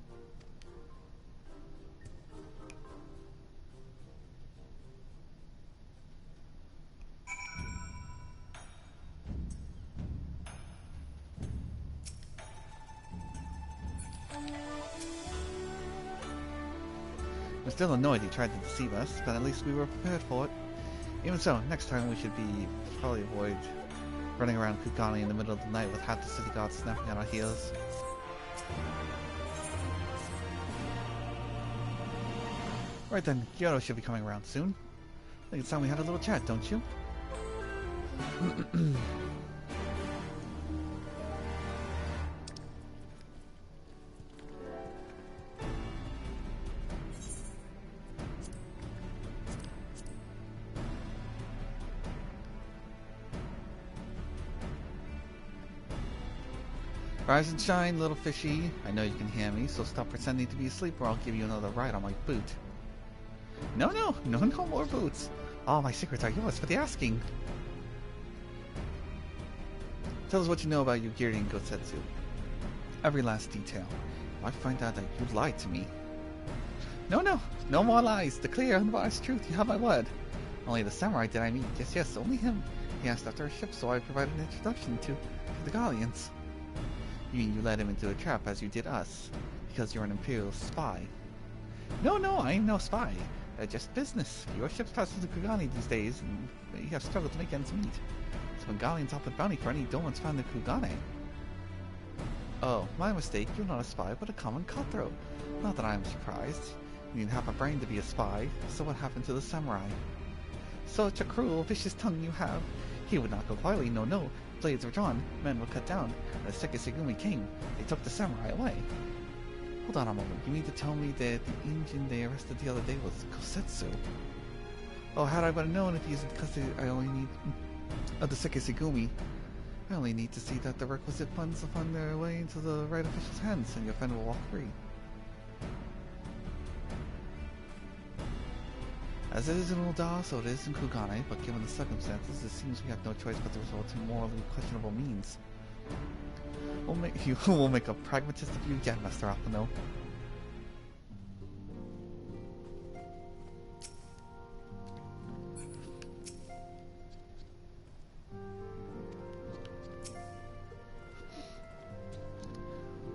I'm still annoyed he tried to deceive us, but at least we were prepared for it. Even so, next time we should probably avoid running around Kugane in the middle of the night with half the city guards snapping at our heels. Right then, Kyoto should be coming around soon. I think it's time we had a little chat, don't you? Rise and shine, little fishy. I know you can hear me, so stop pretending to be asleep or I'll give you another ride on my boot. No more boots. All my secrets are yours for the asking. Tell us what you know about Yugiri and Gosetsu. Every last detail. If I find out that you lied to me. No more lies. Declare unbiased truth. You have my word. Only the samurai did I meet. Yes, only him. He asked after a ship, so I provided an introduction to the Garleans. You mean you led him into a trap as you did us, because you're an Imperial spy? No, I ain't no spy. Just business. Your ships pass through Kugane these days, and you have struggled to make ends meet. So when Garleans offer bounty for any Dolans found in Kugane. Oh, my mistake. You're not a spy, but a common cutthroat. Not that I'm surprised. You need half a brain to be a spy. So what happened to the samurai? Such a cruel, vicious tongue you have. He would not go quietly. No. Blades were drawn, men were cut down. As Sekisegumi came, they took the samurai away. Hold on a moment, you mean to tell me that the Indian they arrested the other day was Kosetsu? Oh, had I but known if he isn't because I only need the Sekisegumi. I only need to see that the requisite funds will find their way into the right official's hands, and your friend will walk free. As it is in Ulda, so it is in Kugane, but given the circumstances, it seems we have no choice but to resort to morally questionable means. We'll make a pragmatist of you yet, Master Alphino.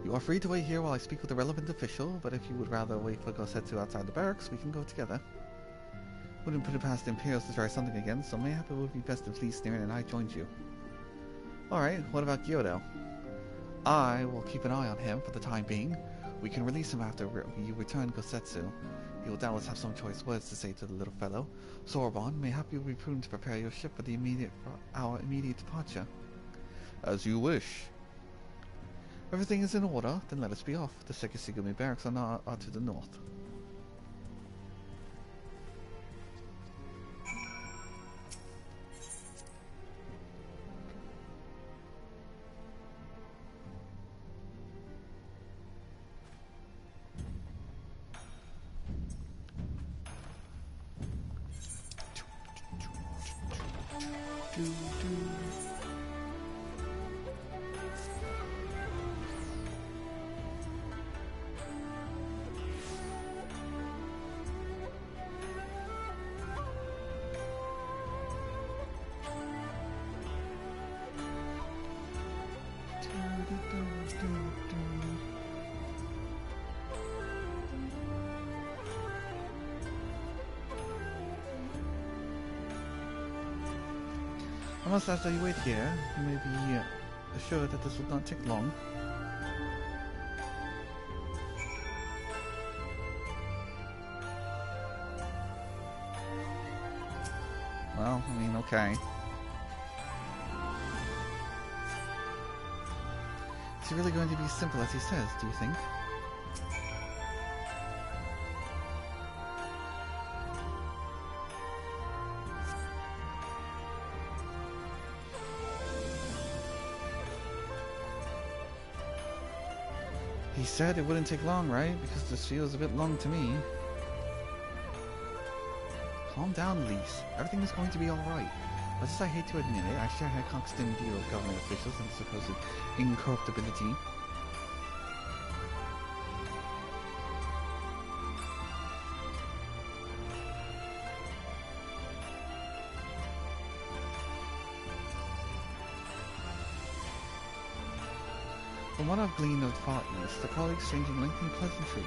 You are free to wait here while I speak with the relevant official, but if you would rather wait for Gosetsu outside the barracks, we can go together. Wouldn't put it past the Imperials to try something again, so mayhap it would be best if Lee Sneerin and I joined you. Alright, what about Kyoto? I will keep an eye on him for the time being. We can release him after you return Gosetsu. He will doubtless have some choice words to say to the little fellow. Soroban, mayhap you will be prudent to prepare your ship for our immediate departure. As you wish. Everything is in order, then let us be off. The Sekisugumi barracks are to the north. I must ask that you wait here. You may be assured that this will not take long. Well, I mean, okay. Is it really going to be as simple as he says, do you think? He said it wouldn't take long, right? Because this feels a bit long to me. Calm down, Lise. Everything is going to be alright. Much as I hate to admit it, I share Hancock's dim view of government officials and supposed incorruptibility. From what I've gleaned of Far East, the colleagues exchanging lengthy pleasantries.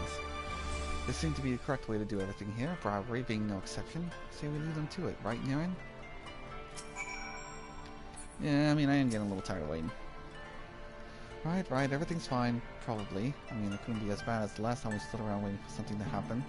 This seemed to be the correct way to do everything here, bribery being no exception. Say we lead them to it, right, Naren? Yeah, I mean, I am getting a little tired of waiting. Right, everything's fine, probably. I mean, it couldn't be as bad as the last time we stood around waiting for something to happen.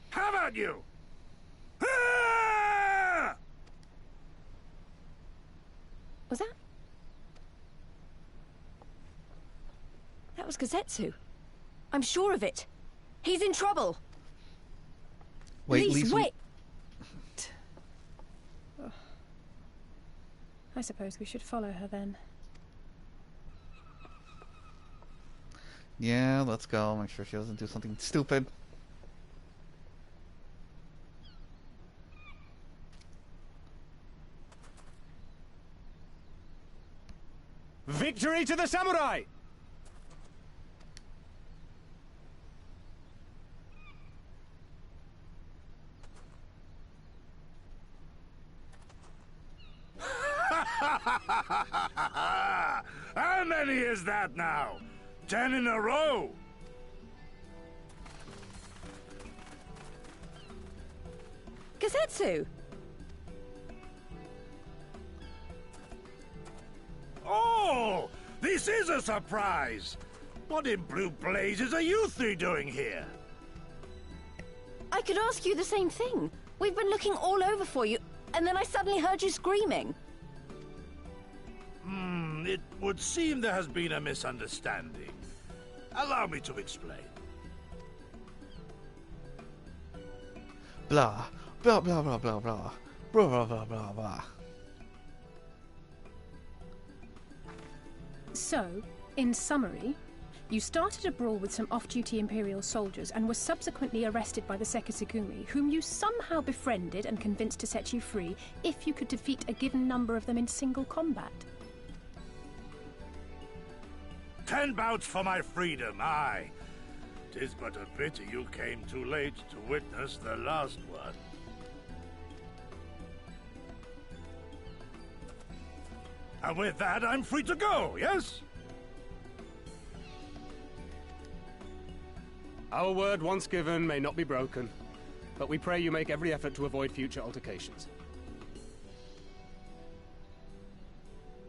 How about you? Ah! Was that? That was Gazetsu. I'm sure of it. He's in trouble. Wait, Lise, wait! Oh. I suppose we should follow her then. Yeah, let's go. Make sure she doesn't do something stupid. Victory to the samurai! How many is that now? 10 in a row? Gazetsu! Oh! This is a surprise! What in blue blazes are you three doing here? I could ask you the same thing. We've been looking all over for you, and then I suddenly heard you screaming. It would seem there has been a misunderstanding. Allow me to explain. Blah. Blah, blah, blah, blah, blah. Blah, blah, blah, blah, blah. So, in summary, you started a brawl with some off-duty Imperial soldiers and were subsequently arrested by the Sekisugumi, whom you somehow befriended and convinced to set you free if you could defeat a given number of them in single combat. 10 bouts for my freedom, aye. 'Tis but a pity you came too late to witness the last one. And with that, I'm free to go, yes? Our word once given may not be broken. but we pray you make every effort to avoid future altercations.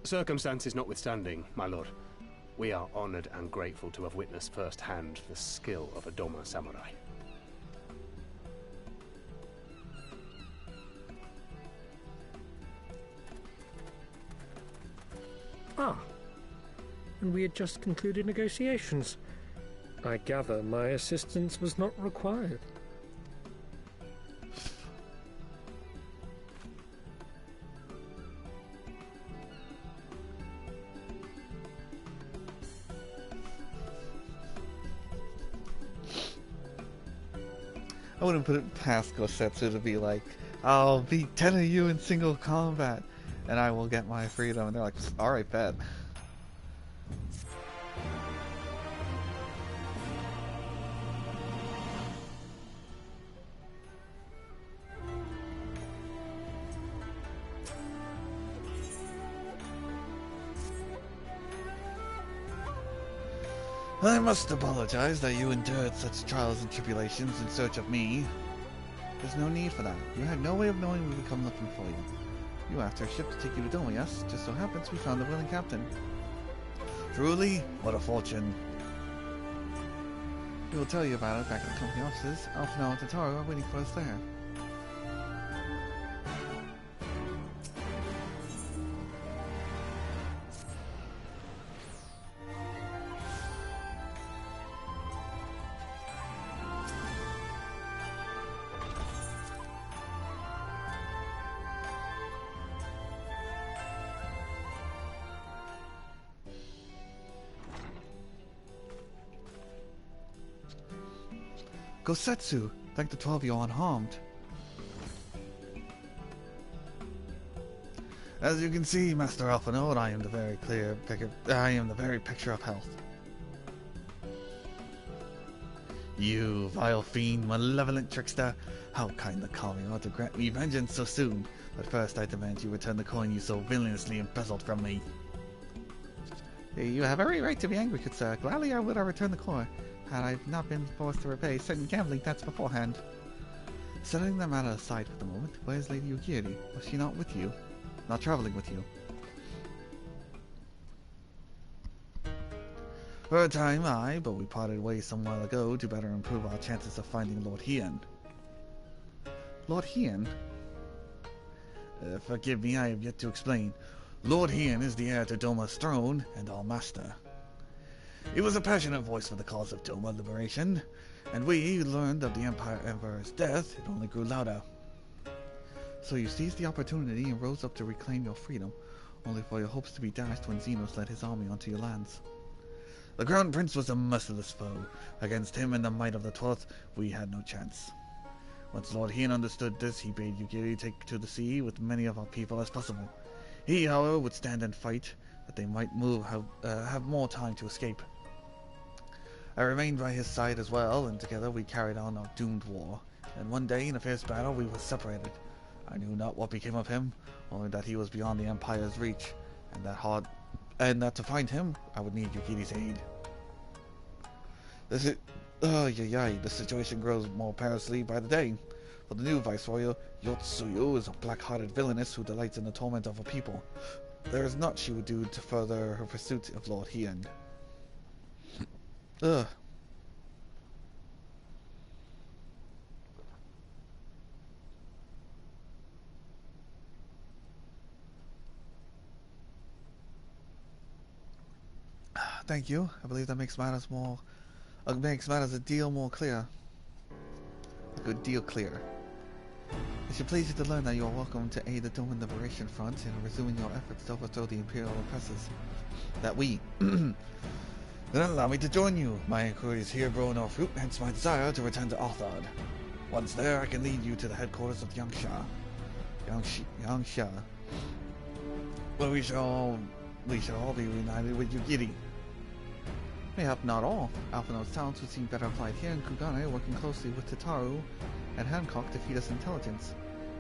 Circumstances notwithstanding, my lord, we are honored and grateful to have witnessed firsthand the skill of a Doma samurai. Ah, and we had just concluded negotiations. I gather my assistance was not required. I wouldn't put it past Gosetsu to be like, I'll beat 10 of you in single combat, and I will get my freedom. And they're like, alright, bet. I must apologize that you endured such trials and tribulations in search of me. There's no need for that. You had no way of knowing we would come looking for you. You after a ship to take you to Doma, yes? Just so happens we found a willing captain. Truly, what a fortune. We will tell you about it back at the company offices. Alphonse and Tataru are waiting for us there. Gosetsu, thank the 12 of you unharmed. As you can see, Master Alphonse, I am the very picture of health. You vile fiend, malevolent trickster, how kind the Kami are to grant me vengeance so soon. But first I demand you return the coin you so villainously embezzled from me. You have every right to be angry, good sir. Gladly I would have returned the coin, had I not been forced to repay certain gambling debts beforehand. Setting the matter aside for the moment, where is Lady Yugiri? Was she not with you? Not traveling with you? For a time, aye, but we parted ways some while ago to better improve our chances of finding Lord Hien. Lord Hien? Forgive me, I have yet to explain. Lord Hien is the heir to Doma's throne and our master. He was a passionate voice for the cause of Doma liberation, and we learned of the Empire Emperor's death, it only grew louder. So you seized the opportunity and rose up to reclaim your freedom, only for your hopes to be dashed when Xenos led his army onto your lands. The Crown Prince was a merciless foe. Against him and the might of the 12th, we had no chance. Once Lord Hien understood this, he bade Yugiri take to the sea with many of our people as possible. He, however, would stand and fight, that they might have more time to escape. I remained by his side as well, and together we carried on our doomed war. And one day, in a fierce battle, we were separated. I knew not what became of him, only that he was beyond the Empire's reach, and that to find him, I would need Yugiri's aid. The situation grows more perilously by the day. For the new Viceroy, Yotsuyu is a black-hearted villainess who delights in the torment of her people. There is naught she would do to further her pursuit of Lord Hien. Ugh. Thank you. I believe that makes matters a deal more clear. A good deal clear. It should please you to learn that you are welcome to aid the Doman Liberation Front in resuming your efforts to overthrow the Imperial oppressors. Then allow me to join you. My inquiries here grow no fruit, hence my desire to return to Arthard. Once there, I can lead you to the headquarters of Yangsha, where we shall all be reunited with Yugiri. Mayhap not all. Alphonse's talents would seem better applied here in Kugane, working closely with Tataru and Hancock to feed us intelligence.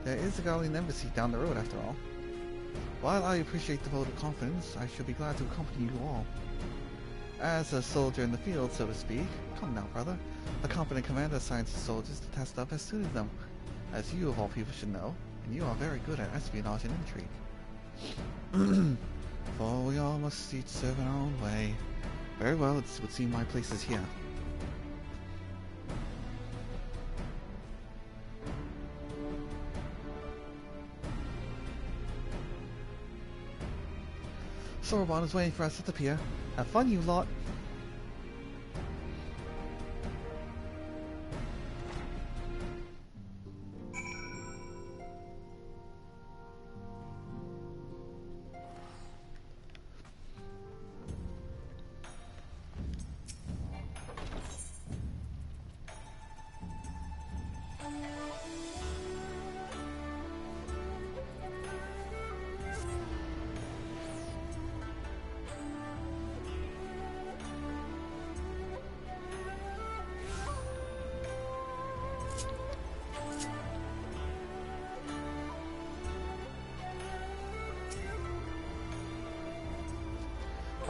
There is a Garlean embassy down the road after all. While I appreciate the vote of confidence, I shall be glad to accompany you all. As a soldier in the field, so to speak. Come now, brother. A competent commander assigns his soldiers to test up as suited them. As you of all people should know, and you are very good at espionage and intrigue. For we all must each serve in our own way. Very well, it would seem my place is here. Sorbonne is waiting for us at the pier. Have fun, you lot.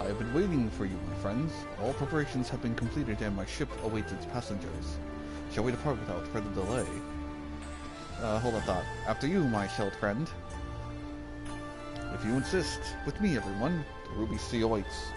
I have been waiting for you, my friends. All preparations have been completed and my ship awaits its passengers. Shall we depart without further delay? Hold a thought. After you, my shelled friend. If you insist. With me, everyone. The Ruby Sea awaits.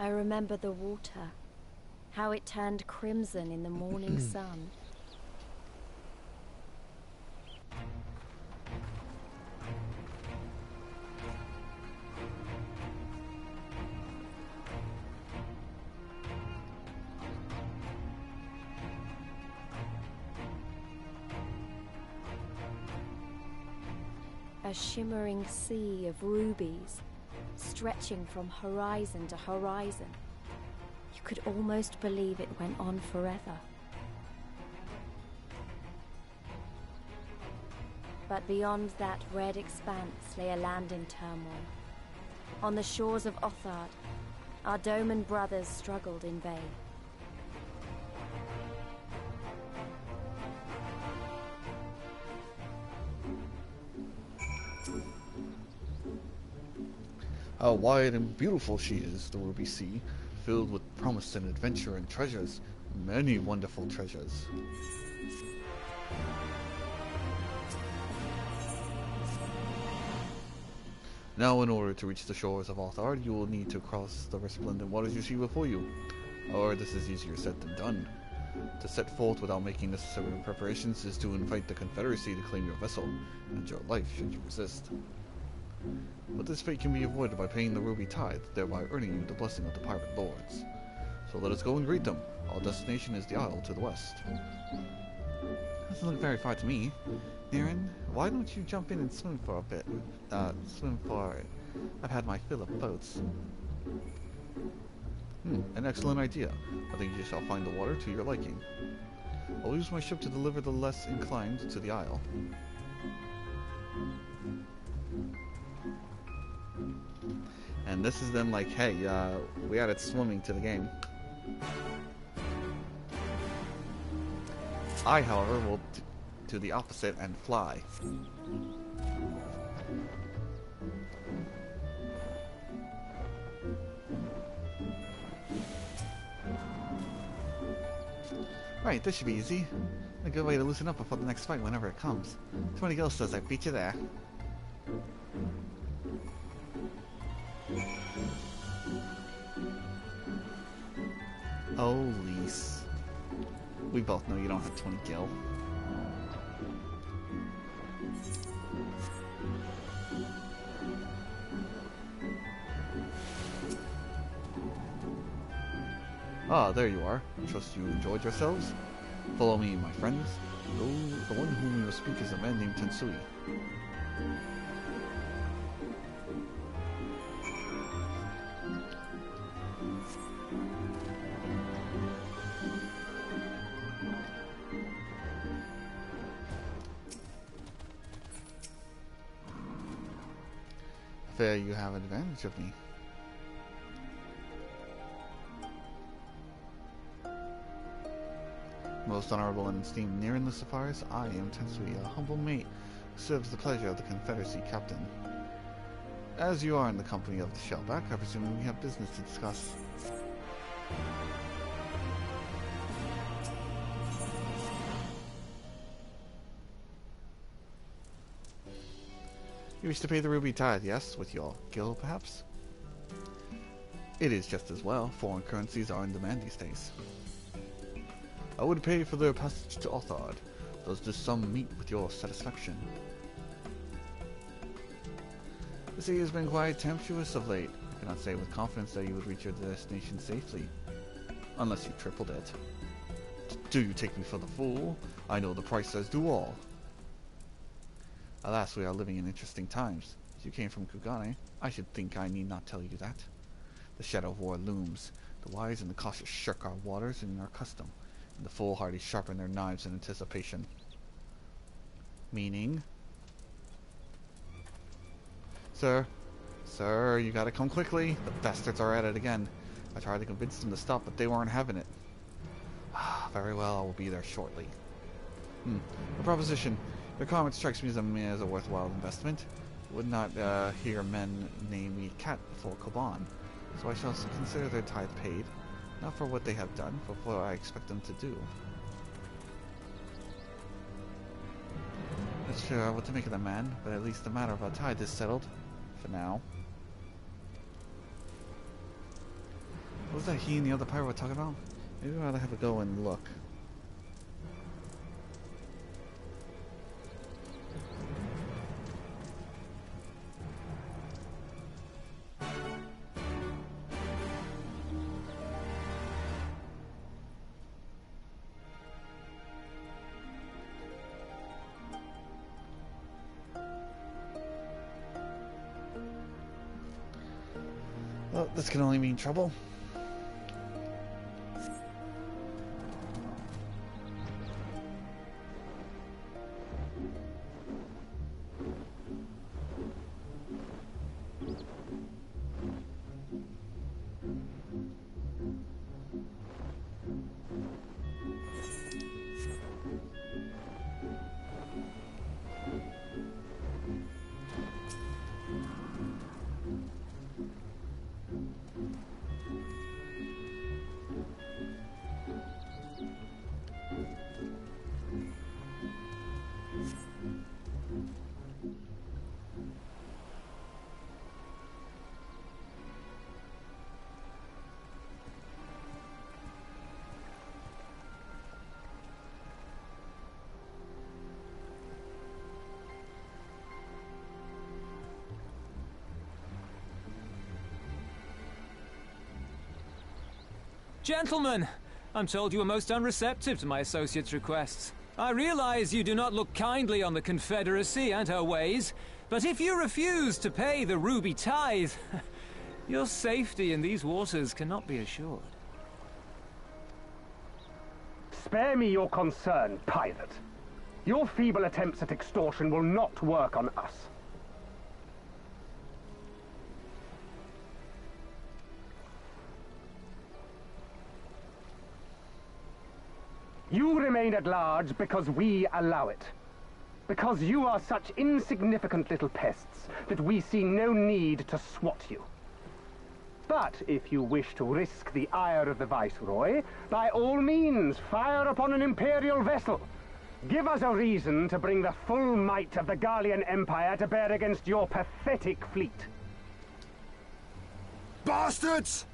I remember the water, how it turned crimson in the morning sun. A shimmering sea of rubies, stretching from horizon to horizon. You could almost believe it went on forever. But beyond that red expanse lay a land in turmoil. On the shores of Othard, our Doman brothers struggled in vain. How wide and beautiful she is, the Ruby Sea, filled with promise and adventure and treasures, many wonderful treasures. Now, in order to reach the shores of Othard, you will need to cross the resplendent waters you see before you. However, this is easier said than done. To set forth without making necessary preparations is to invite the Confederacy to claim your vessel, and your life should you resist. But this fate can be avoided by paying the Ruby Tithe, thereby earning you the blessing of the pirate lords. So let us go and greet them. Our destination is the isle to the west. Doesn't look very far to me. Niren, why don't you jump in and swim for a bit? I've had my fill of boats. An excellent idea. I think you shall find the water to your liking. I'll use my ship to deliver the less inclined to the isle. And this is them like, hey, we added swimming to the game. I, however, will do the opposite and fly. Right, this should be easy. A good way to loosen up before the next fight whenever it comes. 20 Gil says I beat you there. Oh, Lise. We both know you don't have 20 gil. Ah, there you are. I trust you enjoyed yourselves. Follow me, my friends. The one whom we will speak is a man named Tensui. There you have an advantage of me. Most honorable and esteemed near in the Safaris, I am Tensui, a humble mate who serves the pleasure of the Confederacy captain. As you are in the company of the Shellback, I presume we have business to discuss. You wish to pay the ruby tithe, yes? With your guild, perhaps? It is just as well. Foreign currencies are in demand these days. I would pay for their passage to Othard. Does this sum meet with your satisfaction? The sea has been quite tempestuous of late. I cannot say with confidence that you would reach your destination safely. Unless you tripled it. Do you take me for the fool? I know the price says do all. Alas, we are living in interesting times. As you came from Kugane, I should think I need not tell you that. The shadow of war looms. The wise and the cautious shirk our waters and our custom, and the foolhardy sharpen their knives in anticipation. Meaning? Sir, you gotta come quickly. The bastards are at it again. I tried to convince them to stop, but they weren't having it. Very well, I will be there shortly. A proposition. Your comment strikes me as a worthwhile investment. Would not hear men name me cat before Koban, so I shall consider their tithe paid, not for what they have done, but for what I expect them to do. Not sure what to make of the man, but at least the matter of a tithe is settled, for now. What was that he and the other pirate were talking about? Maybe we ought to have a go and look. Well, this can only mean trouble. Gentlemen, I'm told you are most unreceptive to my associate's requests. I realize you do not look kindly on the Confederacy and her ways, but if you refuse to pay the ruby tithe, your safety in these waters cannot be assured. Spare me your concern, pirate. Your feeble attempts at extortion will not work on us. You remain at large because we allow it. Because you are such insignificant little pests that we see no need to swat you. But if you wish to risk the ire of the Viceroy, by all means, fire upon an Imperial vessel. Give us a reason to bring the full might of the Garlean Empire to bear against your pathetic fleet. Bastards!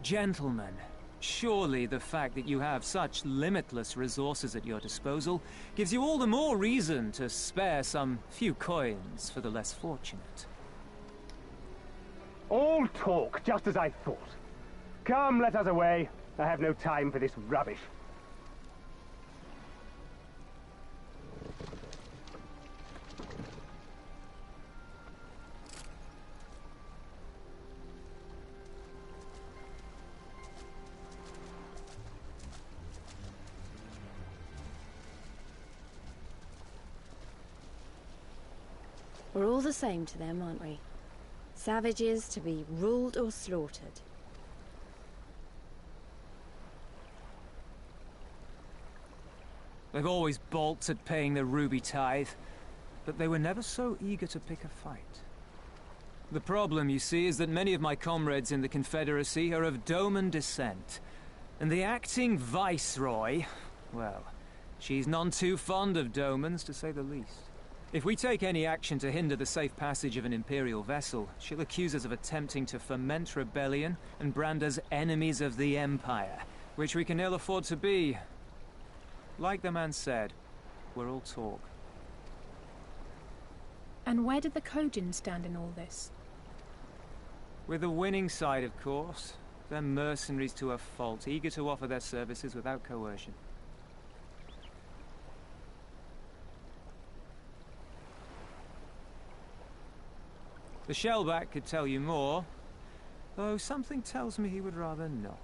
Gentlemen, Surely the fact that you have such limitless resources at your disposal gives you all the more reason to spare some few coins for the less fortunate. All talk, just as I thought. Come, let us away. I have no time for this rubbish. We're all the same to them, aren't we? Savages to be ruled or slaughtered. They've always balked at paying the ruby tithe, but they were never so eager to pick a fight. The problem, you see, is that many of my comrades in the Confederacy are of Doman descent, and the acting Viceroy, well, she's none too fond of Domans, to say the least. If we take any action to hinder the safe passage of an Imperial vessel, she'll accuse us of attempting to foment rebellion and brand us enemies of the Empire, which we can ill afford to be. Like the man said, we're all talk. And where did the Kojin stand in all this? With the winning side, of course. They're mercenaries to a fault, eager to offer their services without coercion. The Shellback could tell you more, though something tells me he would rather not.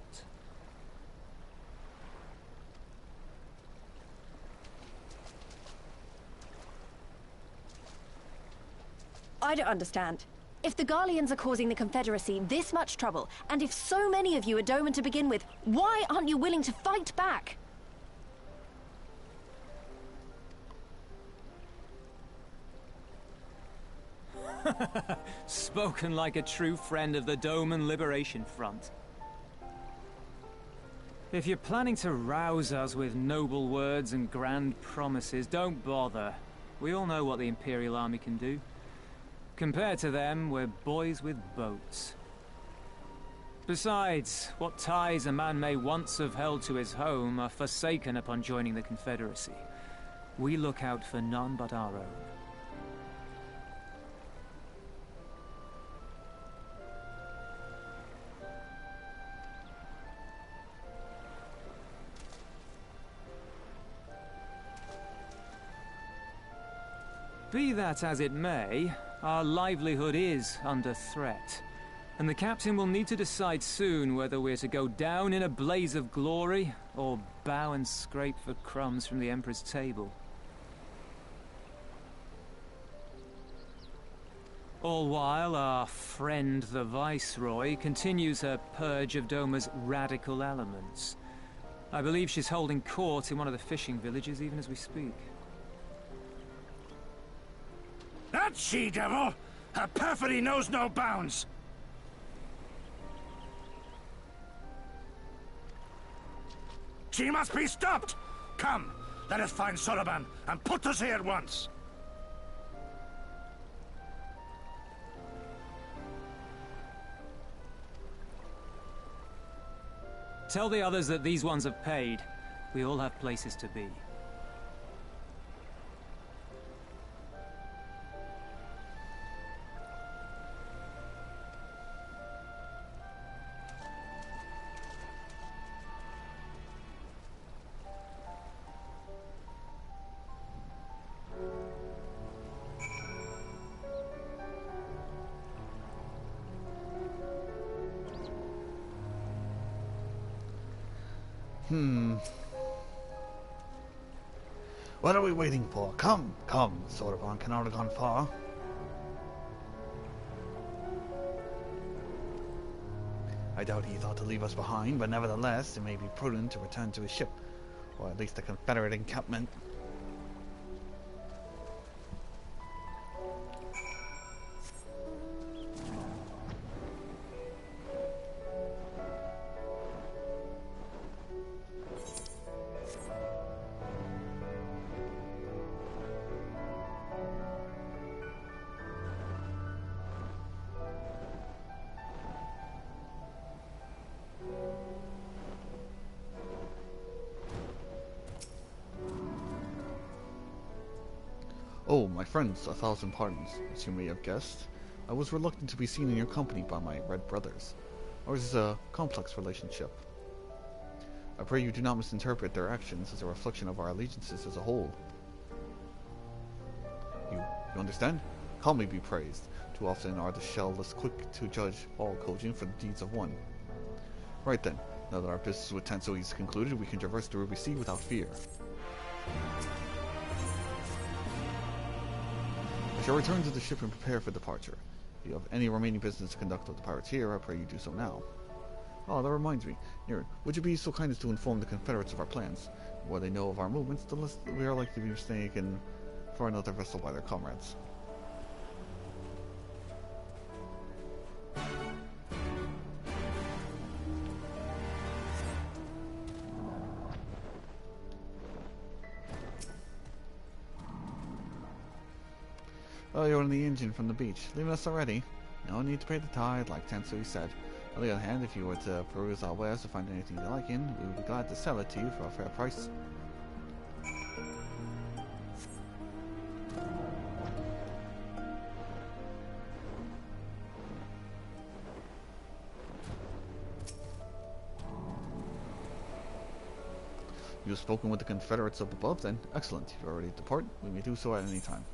I don't understand. If the Garleans are causing the Confederacy this much trouble, and if so many of you are Doman to begin with, why aren't you willing to fight back? Spoken like a true friend of the Doman Liberation Front. If you're planning to rouse us with noble words and grand promises, don't bother. We all know what the Imperial Army can do. Compared to them, we're boys with boats. Besides, what ties a man may once have held to his home are forsaken upon joining the Confederacy. We look out for none but our own. Be that as it may, our livelihood is under threat, and the captain will need to decide soon whether we're to go down in a blaze of glory, or bow and scrape for crumbs from the Emperor's table. All while our friend the Viceroy continues her purge of Doma's radical elements. I believe she's holding court in one of the fishing villages even as we speak. That she-devil! Her perfidy knows no bounds! She must be stopped! Come, let us find Soroban and put us here at once! Tell the others that these ones have paid. We all have places to be. What are we waiting for? Come, come, Soroban cannot have gone far. I doubt he thought to leave us behind, but nevertheless, it may be prudent to return to his ship, or at least the Confederate encampment. Oh, my friends, 1,000 pardons. As you may have guessed, I was reluctant to be seen in your company by my red brothers. Ours is a complex relationship. I pray you do not misinterpret their actions as a reflection of our allegiances as a whole. You understand? Calmly be praised. Too often are the shellless quick to judge all Kojin for the deeds of one. Right then, now that our business with Tensui is concluded, we can traverse the Ruby Sea without fear. I shall return to the ship and prepare for departure. If you have any remaining business to conduct with the pirates here, I pray you do so now. Oh, that reminds me. Here, would you be so kind as to inform the Confederates of our plans? The more they know of our movements, the less we are likely to be mistaken for another vessel by their comrades. Oh, you're in the engine from the beach. Leaving us already? No need to pay the tide, like Tensui said. On the other hand, if you were to peruse our wares to find anything you like in, we would be glad to sell it to you for a fair price. You have spoken with the Confederates up above, then? Excellent. If you are ready to depart, we may do so at any time.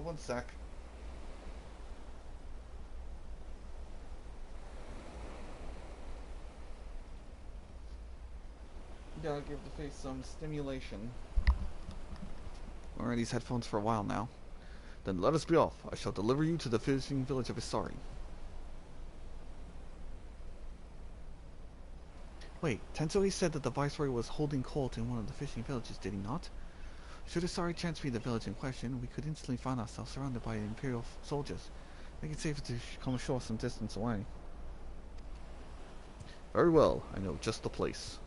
One sec. Gotta give the face some stimulation. Wearing these headphones for a while now. Then let us be off. I shall deliver you to the fishing village of Isari. Wait, Tensui said that the Viceroy was holding court in one of the fishing villages, did he not? Should Isari chance be the village in question, we could instantly find ourselves surrounded by Imperial soldiers. Make it safer to come ashore some distance away. Very well, I know just the place.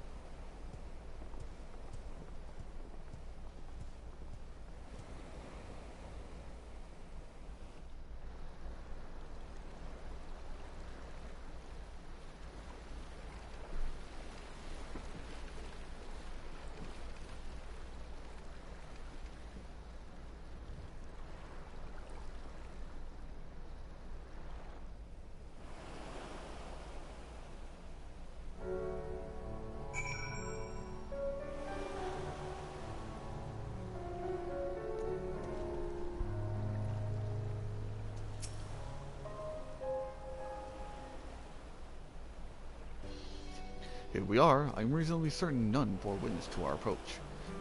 Here we are. I'm reasonably certain none bore witness to our approach.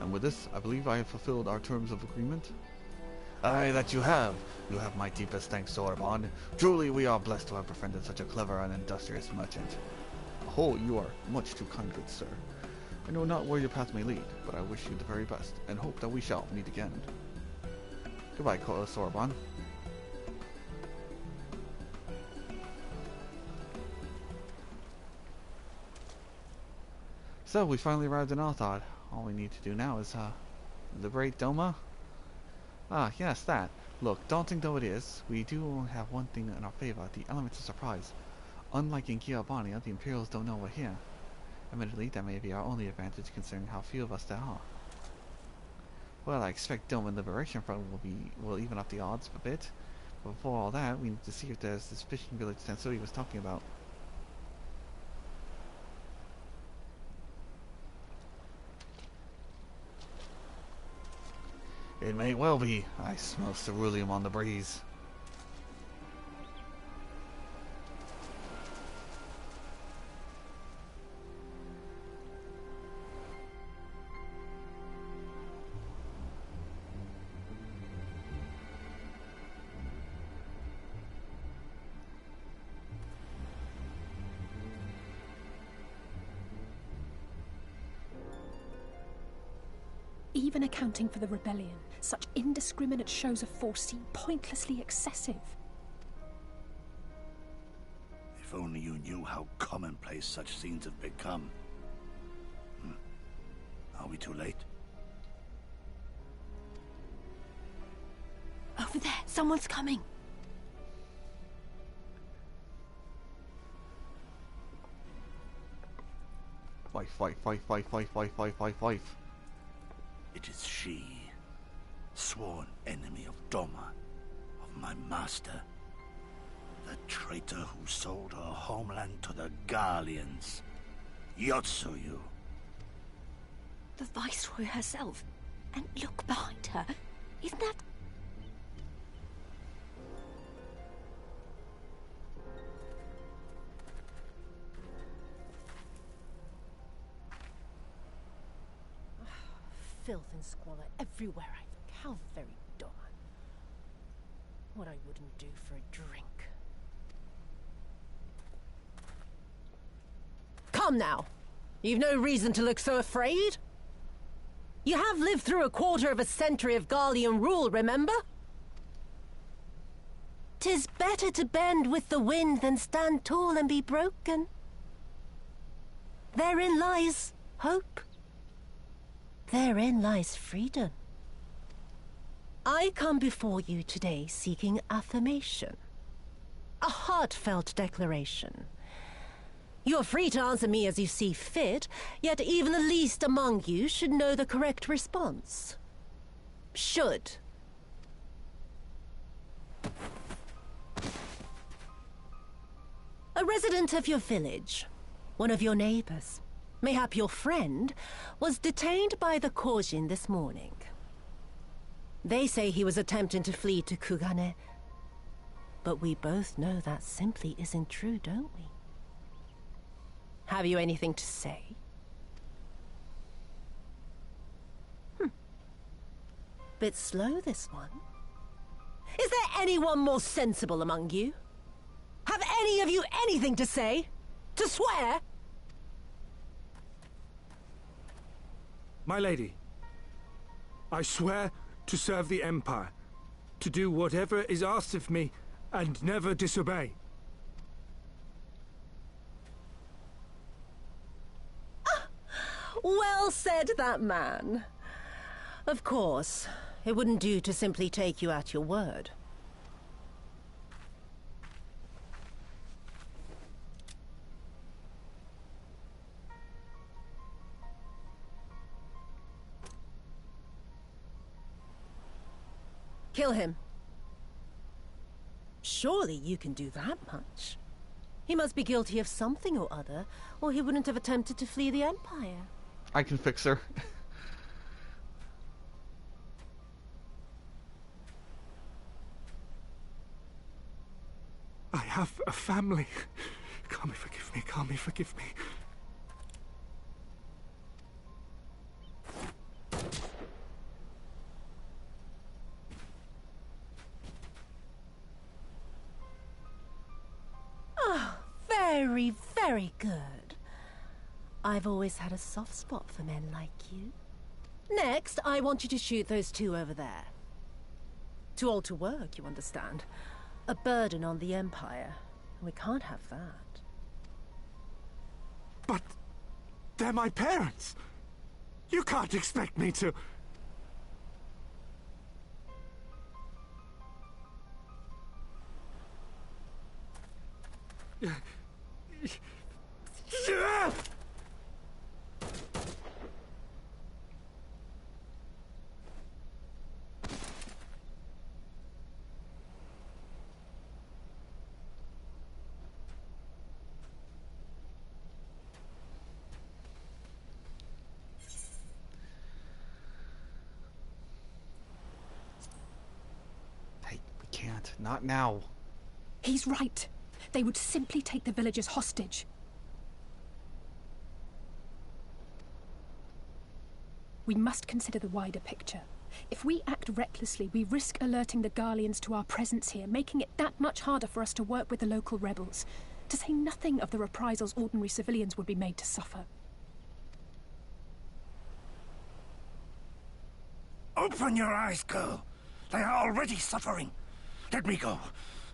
And with this, I believe I have fulfilled our terms of agreement. Aye, that you have. You have my deepest thanks, Sorbonne. Truly, we are blessed to have befriended such a clever and industrious merchant. Oh, you are much too kind, good sir. I know not where your path may lead, but I wish you the very best, and hope that we shall meet again. Goodbye, Sorbonne. So, we finally arrived in Arthod. All we need to do now is, liberate Doma? Ah, yes, that. Look, daunting though it is, we do have one thing in our favor, the element of surprise. Unlike in Garlean, the Imperials don't know we're here. Admittedly, that may be our only advantage considering how few of us there are. Well, I expect Doma and Liberation Front will even up the odds a bit. But before all that, we need to see if there's this fishing village Tensui was talking about. It may well be. I smell ceruleum on the breeze. Even accounting for the rebellion, such indiscriminate shows of force seem pointlessly excessive. If only you knew how commonplace such scenes have become. Are we too late? Over there, someone's coming. Fight. It is she, sworn enemy of Doma, of my master. The traitor who sold her homeland to the Garleans. Yotsuyu. The Viceroy herself. And look behind her. Isn't that... Filth and squalor everywhere I look. How very Doma. What I wouldn't do for a drink. Come now! You've no reason to look so afraid. You have lived through a quarter of a century of Garlean rule, remember? 'Tis better to bend with the wind than stand tall and be broken. Therein lies hope. Therein lies freedom. I come before you today seeking affirmation. A heartfelt declaration. You are free to answer me as you see fit, yet even the least among you should know the correct response. Should. A resident of your village, one of your neighbors, mayhap your friend, was detained by the Kojin this morning. They say he was attempting to flee to Kugane, but we both know that simply isn't true, don't we? Have you anything to say? Bit slow, this one. Is there anyone more sensible among you? Have any of you anything to say? To swear? My lady, I swear to serve the Empire, to do whatever is asked of me, and never disobey. Well said, that man. Of course, it wouldn't do to simply take you at your word. Kill him. Surely you can do that much. He must be guilty of something or other, or he wouldn't have attempted to flee the Empire. I can fix her. I have a family. Kami, forgive me. Kami, forgive me. Oh, very, very good. I've always had a soft spot for men like you. Next, I want you to shoot those two over there. Too old to work, you understand. A burden on the Empire. We can't have that. But they're my parents. You can't expect me to... Not now. He's right. They would simply take the villagers hostage. We must consider the wider picture. If we act recklessly, we risk alerting the Garleans to our presence here, making it that much harder for us to work with the local rebels. To say nothing of the reprisals ordinary civilians would be made to suffer. Open your eyes, girl. They are already suffering. Let me go.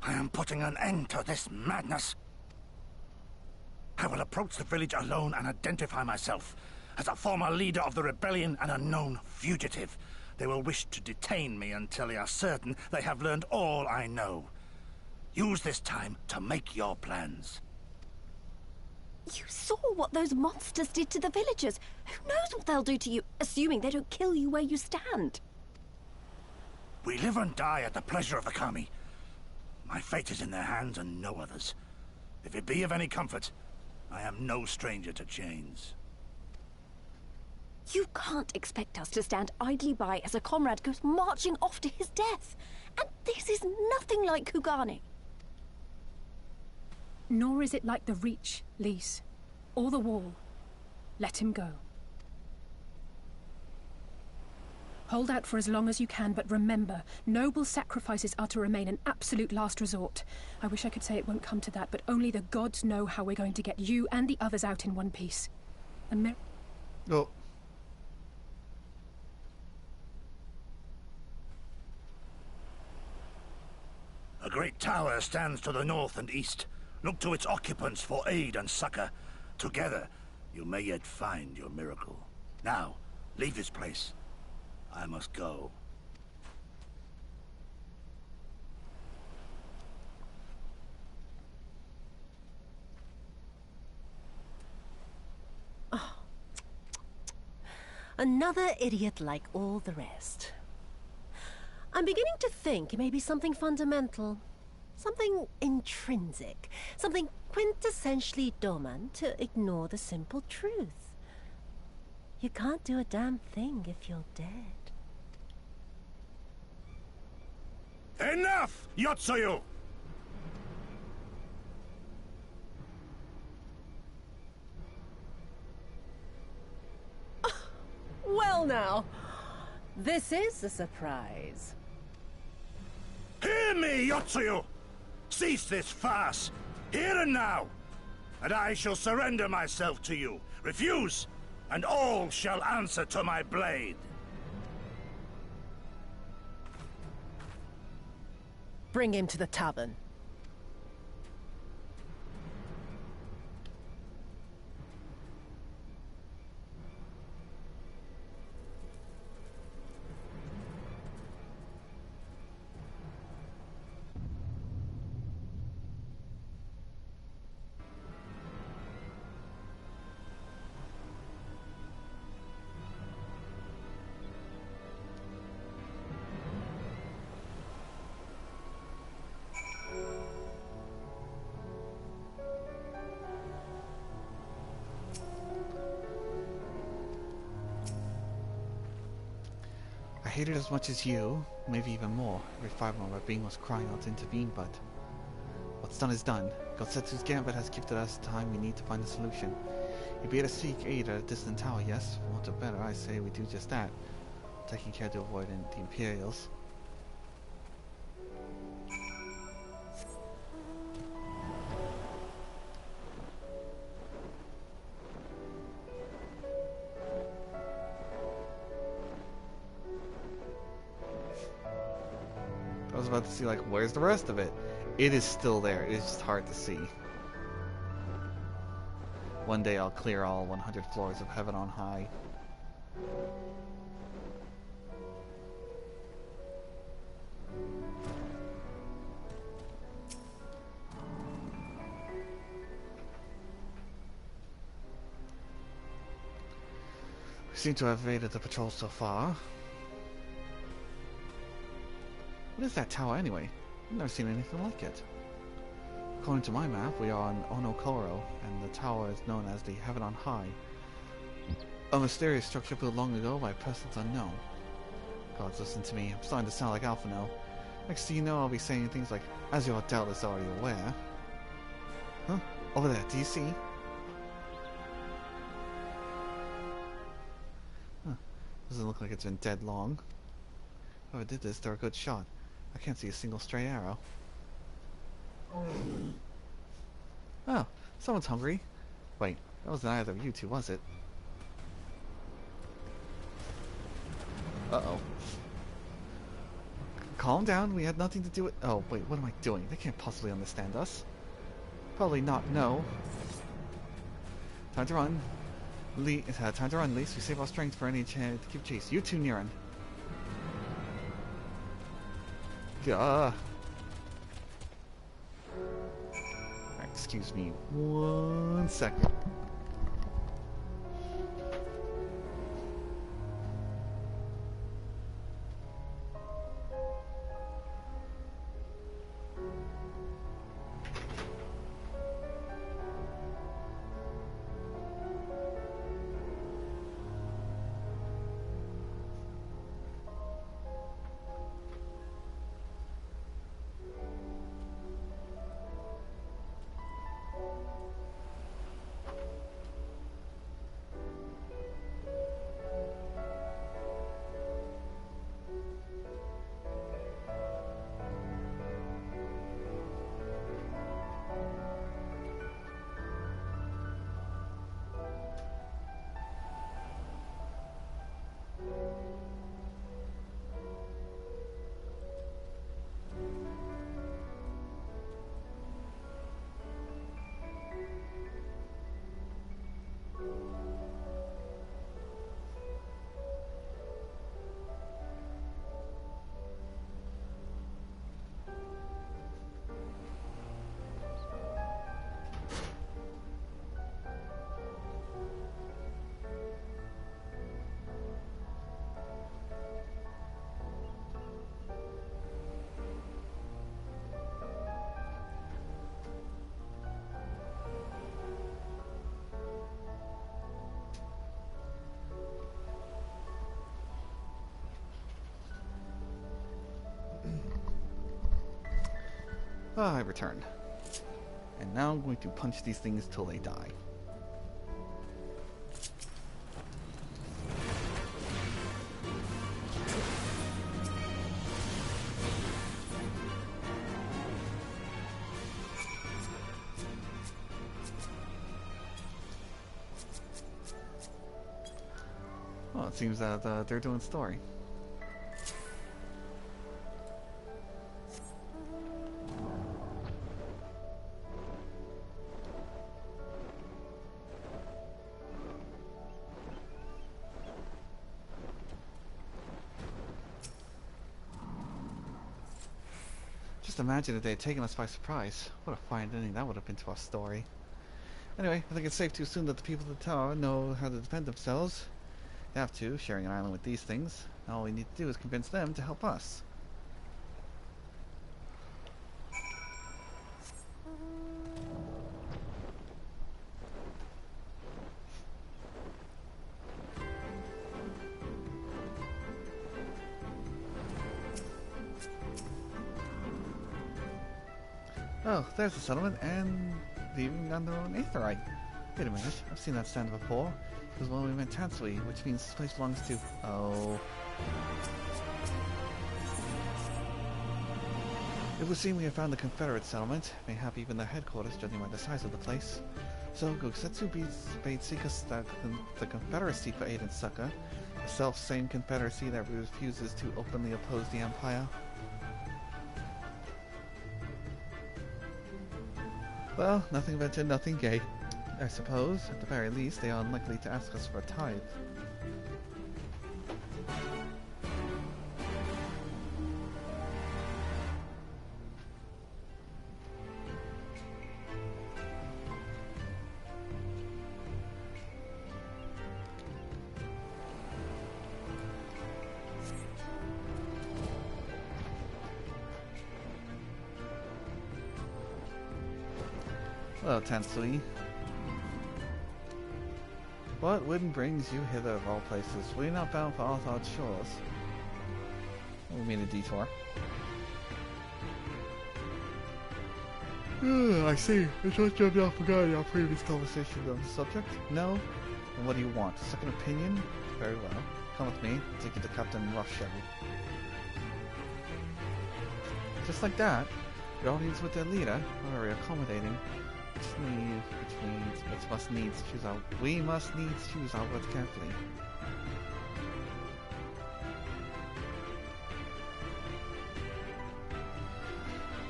I am putting an end to this madness. I will approach the village alone and identify myself as a former leader of the rebellion and a known fugitive. They will wish to detain me until they are certain they have learned all I know. Use this time to make your plans. You saw what those monsters did to the villagers. Who knows what they'll do to you, assuming they don't kill you where you stand? We live and die at the pleasure of the kami. My fate is in their hands and no others. If it be of any comfort, I am no stranger to chains. You can't expect us to stand idly by as a comrade goes marching off to his death. And this is nothing like Kugane. Nor is it like the Reach, Lys, or the Wall. Let him go. Hold out for as long as you can, but remember, noble sacrifices are to remain an absolute last resort. I wish I could say it won't come to that, but only the gods know how we're going to get you and the others out in one piece. Oh. A great tower stands to the north and east. Look to its occupants for aid and succor. Together, you may yet find your miracle. Now, leave this place. I must go. Oh. Another idiot like all the rest. I'm beginning to think it may be something fundamental. Something intrinsic. Something quintessentially Doman to ignore the simple truth. You can't do a damn thing if you're dead. Enough, Yotsuyu! Well now, this is a surprise. Hear me, Yotsuyu! Cease this farce, here and now, and I shall surrender myself to you. Refuse, and all shall answer to my blade. Bring him to the tavern. I hate it as much as you, maybe even more. Every fiber of my being was crying out to intervene, but what's done is done. Gotsetsu's gambit has gifted us the time we need to find a solution. You bid us seek aid at a distant tower, yes? For want of better, I say we do just that. Taking care to avoid the Imperials. I was about to see, like, where's the rest of it? It is still there. It is just hard to see. One day I'll clear all 100 floors of Heaven on High. We seem to have evaded the patrol so far. What is that tower anyway? I've never seen anything like it. According to my map, we are on Onokoro, and the tower is known as the Heaven on High. A mysterious structure built long ago by persons unknown. Gods, listen to me. I'm starting to sound like Alphino. Next thing you know, I'll be saying things like, as you are doubtless already aware. Huh? Over there, do you see? Huh. Doesn't look like it's been dead long. Whoever did this, they're a good shot. I can't see a single stray arrow. Oh, someone's hungry. Wait, that wasn't either of you two, was it? Uh-oh. Calm down, we had nothing to do with— oh, wait, what am I doing? They can't possibly understand us. Probably not, no. Time to run. Time to run, Lys. We save our strength for any chance to keep chase. You too, Niran. Excuse me 1 second. I return. And now I'm going to punch these things till they die. Well, it seems that they're doing story. Just imagine if they had taken us by surprise. What a fine ending that would have been to our story. Anyway, I think it's safe to assume that the people of the tower know how to defend themselves. They have to, sharing an island with these things. All we need to do is convince them to help us. Oh, there's the settlement, and they've even got their own aetherite. Wait a minute, I've seen that stand before. It was when we went Tansui, which means this place belongs to... Oh... It would seem we have found the Confederate settlement, mayhap even their headquarters, judging by the size of the place. So, Gokusetsu bade seek us the Confederacy for aid and succor, the self-same Confederacy that refuses to openly oppose the Empire. Well, nothing ventured, nothing gained. I suppose, at the very least, they are unlikely to ask us for a tithe. Well, Tansui. What wind brings you hither of all places? We're not bound for Arthur's shores. We made a detour. I see. I thought you had not forgotten our previous conversation on the subject. No? And what do you want? A second opinion? Very well. Come with me. I'll take you to Captain Ruffshell. Just like that, your audience with their leader, very accommodating. We must needs choose our words carefully.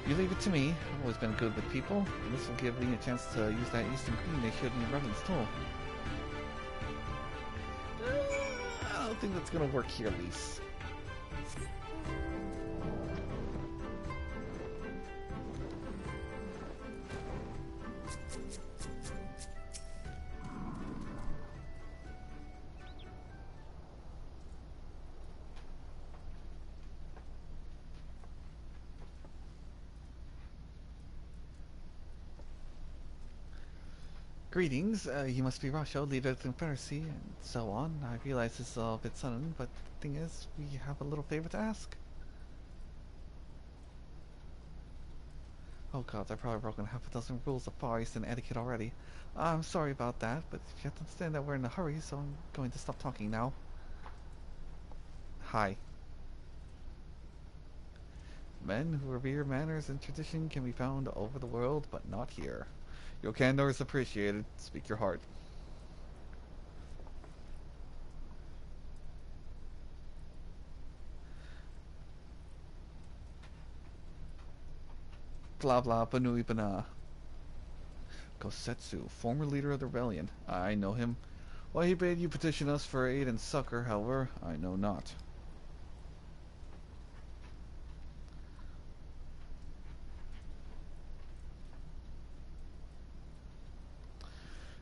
You leave it to me. I've always been good with people, and this will give Lee a chance to use that Eastern Queen they showed in Revan's tool. I don't think that's gonna work here, Lise. Greetings, you must be Rasho, leader of the Confederacy, and so on. I realize this is all a bit sudden, but the thing is, we have a little favor to ask. Oh god, I've probably broken half a dozen rules of Far Eastern etiquette already. I'm sorry about that, but you have to understand that we're in a hurry, so I'm going to stop talking now. Hi. Men who revere manners and tradition can be found over the world, but not here. Your candor is appreciated. Speak your heart. Blah blah banui bana. Gosetsu, former leader of the rebellion. I know him. Why he bade you petition us for aid and succor, however, I know not.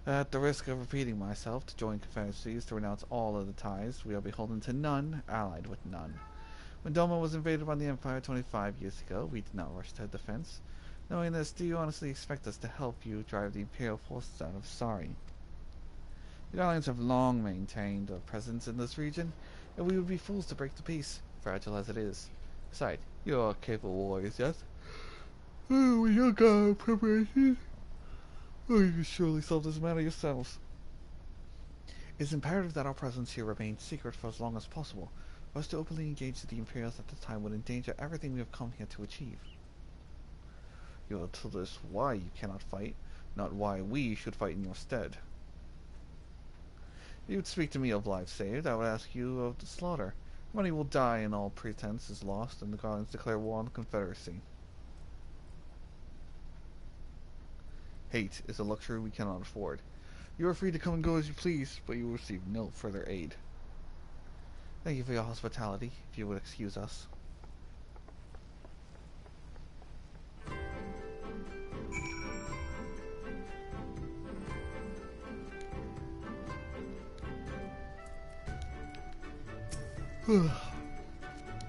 At the risk of repeating myself, to join confederacies, to renounce all other ties, we are beholden to none, allied with none. When Doma was invaded by the Empire 25 years ago, we did not rush to defense. Knowing this, do you honestly expect us to help you drive the Imperial forces out of Sari? The Garleans have long maintained a presence in this region, and we would be fools to break the peace, fragile as it is. Besides, you are capable warriors, yes? Oh, we don't got preparation. Oh, you can surely solve this matter yourselves. It is imperative that our presence here remain secret for as long as possible, or us to openly engage the Imperials at the time would endanger everything we have come here to achieve. You will tell us why you cannot fight, not why we should fight in your stead. If you would speak to me of life saved, I would ask you of the slaughter. Money will die and all pretense is lost, and the Garleans declare war on the Confederacy. Hate is a luxury we cannot afford. You are free to come and go as you please, but you will receive no further aid. Thank you for your hospitality, if you would excuse us.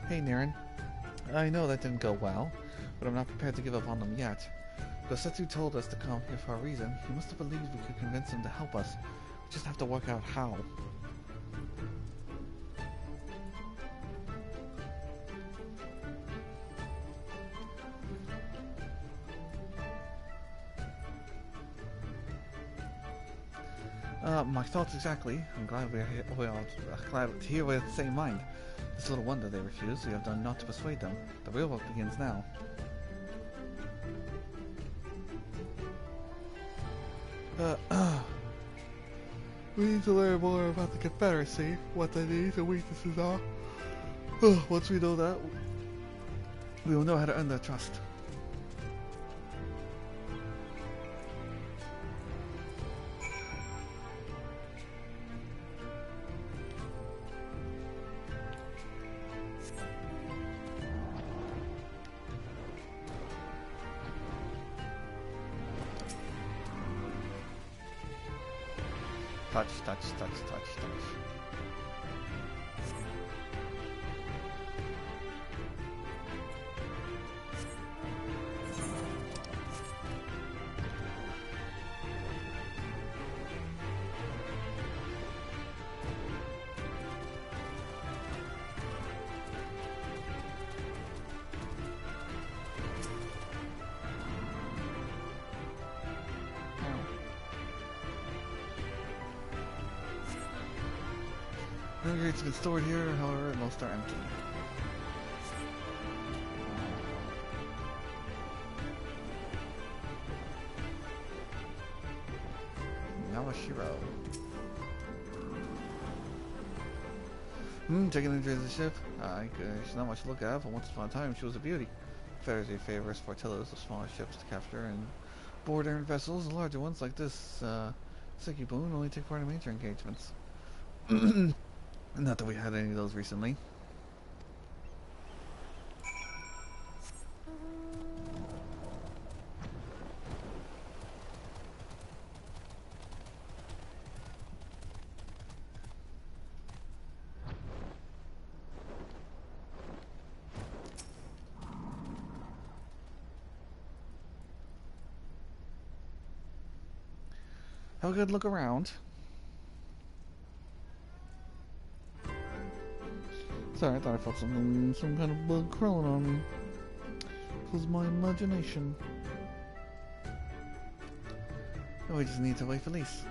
Hey, Naren. I know that didn't go well, but I'm not prepared to give up on them yet. Gosetsu told us to come here for a reason. He must have believed we could convince him to help us. We just have to work out how. My thoughts exactly. I'm glad we are glad to hear we're of the same mind. It's little wonder they refuse. We have done naught to persuade them. The real work begins now. We need to learn more about the Confederacy, what their needs and weaknesses are. Once we know that, we will know how to earn their trust. Touch, touch, touch, touch, touch. It's been stored here, however, most are empty. Nawashiro. Taking into the ship. She's not much to look at, but once upon a time she was a beauty. Confederacy favors flotillas of smaller ships to capture and board errant vessels. Larger ones like this Seki Boon only take part in major engagements. Not that we had any of those recently. Have a good look around. Sorry, I thought I felt something, some kind of bug crawling on me. It was my imagination. Oh, we just need to wait for Lise.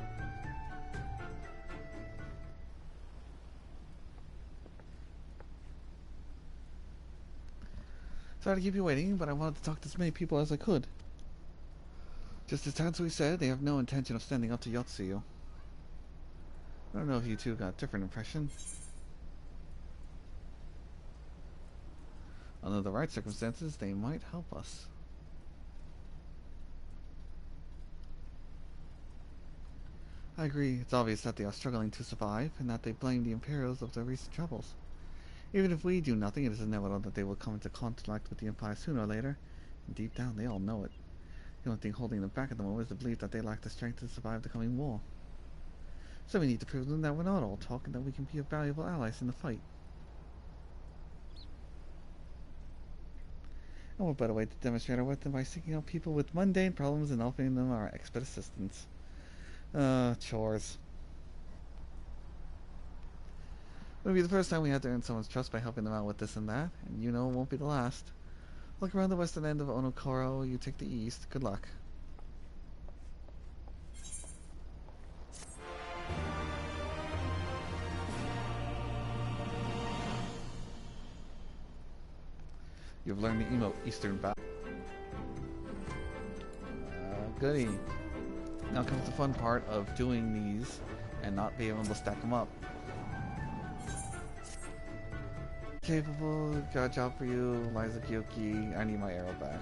Sorry to keep you waiting, but I wanted to talk to as many people as I could. Just as Tatsui said, they have no intention of standing up to Yotsuyu. I don't know if you two got a different impression. Under the right circumstances, they might help us. I agree, it's obvious that they are struggling to survive, and that they blame the Imperials of their recent troubles. Even if we do nothing, it is inevitable that they will come into contact with the Empire sooner or later, and deep down they all know it. The only thing holding them back at the moment is the belief that they lack the strength to survive the coming war. So we need to prove them that we're not all talk, and that we can be valuable allies in the fight. And what better way to demonstrate our worth than by seeking out people with mundane problems and offering them our expert assistance. Chores. It'll be the first time we had to earn someone's trust by helping them out with this and that, and you know it won't be the last. Look around the western end of Onokoro, you take the east. Good luck. You've learned the emote Eastern Battle. Goody. Now comes the fun part of doing these and not being able to stack them up. Capable, got a job for you, Liza Kyoki. I need my arrow back.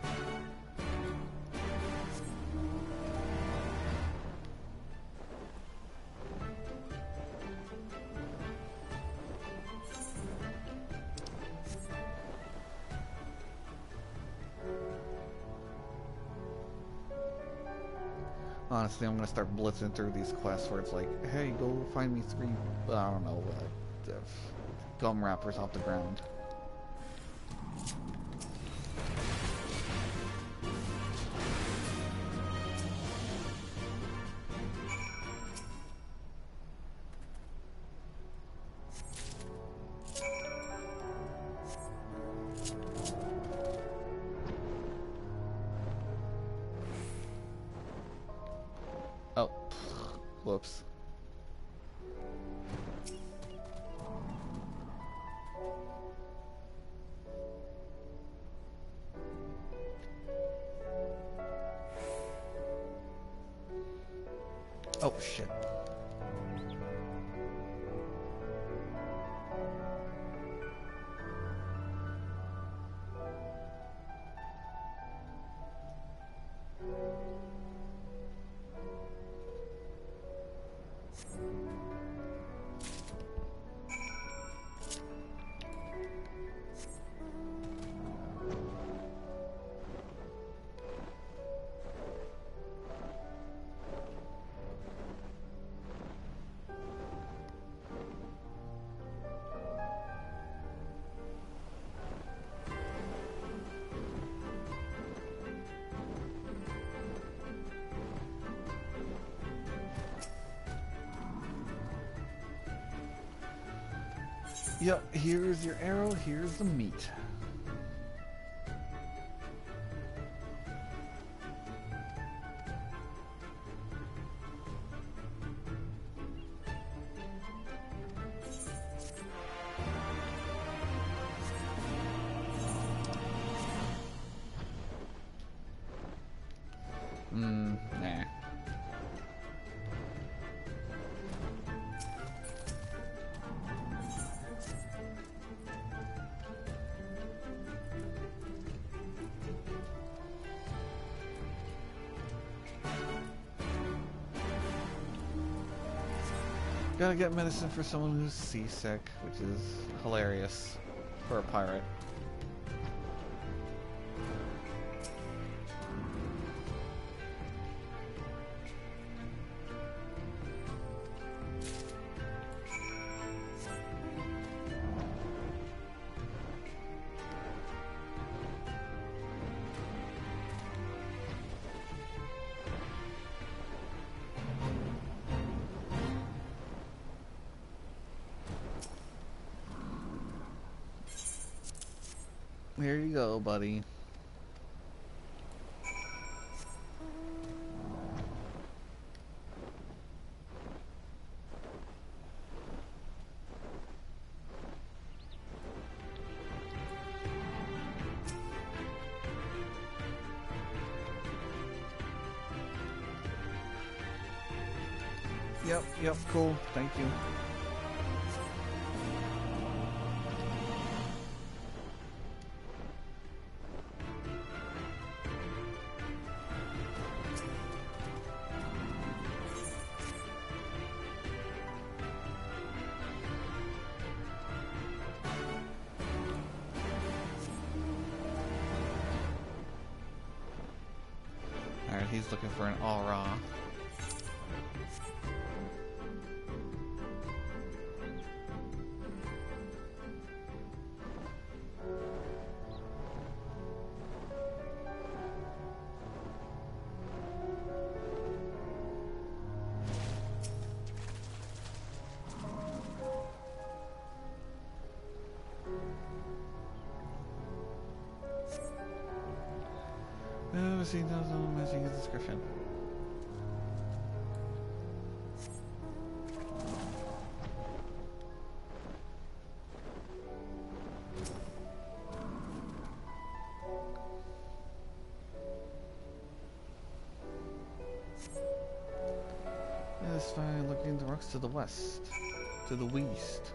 Honestly, I'm gonna start blitzing through these quests where it's like, hey, go find me 3, I don't know, gum wrappers off the ground. Oh, whoops. Oh, shit. Yep, here's your arrow, here's the meat. Nah. Gotta get medicine for someone who's seasick, which is hilarious for a pirate. Here you go, buddy. Yep, cool. Thank you. Alright, he's looking for an aura. See, no matching his description. This fine looking the rocks to the west, to the west.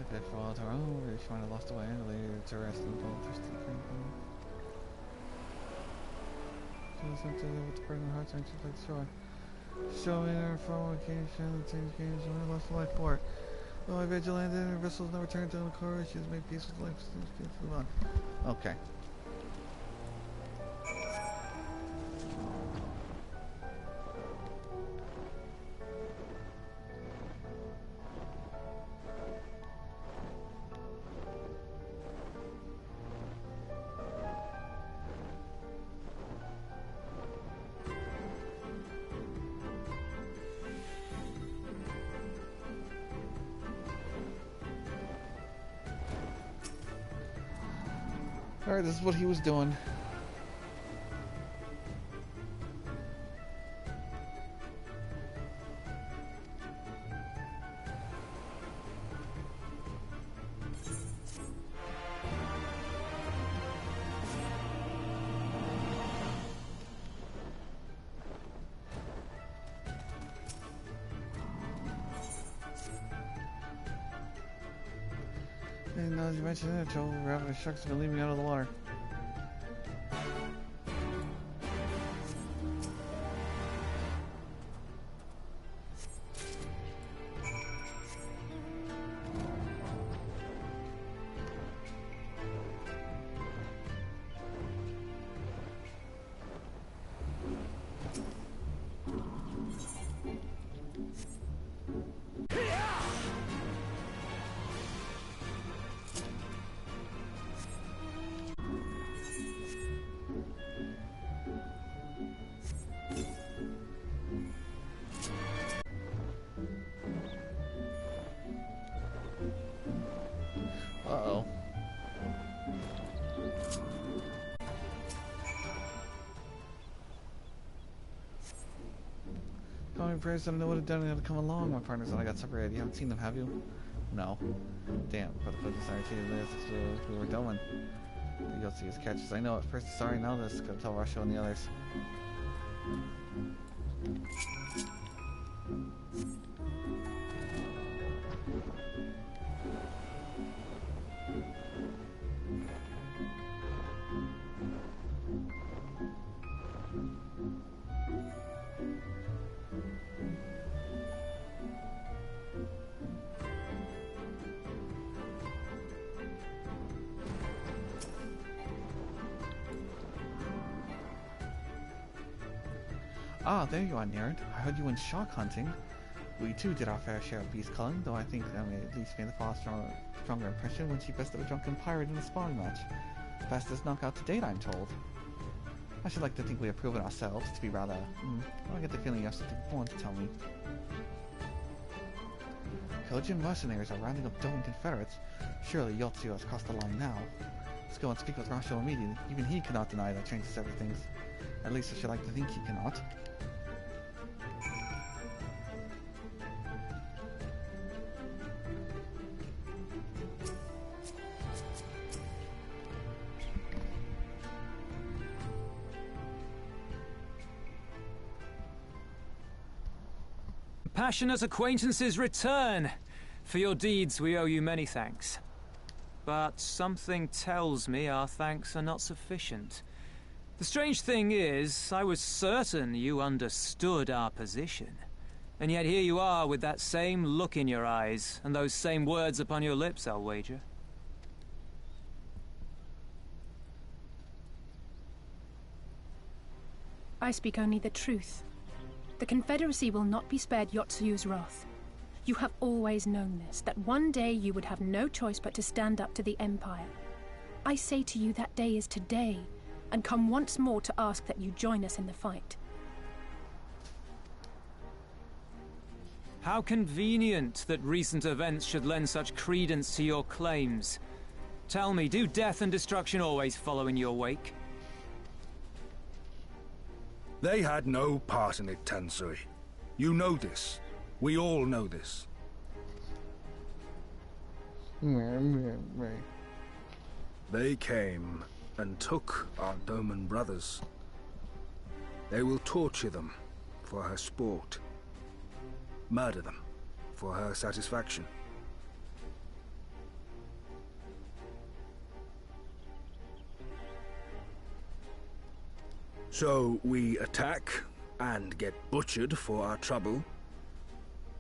If it falls around, or if you might have lost away, later to rest in the boat, thirsty drinking. So something with the burning hearts and just like the shore. Showing our fornication, the change games, and we lost life for it. Though I vigilante and her vessels never turned to the core, she has made peace with life since she flew on. Okay. Alright, this is what he was doing. And now as you mentioned it, Joe, ravenous sharks are gonna leave me out of the water. Uh-oh. Call me prayers that I know what I've done and had to come along. My partners and I got separated. You haven't seen them, have you? No. Damn, for the foot sorry to this we were doing. You'll see his catches. I know at first sorry now this. Gotta tell Russia and the others. Ah, there you are, Nerd. I heard you went shark hunting. We too did our fair share of beast culling, though I think that may at least made the far stronger impression when she bested a drunken pirate in a sparring match. Fastest knockout to date, I'm told. I should like to think we have proven ourselves to be rather... I get the feeling you have something more to tell me. Kojin mercenaries are rounding up Doman Confederates. Surely Yotsuyo has crossed the line now. Let's go and speak with Rasho immediately. Even he cannot deny that changes everything. At least I should like to think he cannot. Passionate acquaintances return! For your deeds we owe you many thanks. But something tells me our thanks are not sufficient. The strange thing is, I was certain you understood our position. And yet here you are with that same look in your eyes, and those same words upon your lips, I'll wager. I speak only the truth. The Confederacy will not be spared Yotsuyu's wrath. You have always known this, that one day you would have no choice but to stand up to the Empire. I say to you that day is today, and come once more to ask that you join us in the fight. How convenient that recent events should lend such credence to your claims. Tell me, do death and destruction always follow in your wake? They had no part in it, Tansui. You know this. We all know this. They came and took our Doman brothers. They will torture them for her sport. Murder them for her satisfaction. So we attack and get butchered for our trouble,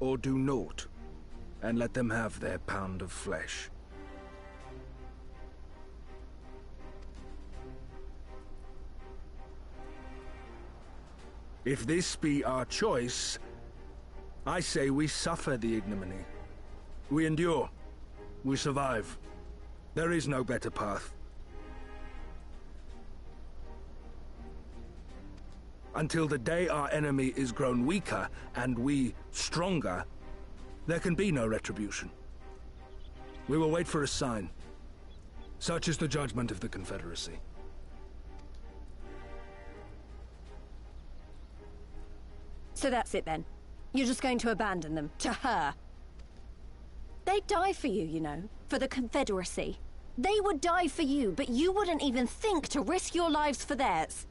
or do naught and let them have their pound of flesh. If this be our choice, I say we suffer the ignominy. We endure. We survive. There is no better path. Until the day our enemy is grown weaker and we stronger, there can be no retribution. We will wait for a sign. Such is the judgment of the Confederacy. So that's it then. You're just going to abandon them to her. They'd die for you, you know, for the Confederacy. They would die for you, but you wouldn't even think to risk your lives for theirs.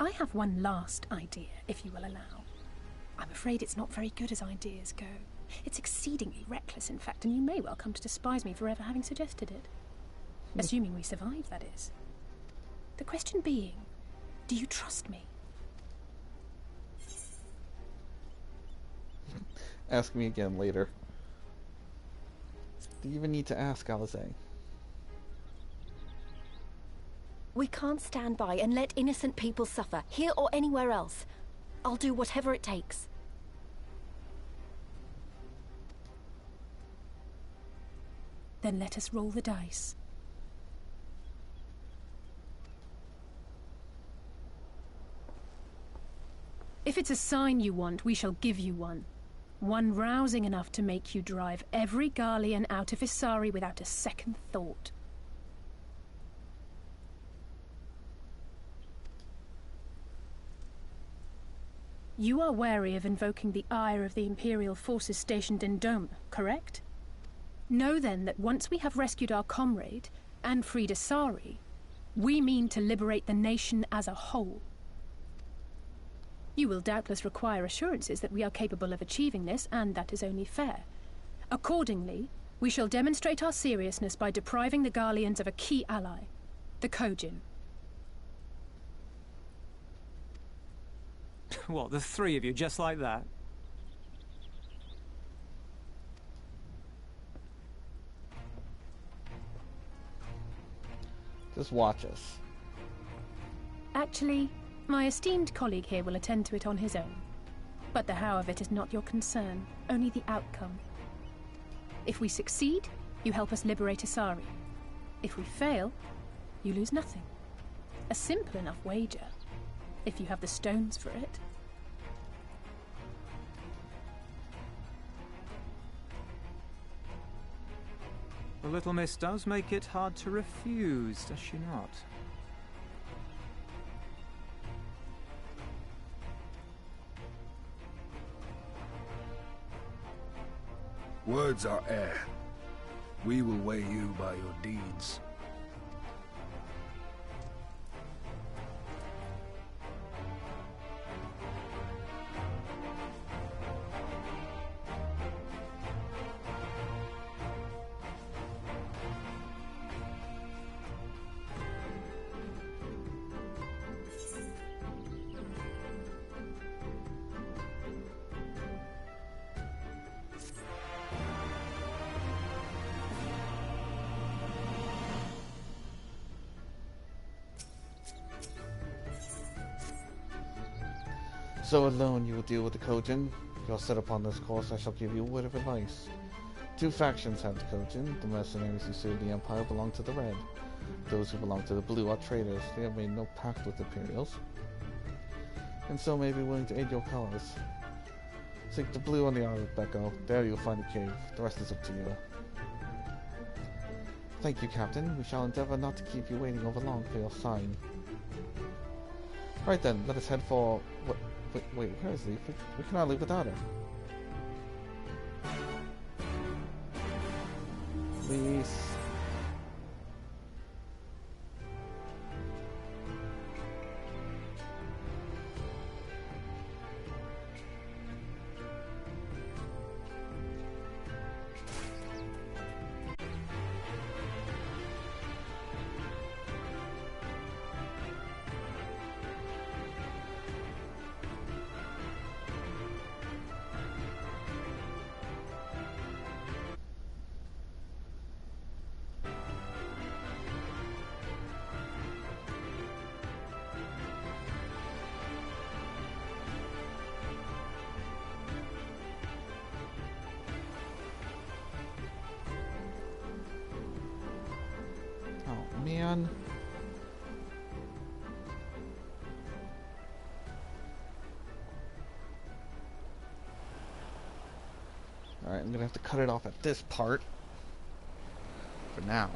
I have one last idea, if you will allow. I'm afraid it's not very good as ideas go. It's exceedingly reckless, in fact, and you may well come to despise me for ever having suggested it. Assuming we survive, that is. The question being, do you trust me? Ask me again later. Do you even need to ask, Alize? We can't stand by and let innocent people suffer, here or anywhere else. I'll do whatever it takes. Then let us roll the dice. If it's a sign you want, we shall give you one. One rousing enough to make you drive every Garlean out of Isari without a second thought. You are wary of invoking the ire of the Imperial forces stationed in Dome, correct? Know then that once we have rescued our comrade, and freed Isari, we mean to liberate the nation as a whole. You will doubtless require assurances that we are capable of achieving this, and that is only fair. Accordingly, we shall demonstrate our seriousness by depriving the Garleans of a key ally, the Kojin. What, the three of you, just like that? Just watch us. Actually, my esteemed colleague here will attend to it on his own. But the how of it is not your concern, only the outcome. If we succeed, you help us liberate Asari. If we fail, you lose nothing. A simple enough wager, if you have the stones for it. The little miss does make it hard to refuse, does she not? Words are air. We will weigh you by your deeds. So alone you will deal with the Kojin. If you are set upon this course, I shall give you a word of advice. Two factions have the Kojin. The mercenaries who serve the Empire belong to the Red. Those who belong to the Blue are traitors. They have made no pact with the Imperials, and so may be willing to aid your cause. Seek the Blue on the Isle of Becco. There you'll find a cave. The rest is up to you. Thank you, Captain. We shall endeavor not to keep you waiting over long for your sign. Right then, let us head for... Wait, where is Leaf? We cannot leave without her. Please. Man. Alright, I'm gonna have to cut it off at this part for now.